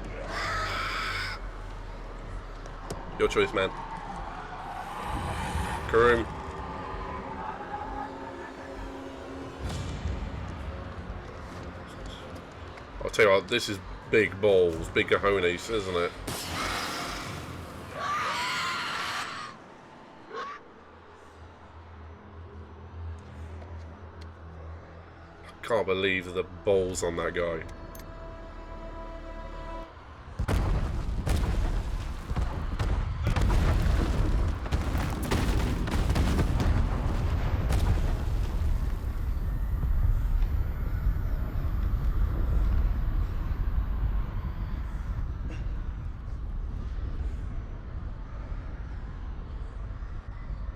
Your choice, man. Karoom. I'll tell you what, this is big balls, big cojones, isn't it? I can't believe the balls on that guy.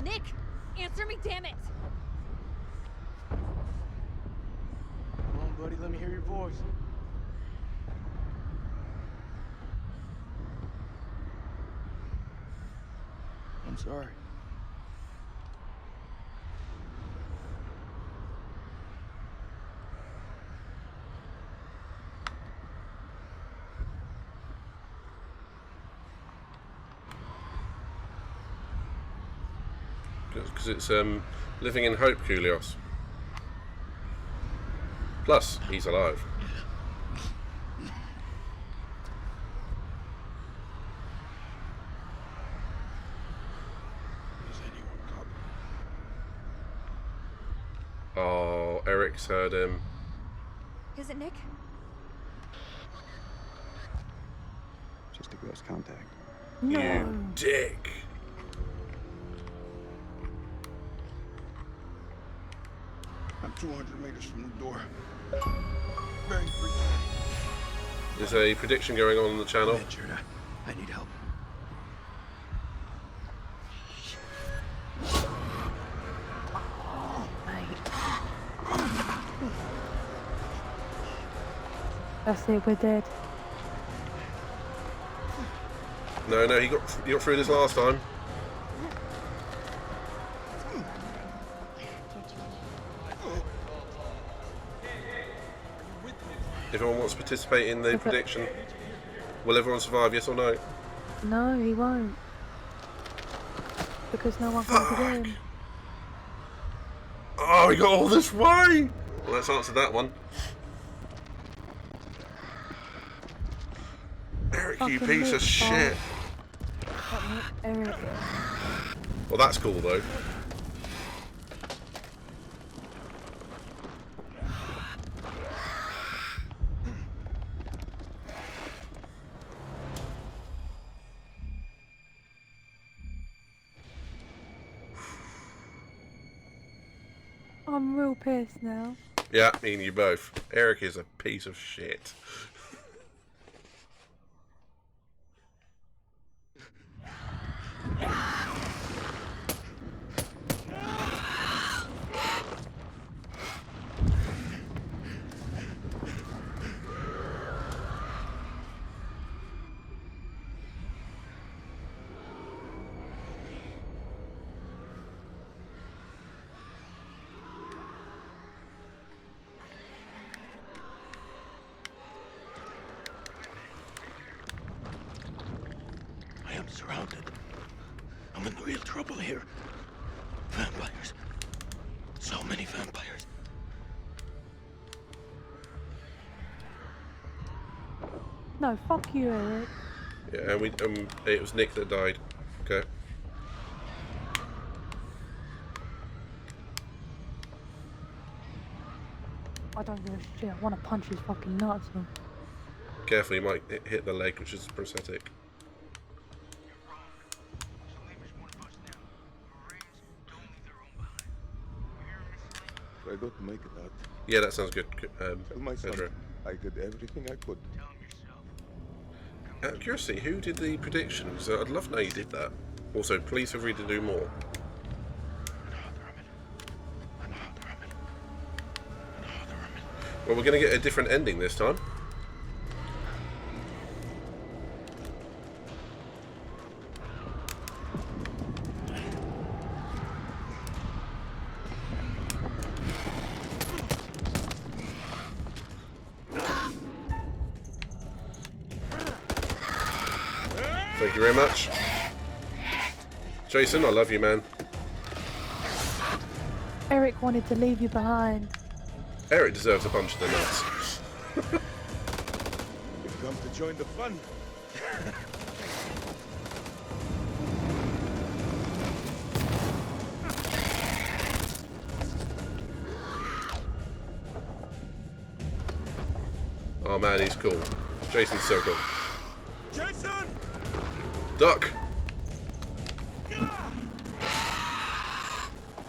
Nick! Answer me, damn it! Come on, buddy, let me hear your voice. I'm sorry. Because it's living in hope, Kulios. Plus, he's alive. Oh, Eric's heard him. Is it Nick? Just a ghost contact. No. You dick. I'm 200 meters from the door. Very briefly. There's a prediction going on the channel. Richard, I need help. That's it, we're dead. No, he got through this last time. Everyone wants to participate in the prediction. Will everyone survive, yes or no? No, he won't. Because no one comes in. Oh, he got all this way! Well, let's answer that one. Eric, you Fucking piece of Nick, shit. Eric. Well, that's cool, though. I'm real pissed now. Yeah, me and you both. Eric is a piece of shit. I am surrounded. I'm in real trouble here. Vampires. So many vampires. No, fuck you, Eric. Yeah, and it was Nick that died. Okay. I don't give a shit. I want to punch his fucking nuts off. Careful, you might hit the leg, which is prosthetic. I got to make it out. Yeah, that sounds good. Tell my son Pedro. I did everything I could. Out of curiosity, who did the predictions? I'd love to know you did that. Also, please feel free to do more. Well, we're going to get a different ending this time. Thank you very much. Jason, I love you, man. Eric wanted to leave you behind. Eric deserves a punch in the nuts. You've come to join the fun. Oh man, he's cool. Jason's so cool. Jason! Duck!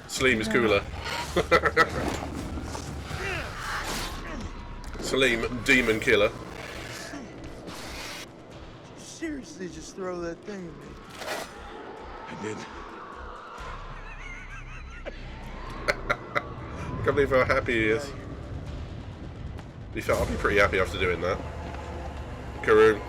Salim is cooler. Salim, demon killer. Seriously, just throw that thing at me. I did. I can't believe how happy he is. I'll be pretty happy after doing that. Karoo.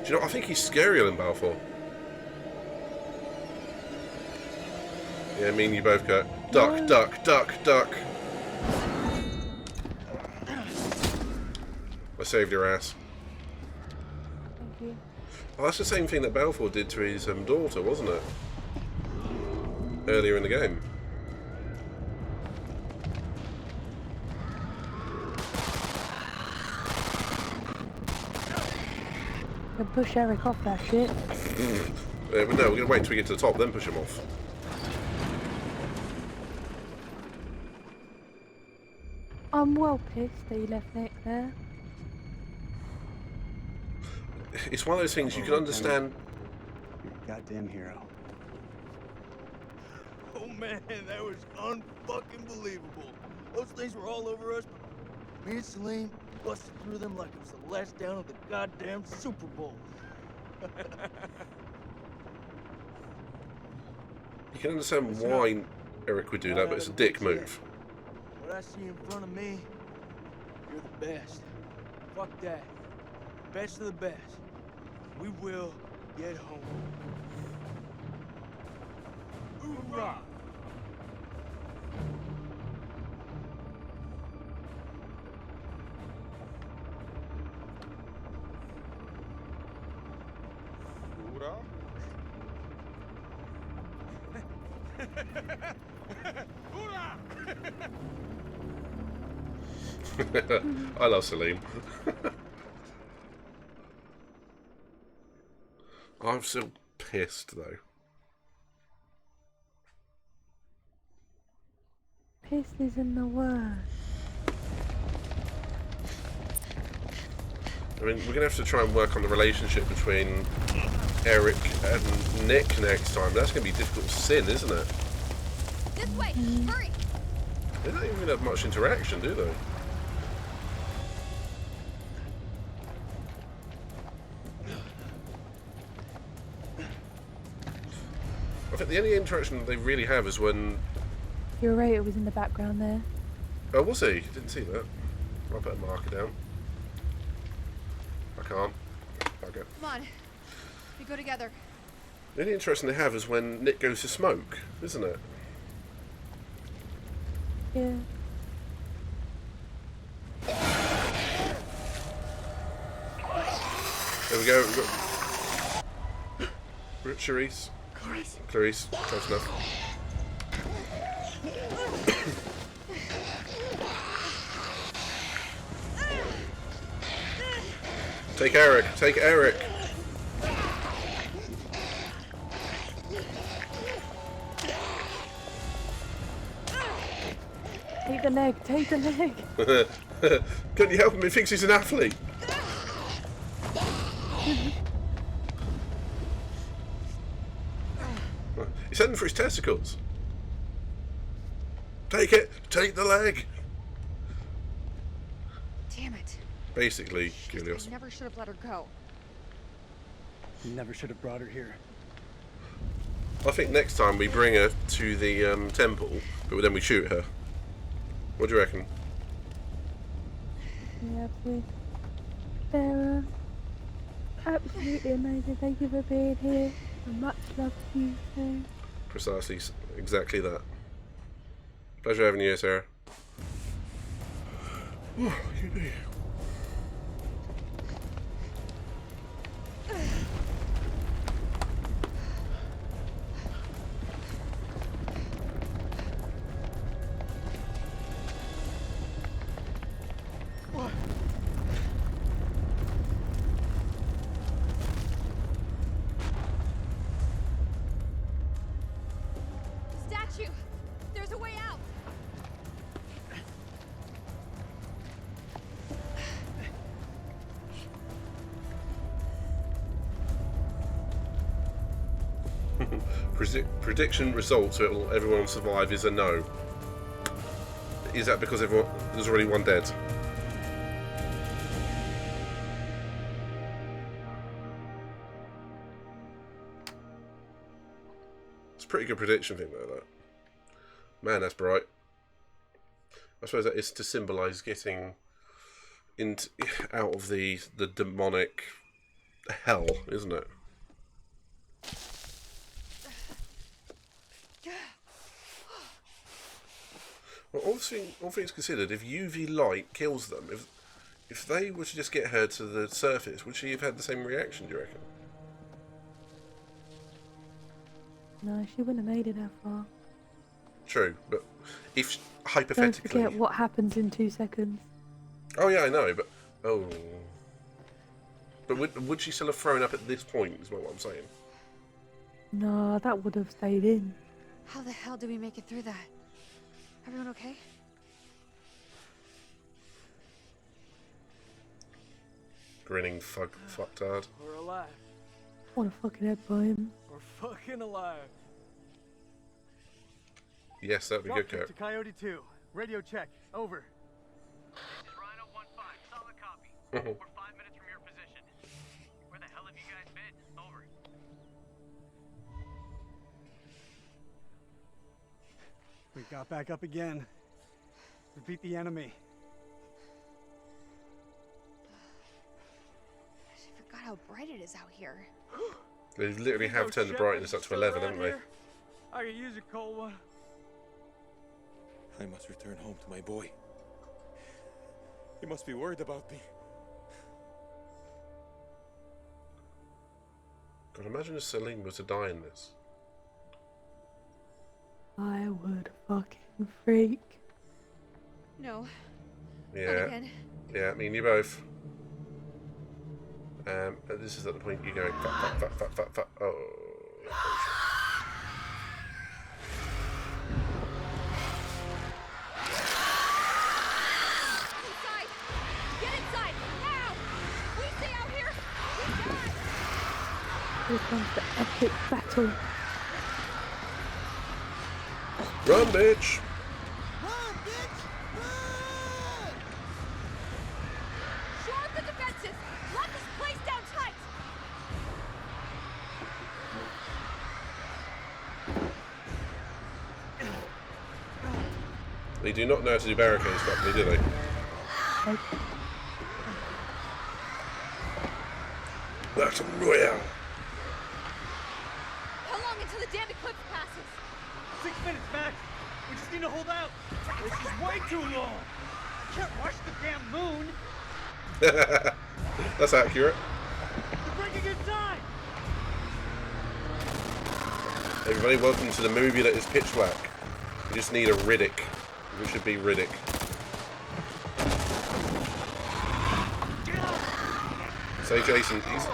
Do you know, I think he's scarier than Balfour. Yeah, me and you both go, duck, duck, duck, duck. I saved your ass. Thank you. Oh, that's the same thing that Balfour did to his daughter, wasn't it? Earlier in the game. You can push Eric off that shit. But no, we're going to wait until we get to the top, then push him off. I'm well pissed that you left Nick there. It's one of those things you can understand. You're a goddamn hero. Oh man, that was unfucking believable. Those things were all over us, but me and Salim busted through them like it was the last down of the goddamn Super Bowl. You can understand why Eric would do that, but it's a dick move. What I see in front of me, you're the best. Fuck that. Best of the best. We will get home. Hoorah! I love Salim. I'm still pissed though. Pissed isn't the word. I mean, we're gonna have to try and work on the relationship between Eric and Nick next time. That's gonna be a difficult sin, isn't it? This way! Hurry! They don't even have much interaction, do they? I think the only interaction they really have is when... You're right, it was in the background there. Oh, was he? Didn't see that. I'll put a marker down. I can't. Okay. Come on. We go together. The only interaction they have is when Nick goes to smoke, isn't it? Yeah. There we go. We've got Charisse. Clarice. Close enough. Take Eric. Take Eric. Take the leg. Take the leg. Couldn't you help him? He thinks he's an athlete. He's heading for his testicles. Take it. Take the leg. Damn it. Basically, Julius. I never should have let her go. You never should have brought her here. I think next time we bring her to the temple, but then we shoot her. What do you reckon? Yeah, please. Sarah, absolutely amazing. Thank you for being here. And much love to you too. Precisely, exactly that. Pleasure having you here, Sarah. Statue! There's a way out! Prediction results so everyone will survive is a no. Is that because there's already one dead? It's a pretty good prediction thing though, that. Man, that's bright. I suppose that is to symbolise getting out of the demonic hell, isn't it? Well, all things considered, if UV light kills them, if they were to just get her to the surface, would she have had the same reaction, do you reckon? No, she wouldn't have made it that far. True, but if hypothetically... Don't forget what happens in 2 seconds. Oh yeah, I know, but... Oh... But would she still have thrown up at this point, is what I'm saying? No, that would have stayed in. How the hell do we make it through that? Everyone okay? Grinning fucktard. We're alive. What a fucking head by him. We're fucking alive. Yes, that'd be good, Kurt. To Coyote 2. Radio check. Over. This is Rhino 1-5. Solid copy. We're 5 minutes from your position. Where the hell have you guys been? Over. We got back up again. We beat the enemy. I forgot how bright it is out here. They literally have turned the brightness up to 11, haven't they? I could use a cold one. I must return home to my boy. He must be worried about me. God, imagine if Celine was to die in this. I would fucking freak. No. Yeah. Not again. Yeah, me and you both. This is at the point you go, fuck. Oh. Inside! Get inside! Now! We stay out here! We die! Here comes the epic battle. Run, bitch! Shore up the defenses! Lock this place down tight! They do not know how to do barricades properly, do they? Battle Royale! How long until the damn eclipse passes? 6 minutes, Max. We just need to hold out. This is way too long. I can't rush the damn moon. That's accurate. We're breaking in time. Everybody, welcome to the movie that is pitch black. We just need a Riddick. We should be Riddick. Say Jason, he's...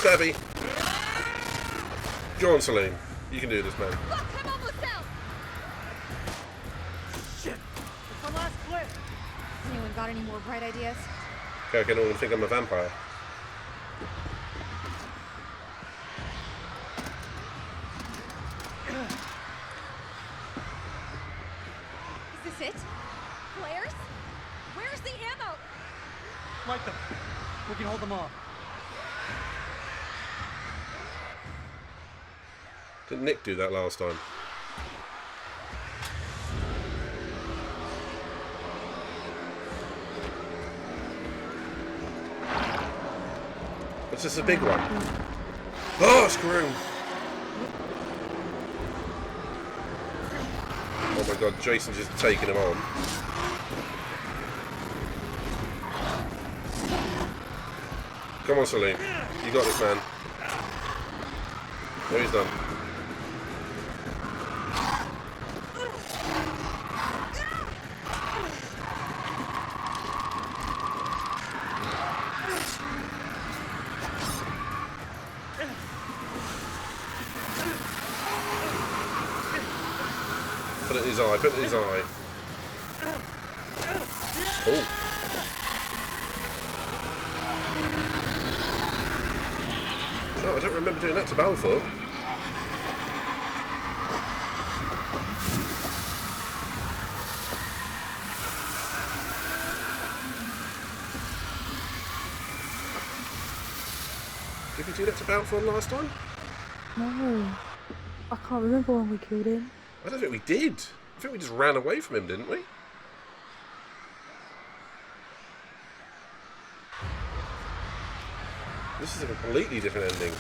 Stabby. Go on, Celine. You can do this, man. Look, I'm Anyone got any more bright ideas? Okay, I can all think I'm a vampire. Is this it? Flares? Where's the ammo? Light them. We can hold them off. Didn't Nick do that last time? What's this, a big one? Oh, screw! Oh my god, Jason's just taking him on. Come on, Salim. You got this, man. No, he's done. Put it in his eye, put it in his eye. Oh. Oh, I don't remember doing that to Balfour. Did we do that to Balfour last time? No. I can't remember when we killed him. I don't think we did. I think we just ran away from him, didn't we? This is a completely different ending.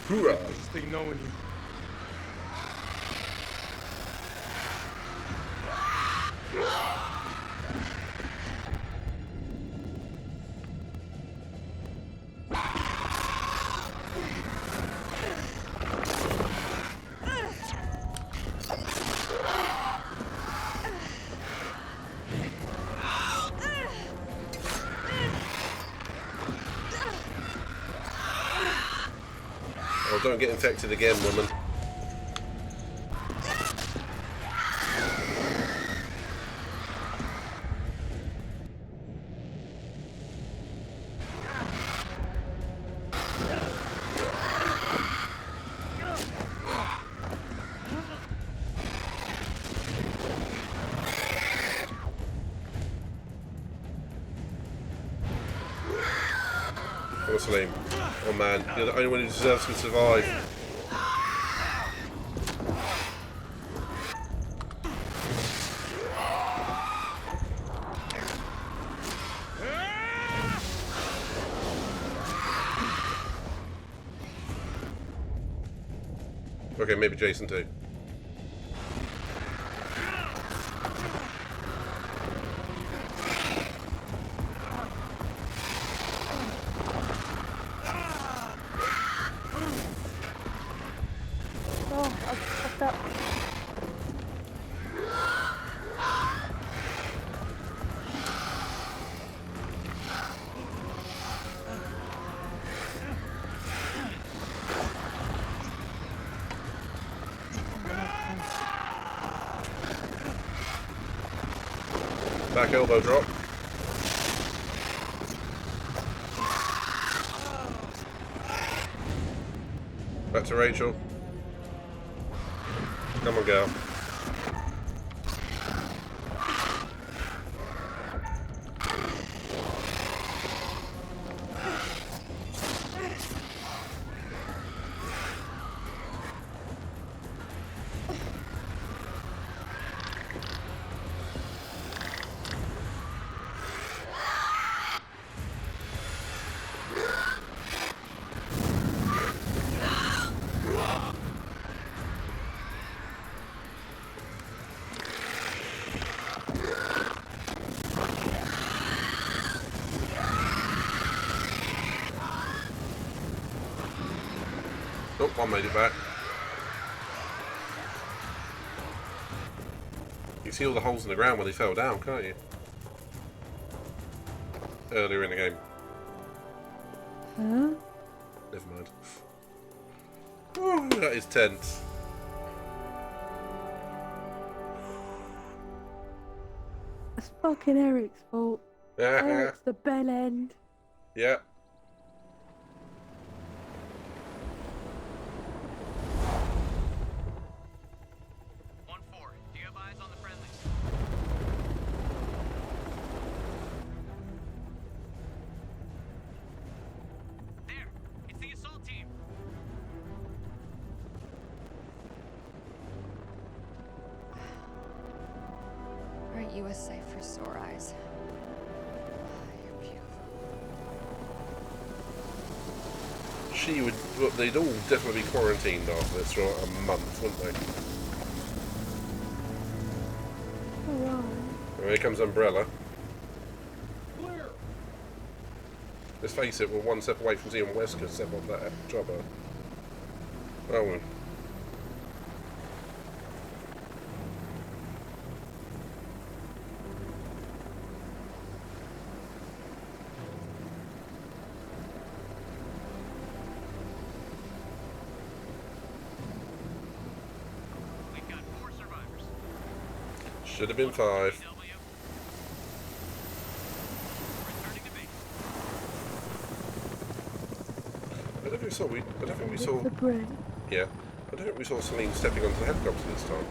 Hoorah! Interesting knowing you. Oh, don't get infected again, woman. Come on, Salim. Oh man, you're the only one who deserves to survive. Okay, maybe Jason too. Oh, I fucked up. Back elbow drop. Back to Rachel. Come on, girl. Oh, one made it back. You can see all the holes in the ground when they fell down, can't you? Earlier in the game. Huh? Never mind. Oh, that is tense. It's fucking Eric's fault. Eric's the bell end. Yeah. Do you have eyes on the friendlies? There! It's the assault team! Aren't you a sight for sore eyes? You're beautiful. She would. Well, they'd all definitely be quarantined after this for a month, wouldn't they? Alright. Well, here comes Umbrella. Let's face it, we're one step away from seeing Wesker step off that chopper. Oh well. We've got 4 survivors. Should have been 5. I don't think we saw. The brain. Yeah, I don't think we saw Celine stepping onto the helicopter this time.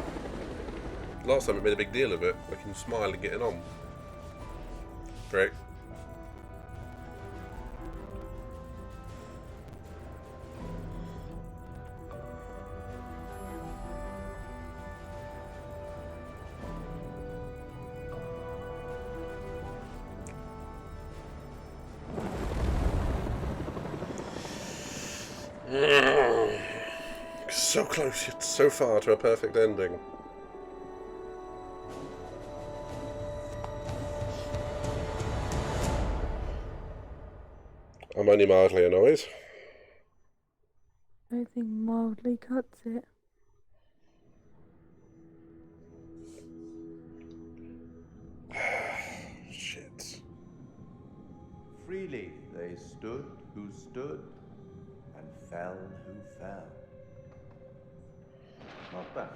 Last time it made a big deal of it, looking smiling, getting on. Correct. So close, yet so far to a perfect ending. I'm only mildly annoyed. I think mildly cuts it. Shit. Freely they stood who stood, and fell who fell. Not bad.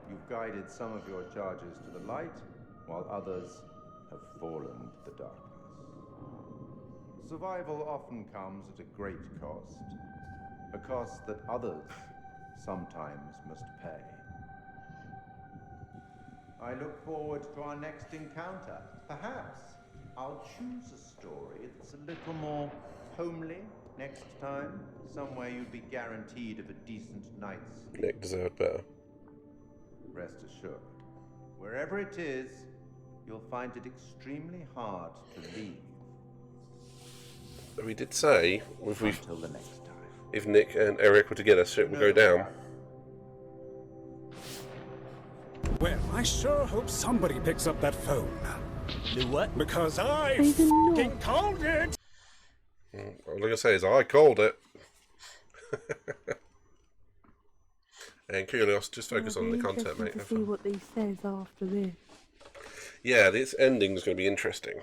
You've guided some of your charges to the light, while others have fallen to the darkness. Survival often comes at a great cost, a cost that others sometimes must pay. I look forward to our next encounter. Perhaps I'll choose a story that's a little more homely next time, somewhere you'd be guaranteed of a decent night's sleep. Nick deserved better. Rest assured, wherever it is, you'll find it extremely hard to leave. We did say Until the next time. if Nick and Eric were together, shit would go down. Well, I sure hope somebody picks up that phone. Do what? Because I f***ing called it! All I can say is I called it. And Kunios, just focus on the content, mate. To see what he says after this. Yeah, this ending is going to be interesting.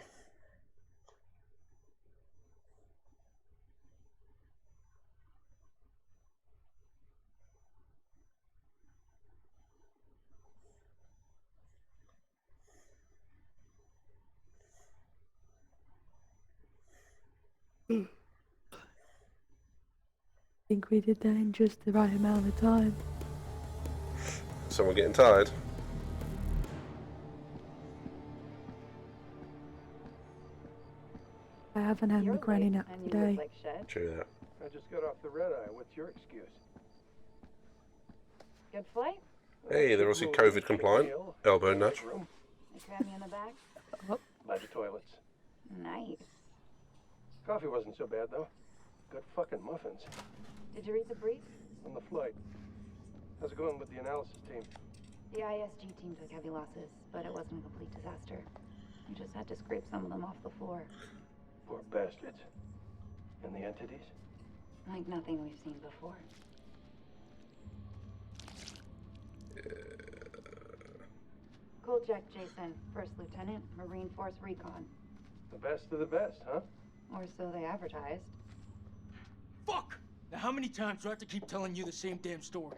I think we did that in just the right amount of time. Someone getting tired. I haven't had my granny nap today. True that. I just got off the red eye. What's your excuse? Good flight? Hey, they're also COVID compliant. Elbow nudge. They cram you in the back? By the toilets. Nice. Coffee wasn't so bad, though. Good fucking muffins. Did you read the brief? On the flight. How's it going with the analysis team? The ISG team took heavy losses, but it wasn't a complete disaster. We just had to scrape some of them off the floor. Poor bastards. And the entities? Like nothing we've seen before. Cool check, Jason. First Lieutenant, Marine Force Recon. The best of the best, huh? Or so they advertised. fuck! Now how many times do I have to keep telling you the same damn story?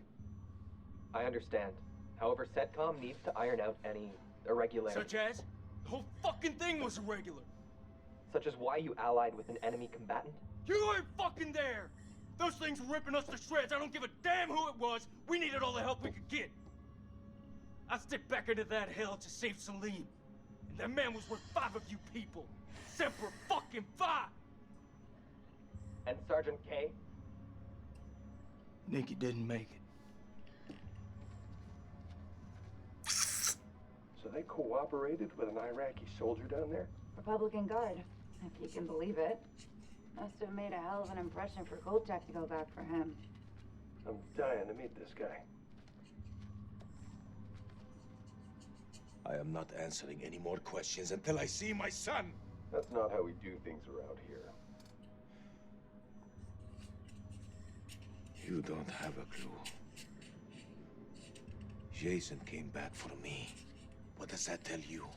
I understand. However, CENTCOM needs to iron out any irregularities. Such as? The whole fucking thing was irregular. Such as why you allied with an enemy combatant? You weren't fucking there! Those things were ripping us to shreds. I don't give a damn who it was. We needed all the help we could get. I stepped back into that hell to save Salim. And that man was worth 5 of you people. Semper fucking Fi! And Sergeant K? Nikki didn't make it. So they cooperated with an Iraqi soldier down there? Republican Guard, if you can believe it. Must have made a hell of an impression for Kolchak to go back for him. I'm dying to meet this guy. I am not answering any more questions until I see my son. That's not how we do things around here. You don't have a clue. Jason came back for me. What does that tell you?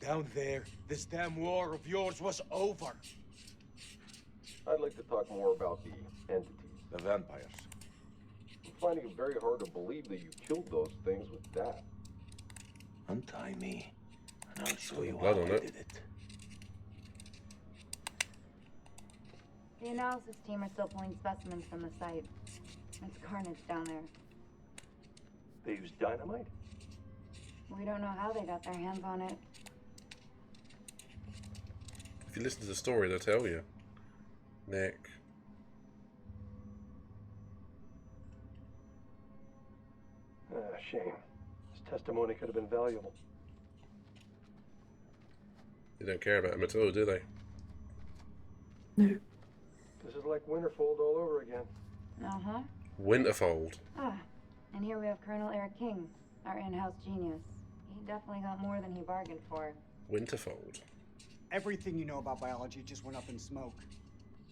Down there, this damn war of yours was over. I'd like to talk more about the entities. The vampires. I'm finding it very hard to believe that you killed those things with that. Untie me, and I'll show you blood how on I it. did it. The analysis team are still pulling specimens from the site. It's carnage down there. They used dynamite? We don't know how they got their hands on it. If you listen to the story, they'll tell you. Nick. Shame. His testimony could have been valuable. They don't care about him at all, do they? No. This is like Winterfold all over again. Uh-huh. Winterfold. Ah, and here we have Colonel Eric King, our in-house genius. He definitely got more than he bargained for. Winterfold. Everything you know about biology just went up in smoke.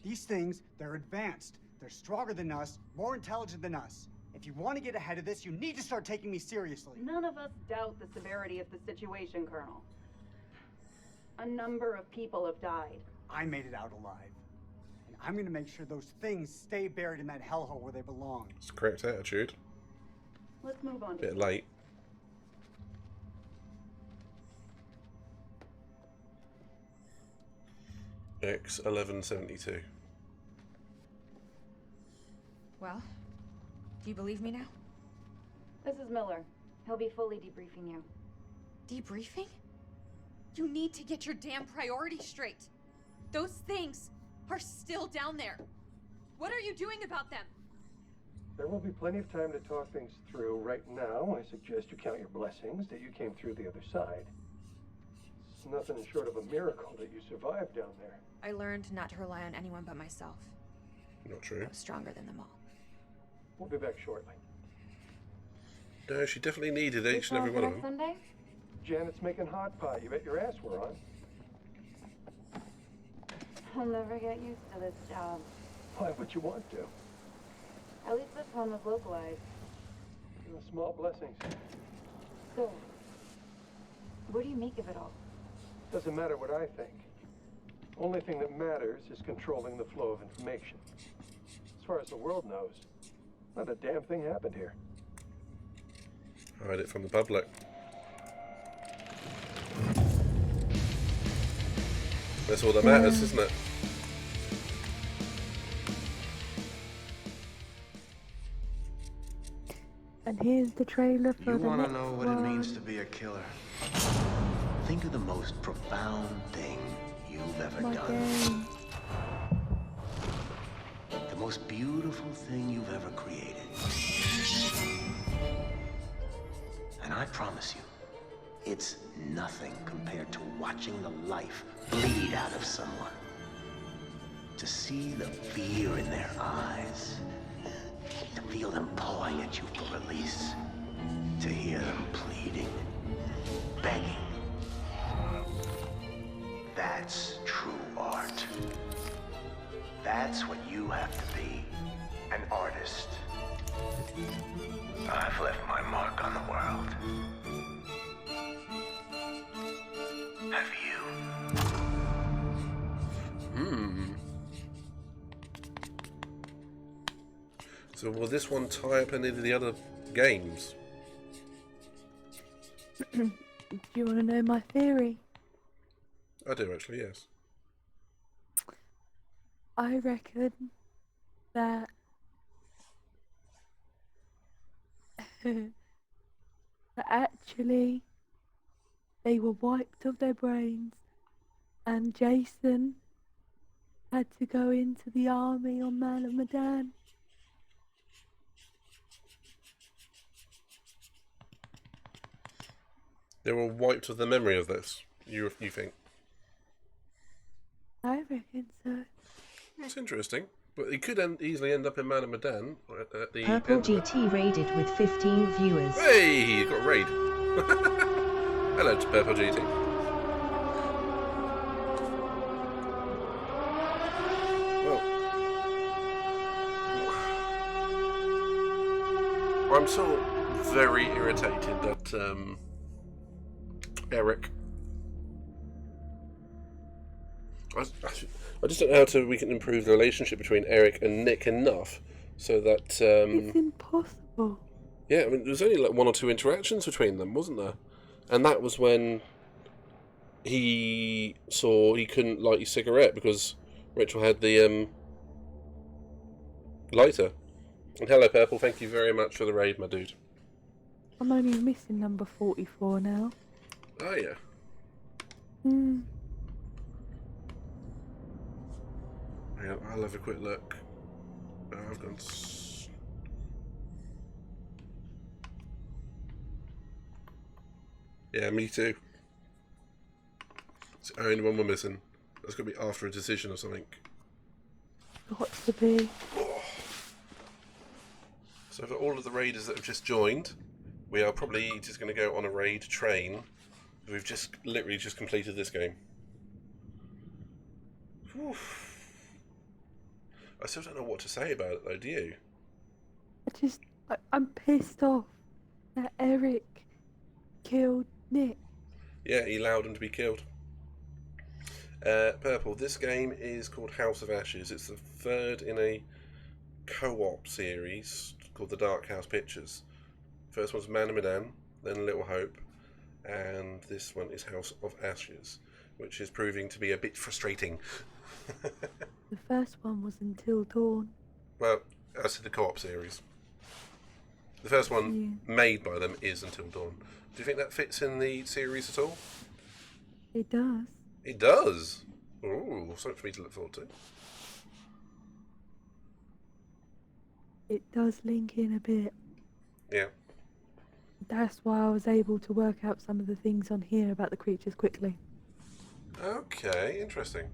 These things, they're advanced. They're stronger than us, more intelligent than us. If you want to get ahead of this, you need to start taking me seriously. None of us doubt the severity of the situation, Colonel. A number of people have died. I made it out alive. And I'm gonna make sure those things stay buried in that hellhole where they belong. It's the correct attitude. Let's move on to Bit late. X1172. Well, do you believe me now? This is Miller. He'll be fully debriefing you. Debriefing? You need to get your damn priorities straight. Those things are still down there. What are you doing about them? There will be plenty of time to talk things through. Right now, I suggest you count your blessings that you came through the other side. It's nothing short of a miracle that you survived down there. I learned not to rely on anyone but myself. Not true. I was stronger than them all. We'll be back shortly. No, she definitely needed each and every one of them. Sunday? Janet's making hot pie. You bet your ass we're on. I'll never get used to this job. Why would you want to? At least this one was localized. Small blessings. So, what do you make of it all? Doesn't matter what I think. Only thing that matters is controlling the flow of information. As far as the world knows, not a damn thing happened here. Hide it from the public. That's all that matters, isn't it? And here's the trailer for You the want to next know what one. it means to be a killer? Think of the most profound thing you've ever My done. game. The most beautiful thing you've ever created. And I promise you, it's nothing compared to watching the life bleed out of someone. To see the fear in their eyes. To feel them pawing at you for release. To hear them pleading, begging. That's true art. That's what you have to be, an artist. I've left my mark on the world. Have you? So will this one tie up any of the other games? Do you want to know my theory? I do actually, yes. I reckon that that actually they were wiped of their brains and Jason had to go into the army on Man of Medan. They were wiped of the memory of this, you think? I reckon so. That's interesting. But he could easily end up in Man of Medan at the Purple end of it. GT raided with 15 viewers. Hey, you got raid. Hello to Purple GT. Well, I'm still very irritated that Eric. I just don't know how we can improve the relationship between Eric and Nick enough so that. It's impossible. Yeah, I mean, there was only like 1 or 2 interactions between them, wasn't there? And that was when he saw he couldn't light his cigarette because Rachel had the lighter. And hello, Purple. Thank you very much for the raid, my dude. I'm only missing number 44 now. Oh yeah. Hang on, I'll have a quick look. I've gone. Yeah, me too. It's the only one we're missing. That's got to be after a decision or something. Got to be. So for all of the raiders that have just joined, we are probably just going to go on a raid train. We've just literally just completed this game. Whew. I still don't know what to say about it though, do you? I'm pissed off that Eric killed Nick. Yeah, he allowed him to be killed. Purple, this game is called House of Ashes. It's the third in a co-op series called The Dark House Pictures. First one's Man of Medan, then Little Hope, and this one is House of Ashes, which is proving to be a bit frustrating. The first one was Until Dawn. Well, as to the co-op series. The first one made by them is Until Dawn. Do you think that fits in the series at all? It does. It does? Ooh, something for me to look forward to. It does link in a bit. Yeah. That's why I was able to work out some of the things on here about the creatures quickly. Okay, interesting.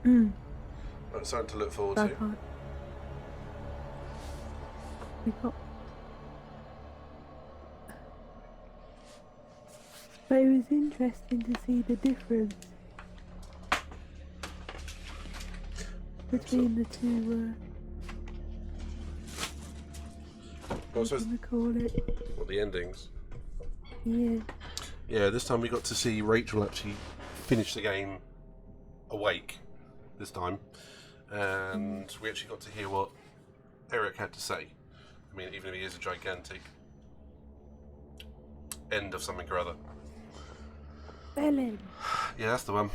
That's something to look forward to. We got. But it was interesting to see the difference between the two. What do you call it? What, the endings? Yeah. Yeah, this time we got to see Rachel actually finish the game awake this time, and we actually got to hear what Eric had to say. I mean, even if he is a gigantic end of something or other. Ellen. Yeah, that's the one.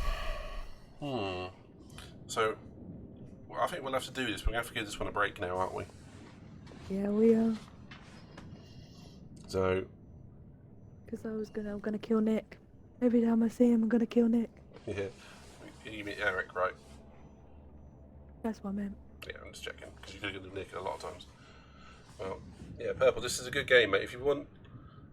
So, well, I think we'll have to do this. We're going to have to give this one a break now, aren't we? Yeah, we are. So. Because I'm gonna kill Nick. Every time I see him, I'm gonna kill Nick. Yeah. You mean Eric, right? That's what I meant. Yeah, I'm just checking, because you could have Nick a lot of times. Well, yeah, Purple, this is a good game, mate. If you want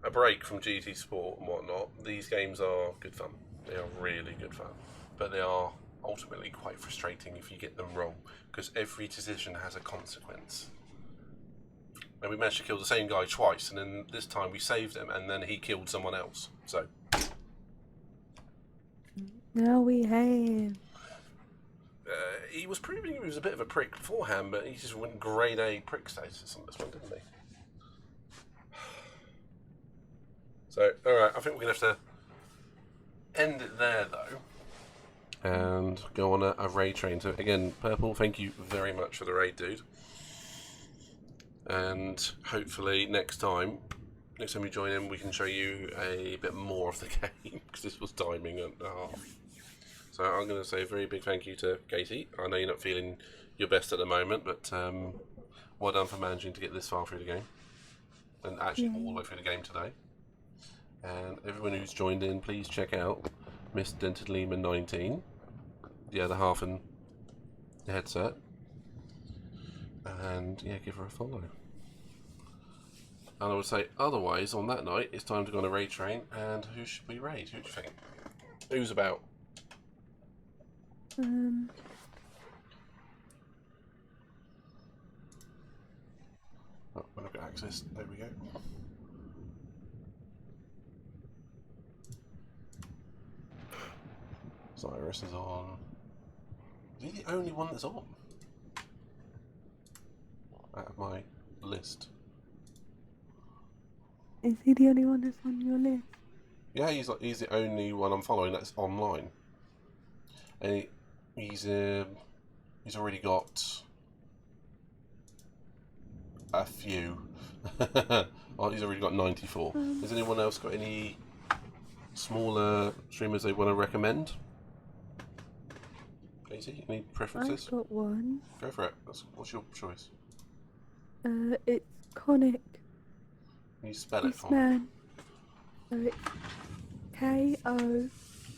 a break from GT Sport and whatnot, these games are good fun. They are really good fun. But they are ultimately quite frustrating if you get them wrong, because every decision has a consequence. And we managed to kill the same guy twice, and then this time we saved him, and then he killed someone else. So. No, we have. He was proving he was a bit of a prick beforehand, but he just went grade A prick status on this one, didn't he? So, alright, I think we're going to have to end it there, though. and go on a raid train. So again, Purple, thank you very much for the raid, dude. And hopefully next time you join in, we can show you a bit more of the game, because this was timing and a half. So I'm going to say a very big thank you to Katie. I know you're not feeling your best at the moment, but well done for managing to get this far through the game, and actually all the way through the game today. And everyone who's joined in, please check out Miss Dented Lehman 19, the other half in the headset, and yeah, give her a follow. And I would say otherwise on that night it's time to go on a raid train. And who should we raid? Who do you think? Who's about? Oh, when I've got access, there we go. Cyrus is on. Is he the only one that's on? Out of my list. Is he the only one that's on your list? Yeah, he's the only one I'm following that's online. And he's already got a few. Oh, he's already got 94. Has anyone else got any smaller streamers they want to recommend? Katie, any preferences? I've got one. Go for it. What's your choice? It's Conic. Can you spell it This for me? man. So it's K-O.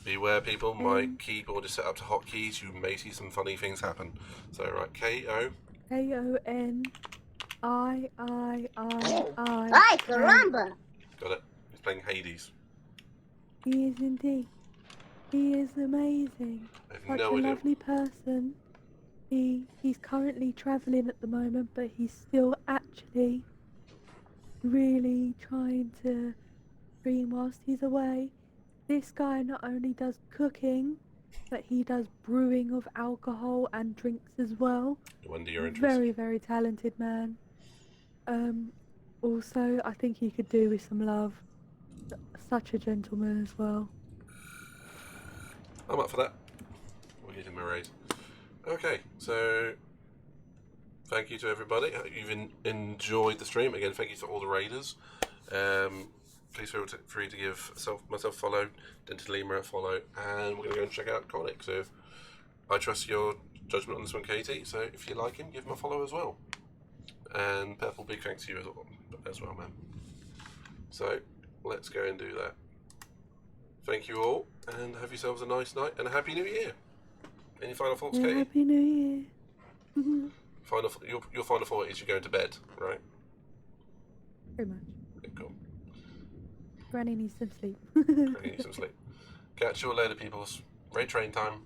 Beware, people, my keyboard is set up to hotkeys. You may see some funny things happen. So, right, K-O. K-O-N-I-I-I. Ay, caramba! Got it. He's playing Hades. He is indeed. He is amazing. I have Such no a idea. lovely person. He's currently travelling at the moment, but he's still actually really trying to stream whilst he's away. This guy not only does cooking, but he does brewing of alcohol and drinks as well. No wonder you're interested. Very, very talented man. Also, I think he could do with some love. Such a gentleman as well. I'm up for that. We'll give him a raid. Okay, so thank you to everybody. I hope you've enjoyed the stream. Again, thank you to all the raiders. Please feel free to give myself a follow, Dented Lima a follow, and we're going to go and check out Conic. So I trust your judgment on this one, Katie. So if you like him, give him a follow as well. And Purple, big thanks to you as well, man. So let's go and do that. Thank you all, and have yourselves a nice night and a happy New Year. Any final thoughts, Yeah, Katie? Happy New Year. Your final thought is you're going to bed, right? Very much. Okay, cool. Granny needs some sleep. Granny needs some sleep. Catch you all later, peoples. Raid train time.